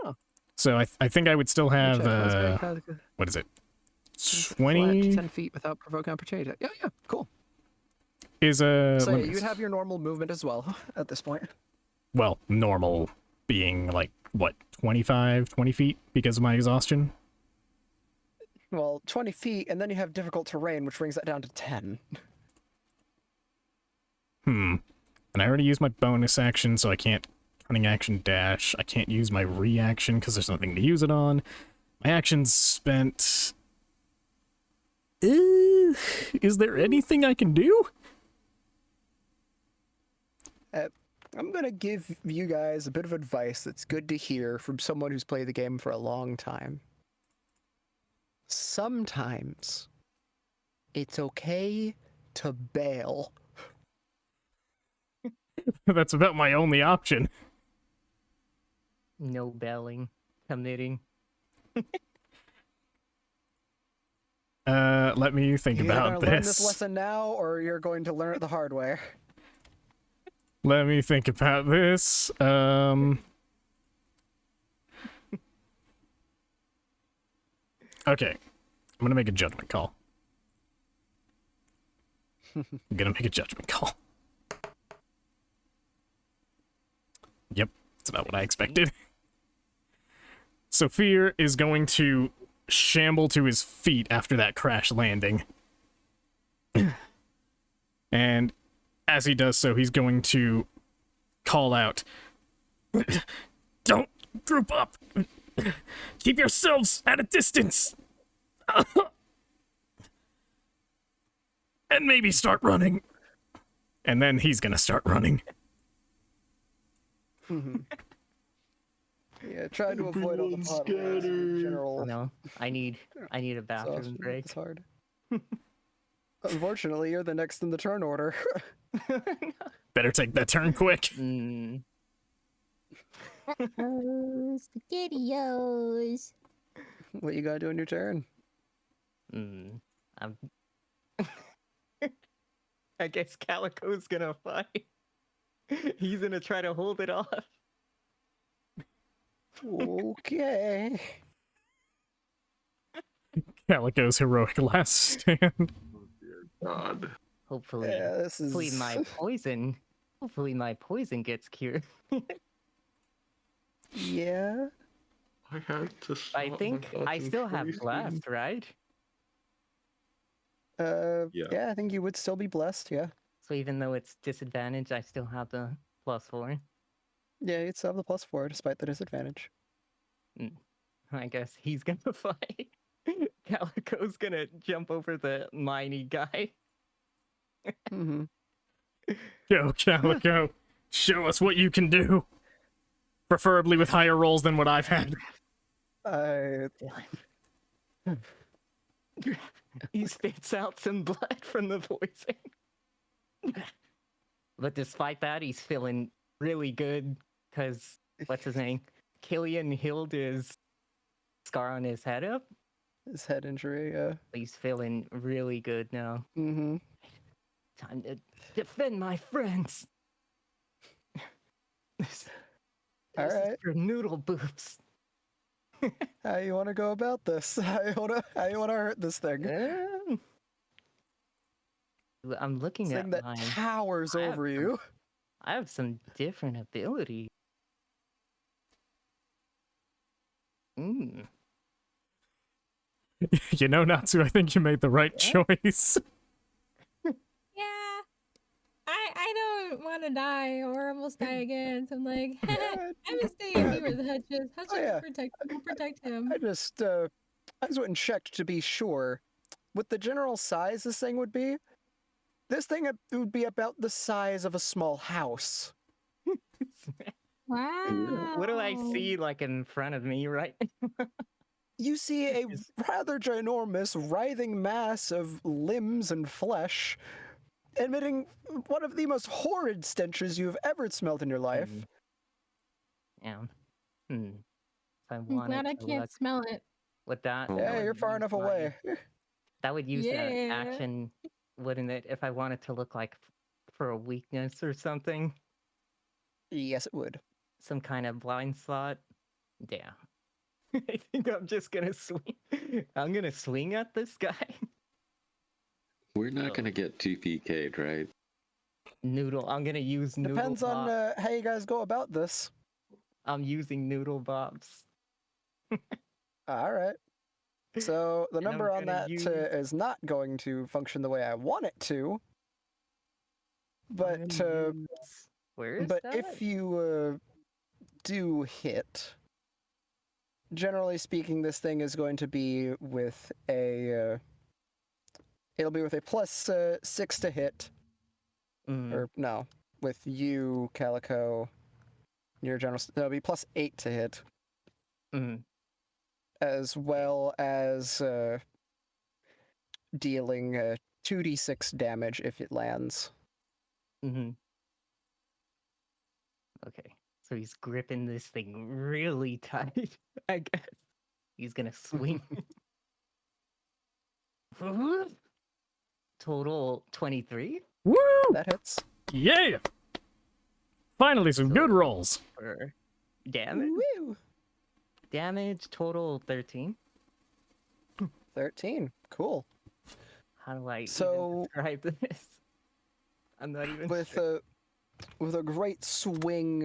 Oh. So I think I would still have, Check. what is it? Flat 20? 10 feet without provoking opportunity. Yeah, cool. Is So yeah, let me- you'd have your normal movement as well at this point. well, normal being like, what, 25, 20 feet because of my exhaustion? Well, 20 feet, and then you have difficult terrain, which brings that down to 10. And I already used my bonus action, so I can't cunning action dash. I can't use my reaction because there's nothing to use it on. My action's spent. Is there anything I can do? I'm gonna give you guys a bit of advice that's good to hear from someone who's played the game for a long time. Sometimes it's okay to bail. That's about my only option. No bailing, committing. Let me think You're either about gonna learn this this. lesson now, or you're going to learn it the hard way. Let me think about this. Okay. I'm gonna make a judgment call. I'm gonna make a judgment call. Yep, that's about what I expected. So Fear is going to shamble to his feet after that crash landing. And as he does so, he's going to call out, "Don't group up! Keep yourselves at a distance! And maybe start running." And then he's gonna start running. Yeah, try to avoid all the Everyone potholes in scatter. general. No, I need a bathroom Exhaustion break. is hard. Unfortunately, you're the next in the turn order. Better take that turn quick. Mm, Oh, SpaghettiOs. What you gotta do on your turn? I'm. I guess Calico's gonna fight. He's gonna try to hold it off. Okay. Calico's heroic last stand. God. Hopefully, Yeah, this is. hopefully my poison. Hopefully my poison gets cured. Yeah. I had to I stop think my I still have concentration. blast, right? Yeah, I think you would still be blessed. Yeah. So even though it's disadvantage, I still have the +4. Yeah, you'd still have the +4 despite the disadvantage. I guess he's gonna fight. Calico's gonna jump over the miney guy. Mm-hmm. Go, Calico. Show us what you can do. Preferably with higher rolls than what I've had. He spits out some blood from the poison. But despite that, he's feeling really good because what's his name? Killian healed his scar on his head up. his head injury. He's feeling really good now. Mm-hmm. Time to defend my friends. This All is right. for noodle boobs. How you want to go about this? How you wanna hurt this thing? I'm looking This at thing that mine. towers I have over some- you. I have some different abilities. Mm. You know, Natsu, I think you made the right Yeah. choice. Yeah. I don't want to die or almost die again. So I'm like, I'm gonna stay here with Hutchins. Hutchins yeah. will protect him. I just went and checked to be sure. With the general size this thing would be, this thing would be about the size of a small house. Wow. What do I see like in front of me, right? You see a Is- rather ginormous, writhing mass of limbs and flesh, emitting one of the most horrid stenches you've ever smelled in your life. Yeah. Hmm. If I I'm wanted glad I to can't look smell it. with that, Oh, that Yeah, would you're far use enough my- away. That would use that Yeah. action, wouldn't it? If I wanted to look like for a weakness or something, Yes, it would. some kind of blind spot. Yeah. I think I'm just gonna swing. I'm gonna swing at this guy. we're not Oh. gonna get TPK'd, right? Noodle. I'm gonna use noodle. Depends on how you guys go about this. I'm using noodle bobs. All right. So the And I'm number on gonna that use- is not going to function the way I want it to. I'm But gonna use- where is but that? if you do hit, generally speaking, this thing is going to be with a it'll be with a plus 6 to hit, Mm, or no, with you, Calico. Your general, it'll be plus 8 to hit, mm, as well as dealing 2d6 damage if it lands. mhm. Okay, so he's gripping this thing really tight. I guess he's gonna swing. Total 23 Woo! That hits. Yeah! Finally, some good So- rolls. for damage. Woo! Damage total 13. 13. Cool. How do I So- even describe this? I'm not even With sure. a great swing,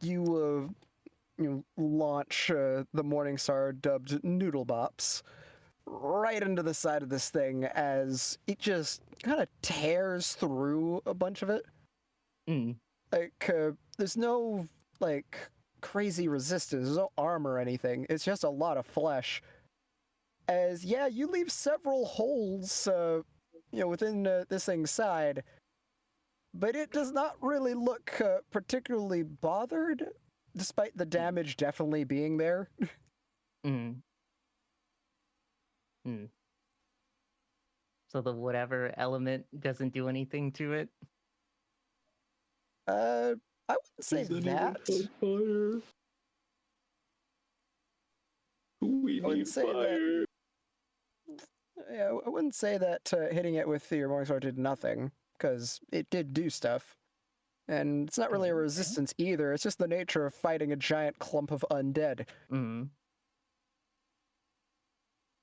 you launch the Morning Star dubbed Noodle Bops right into the side of this thing as it just kind of tears through a bunch of it. Mm, Like there's no like crazy resistance, there's no armor or anything. It's just a lot of flesh. As yeah, you leave several holes, within this thing's side. But it does not really look particularly bothered, despite the damage definitely being there. mm. Mm. So the whatever element doesn't do anything to it. I wouldn't say Does anyone that. have fire? We I wouldn't need say that. fire. Yeah, I wouldn't say that hitting it with your Morningstar did nothing, because it did do stuff. And it's not really a Okay. resistance either, it's just the nature of fighting a giant clump of undead. Mm.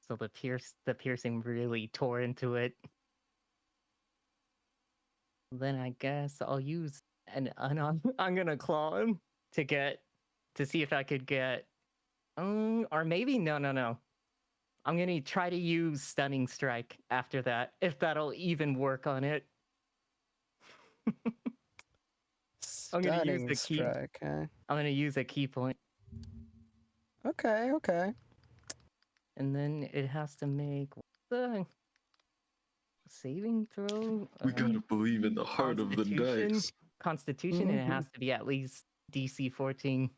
So the piercing really tore into it. Then I guess I'll use I'm gonna claw him to see if I could get or maybe no. I'm gonna try to use stunning strike after that, if that'll even work on it. I'm gonna use Stunning the key. strike, eh? I'm gonna use a key point, Okay. and then it has to make the saving throw. We gotta believe in the heart of the Constitution. dice. Constitution, and it has to be at least DC 14.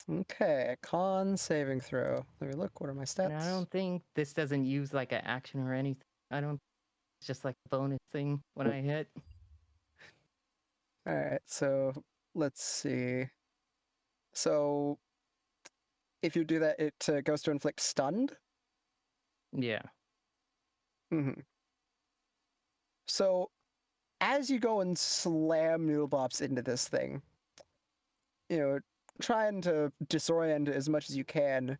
Okay, con saving throw. Let me look, what are my stats? And I don't think this doesn't use like an action or anything. It's just like a bonus thing when I hit. Alright, so let's see. So if you do that, it goes to inflict stunned. Yeah. Mm-hmm. So, as you go and slam Noodlebops into this thing, trying to disorient it as much as you can,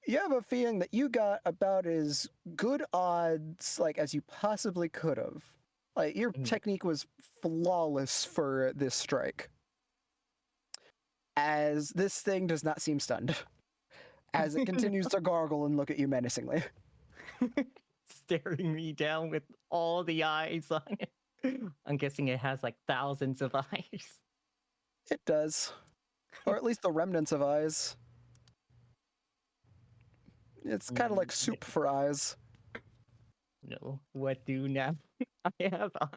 you have a feeling that you got about as good odds, like, as you possibly could have. Like, your technique was flawless for this strike. As this thing does not seem stunned. As it continues to gargle and look at you menacingly. Staring me down with all the eyes on it. I'm guessing it has like thousands of eyes. It does. Or at least the remnants of eyes. It's kind of like soup for eyes. No, what do now? I have eyes.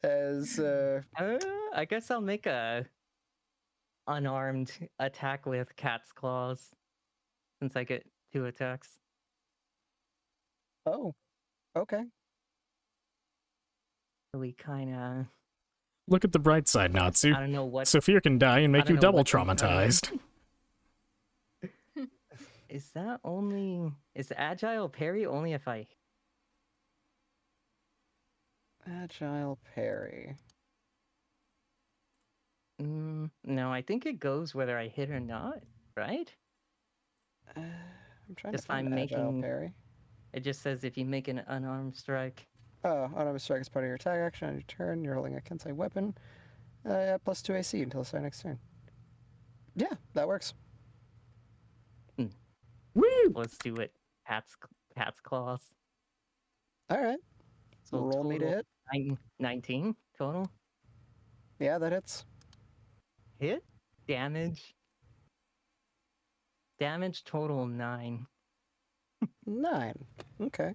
As, I guess I'll make a unarmed attack with cat's claws, since I get 2 attacks. Oh, okay. We kind of. Look at the bright side, Natsu. I don't know what. Sophia can die and I make don't you know double what these are. traumatized. Is that only? Is agile parry only if I? Agile parry. No, I think it goes whether I hit or not, right? I'm trying If to find I'm agile making- parry. It just says if you make an unarmed strike. Oh, unarmed strike is part of your attack action on your turn. You're holding a Kensei weapon. Plus 2 AC until the start of next turn. Yeah, that works. Woo! Let's do it. Cat's claws. All right. So Roll me to total hit. 19 total. Yeah, that hits. Hit damage. Damage total 9. 9. Okay.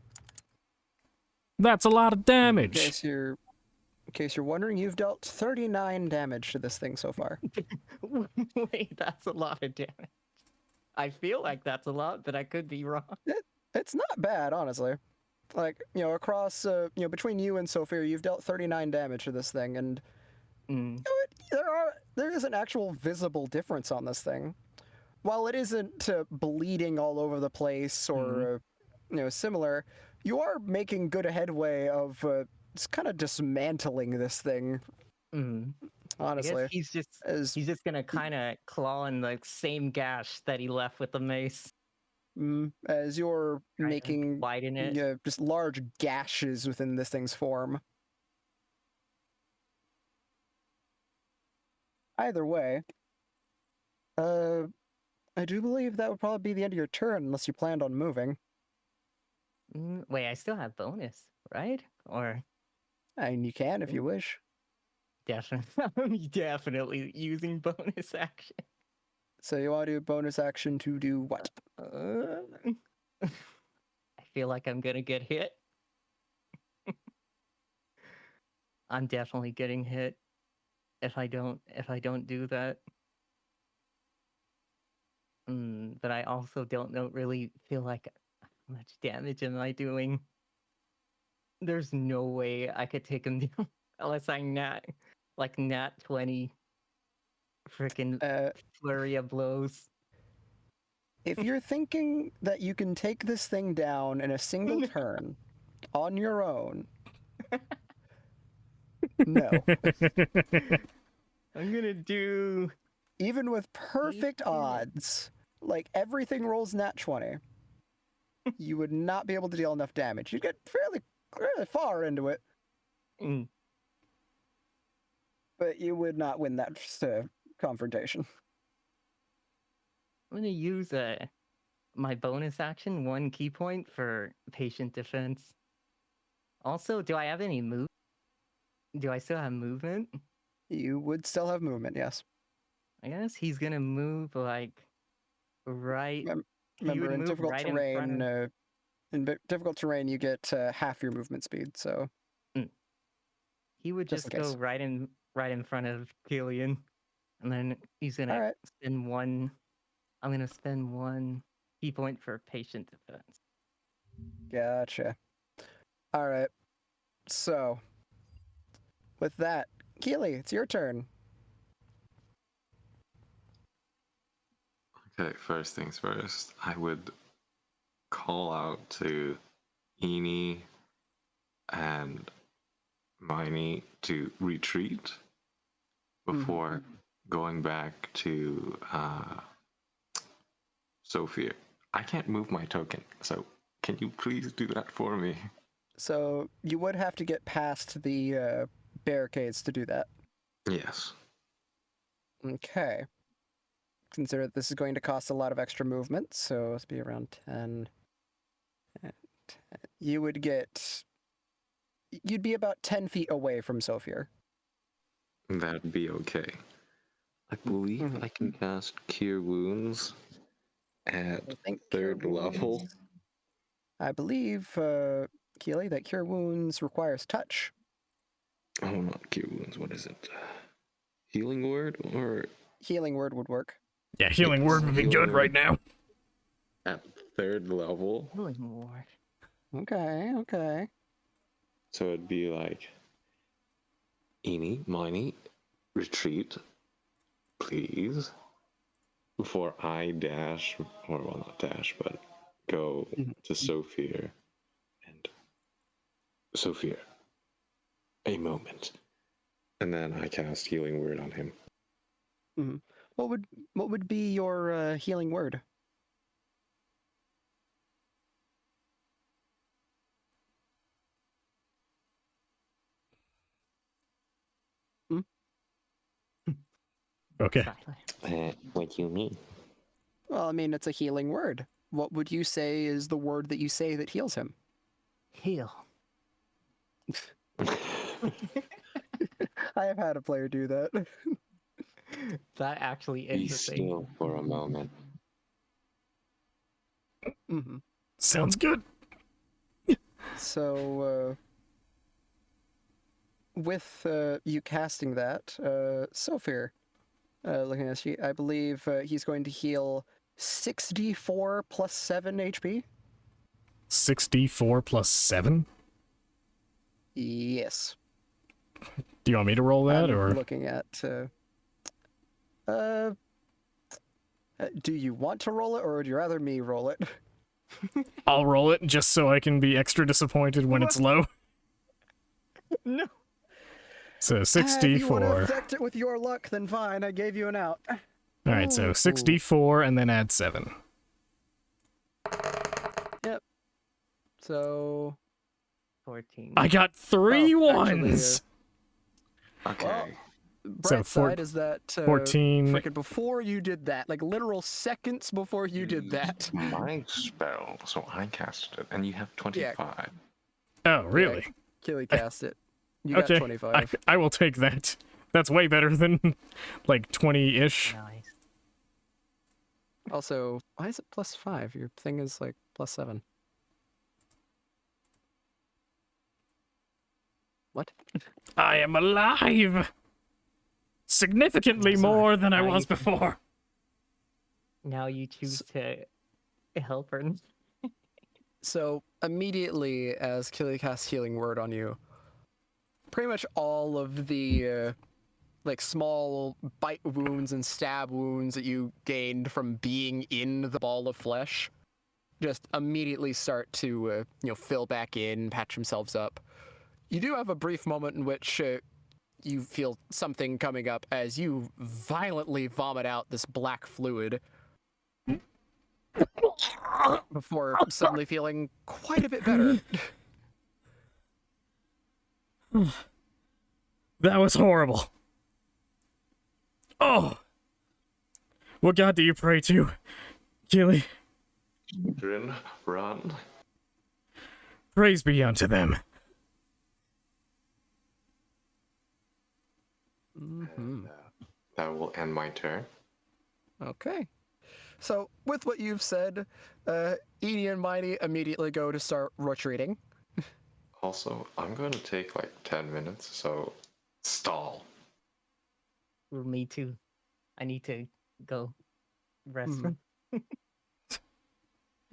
That's a lot of In damage. case you're wondering, you've dealt 39 damage to this thing so far. Wait, that's a lot of damage. I feel like that's a lot, but I could be wrong. It's not bad, honestly. Like, across, between you and Sophia, you've dealt 39 damage to this thing, and there is an actual visible difference on this thing. While it isn't bleeding all over the place or, similar, you are making good headway of just kind of dismantling this thing. Honestly, I guess he's just gonna kind of claw in the same gash that he left with the mace. As you're Try to making widen it. just large gashes within this thing's form. Either way, I do believe that would probably be the end of your turn unless you planned on moving. Wait, I still have bonus, right? Or And you can if you wish. definitely, definitely using bonus action. So you want to do a bonus action to do what? I feel like I'm gonna get hit. I'm definitely getting hit if I don't do that. But I also don't really feel like how much damage am I doing. There's no way I could take him down unless I nat 20 freaking flurry of blows. If you're thinking that you can take this thing down in a single turn on your own, no. I'm gonna do... Even with perfect odds, like everything rolls nat 20, you would not be able to deal enough damage. You'd get fairly far into it. But you would not win that confrontation. I'm gonna use my bonus action, 1 key point for patient defense. Also, do I have any move? Do I still have movement? You would still have movement, yes. I guess he's gonna move right. Remember, in difficult terrain, difficult terrain, you get half your movement speed. So he would just go right in front of Killian, and then he's gonna spend 1. I'm gonna spend 1 key point for patient defense. Gotcha. All right. So with that, Keely, it's your turn. Okay, first things first, I would call out to Eenie and Miney to retreat before going back to Sophia. I can't move my token, so can you please do that for me? So you would have to get past the barricades to do that. Yes. Okay. Consider that this is going to cost a lot of extra movement, so let's be around 10. And 10. You'd be about 10 feet away from Sophia. That'd be okay. I believe I can cast Cure Wounds at I think Cure third level. Wounds- I believe, Keely, that Cure Wounds requires touch. Oh, not Cure Wounds. What is it? Healing Word or Healing Word would work. Yeah, healing Yes, word would be healing good word. right now. at third level? Healing ward. Okay. So it'd be like Eenie, Miney, retreat, please. Before I dash, or well, not dash, but go to Sophia. And Sophia, a moment. And then I cast Healing Word on him. What would be your healing word? Okay. Silence. What do you mean? Well, I mean, it's a healing word. What would you say is the word that you say that heals him? Heal. I have had a player do that. That actually Be is a thing. still for a moment. Sounds good. So, with you casting that, Sophia, looking at the sheet, I believe he's going to heal 6d4 plus 7 HP. 64 plus 7? Yes. Do you want me to roll that, I'm or? looking at. Do you want to roll it, or would you rather me roll it? I'll roll it just so I can be extra disappointed when it's low. No. So If you want to 64. affect it with your luck, then fine. I gave you an out. Alright, so Ooh. 64 and then add 7. Yep. So 14. I got 3 Oh, actually, ones! Okay. well, So bright side is that 14. frickin' before you did that, like literal seconds before you did that. My spell, so I casted it, and you have 25. Oh, really? Killy cast it. You got Okay, 25. I will take that. That's way better than, like, 20-ish. Nice. Also, why is it plus 5? Your thing is like plus 7. What? I am alive! Significantly Sorry. more than I Now was you can- before. Now you choose to help her. So immediately as Killy casts Healing Word on you, pretty much all of the like small bite wounds and stab wounds that you gained from being in the ball of flesh just immediately start to fill back in, patch themselves up. You do have a brief moment in which you feel something coming up as you violently vomit out this black fluid before suddenly feeling quite a bit better. That was horrible. Oh! What god do you pray to, Keely? Children, run. Praise be unto them. That will end my turn. Okay. So, with what you've said, Edie and Mighty immediately go to start retreating. Also, I'm going to take like 10 minutes, so stall. Well, me too. I need to go restroom.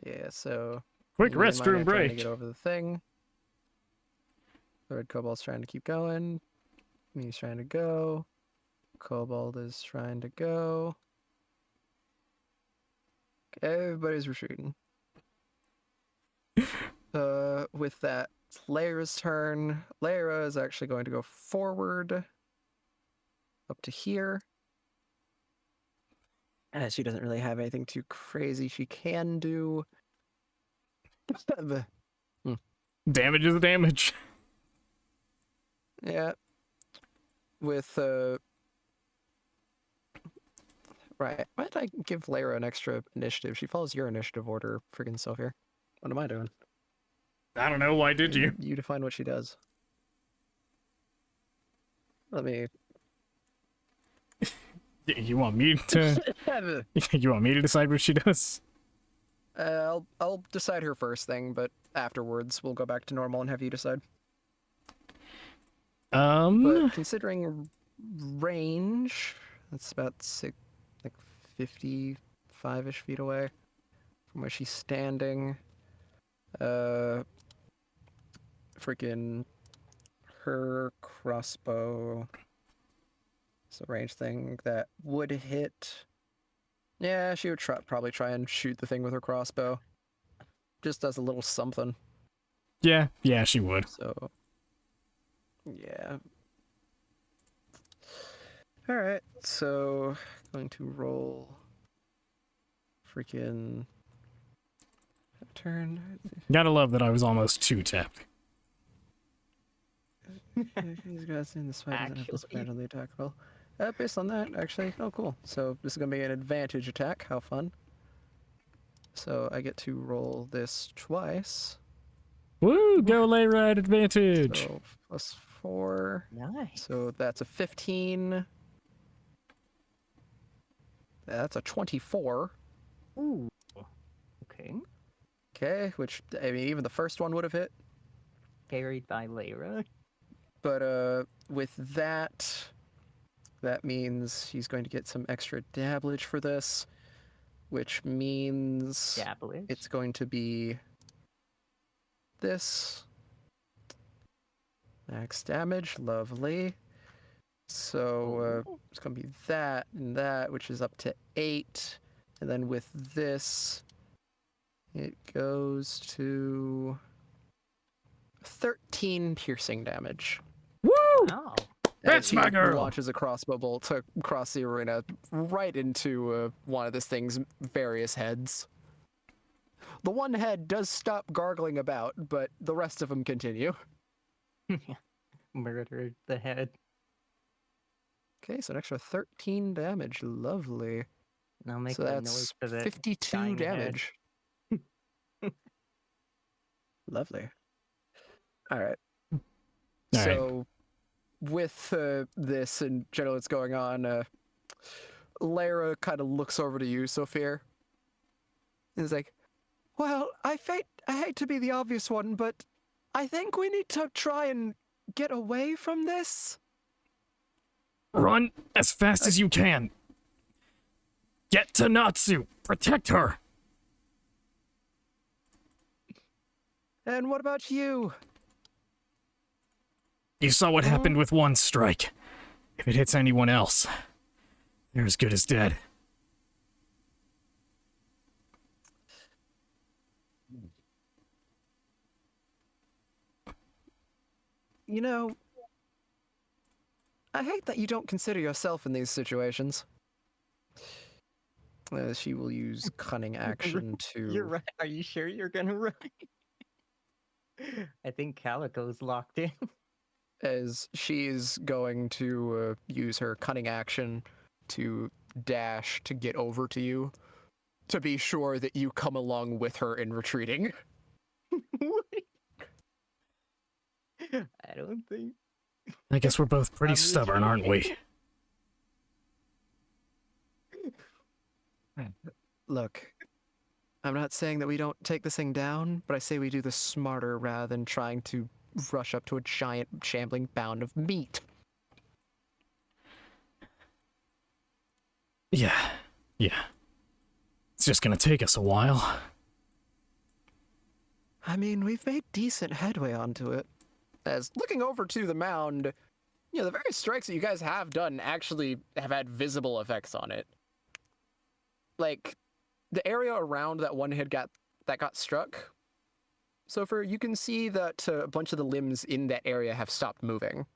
Yeah, so... Quick Edie and Mighty restroom are trying to break. get over the thing. Third Kobold's trying to keep going. Me's trying to go. Kobold is trying to go. Everybody's retreating. with that, it's Lyra's turn. Lyra is actually going to go forward up to here. She doesn't really have anything too crazy she can do. Damage is damage. Yeah. With, right. Why did I give Lyra an extra initiative? She follows your initiative order, friggin' self here. What am I doing? I don't know, why did you? You define what she does. Let me... You want me to... You want me to decide what she does? I'll decide her first thing, but afterwards we'll go back to normal and have you decide. But considering range, that's about 55-ish feet away from where she's standing. Freaking her crossbow. It's a range thing that would hit. Yeah, she would probably try and shoot the thing with her crossbow. Just does a little something. Yeah, she would. So, yeah. Alright, so going to roll freaking turn. Gotta love that I was almost 2-tapped. These guys in this fight doesn't have disadvantage on the attack roll. Based on that, actually, oh cool. So this is gonna be an advantage attack. How fun! So I get to roll this twice. Woo! Go Lyra at advantage. So +4. Nice. So that's a 15. That's a 24. Ooh. Okay. Okay, which I mean, even the first one would have hit. Carried by Lyra. But with that means he's going to get some extra dabblage for this, which means Dabblage. it's going to be this. Max damage, lovely. So it's going to be that and that, which is up to 8. And then with this, it goes to 13 piercing damage. Woo! Wow. That's my girl! Launches a crossbow bolt across the arena, right into one of this thing's various heads. The one head does stop gargling about, but the rest of them continue. Murdered the head. Okay, so an extra 13 damage. Lovely. Now make So the that's noise for the 52 dying head. damage. Lovely. All right. So, with this in general that's going on, Lyra kind of looks over to you, Sophia. And is like, well, I hate to be the obvious one, but I think we need to try and get away from this. Run as fast as you can. Get to Natsu. Protect her. And what about you? You saw what happened with one strike. If it hits anyone else, they're as good as dead. You know, I hate that you don't consider yourself in these situations. She will use cunning action to... You're right. Are you sure you're gonna run? I think Calico's locked in. As she's going to use her cunning action to dash to get over to you, to be sure that you come along with her in retreating. I don't think. I guess we're both pretty stubborn, aren't we? Look, I'm not saying that we don't take this thing down, but I say we do this smarter rather than trying to rush up to a giant shambling mound of meat. Yeah. It's just gonna take us a while. I mean, we've made decent headway onto it. As looking over to the mound, you know, the various strikes that you guys have done actually have had visible effects on it. Like, the area around that one head got struck, Sopher, you can see that a bunch of the limbs in that area have stopped moving.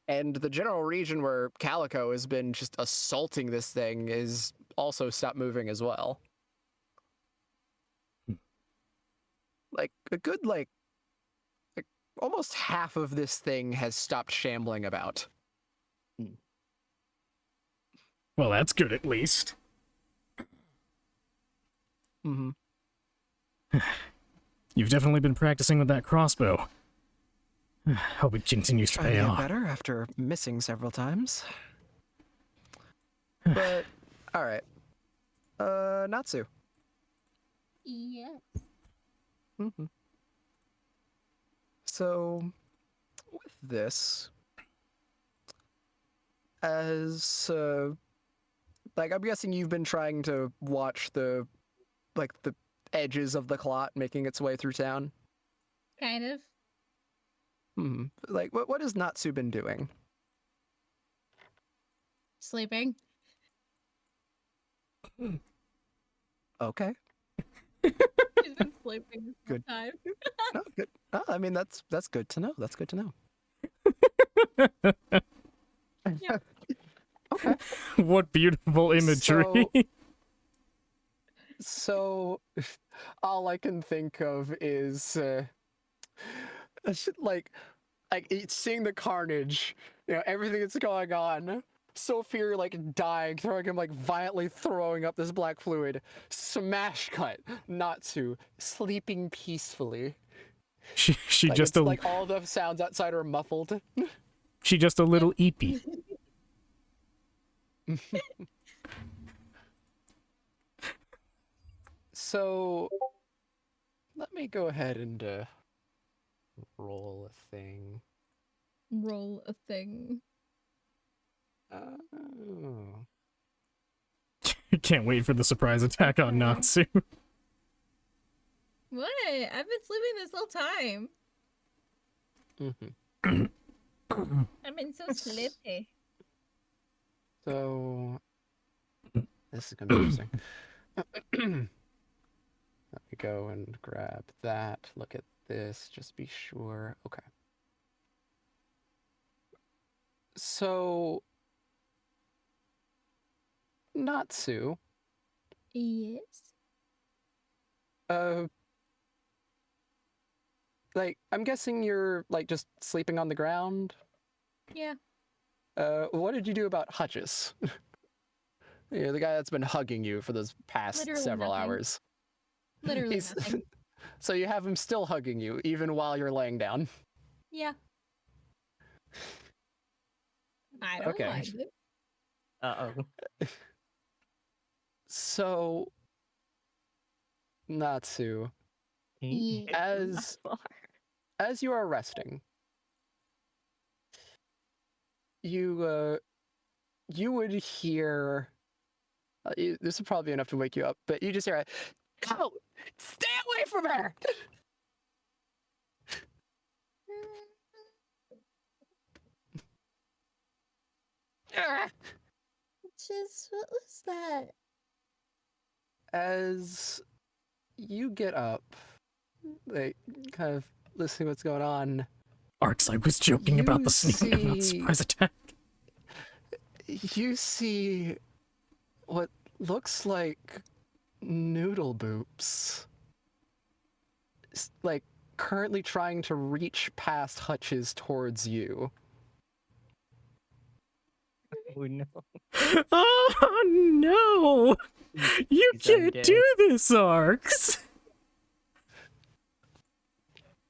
And the general region where Calico has been just assaulting this thing is also stopped moving as well. Like, a good, like almost half of this thing has stopped shambling about. Well, that's good at least. Mm-hmm. You've definitely been practicing with that crossbow. Hope it continues to Trying to pay get off. better after missing several times. But, alright. Natsu. Yes. Mm-hmm. So, with this, as, like, I'm guessing you've been trying to watch the edges of the clot making its way through town? Kind of. Hmm. Like, what has Natsu been doing? Sleeping. Okay. She's been sleeping this whole Good. time. No, good. Oh, I mean, that's good to know. That's good to know. Okay. What beautiful imagery. So, all I can think of is, like it's seeing the carnage, everything that's going on. Sophia, like, dying, throwing him, like, violently throwing up this black fluid. Smash cut. Natsu, sleeping peacefully. She Like, just it's a like all the sounds outside are muffled. she just a little eepy. So, let me go ahead and roll a thing. Roll a thing. Oh. Can't wait for the surprise attack on Natsu. What? I've been sleeping this whole time. Mm-hmm. I've been so sleepy. So, this is gonna be interesting. Let me go and grab that. Look at this. Just be sure. Okay. So, Natsu. Yes. Like, I'm guessing you're, like, just sleeping on the ground? Yeah. What did you do about Hutchis? Yeah, the guy that's been hugging you for those past Literally several nothing. hours. Literally He's- nothing. So you have him still hugging you, even while you're laying down. Yeah. I don't Okay. mind it. Uh-oh. So, Natsu, Yeah. as you are resting, you would hear. This would probably be enough to wake you up, but you just hear, "Go, stay away from her!" Just what was that? As you get up, like, kind of listening to what's going on, Arx, I was joking about the You sneaking of that see- surprise attack. you see what looks like noodle boops. Like, currently trying to reach past Hutch's towards you. Oh no. Oh no! You He's can't undead. do this, Arx!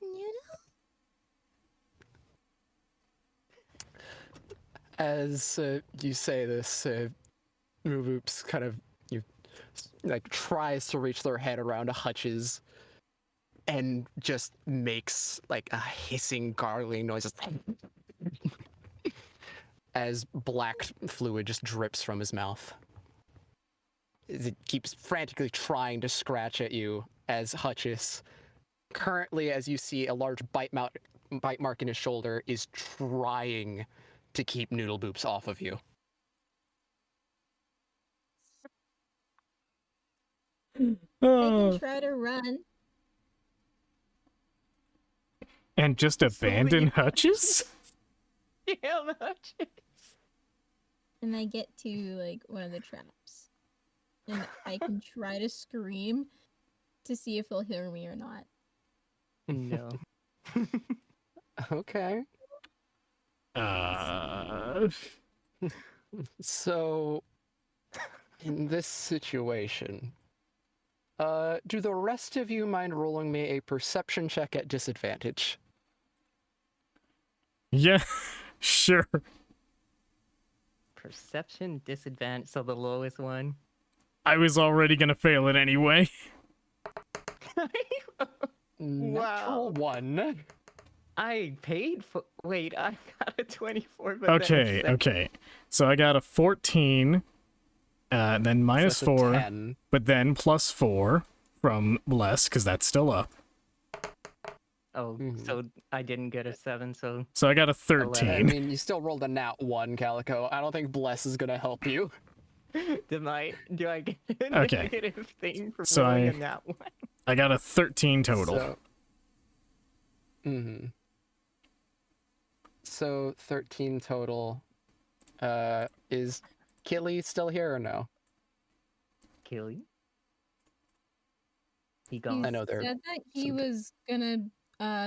You As you say this, Oops kind of tries to reach their head around Hutch's and just makes like a hissing, gargling noise as black fluid just drips from his mouth. As it keeps frantically trying to scratch at you as Hutchis, currently, as you see a large bite mark in his shoulder, is trying to keep Noodle Boops off of you. I Oh, can try to run. and just abandon Hutches? Damn, Hutchins. And I get to like one of the traps. And I can try to scream to see if he'll hear me or not. No. Okay. So, in this situation, do the rest of you mind rolling me a perception check at disadvantage? Yeah, sure. Perception disadvantage, so the lowest one. I was already gonna fail it anyway. Natural one. I paid for. Wait, I got a 24, but Okay, okay. So I got a 14, then minus So that's a 4, 10. but then plus 4 from less, because that's still up. Oh, so I didn't get a 7, so. So I got a 11. 13. I mean, you still rolled a nat 1, Calico. I don't think Bless is gonna help you. Do I get a Okay. negative thing for So rolling in that one? I got a 13 total. So, So 13 total. Is Killy still here or no? Killy? He He gone. I know they're said that he some- was gonna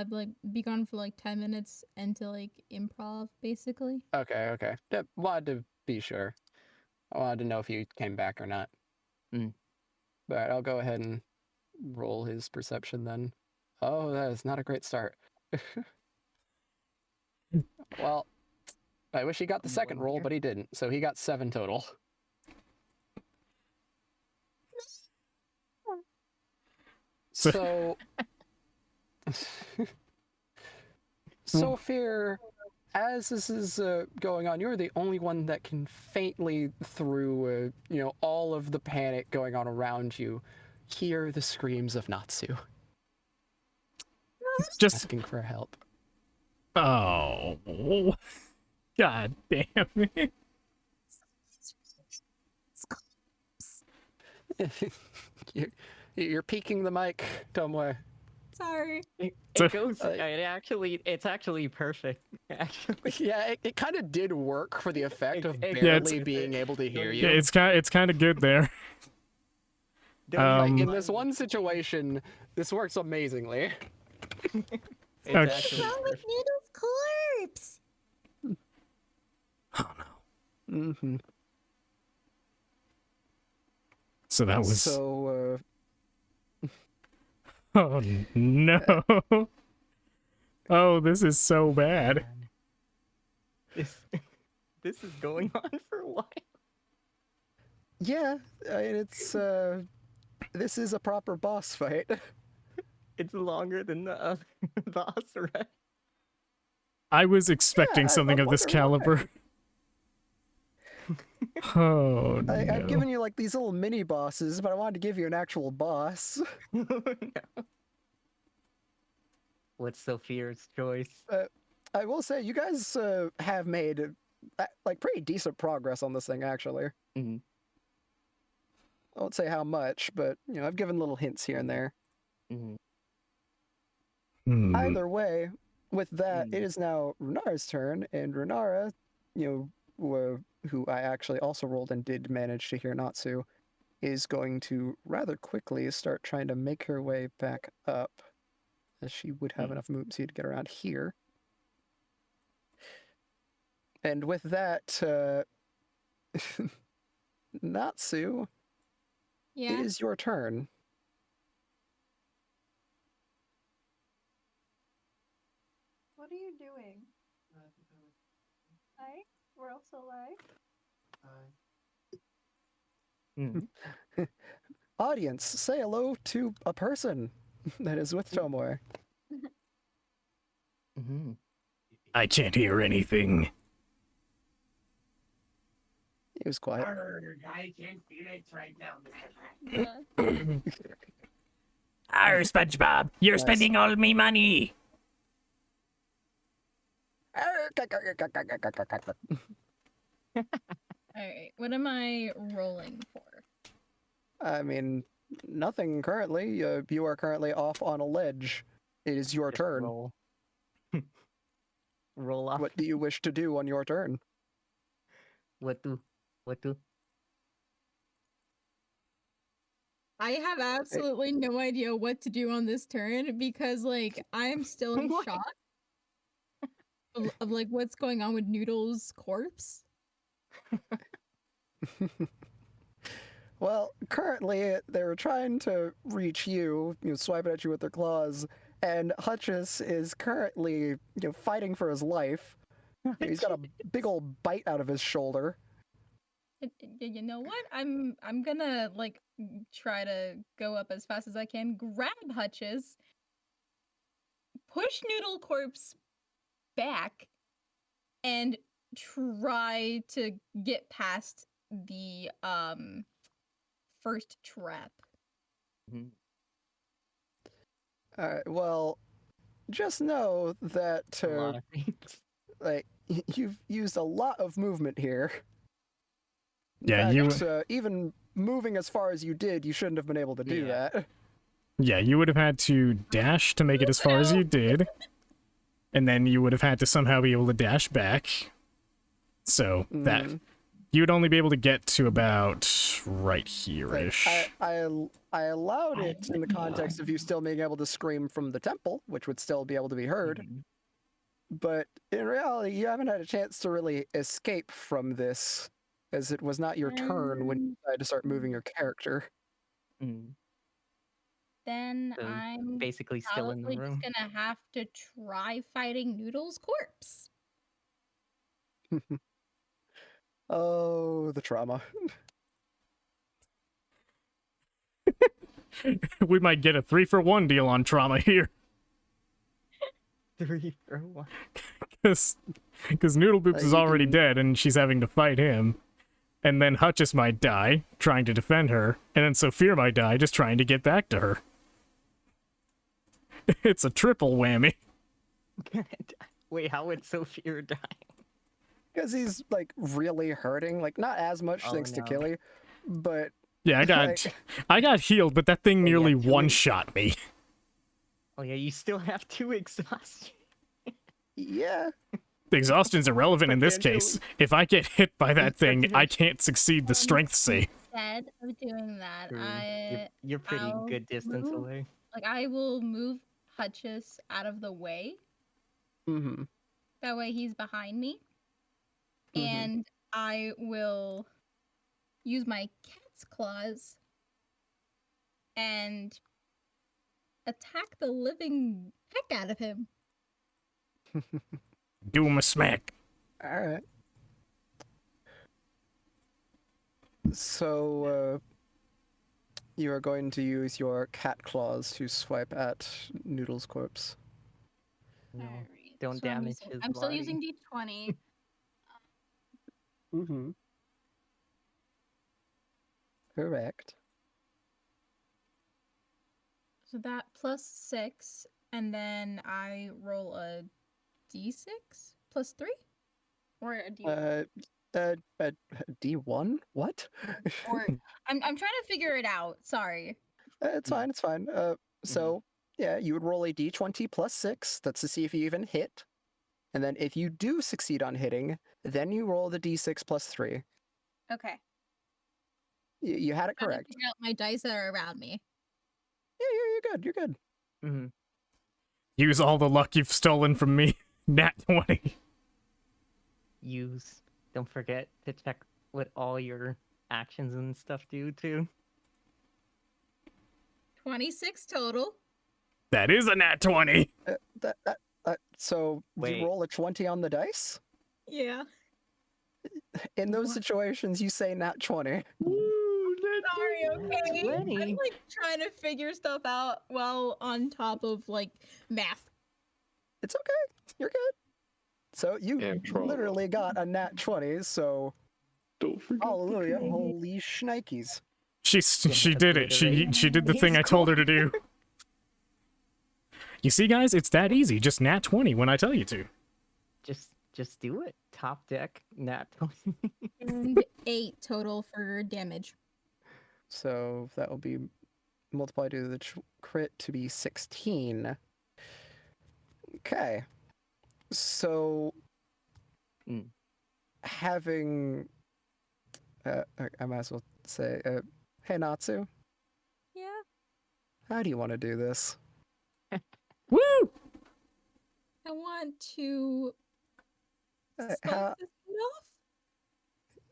like be gone for like 10 minutes and to like improv basically. Okay. Yep, wanted to be sure. I wanted to know if he came back or not. But I'll go ahead and roll his perception then. Oh, that is not a great start. Well, I wish he got the second roll, but he didn't. So he got 7 total. So, Sophia, as this is going on, you're the only one that can faintly, through all of the panic going on around you, hear the screams of Natsu Just asking for help. oh, god damn it! You're peeking the mic, Tomoe. Sorry. It So- goes. It's actually perfect. Actually, Yeah, it kind of did work for the effect of Yeah, barely being able to hear you. Yeah, it's kind of good there. Like, in this one situation, this works amazingly. it's Okay. actually Wrong with perfect. Noodle's corpse? Oh no! Mm-hmm. So that was. So, Oh no! Oh, this is so bad. This is going on for a while. yeah, I mean, it's this is a proper boss fight. It's longer than the other boss, right? I was expecting Yeah, something I of this wonder caliber. Oh no! I've given you like these little mini bosses, but I wanted to give you an actual boss. No. What's Sophia's choice? I will say, you guys have made like pretty decent progress on this thing, actually. Mhm. I won't say how much, but I've given little hints here and there. Mhm. Either way, with that, it is now Runara's turn, and Runara, who I actually also rolled and did manage to hear Natsu, is going to rather quickly start trying to make her way back up, as she would have enough movement to get around here. And with that, Natsu, Yeah. it is your turn. What are you doing? Hi, we're also live. Audience, say hello to a person that is with Tomoe. I can't hear anything. He was quiet. I can't feel it right now. Arr, SpongeBob, you're spending all me money. Alright, what am I rolling for? I mean, Nothing currently. You are currently off on a ledge. It is your Just turn. Roll. Roll off. What do you wish to do on your turn? What do? What do? I have absolutely no idea what to do on this turn because, like, I'm still in What? shock of like what's going on with Noodle's corpse. Well, currently they're trying to reach you, swiping at you with their claws, and Hutchis is currently, fighting for his life. He's got a big old bite out of his shoulder. You know what? I'm gonna like try to go up as fast as I can, grab Hutchis, push Noodle Corpse back, and try to get past the first trap. Mhm. Well, just know that A lot of things. like you've used a lot of movement here. In Yeah, fact, even moving as far as you did, you shouldn't have been able to do Yeah. that. Yeah, you would have had to dash to make it as far as you did, and then you would have had to somehow be able to dash back. So that you'd only be able to get to about right here-ish. I allowed it in the context of you still being able to scream from the temple, which would still be able to be heard. Mhm. But in reality, you haven't had a chance to really escape from this, as it was not your turn when you decided to start moving your character. Mm. Then So I'm basically still in the probably room. just gonna have to try fighting Noodle's corpse. Oh, the trauma. We might get a 3-for-1 deal on trauma here. 3 for 1. Because Noodle Boops is you already can- dead and she's having to fight him. And then Hutchis might die, trying to defend her. And then Sophia might die, just trying to get back to her. It's a triple whammy. Wait, how would Sophia die? Because he's, like, really hurting. Like, not as much Oh, thanks to no. Killy, but... Yeah, I got healed, but that thing yeah, nearly two- one-shot me. Oh yeah, you still have 2 exhaustion. Yeah. The exhaustion's irrelevant in this Potentially. case. If I get hit by that thing, I can't succeed the strength save. Instead of doing that, You're pretty I'll good distance move- away. like I will move Hutchis out of the way. Mm-hmm. That way he's behind me. Mhm. And I will use my cat's claws and attack the living heck out of him. Do him a smack. Alright. So, you are going to use your cat claws to swipe at Noodle's corpse. No, Alright, don't so damage his I'm still body. using D20. Mm-hmm. Correct. So that plus 6, and then I roll a D6 plus 3? Or a D? D1? What? Or I'm trying to figure it out. Sorry. It's fine, it's fine. So, yeah, you would roll a d20 plus 6. That's to see if you even hit. And then if you do succeed on hitting, then you roll the d6 plus 3. Okay. You had it Trying to correct. figure out my dice that are around me. Yeah, you're good, you're good. Mm-hmm. Use all the luck you've stolen from me. Nat 20. Use. Don't forget to check what all your actions and stuff do too. 26 total. That is a nat 20. So Wait. you roll a 20 on the dice? Yeah. In those situations, you say nat 20. Sorry, okay. 20. I'm like trying to figure stuff out while on top of like math. It's okay, you're good. So you And trauma. literally got a nat 20, so Don't forget. the hallelujah, trauma. holy shnikes. She did it. She did the thing I told her to do. You see, guys, it's that easy. Just nat 20 when I tell you to. Just do it. Top deck, nat 20. And 8 total for damage. So that will be multiply to the crit to be 16. Okay. So, Mm. having, I might as well say, hey Natsu, Yeah. how do you want to do this? Woo! I want to slice How this head off.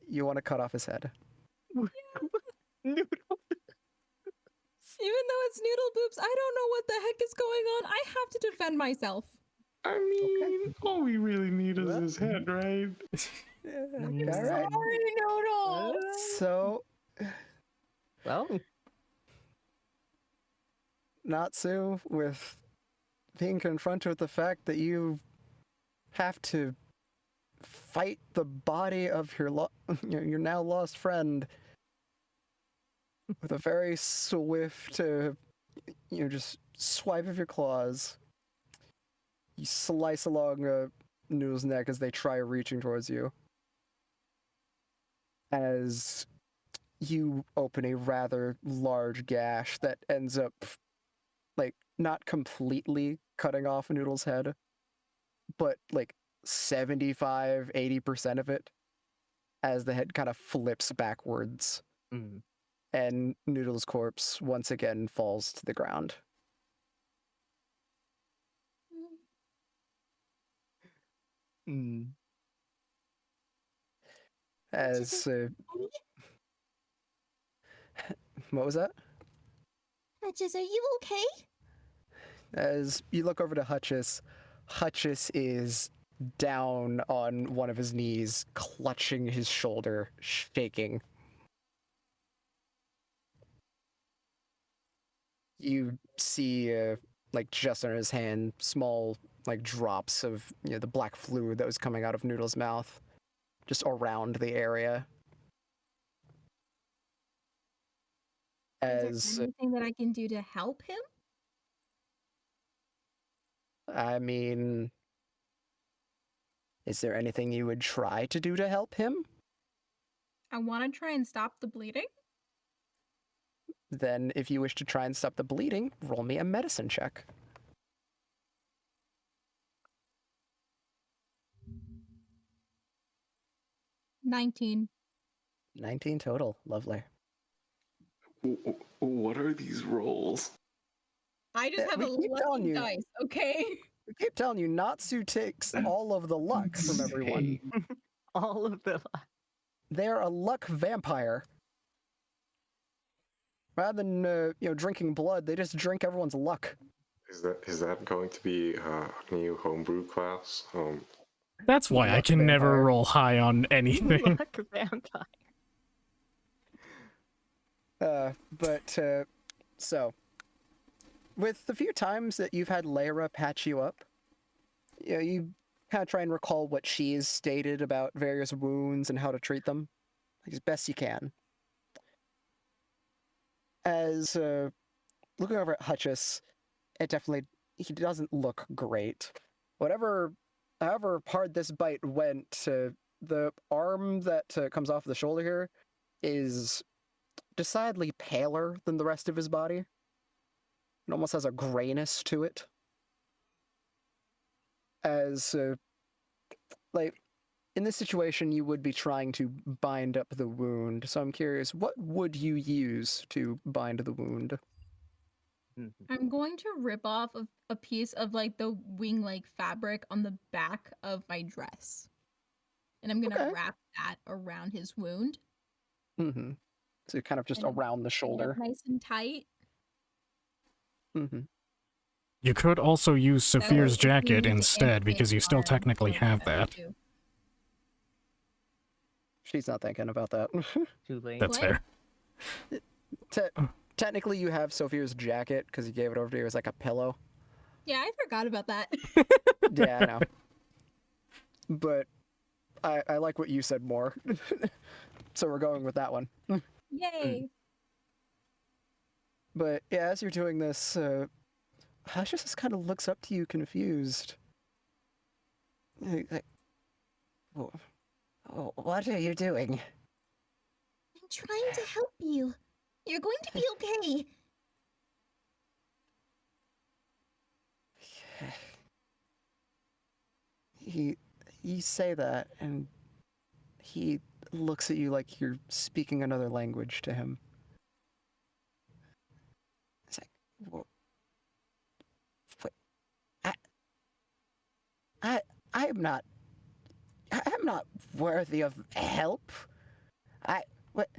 you want to cut off his head? Noodle. Even though it's noodle boobs, I don't know what the heck is going on. I have to defend myself. I mean, all we really need is his head, right? Mm. All right. Sorry, noodles. So, Well, Natsu, with being confronted with the fact that you have to fight the body of your now lost friend with a very swift, just swipe of your claws, you slice along Noodle's neck as they try reaching towards you. As you open a rather large gash that ends up, like, not completely cutting off Noodle's head, but like 75-80% of it, as the head kind of flips backwards. mm. And Noodle's corpse once again falls to the ground. Mm. As what was that? Hutchins, are you okay? As you look over to Hutchis, Hutchis is down on one of his knees, clutching his shoulder, shaking. You see, like, just under his hand, small, like, drops of, the black fluid that was coming out of Noodle's mouth, just around the area. Is there anything that I can do to help him? I mean, is there anything you would try to do to help him? I want to try and stop the bleeding. Then, if you wish to try and stop the bleeding, roll me a medicine check. 19. 19 total. Lovely. What are these rolls? I just have we a keep telling lucky you. dice, okay? I keep telling you, Natsu takes all of the luck from everyone. All of the. They're a luck vampire. Rather than drinking blood, they just drink everyone's luck. Is that going to be a new homebrew class? That's why I Luck can never vampire. roll high on anything. Luck vampire. So, with the few times that you've had Lyra patch you up, you kind of try and recall what she's stated about various wounds and how to treat them, as best you can. As looking over at Hutchis, he doesn't look great. However hard this bite went, the arm that comes off the shoulder here is decidedly paler than the rest of his body. It almost has a grayness to it. As, in this situation, you would be trying to bind up the wound. So I'm curious, what would you use to bind the wound? I'm going to rip off a piece of like the wing-like fabric on the back of my dress. And I'm going to wrap that around his wound. Mm-hmm. So kind of just And around the shoulder. Nice and tight. Mm-hmm. You could also use Saphir's jacket wound instead, and because you still arm, technically so have that that. too. She's not thinking about that. Too late. That's What? fair. Technically, you have Sophia's jacket because he gave it over to you as like a pillow. Yeah, I forgot about that. Yeah, I know. But I like what you said more. So we're going with that one. Yay. But yeah, as you're doing this, Hush just kind of looks up to you confused. Like, what are you doing? I'm trying to help you. You're going to be okay. You say that, and he looks at you like you're speaking another language to him. It's like, what? I'm not worthy of help. What?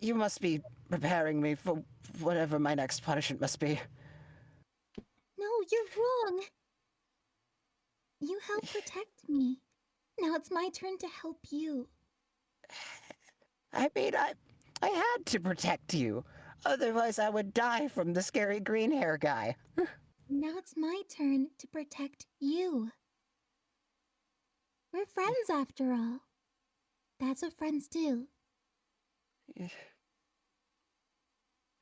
You must be preparing me for whatever my next punishment must be. No, you're wrong. You helped protect me. Now it's my turn to help you. I mean, I had to protect you. Otherwise, I would die from the scary green hair guy. Now it's my turn to protect you. We're friends after all. That's what friends do.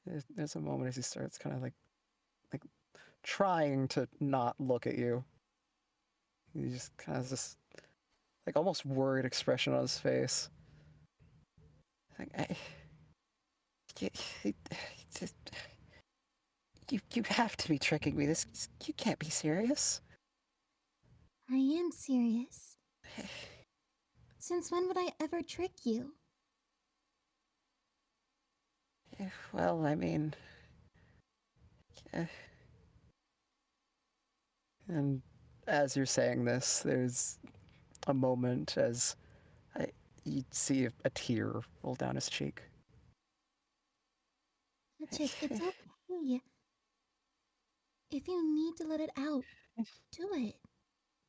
There's a moment as he starts kind of like trying to not look at you. He just kind of this like almost worried expression on his face. Like, you have to be tricking me. You can't be serious. I am serious. Since when would I ever trick you? Well, I mean... And as you're saying this, there's a moment as you see a tear roll down his cheek. It's okay. If you need to let it out, do it.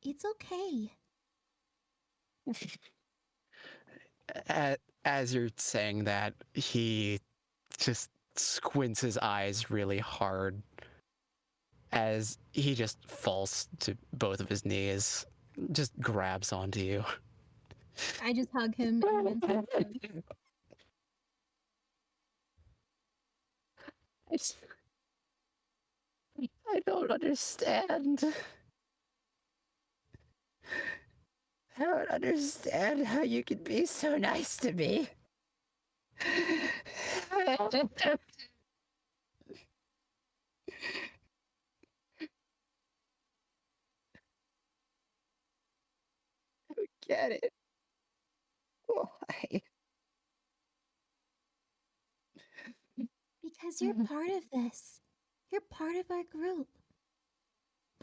It's okay. As you're saying that, he just squints his eyes really hard as he just falls to both of his knees, just grabs onto you. I just hug him and then I don't understand. I don't understand how you could be so nice to me. I don't get it. Why? Because you're part of this. You're part of our group.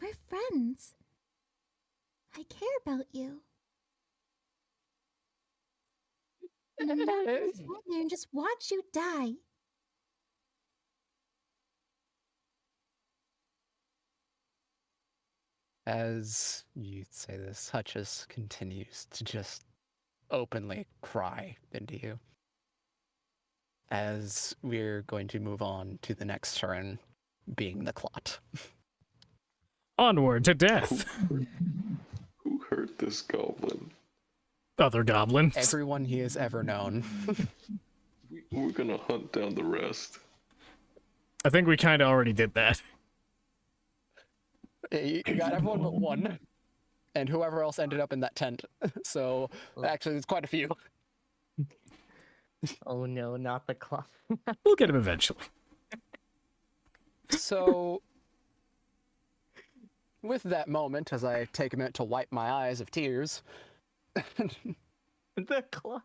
We're friends. I care about you. And I'm not gonna stand there and just watch you die. As you say this, Hutchess continues to just openly cry into you. As we're going to move on to the next turn, being the clot. Onward to death. Who hurt this goblin? Other goblins. Everyone he has ever known. We're gonna hunt down the rest. I think we kind of already did that. You got everyone but one, and whoever else ended up in that tent. So actually, there's quite a few. Oh no, not the clock. We'll get him eventually. So, with that moment, as I take a minute to wipe my eyes of tears, The clock.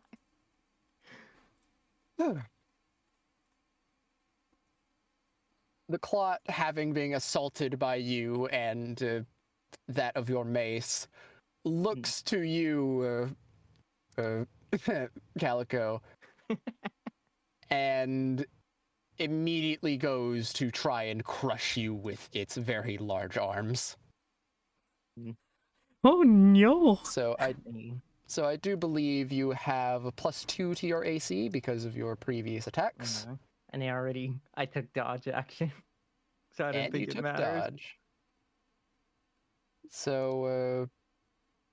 the clot, having been assaulted by you and that of your mace, looks to you, Calico, and immediately goes to try and crush you with its very large arms. Oh no! So I do believe you have a +2 to your AC because of your previous attacks. And I took dodge action, so I don't And think you it took matters. dodge. So,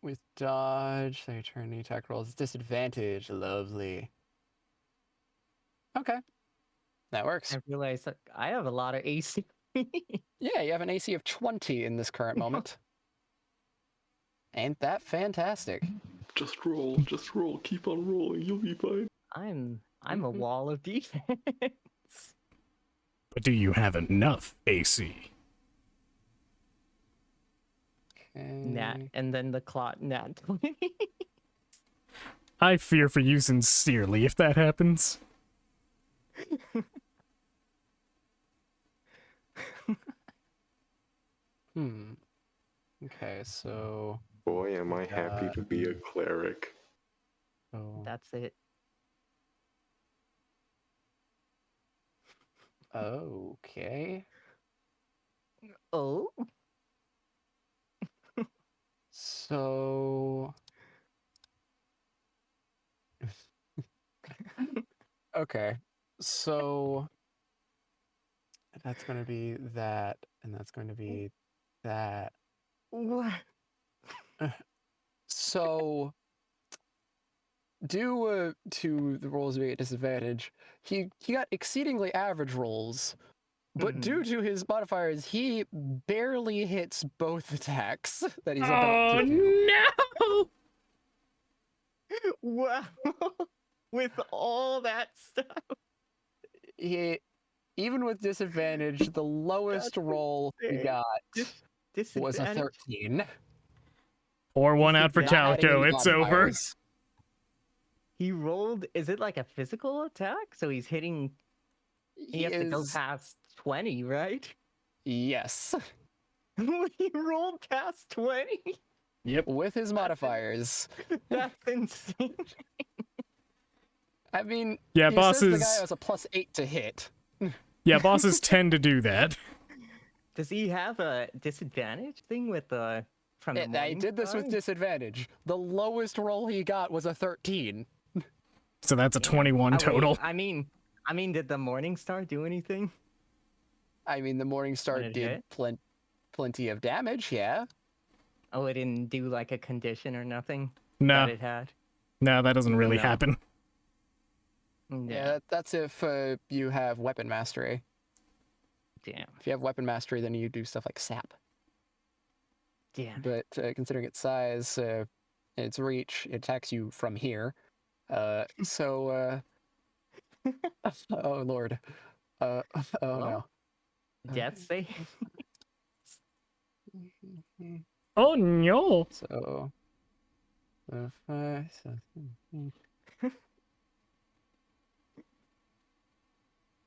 with dodge, they turn the attack rolls disadvantage. Lovely. Okay. That works. I realized that I have a lot of AC. Yeah, you have an AC of 20 in this current moment. Ain't that fantastic? Just roll, keep on rolling, you'll be fine. I'm a wall of defense. But do you have enough AC? Nat, and then the clot nat 20. I fear for you sincerely if that happens. Okay, so Boy, am I happy to be a cleric. That's it. Okay. Oh. So okay. So that's going to be that, and that's going to be that. What? So due to the rolls being at disadvantage, he got exceedingly average rolls, but due to his modifiers, he barely hits both attacks that he's about to do. No! Wow. With all that stuff. He, even with disadvantage, the lowest roll he got was a 13. Pour one out for Not adding Calico, any it's over. modifiers. He rolled. Is it like a physical attack? So he's hitting. He has to go past 20, right? Yes. He rolled past 20. Yep. With his modifiers. That's insane. I mean, Yeah, he bosses. says the guy has a +8 to hit. Yeah, bosses tend to do that. Does he have a disadvantage thing with the from the I morning did this with star? disadvantage. The lowest roll he got was a 13. So that's a 21 Oh, wait, total. I mean, did the morning star do anything? I mean, the morning star When it did hit? plenty of damage, yeah. Oh, it didn't do like a condition or nothing No. that it had? No, that doesn't really No. happen. Yeah, that's if you have weapon mastery. Damn. If you have weapon mastery, then you do stuff like sap. Damn. But considering its size, its reach, it attacks you from here. So, oh lord. Oh no. Death save? Oh no! So, 5, 7,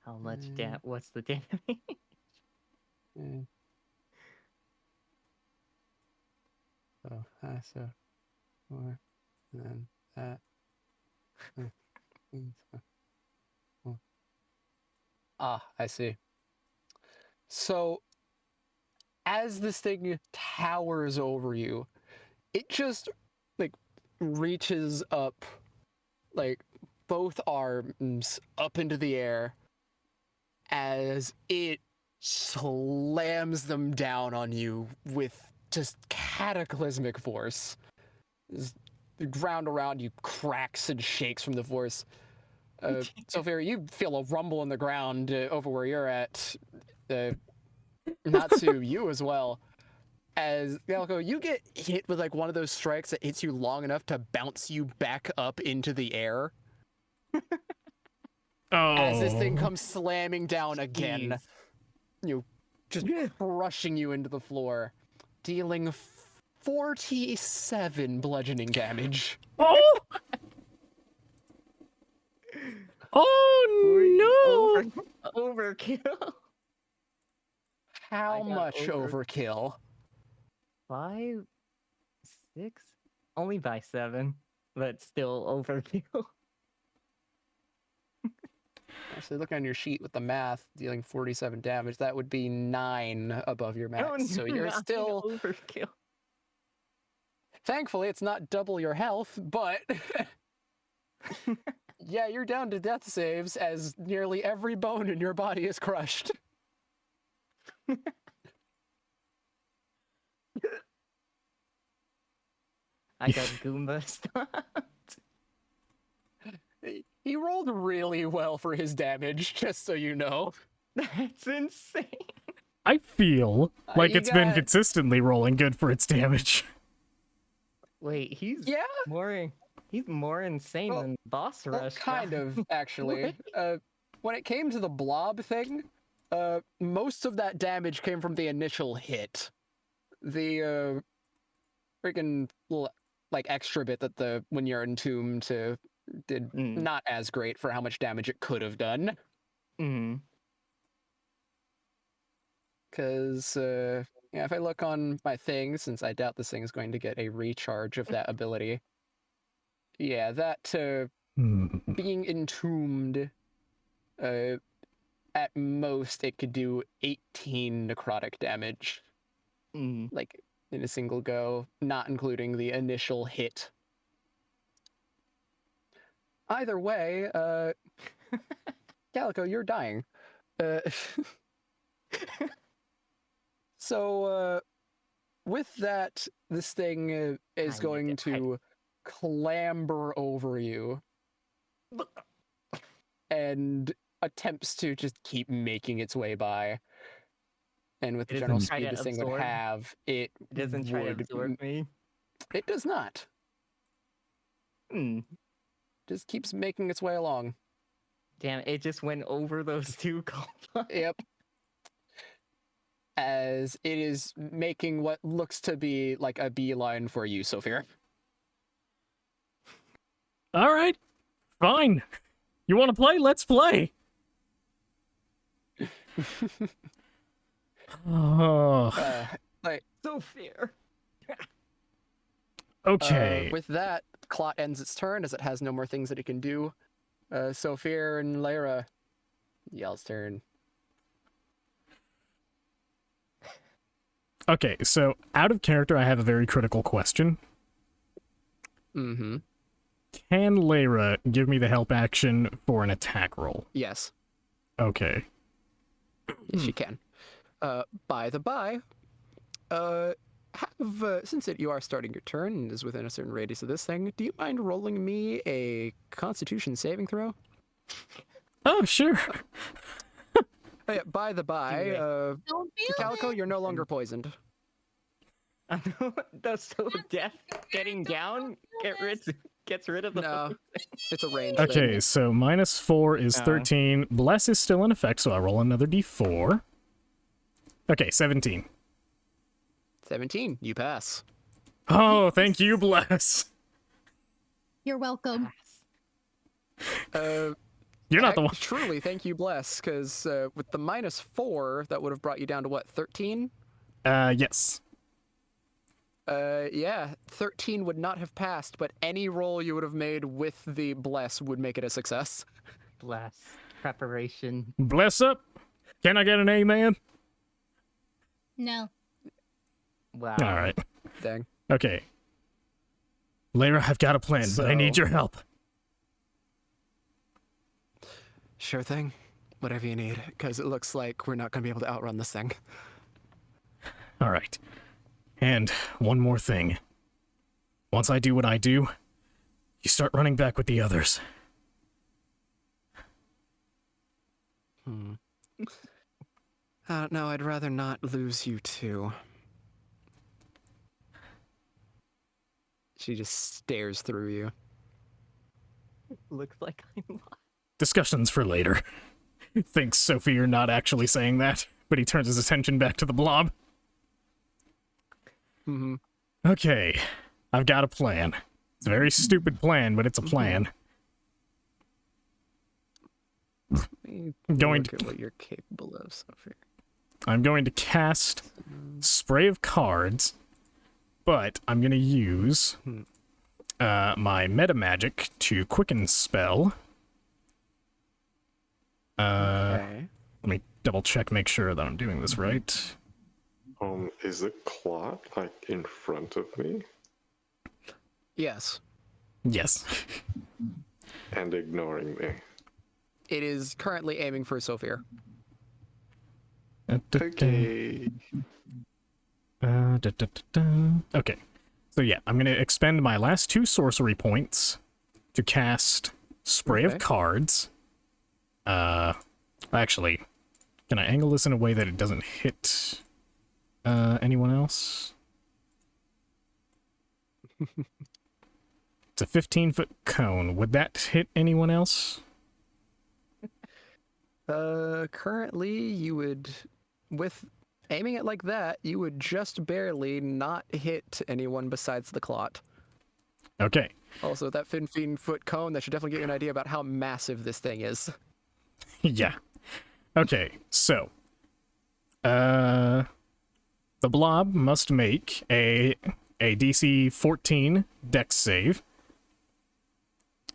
How much what's the damage? 5, so 4, and then that. Ah, I see. So, as this thing towers over you, it just, like, reaches up, like, both arms up into the air as it slams them down on you with just cataclysmic force. The ground around you cracks and shakes from the force. Sophia, you feel a rumble in the ground over where you're at. Natsu, you as well. As Galco, you get hit with like one of those strikes that hits you long enough to bounce you back up into the air. Oh. As this thing comes slamming down again, just crushing you into the floor, dealing 47 bludgeoning damage. Oh! Oh no! Overkill. How much overkill? 5, 6? Only by 7, but still overkill. Actually, look on your sheet with the math, dealing 47 damage. That would be 9 above your max. So you're still overkill. Thankfully, it's not double your health, but yeah, you're down to death saves as nearly every bone in your body is crushed. I got Goomba stopped. He rolled really well for his damage, just so you know. That's insane. I feel like You it's been got- consistently rolling good for its damage. Wait, he's Yeah, more insane than Boss well, Rush. kind of, actually. When it came to the blob thing, most of that damage came from the initial hit. The freaking like extra bit that the when you're entombed did not as great for how much damage it could have done. Because yeah, if I look on my thing, since I doubt this thing is going to get a recharge of that ability, yeah, that being entombed, at most it could do 18 necrotic damage, like in a single go, not including the initial hit. Either way, Calico, you're dying. So, with that, this thing is going to clamber over you and attempts to just keep making its way by. And with the general speed this thing would have, it doesn't try to absorb me. It does not. Just keeps making its way along. Damn, it just went over those two goblins. Yep. As it is making what looks to be like a beeline for you, Sophia. All right, fine. You want to play? Let's play. Oh. Like so fair. Okay. With that, Clot ends its turn as it has no more things that it can do. Sophia and Lyra, y'all's turn. Okay, so out of character, I have a very critical question. Mm-hmm. Can Lyra give me the help action for an attack roll? Yes. Okay. Yes, she can. By the by, since you are starting your turn and is within a certain radius of this thing, do you mind rolling me a Constitution saving throw? Oh, sure. Oh, yeah, by the by, Calico, you're no longer poisoned. That's so death getting down gets rid of the No, it's a range. Okay, thing. so -4 is 13. Bless is still in effect, so I roll another d4. Okay, 17. 17, you pass. Oh, thank you, Bless. You're welcome. You're not the one. Truly, thank you, Bless, because with the -4, that would have brought you down to what, 13? Yes. Yeah, 13 would not have passed, but any roll you would have made with the Bless would make it a success. Bless. Preparation. Bless up. Can I get an amen? No. Wow. All right. Dang. Okay. Lyra, I've got a plan, but I need your help. Sure thing. Whatever you need, because it looks like we're not going to be able to outrun this thing. All right. And one more thing. Once I do what I do, you start running back with the others. No, I'd rather not lose you too. She just stares through you. Looks like I'm lost. Discussions for later. Thinks Sophie, you're not actually saying that, but he turns his attention back to the blob. Mm-hmm. Okay, I've got a plan. It's a very stupid plan, but it's a plan. Look at what you're capable of, Sophie. I'm going to cast Spray of Cards, but I'm going to use my meta magic to quicken spell. Okay. Let me double check, make sure that I'm doing this right. Is it Clot, like, in front of me? Yes. Yes. And ignoring me. It is currently aiming for Sophia. Okay. Okay. So yeah, I'm going to expend my last 2 sorcery points to cast Spray of Cards. Actually, can I angle this in a way that it doesn't hit anyone else? It's a 15-foot cone. Would that hit anyone else? Currently, you would, with aiming it like that, you would just barely not hit anyone besides the clot. Okay. Also, that 15-foot cone, that should definitely give you an idea about how massive this thing is. Yeah. Okay, so. The blob must make a DC 14 dex save.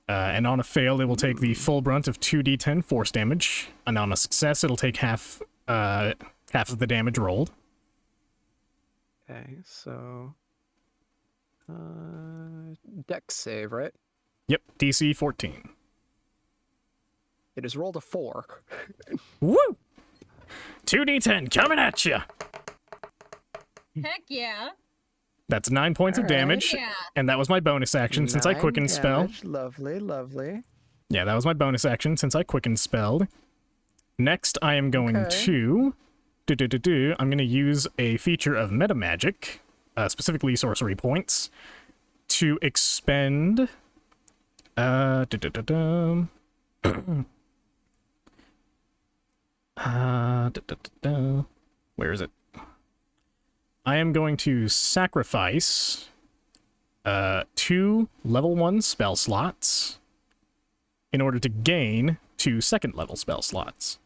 And on a fail, it will take the full brunt of 2d10 force damage. And on a success, it'll take half of the damage rolled. Okay, so... dex save, right? Yep, DC 14. It is rolled a 4. Woo! 2d10 coming at you. Heck yeah. That's 9 points of All right. damage, Yeah. and that was my bonus action since I 9 quickened spell. damage. Lovely, lovely. Yeah, that was my bonus action since I quickened spelled. Next, I am going Okay. to... I'm going to use a feature of meta magic, specifically sorcery points, to expend... Where is it? I am going to sacrifice 2 level 1 spell slots in order to gain 2 second level spell slots.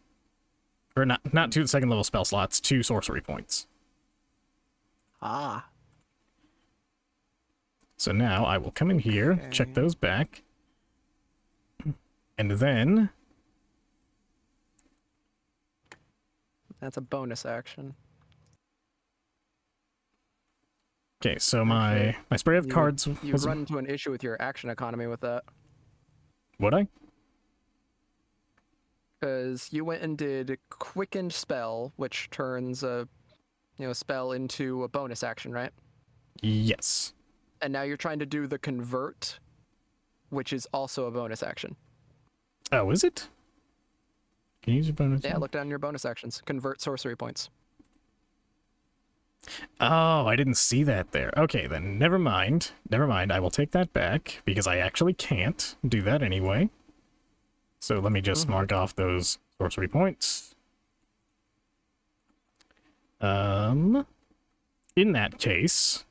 Or not 2 second level spell slots, 2 sorcery points. Ah. So now I will come in here, check Okay. those back, and then... That's a bonus action. Okay, so my spray of You would- cards You was... run into an issue with your action economy with that. Would I? Because you went and did quickened spell, which turns a spell into a bonus action, right? Yes. And now you're trying to do the convert, which is also a bonus action. Oh, is it? Can you use your bonus? Yeah, look down your bonus actions. Convert sorcery points. Oh, I didn't see that there. Okay, then never mind. Never mind. I will take that back because I actually can't do that anyway. So let me just mark off those sorcery points. In that case,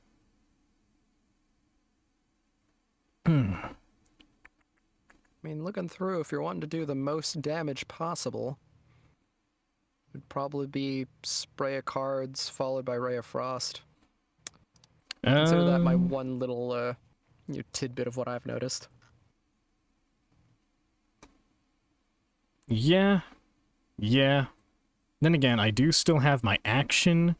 I mean, looking through, if you're wanting to do the most damage possible, would probably be spray of cards followed by ray of frost. Consider that my one little tidbit of what I've noticed. Yeah. Then again, I do still have my action,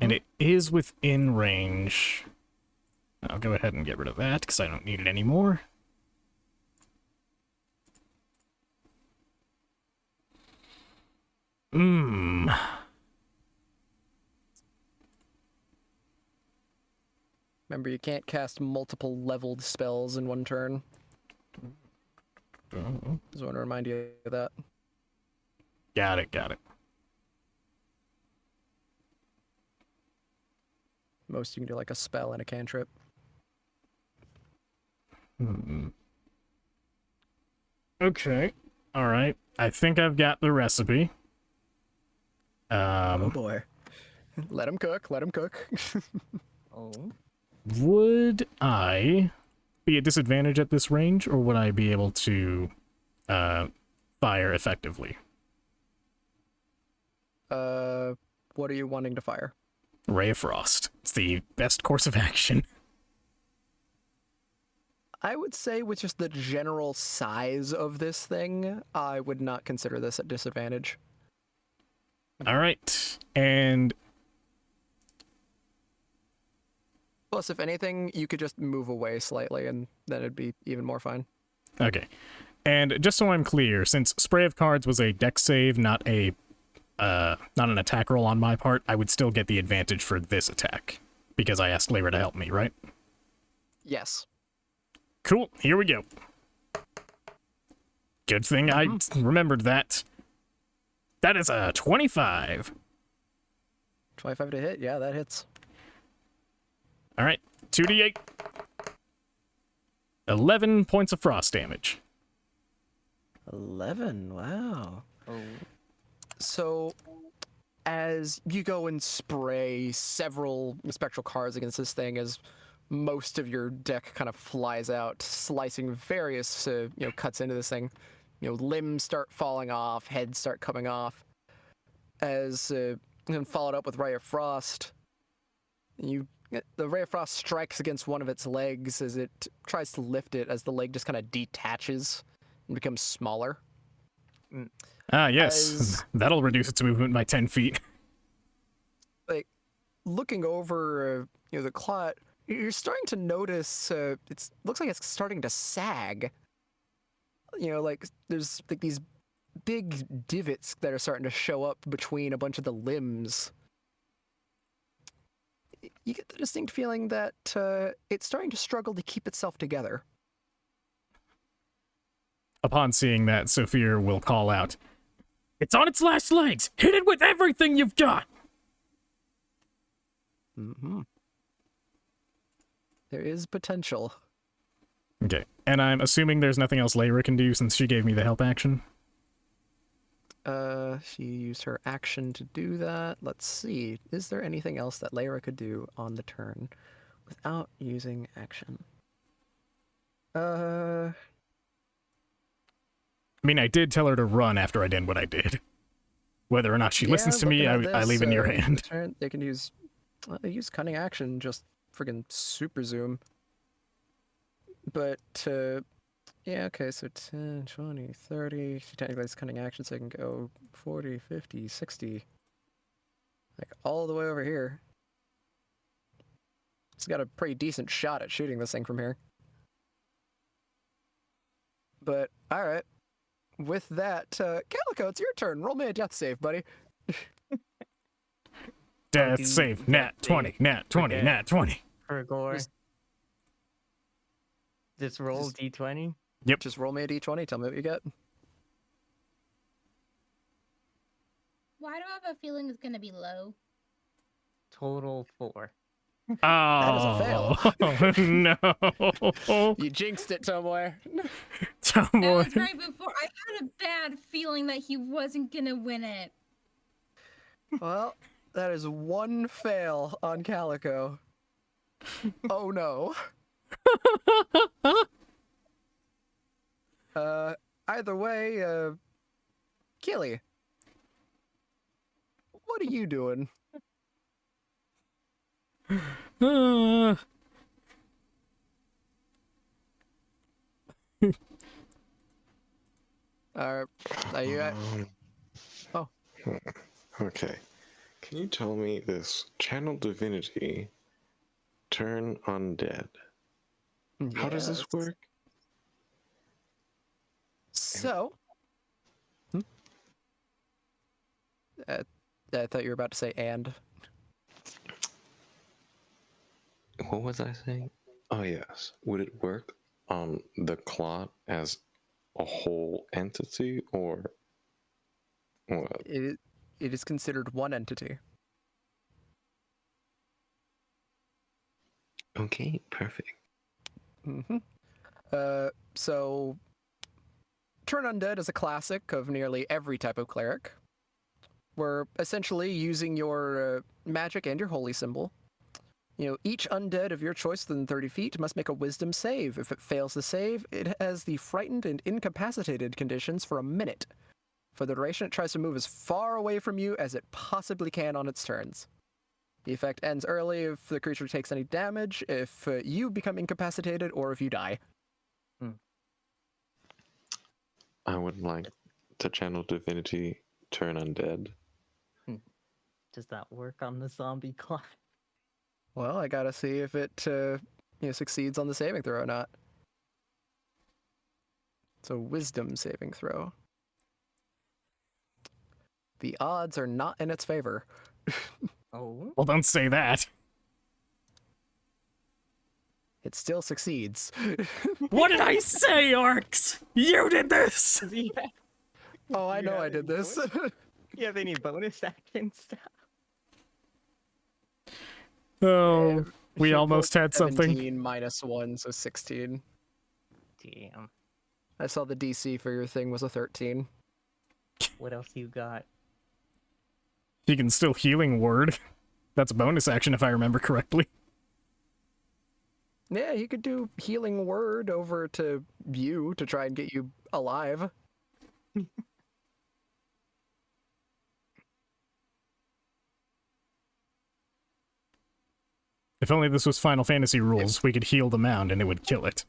and it is within range. I'll go ahead and get rid of that because I don't need it anymore. Remember, you can't cast multiple leveled spells in one turn. Just want to remind you of that. Got it. Most you can do like a spell and a cantrip. Okay. All right. I think I've got the recipe. Oh boy. Let him cook. Oh. Would I be at disadvantage at this range, or would I be able to fire effectively? What are you wanting to fire? Ray of Frost. It's the best course of action. I would say with just the general size of this thing, I would not consider this at disadvantage. All right. And Plus, if anything, you could just move away slightly and then it'd be even more fine. okay. And just so I'm clear, since spray of cards was a dex save, not an attack roll on my part, I would still get the advantage for this attack because I asked Lyra to help me, right? Yes. Cool. Here we go. Good thing I remembered that. That is a 25. 25 to hit. Yeah, that hits. All right. 2d8. 11 points of frost damage. 11. Wow. Oh. So, as you go and spray several spectral cards against this thing, as most of your deck kind of flies out, slicing various, cuts into this thing. Limbs start falling off, heads start coming off. As and followed up with Ray of Frost, the Ray of Frost strikes against one of its legs as it tries to lift it, as the leg just kind of detaches and becomes smaller. Ah, yes. As- That'll reduce its movement by 10 feet. Like, looking over, the clot, you're starting to notice it looks like it's starting to sag. Like there's like these big divots that are starting to show up between a bunch of the limbs. You get the distinct feeling that it's starting to struggle to keep itself together. Upon seeing that, Sophia will call out, "It's on its last legs! Hit it with everything you've got!" Mm-hmm. There is potential. Okay, and I'm assuming there's nothing else Lyra can do since she gave me the help action? She used her action to do that. Let's see. Is there anything else that Lyra could do on the turn without using action? I mean, I did tell her to run after I did what I did. Whether or not she listens to me, I leave in your hand. They can use cunning action, just friggin' super zoom. But, yeah, okay, so 10, 20, 30. Technically, it's cunning action, so I can go 40, 50, 60. Like, all the way over here. It's got a pretty decent shot at shooting this thing from here. But, alright. With that, Calico, it's your turn. Roll me a death save, buddy. Death save, nat 20, nat 20, nat 20. For gore. Just roll d20. Yep. Just roll me a d20. Tell me what you get. Why do I have a feeling it's gonna be low? Total 4. That is a Oh, no. You jinxed it, Tomboy. That was right before. I had a bad feeling that he wasn't gonna win it. Well, that is one fail on Calico. Oh no. Either way, Keely, what are you doing? Are you at? Oh. Okay. Can you tell me this channel divinity turn undead? How does this work? So, I thought you were about to say and. What was I saying? Oh yes. Would it work on the clot as a whole entity, or what? It is considered one entity. Okay, perfect. Mm-hmm. So, Turn Undead is a classic of nearly every type of cleric. We're essentially using your magic and your holy symbol. Each undead of your choice within 30 feet must make a wisdom save. If it fails the save, it has the frightened and incapacitated conditions for a minute. For the duration, it tries to move as far away from you as it possibly can on its turns. The effect ends early if the creature takes any damage, if you become incapacitated, or if you die. I would like to channel divinity turn undead. Does that work on the zombie clock? Well, I gotta see if it succeeds on the saving throw or not. It's a wisdom saving throw. The odds are not in its favor. Oh. Well, don't say that. It still succeeds. What did I say, Orcs? You did this! Yeah. Oh, I know I did this. You have any bonus actions? Oh, we almost had something. 17 minus 1, so 16. Damn. I saw the DC for your thing was a 13. What else you got? He can still healing word. That's a bonus action if I remember correctly. Yeah, you could do healing word over to you to try and get you alive. If only this was Final Fantasy rules, we could heal the mound and it would kill it.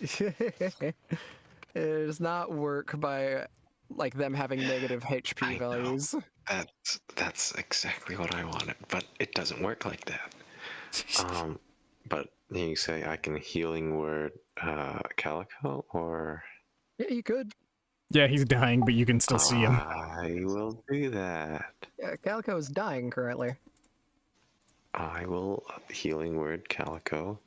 It does not work by like them having negative HP I know. values. That's exactly what I wanted, but it doesn't work like that. But you say I can healing word Calico, or Yeah, you could. Yeah, he's dying, but you can still see him. I will do that. Yeah, Calico is dying currently. I will healing word Calico.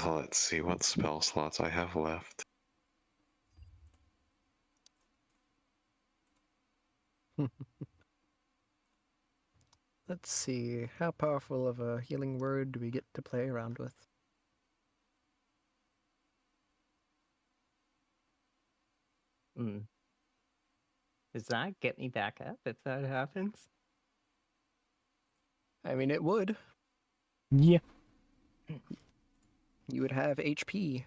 Let's see what spell slots I have left. Let's see, how powerful of a healing word do we get to play around with? Does that get me back up if that happens? I mean, it would. Yeah. You would have HP.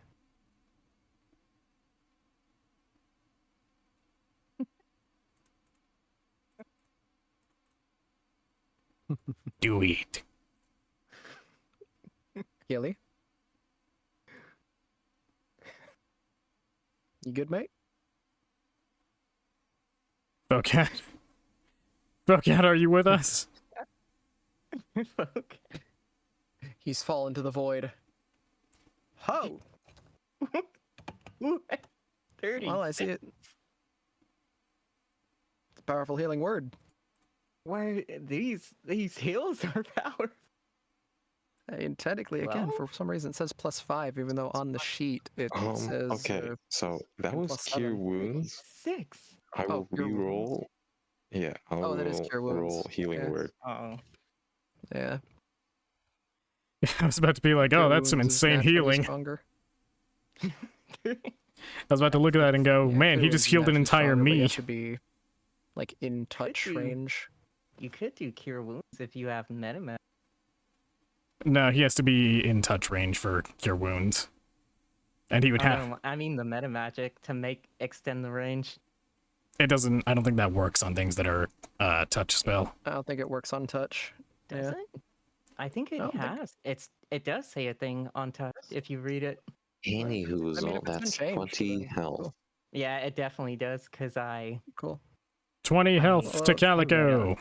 Do it. Gilly? You good, mate? Bocat? Bocat, are you with us? Fuck. He's fallen to the void. Ho! 30. Well, I see it. It's a powerful healing word. Why these heals are powerful? And technically, again, Well- for some reason it says +5, even though on the sheet it says. Okay, so that was +7. Cure Wounds. 6. I will Cure Wounds. re-roll. Yeah, I will that is Cure roll Wounds. healing Yeah. word. Oh. Yeah. I was about to be like, oh, Cure that's some Wounds is insane naturally healing. Stronger. I was about to look at that and go, Yeah, man, Cure he Wounds just is healed an naturally entire stronger, but you me. have to be like in touch do. range. You could do cure wounds if you have metaman. No, he has to be in touch range for cure wounds. And he would have... No, I mean the meta magic to extend the range. It doesn't... I don't think that works on things that are touch spell. I don't think it works on touch. Does Yeah. it? I think it I don't think- has. It does say a thing on touch if you read it. Anywho, I mean, if it's been that's changed, 20 then health. cool. Yeah, it definitely does because Cool. 20 health Well, to it's pretty Calico.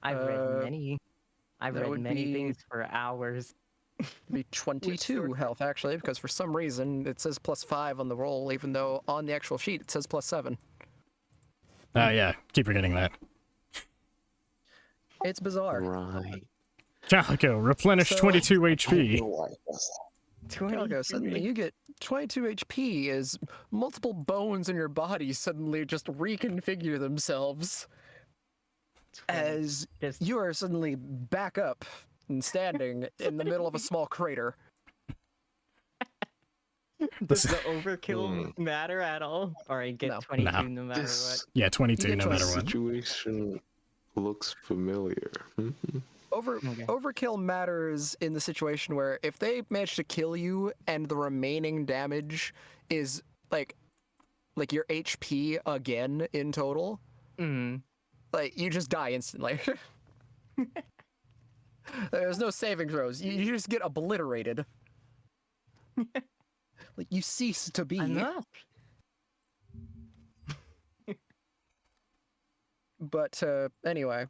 I've that read would many be- things for hours. It'd be 22 sort- health actually, because for some reason it says +5 on the roll, even though on the actual sheet it says +7. Yeah, keep forgetting that. It's bizarre. Right. Calico, replenish So- 22 HP. Calico, suddenly you get 22 HP as multiple bones in your body suddenly just reconfigure themselves as Just you are suddenly back up and standing in the middle of a small crater. does the overkill Hmm. matter at all? Or I get No. 22 Nah. no matter what. This Yeah, 22 You get no matter this what. situation looks familiar. Mhm. Okay. Overkill matters in the situation where if they manage to kill you and the remaining damage is like your HP again in total, Mm. like you just die instantly. There's no saving throws. You just get obliterated. Like you cease to be. Enough. But anyway,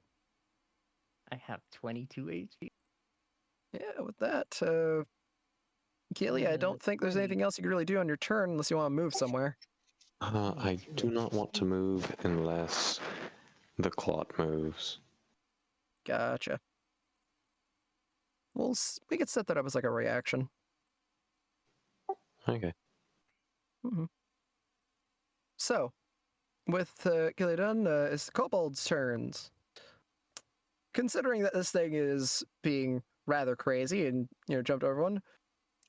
I have 22 HP. yeah, with that, Keely, I don't think there's anything else you can really do on your turn unless you want to move somewhere. I do not want to move unless the clot moves. Gotcha. We could set that up as like a reaction. Okay. So, with Keely done, it's the kobold's turns. Considering that this thing is being rather crazy and jumped over one,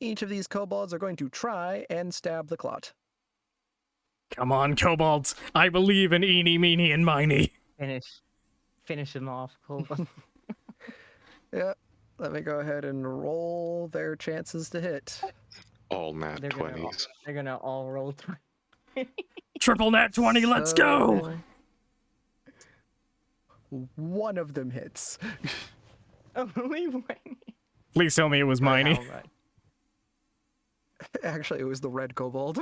each of these kobolds are going to try and stab the clot. Come on, kobolds. I believe in eeny, meeny, and miny. Finish him off, Kobold. Yeah, let me go ahead and roll their chances to hit. All nat They're gonna 20s. They're gonna all roll 20. Triple nat 20, let's go! One of them hits. Only one. Please tell me it was For how miney. much? Actually, it was the red kobold.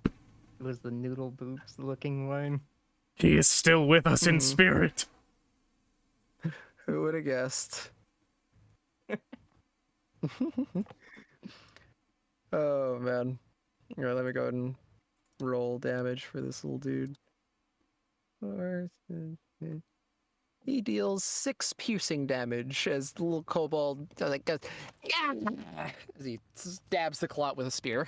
It was the noodle boobs looking one. He is still with us in spirit. Who would have guessed? Oh, man. All right, let me go ahead and roll damage for this little dude. He deals 6 piercing damage as the little kobold goes, as he stabs the clot with a spear.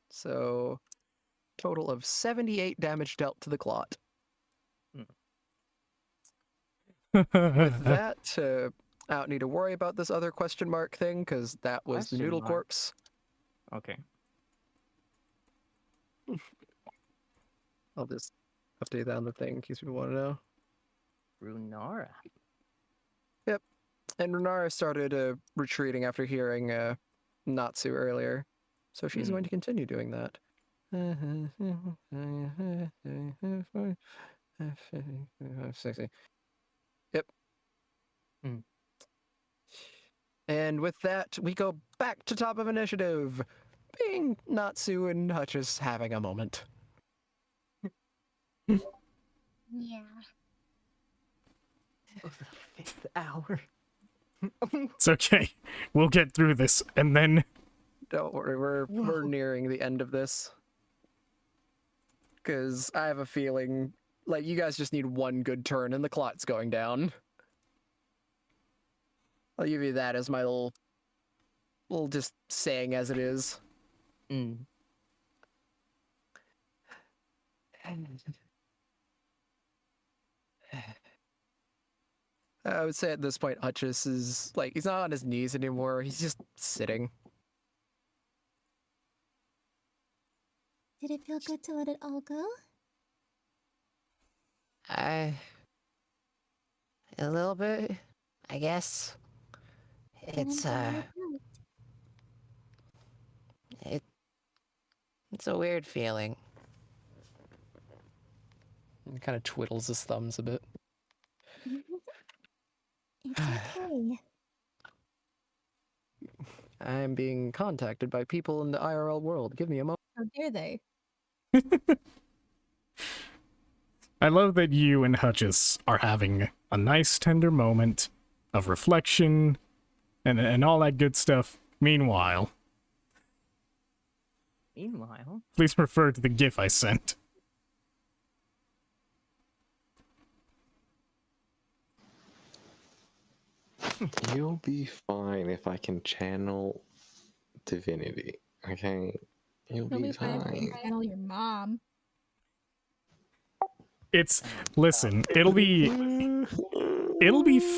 So, total of 78 damage dealt to the clot. With that, I don't need to worry about this other question mark thing, because that was the Question noodle mark? corpse. Okay. I'll just update that on the thing in case people want to know. Runara. Yep. And Runara started retreating after hearing Natsu earlier. So she's going to continue doing that. Yep. And with that, we go back to top of initiative, being Natsu and Hutchess having a moment. Yeah. It was the 5th hour. It's okay. We'll get through this, and then... Don't worry, we're nearing the end of this. Because I have a feeling, like, you guys just need one good turn and the clot's going down. I'll give you that as my little just saying as it is. I would say at this point, Hutchess is, like, he's not on his knees anymore. He's just sitting. Did it feel good to let it all go? A little bit, I guess. It's it's a weird feeling. He kind of twiddles his thumbs a bit. It's okay. I'm being contacted by people in the IRL world. Give me a moment. How dare they? I love that you and Hutchess are having a nice, tender moment of reflection and all that good stuff. Meanwhile, please refer to the GIF I sent. You'll be fine if I can channel divinity, okay? You'll You'll be be fine if you fine. channel your mom. Listen, it'll be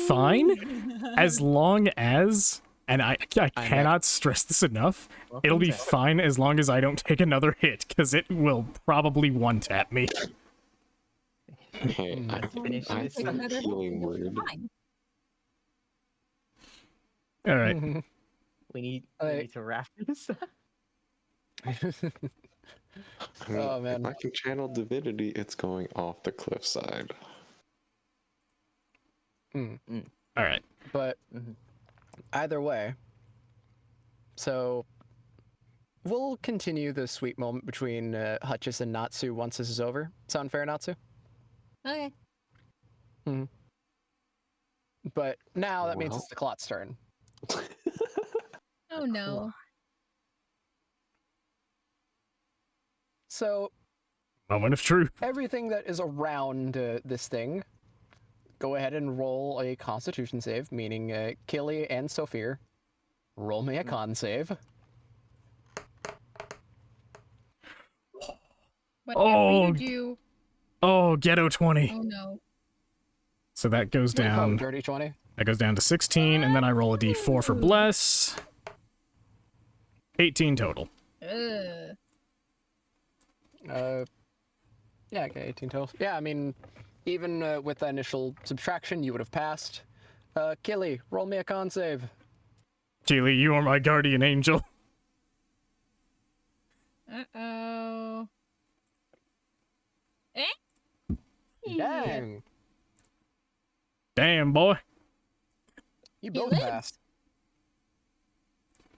fine as long as, and I cannot stress this enough, it'll be fine as long as I don't take another hit, because it will probably one-tap me. Hey, I think healing word. Alright. We need to wrap this up. I mean, Oh, man. if I can channel divinity, it's going off the cliffside. Alright. But either way, so we'll continue the sweet moment between Hutchess and Natsu once this is over. Sound fair, Natsu? Okay. But now that means it's the clot's turn. Oh no. So Moment of truth. everything that is around this thing, go ahead and roll a Constitution save, meaning Killy and Sophia, roll me a con save. Whatever you do. Oh, ghetto 20. Oh no. So that goes Oh, down. dirty 20. That goes down to 16, and then I roll a d4 for bless. 18 total. Ugh. Yeah, okay, 18 total. Yeah, I mean, even with the initial subtraction, you would have passed. Killy, roll me a con save. Keely, you are my guardian angel. Uh-oh. Eh? Dang, Damn, boy. you He both lives. passed.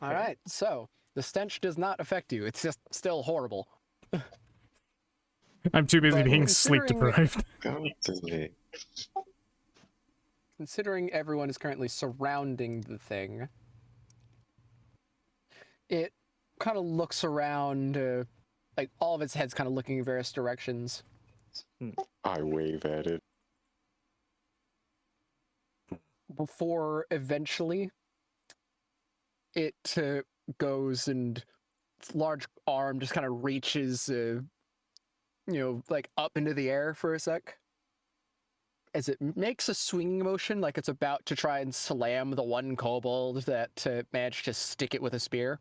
All right, so the stench does not affect you. It's just still horrible. I'm too busy But being sleep considering- deprived. Godly. Considering everyone is currently surrounding the thing, it kind of looks around, like all of its heads kind of looking in various directions. I wave at it. Before eventually it goes and its large arm just kind of reaches, like up into the air for a sec. As it makes a swinging motion like it's about to try and slam the one kobold that managed to stick it with a spear.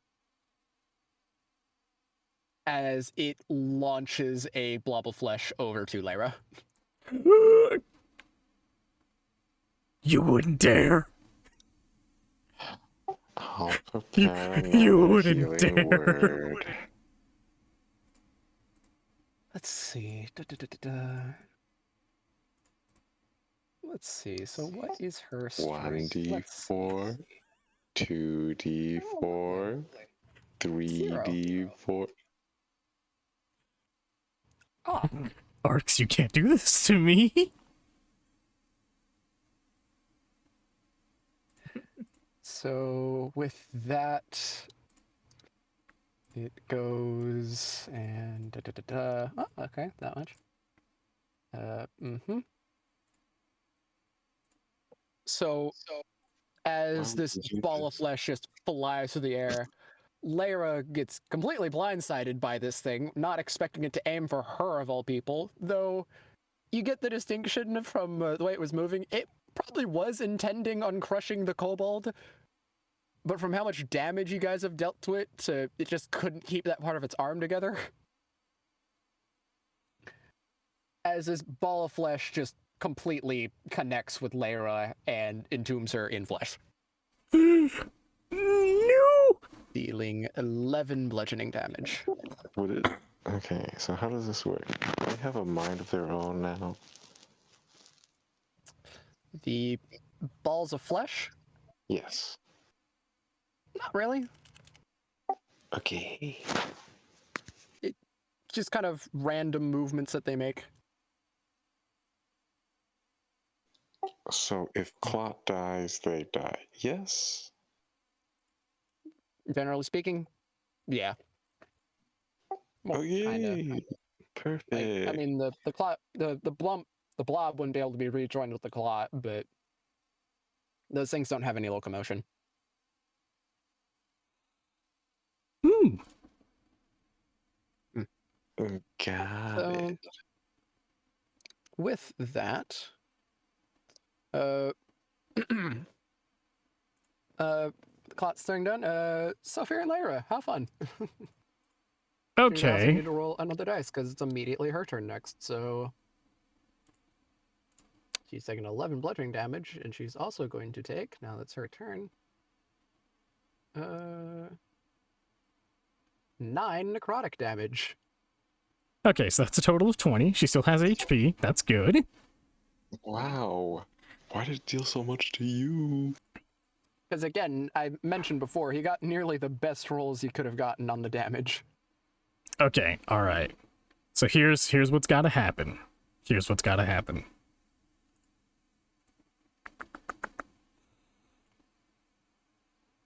As it launches a blob of flesh over to Lyra. You wouldn't dare. I'll prepare You another wouldn't healing dare. word. Let's see. Let's see. So what is her strength? Let's see. 1d4, 2d4, 3d4. Oh, Arx, you can't do this to me. so with that, it goes and Oh, okay, that much. So as this ball of flesh just flies through the air, Lyra gets completely blindsided by this thing, not expecting it to aim for her of all people, though you get the distinction from the way it was moving. It probably was intending on crushing the kobold, but from how much damage you guys have dealt to it, it just couldn't keep that part of its arm together. As this ball of flesh just completely connects with Lyra and entombs her in flesh. No! Dealing 11 bludgeoning damage. Would it? Okay, so how does this work? They have a mind of their own now. The balls of flesh? Yes. Not really. Okay. Just kind of random movements that they make. So if Clot dies, they die. Yes? Generally speaking, yeah. Well, Oh, yay! kinda. Perfect. Like, I mean, the clot, the blob wouldn't be able to be rejoined with the clot, but those things don't have any locomotion. Got So, it. with that, the clot's thing done. Sophia and Lyra, have fun. She also Okay. need to roll another dice because it's immediately her turn next. So she's taking 11 bludgeoning damage, and she's also going to take, now that's her turn, 9 necrotic damage. Okay, so that's a total of 20. She still has HP. That's good. Wow. Why did it deal so much to you? Because again, I mentioned before, he got nearly the best rolls he could have gotten on the damage. Okay, alright. So here's what's gotta happen. Here's what's gotta happen.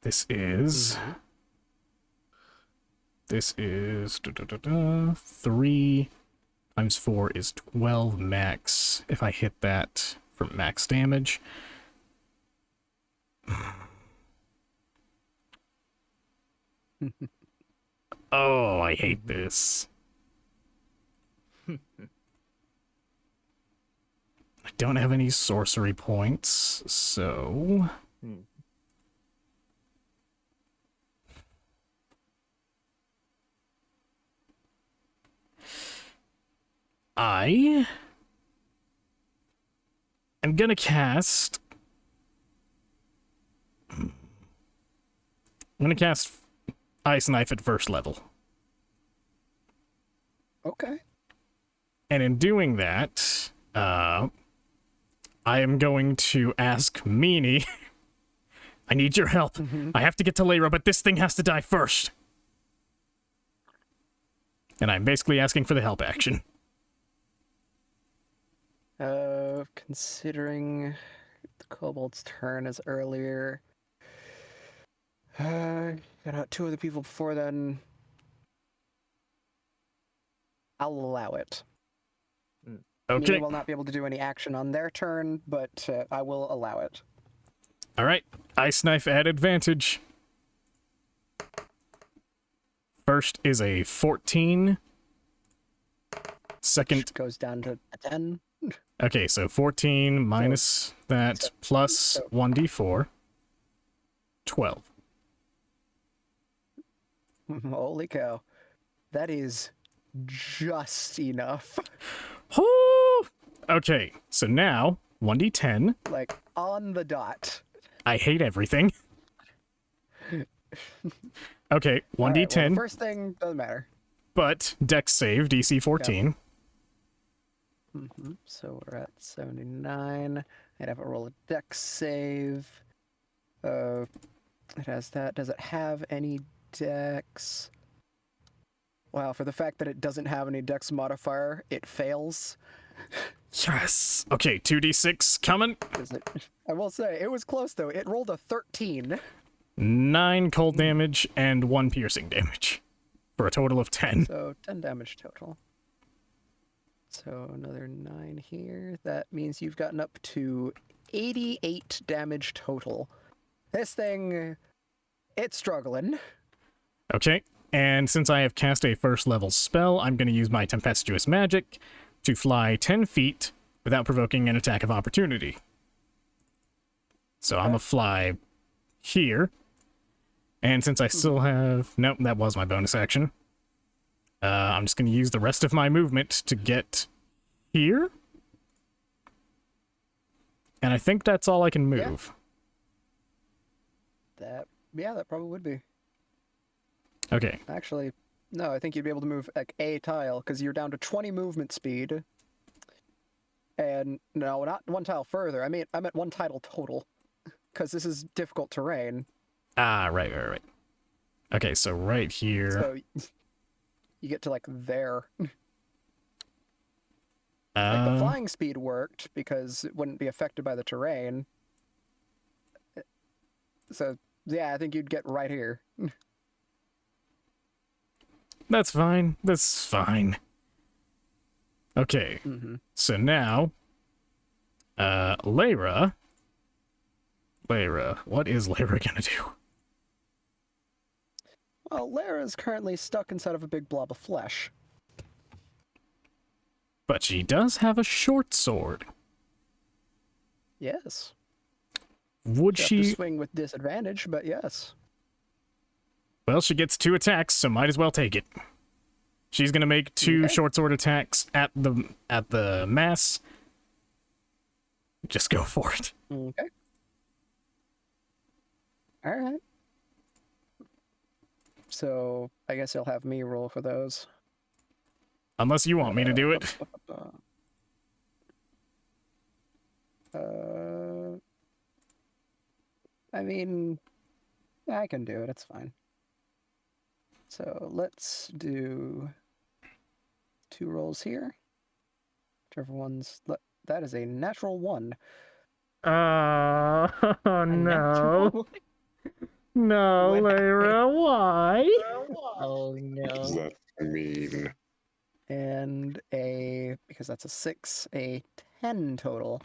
This is... This is 3 times 4 is 12 max. If I hit that for max damage. Oh, I hate this. I don't have any sorcery points, so... I am gonna cast... I'm gonna cast Ice Knife at first level. Okay. And in doing that, I am going to ask Meanie, I need your help. I have to get to Lyra, but this thing has to die first. And I'm basically asking for the help action. Considering the kobold's turn is earlier, got out 2 of the people before then. I'll allow it. Okay. Meanie will not be able to do any action on their turn, but I will allow it. All right. Ice Knife at advantage. First is a 14. Second Which goes down to a 10. Okay, so 14 minus that plus 1d4. 12. Holy cow. That is just enough. Okay, so now 1d10. Like, on the dot. I hate everything. Okay, 1d10. All right, well, the first thing doesn't matter. But Dex save, DC 14. So we're at 79. I'd have it roll a Dex save. It has that. Does it have any Dex? Wow, for the fact that it doesn't have any Dex modifier, it fails. Yes. Okay, 2d6 coming. I will say, it was close though. It rolled a 13. 9 cold damage and 1 piercing damage. For a total of 10. So 10 damage total. So another 9 here. That means you've gotten up to 88 damage total. This thing, it's struggling. Okay, and since I have cast a first level spell, I'm going to use my Tempestuous Magic to fly 10 feet without provoking an attack of opportunity. So I'm going to fly here. And since I still have... Nope, that was my bonus action. I'm just going to use the rest of my movement to get here. And I think that's all I can move. Yeah, that probably would be. Okay. Actually, no, I think you'd be able to move like a tile, because you're down to 20 movement speed. And no, not 1 tile further. I meant 1 tile total, because this is difficult terrain. Ah, right. Okay, so right here. So you get to like there. Like the flying speed worked because it wouldn't be affected by the terrain. So yeah, I think you'd get right here. That's fine. Okay. So now, Lyra, what is Lyra gonna do? Well, Lyra is currently stuck inside of a big blob of flesh. But she does have a short sword. Yes. Would She'll she... have to swing with disadvantage, but yes. Well, she gets 2 attacks, so might as well take it. She's gonna make 2 short sword attacks at the mass. Just go for it. Okay. All right. So I guess you'll have me roll for those. Unless you want me to do it. I mean, I can do it. It's fine. So let's do 2 rolls here. Whichever one's... That is a natural 1. Oh, no. No, Lyra, why? Oh, no. That's mean. And because that's a 6, a 10 total,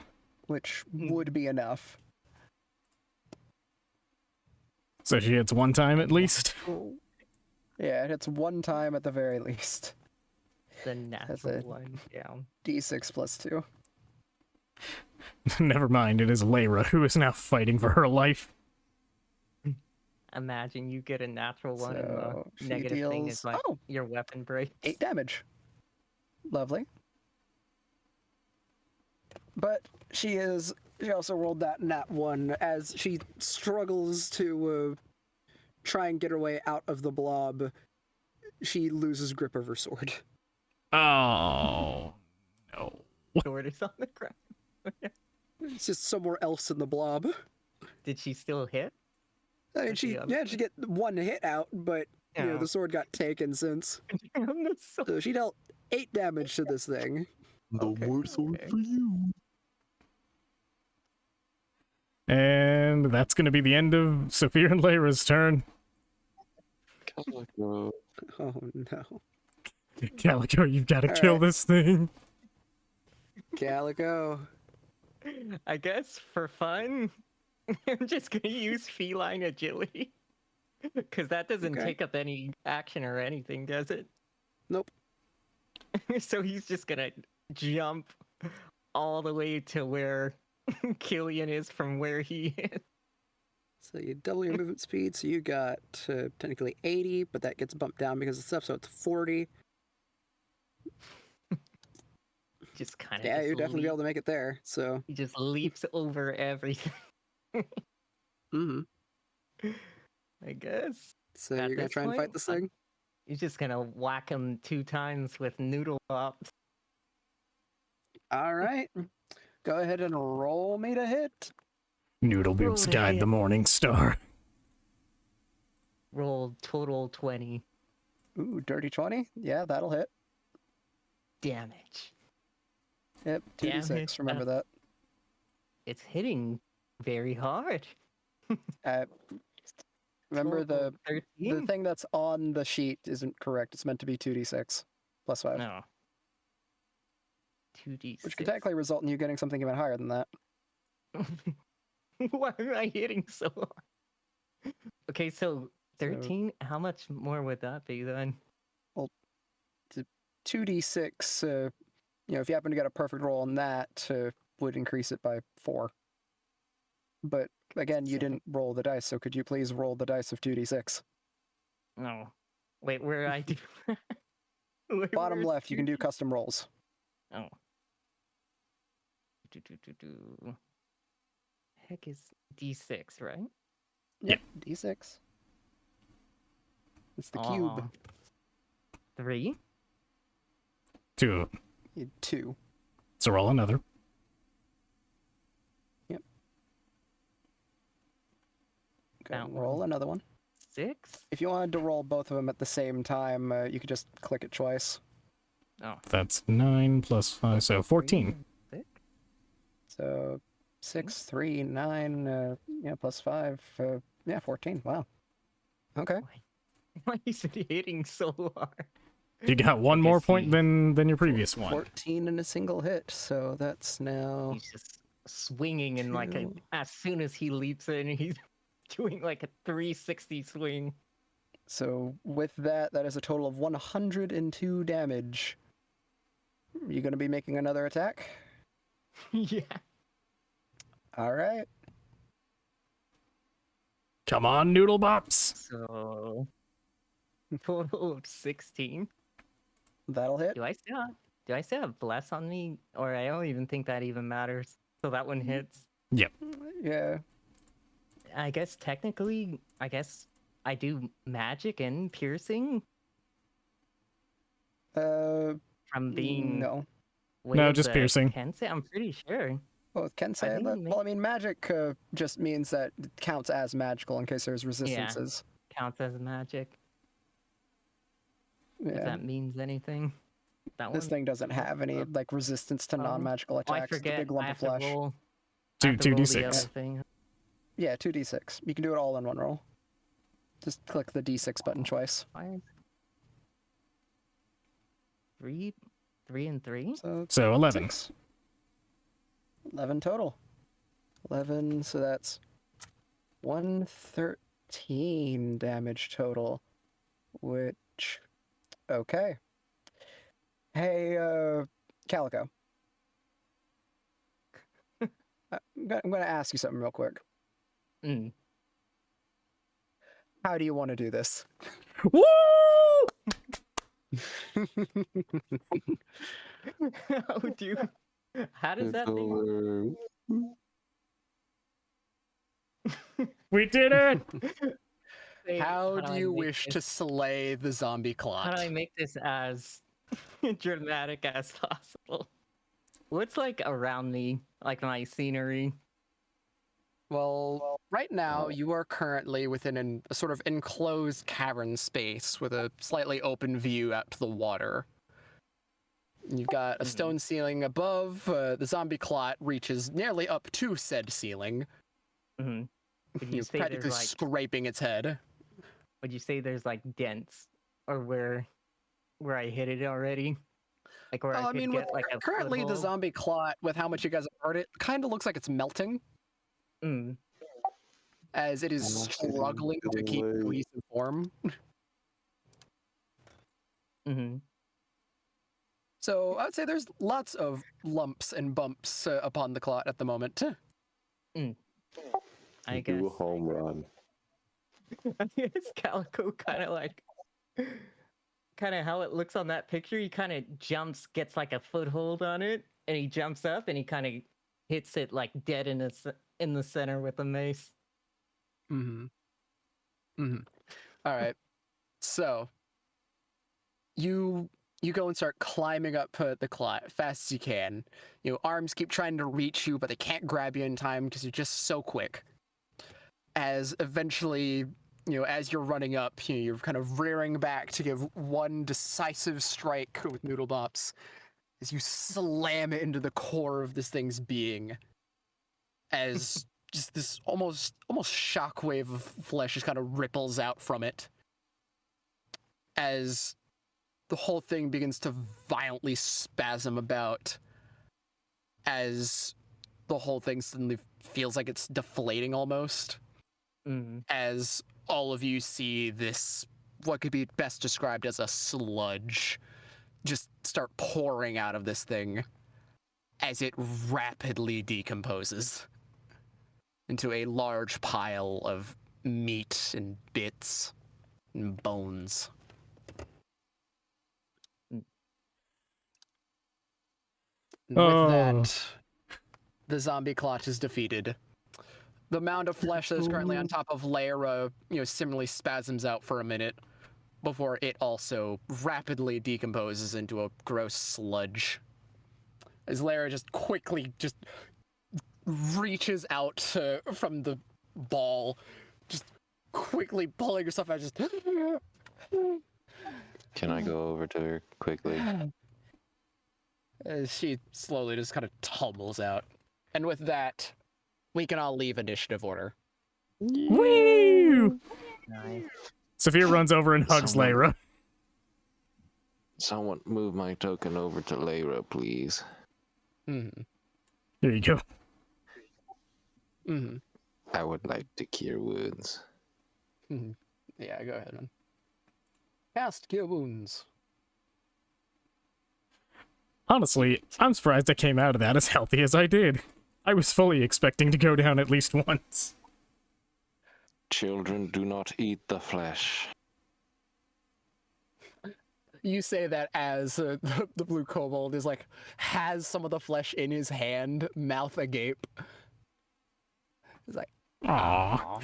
which would be enough. So she hits 1 time at least? Yeah, it hits 1 time at the very least. The natural 1 down. D6 plus 2. Never mind, it is Layra who is now fighting for her life. Imagine you get a natural one and So the she negative thing deals is like your weapon breaks. 8 damage. Lovely. But she also rolled that nat 1 as she struggles to try and get her way out of the blob. She loses grip of her sword. Oh no. Sword is on the ground. It's just somewhere else in the blob. Did she still hit? I mean, Or she the other managed to get 1 hit out, but you know, Yeah. the sword got taken since. So she dealt 8 damage to this thing. No Okay, more sword okay. for you. And that's going to be the end of Saphir and Layra's turn. Calico. Oh no. Calico, you've got to All kill right. this thing. Calico. I guess for fun, I'm just gonna use feline agility. Because that doesn't Okay. take up any action or anything, does it? Nope. So he's just gonna jump all the way to where Killian is from where he is. So you double your movement speed, so you got technically 80, but that gets bumped down because of stuff, so it's 40. Just kind of Yeah, you're definitely be able to make it there, so. He just leaps over everything. Mm-hmm. I guess. So At you're gonna this try and fight point, this thing? He's just gonna whack him 2 times with noodle bops. Alright. Go ahead and roll me to hit. Noodle Roll Boots to guide hit. the Morning Star. Roll total 20 Ooh, dirty 20? Yeah, that'll hit. damage. Yep, 2d6, Damage. remember that. It's hitting very hard. Remember Total the 13? thing that's on the sheet isn't correct. It's meant to be 2d6 plus 5. No. 2d6. Which could technically result in you getting something even higher than that. Why am I hitting so hard? Okay, so 13. How much more would that be then? 2d6, if you happen to get a perfect roll on that, would increase it by 4. But again, you didn't roll the dice, so could you please roll the dice of 2d6? No. Wait, where I do? Bottom where's left, you can do 2D? custom rolls. Oh. Heck is D6, right? Yep, d6. It's the cube. Aw. 3? 2. 2. So roll another. Yep. Go That and roll one. another one. 6? If you wanted to roll both of them at the same time, you could just click it twice. Oh. That's 9 plus 5, so 14. 6? So 6, 3, 9, plus 5, 14. Wow. Okay. Why is it hitting so hard? You got one I more guess point than your previous one. 14 in a single hit, so that's now. He's just swinging and like Two. as soon as he leaps in, he's doing like a 360 swing. So with that, that is a total of 102 damage. You gonna be making another attack? Yeah. All right. Come on, Noodle Bops. So total of 16. That'll hit. Do I still have bless on me? Or I don't even think that even matters. So that one hits. Yep. Yeah. I guess technically, I do magic and piercing from being No. way No, of just the piercing. Kensei. I'm pretty sure. Well, with Kensei, think magic just means that it counts as magical in case there's resistances. Counts as magic. If Yeah. that means anything. That This one. thing doesn't have any like resistance to non-magical Oh, I attacks. It's a forget. big lump I of have to flesh. roll. Two- I have to roll the 2d6. other thing. Yeah, 2d6. You can do it all in one roll. Just click the d6 button twice. 5. 3 and 3. So 11. 6. 11 total. 11, so that's 113 damage total. Which, okay. Hey, Calico. I'm going to ask you something real quick. Mm. How do you want to do this? Woo! Oh, dude. How does that thing work? We did it! Wait, How do I you make wish to this- slay the zombie How do I clot? make this as dramatic as possible? What's like around me, like my scenery? Well, right now you are currently within a sort of enclosed cavern space with a slightly open view out to the water. You've got a stone ceiling above. The zombie clot reaches nearly up to said ceiling. Mm-hmm. Would you You're say practically there's like? scraping its head. Would you say there's like dents, or where I hit it already? Like where I I could mean, with get like a currently the foothold? zombie clot, with how much you guys have heard it, kind of looks like it's melting Mm. as it is struggling to keep cohesive form. Mm-hmm. So I would say there's lots of lumps and bumps upon the clot at the moment. I guess. Do a home run. I guess Calico kind of how it looks on that picture. He kind of jumps, gets like a foothold on it, and he jumps up and he kind of hits it like dead in the center with a mace. All right. So you go and start climbing up the clot fast as you can. You know, arms keep trying to reach you, but they can't grab you in time because you're just so quick. As eventually, you know, as you're running up, you know, you're kind of rearing back to give one decisive strike with Noodle Bops as you slam it into the core of this thing's being. As just this almost shockwave of flesh just kind of ripples out from it. As the whole thing begins to violently spasm about, as the whole thing suddenly feels like it's deflating almost. As all of you see this, what could be best described as a sludge, just start pouring out of this thing as it rapidly decomposes into a large pile of meat and bits and bones. And with that, the zombie clot is defeated. The mound of flesh that is currently on top of Lyra, you know, similarly spasms out for a minute before it also rapidly decomposes into a gross sludge. As Lyra just quickly just reaches out from the ball, just quickly pulling herself out, just... Can I go over to her quickly? As she slowly just kind of tumbles out. And with that, we can all leave initiative order. Woo! Nice. Sophia runs over and hugs Lyra. Someone move my token over to Lyra, please. Here you go. I would like to cure wounds. Yeah, go ahead, man. Cast Cure Wounds. Honestly, I'm surprised I came out of that as healthy as I did. I was fully expecting to go down at least once. Children do not eat the flesh. You say that as the blue kobold is like, has some of the flesh in his hand, mouth agape. He's like, Aww.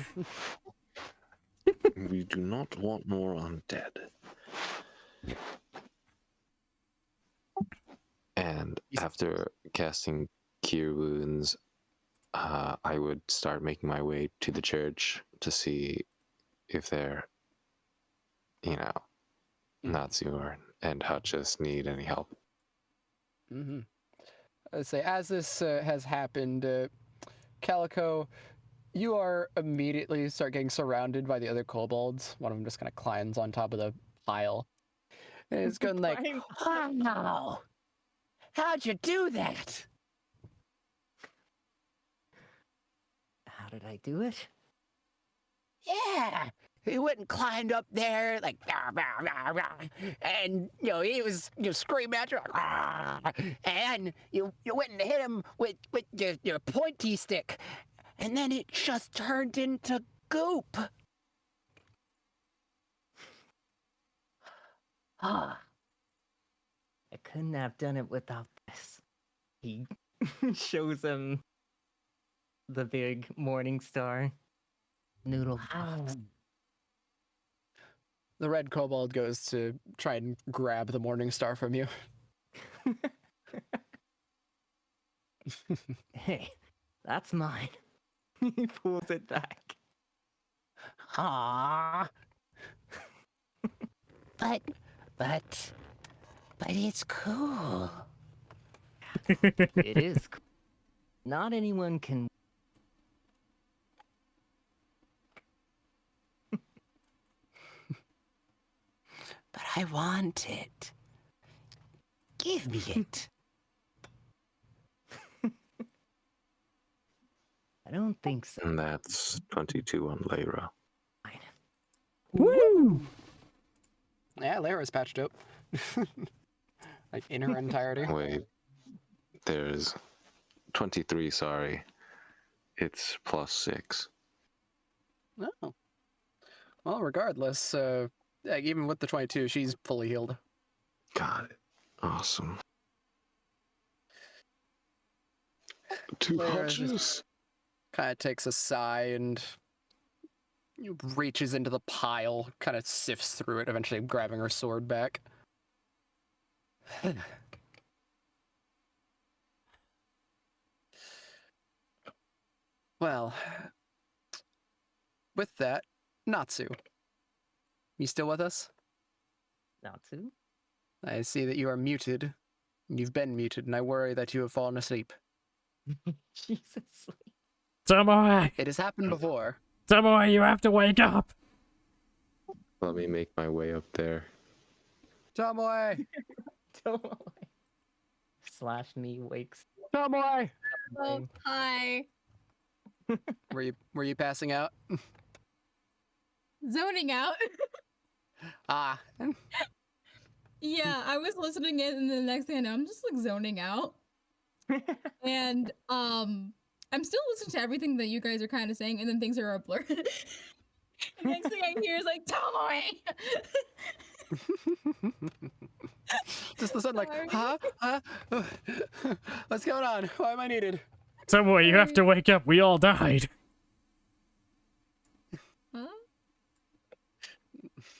We do not want more undead. And after casting Cure Wounds, I would start making my way to the church to see if they're, you know, Natsu and Hutchess need any help. I'd say as this has happened, Calico, you are immediately start getting surrounded by the other kobolds. One of them just kind of climbs on top of the pile. And it's going like, wow, how'd you do that? How did I do it? Yeah, he went and climbed up there, like, "Rah, rah, rah, rah," and, he was, screaming at you, like, "Rah," and you went and hit him with your pointy stick, and then it just turned into goop. Ah, I couldn't have done it without this. He shows him the big morning star. Noodle pops. The red kobold goes to try and grab the morning star from you. Hey, that's mine. He pulls it back. Aww. But it's cool. It is cool. Not anyone can. But I want it. Give me it. I don't think so. And that's 22 on Lyra. Woo! Yeah, Lyra's patched up. Like in her entirety. Wait, there's 23, sorry. It's +6. Oh. Well, regardless, even with the 22, she's fully healed. Got it. Awesome. 2 Lyra punches. Kind of takes a sigh and reaches into the pile, kind of sifts through it, eventually grabbing her sword back. Well, with that, Natsu, you still with us? Natsu? I see that you are muted. You've been muted, and I worry that you have fallen asleep. Jesus. Tomoe! It has happened before. Tomoe, you have to wake up! Let me make my way up there. Tomoe! Tomoe. Slash me wakes. Tomoe! Oh, hi. Were you passing out? Zoning out. Ah. Yeah, I was listening in, and the next thing I know, I'm just like zoning out. And I'm still listening to everything that you guys are kind of saying, and then things are a blur. The next thing I hear is like, Tomoe! Just the sun, like, huh? What's going on? Why am I needed? Tomoe, you have to wake up. We all died. Huh?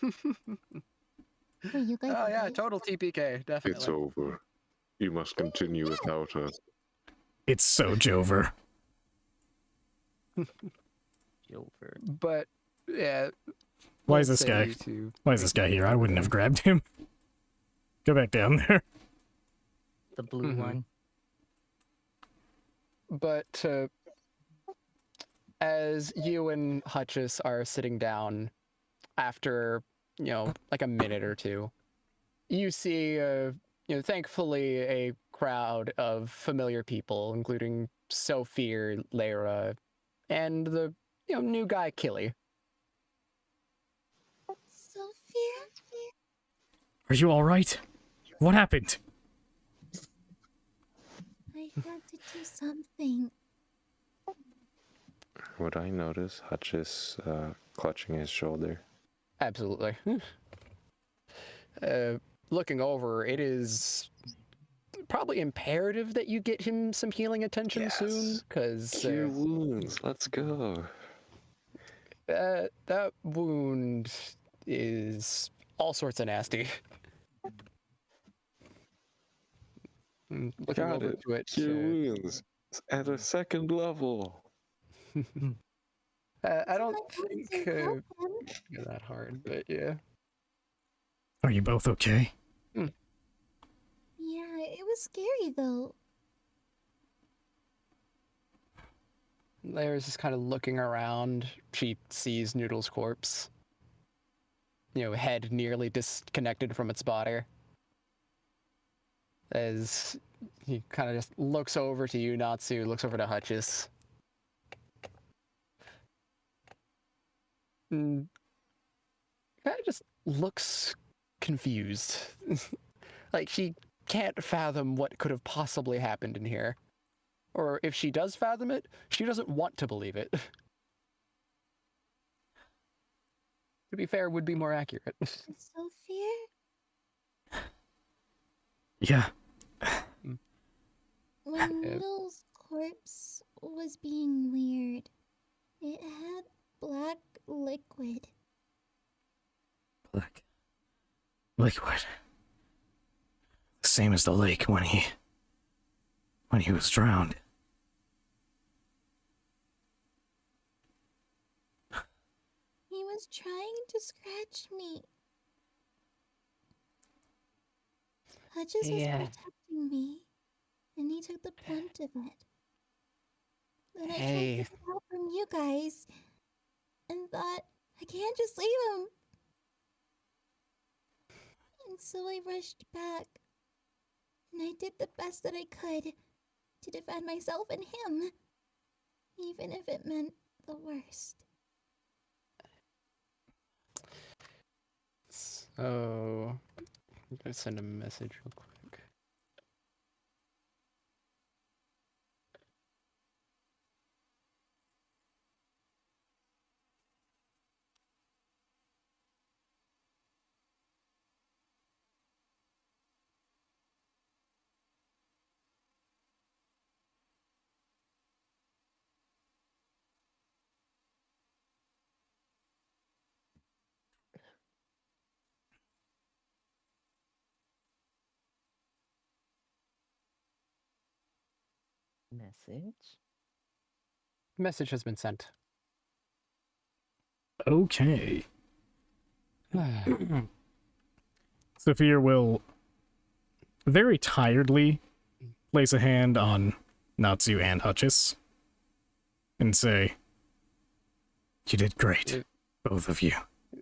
Wait, you guys Oh yeah, did? total TPK, definitely. It's over. You must continue without us. It's so Jover. Jover. But yeah. Why is let's this say guy? you two Why is this guy here? I wouldn't have grabbed him. Go back down there. The blue one. But as you and Hutchis are sitting down after, like a minute or two, you see, thankfully a crowd of familiar people, including Sophie, Lyra, and the, new guy, Killy. Sophia? Are you alright? What happened? I had to do something. Would I notice Hutchis clutching his shoulder? Absolutely. Looking over, it is probably imperative that you get him some healing attention soon, because Cure wounds. Let's go. that wound is all sorts of nasty. Looking Got over it. to it. Cure wounds at a 2nd level. I don't Someone think to help him. you're that hard, but yeah. Are you both okay? Yeah, it was scary though. Lyra's just kind of looking around. She sees Noodle's corpse. Head nearly disconnected from its body. As he kind of just looks over to you, Natsu, looks over to Hutchis. kind of just looks confused. Like she can't fathom what could have possibly happened in here. Or if she does fathom it, she doesn't want to believe it. To be fair, would be more accurate. Sophia? Yeah. When Noodle's corpse was being weird, it had black liquid. Black liquid. The same as the lake when he was drowned. He was trying to scratch me. Hutchins was Yeah. protecting me, and he took the brunt of it. Then I tried Hey. to get out from you guys, and thought, I can't just leave him. And so I rushed back, and I did the best that I could to defend myself and him, even if it meant the worst. So, I'm gonna send a message real quick. Message? Message has been sent. Okay. Sophia will very tiredly place a hand on Natsu and Hutchis and say, "You did great, both of you."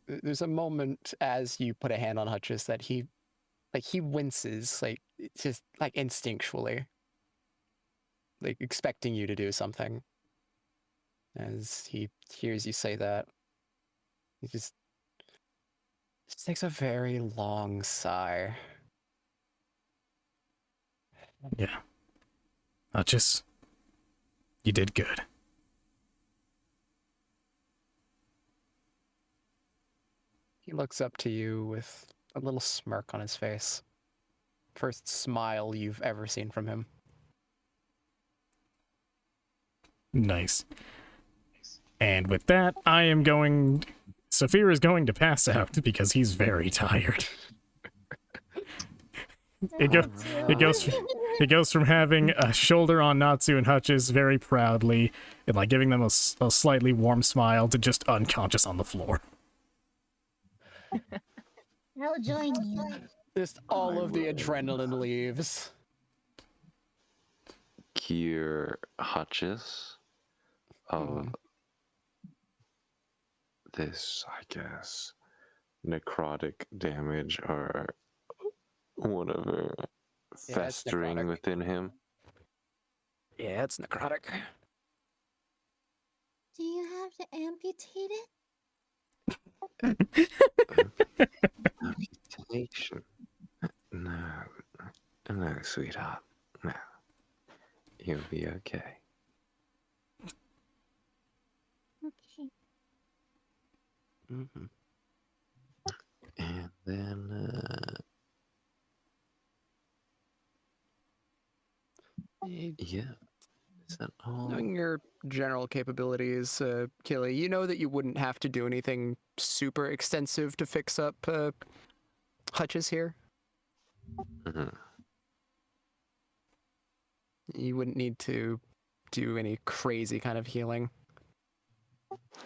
There's a moment as you put a hand on Hutchis that he winces, like, it's just, like, instinctually. Like, expecting you to do something. As he hears you say that, he just takes a very long sigh. Yeah. Hutchis, you did good. He looks up to you with a little smirk on his face. First smile you've ever seen from him. Nice. And with that, Sophia is going to pass out because he's very tired. It goes from having a shoulder on Natsu and Hutchis very proudly and like giving them a slightly warm smile to just unconscious on the floor. I'll join you. Just all of the adrenaline leaves. Cure Hutchis of this, I guess, necrotic damage or whatever festering within him. Yeah, it's necrotic. Do you have to amputate it? Amputation? No, no, sweetheart. No, you'll be okay. Okay. Mm-hmm. And then, yeah. Is that all? Knowing your general capabilities, Killy, you know that you wouldn't have to do anything super extensive to fix up Hutchis here. Mm-hmm. You wouldn't need to do any crazy kind of healing.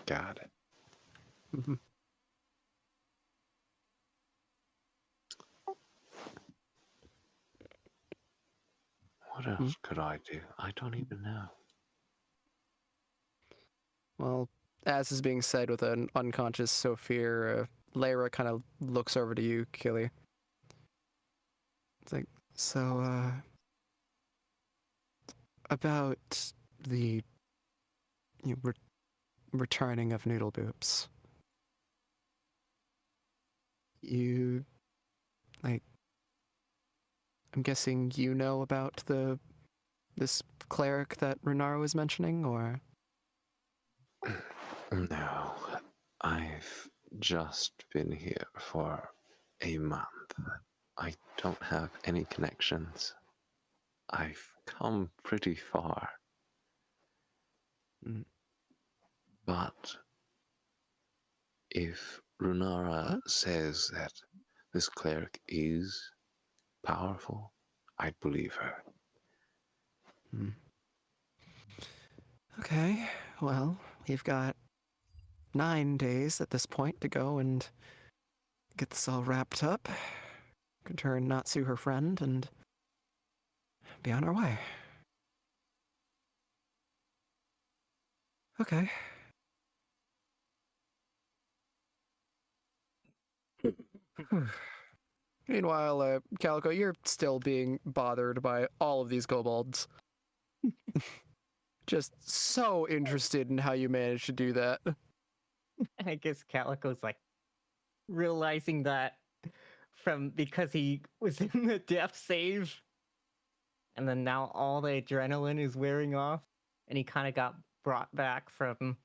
Got it. Mm-hmm. What else could I do? I don't even know. Well, as is being said with an unconscious Sophia, Lyra kind of looks over to you, Killy. It's like, so, about the returning of Noodle Boops. You, like, I'm guessing you know about this cleric that Renara was mentioning, or? No, I've just been here for a month. I don't have any connections. I've come pretty far. But if Runara says that this cleric is powerful, I'd believe her. Okay, well, we've got 9 days at this point to go and get this all wrapped up. Can turn Natsu her friend and be on our way. Okay. Meanwhile, Calico, you're still being bothered by all of these kobolds. Just so interested in how you managed to do that. I guess Calico's like realizing that from because he was in the death save, and then now all the adrenaline is wearing off, and he kind of got brought back from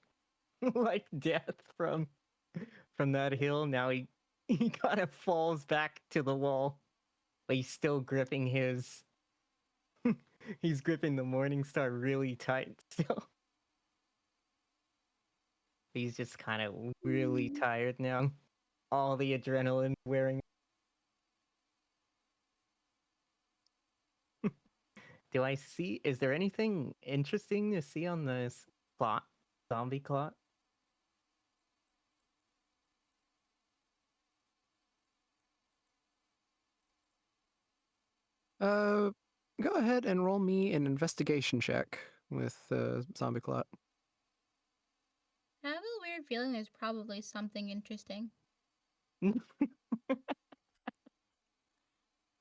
like death from that hill. Now he kind of falls back to the wall, but he's still gripping his. He's gripping the Morning Star really tight still. He's just kind of really tired now. All the adrenaline wearing. Do I see? Is there anything interesting to see on this plot? Zombie clot? Go ahead and roll me an investigation check with Zombie Clot. I have a weird feeling there's probably something interesting.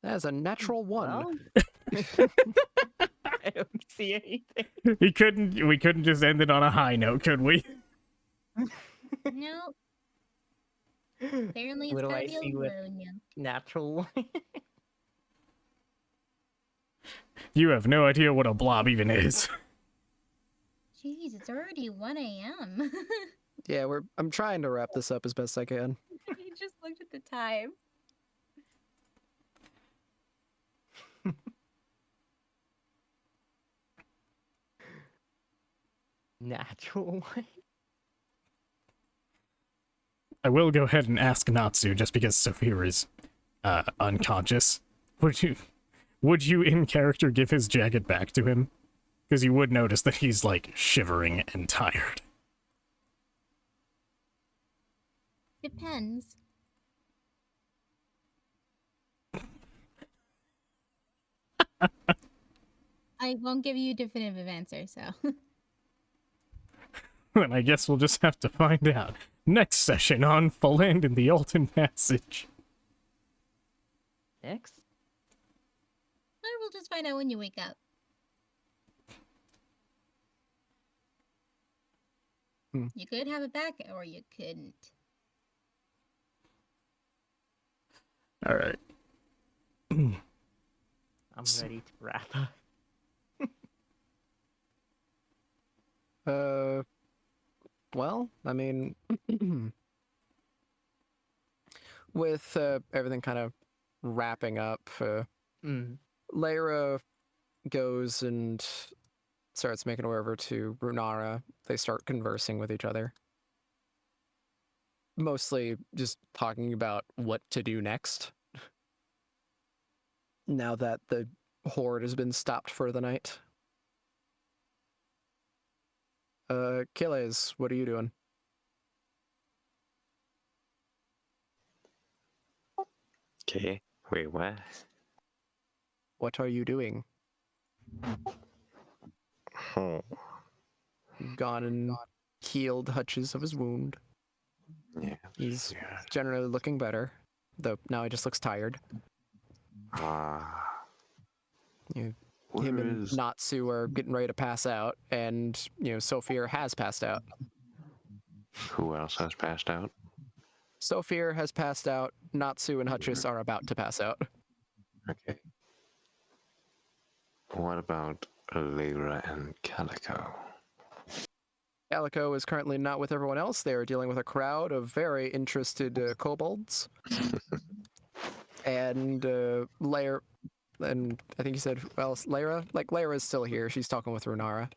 That's a natural 1. Well, I don't see anything. We couldn't just end it on a high note, could we? No. Apparently it's What do gotta I be see a with union. natural? You have no idea what a blob even is. Jeez, it's already 1 a.m. Yeah, I'm trying to wrap this up as best I can. He just looked at the time. Natural. I will go ahead and ask Natsu, just because Sophia is unconscious. Would you in character give his jacket back to him? Because you would notice that he's like shivering and tired. Depends. I won't give you a definitive answer, so. Then I guess we'll just have to find out. Next session on Felanden in the Olten Passage. Next? Or we'll just find out when you wake up. You could have it back, or you couldn't. Alright. I'm ready to wrap up. Well, I mean, with everything kind of wrapping up, Lyra goes and starts making her way over to Runara. They start conversing with each other. Mostly just talking about what to do next. Now that the horde has been stopped for the night. Kiles, what are you doing? Okay, wait, what? What are you doing? You've gone and healed Hutch's of his wound. Yeah. He's generally looking better, though now he just looks tired. Him and Natsu are getting ready to pass out, and Sophia has passed out. Who else has passed out? Sophia has passed out. Natsu and Hutchis are about to pass out. Okay. What about Lyra and Calico? Calico is currently not with everyone else. They are dealing with a crowd of very interested kobolds. And Lyra, and I think you said, well, Lyra? Like, Lyra is still here. She's talking with Runara.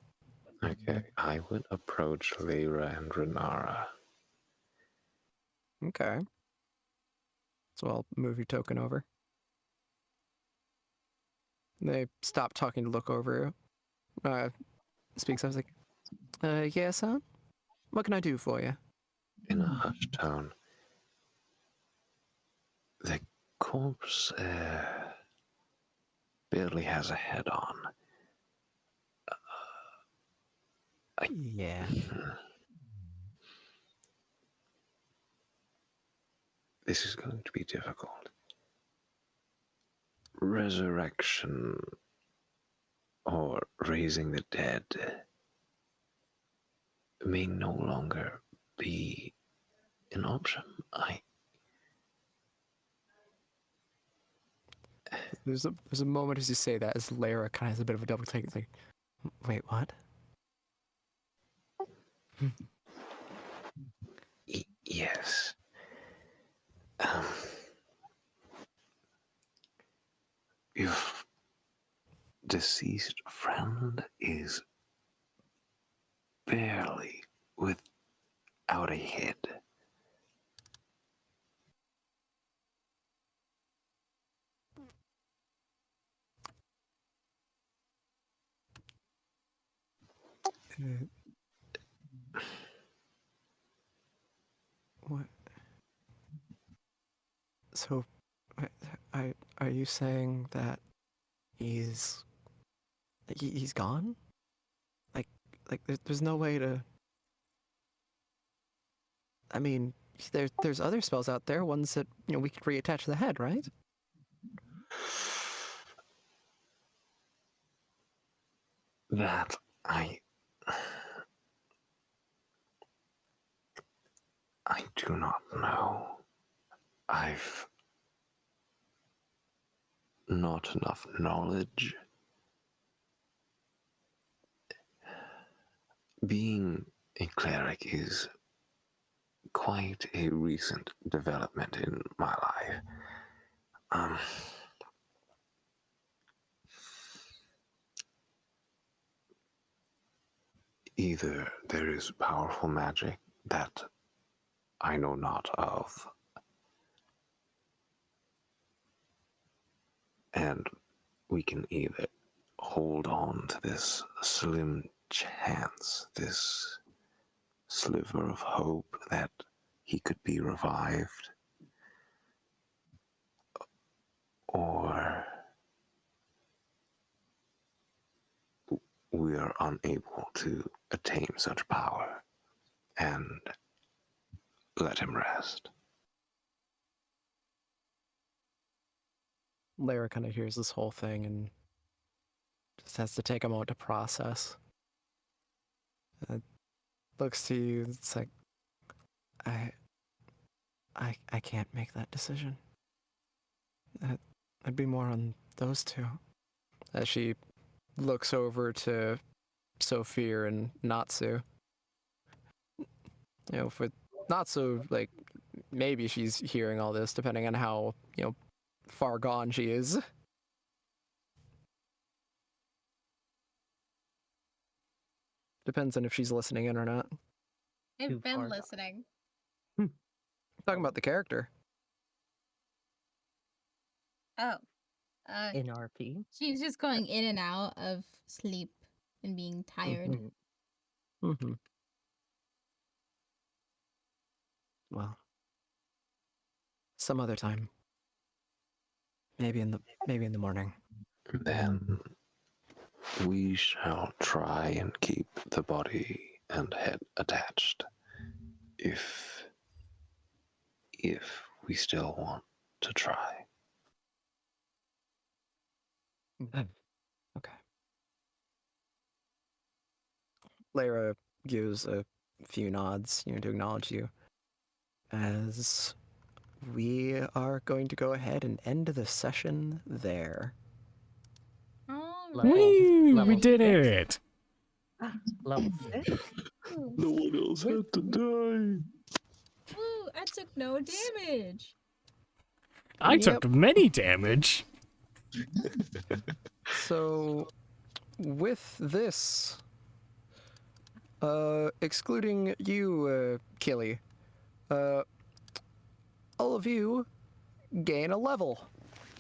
Okay, I would approach Lyra and Renara. Okay. So I'll move your token over. They stop talking to look over. Speaks. I was like, yeah, son? What can I do for you? In a hushed tone. The corpse barely has a head on. Yeah. This is going to be difficult. Resurrection or raising the dead may no longer be an option. There's a moment as you say that, as Lyra kind of has a bit of a double take. It's like, wait, what? Yes. Your deceased friend is barely without a head. What? So, are you saying that he's gone? Like there's no way to. I mean, there's other spells out there, ones that we could reattach the head, right? That I do not know. I've not enough knowledge. Being a cleric is quite a recent development in my life. Either there is powerful magic that I know not of, and we can either hold on to this slim chance, this sliver of hope that he could be revived, or we are unable to attain such power and let him rest. Lyra kind of hears this whole thing and just has to take a moment to process. Looks to you. It's like, I can't make that decision. I'd be more on those two. As she looks over to Sophia and Natsu. For Natsu, like, maybe she's hearing all this, depending on how, far gone she is. Depends on if she's listening in or not. I've been listening. Talking about the character. Oh. In RP. She's just going in and out of sleep and being tired. Mm-hmm. Well, some other time. Maybe in the morning. Then we shall try and keep the body and head attached. If we still want to try. Okay. Lyra gives a few nods, to acknowledge you. as we are going to go ahead and end the session there. Level- Whee! We level did 6. it! Level 6? No one else had to die. Woo, I took no damage. I Yep. took many damage. So, with this, excluding you, Killy, all of you gain a level.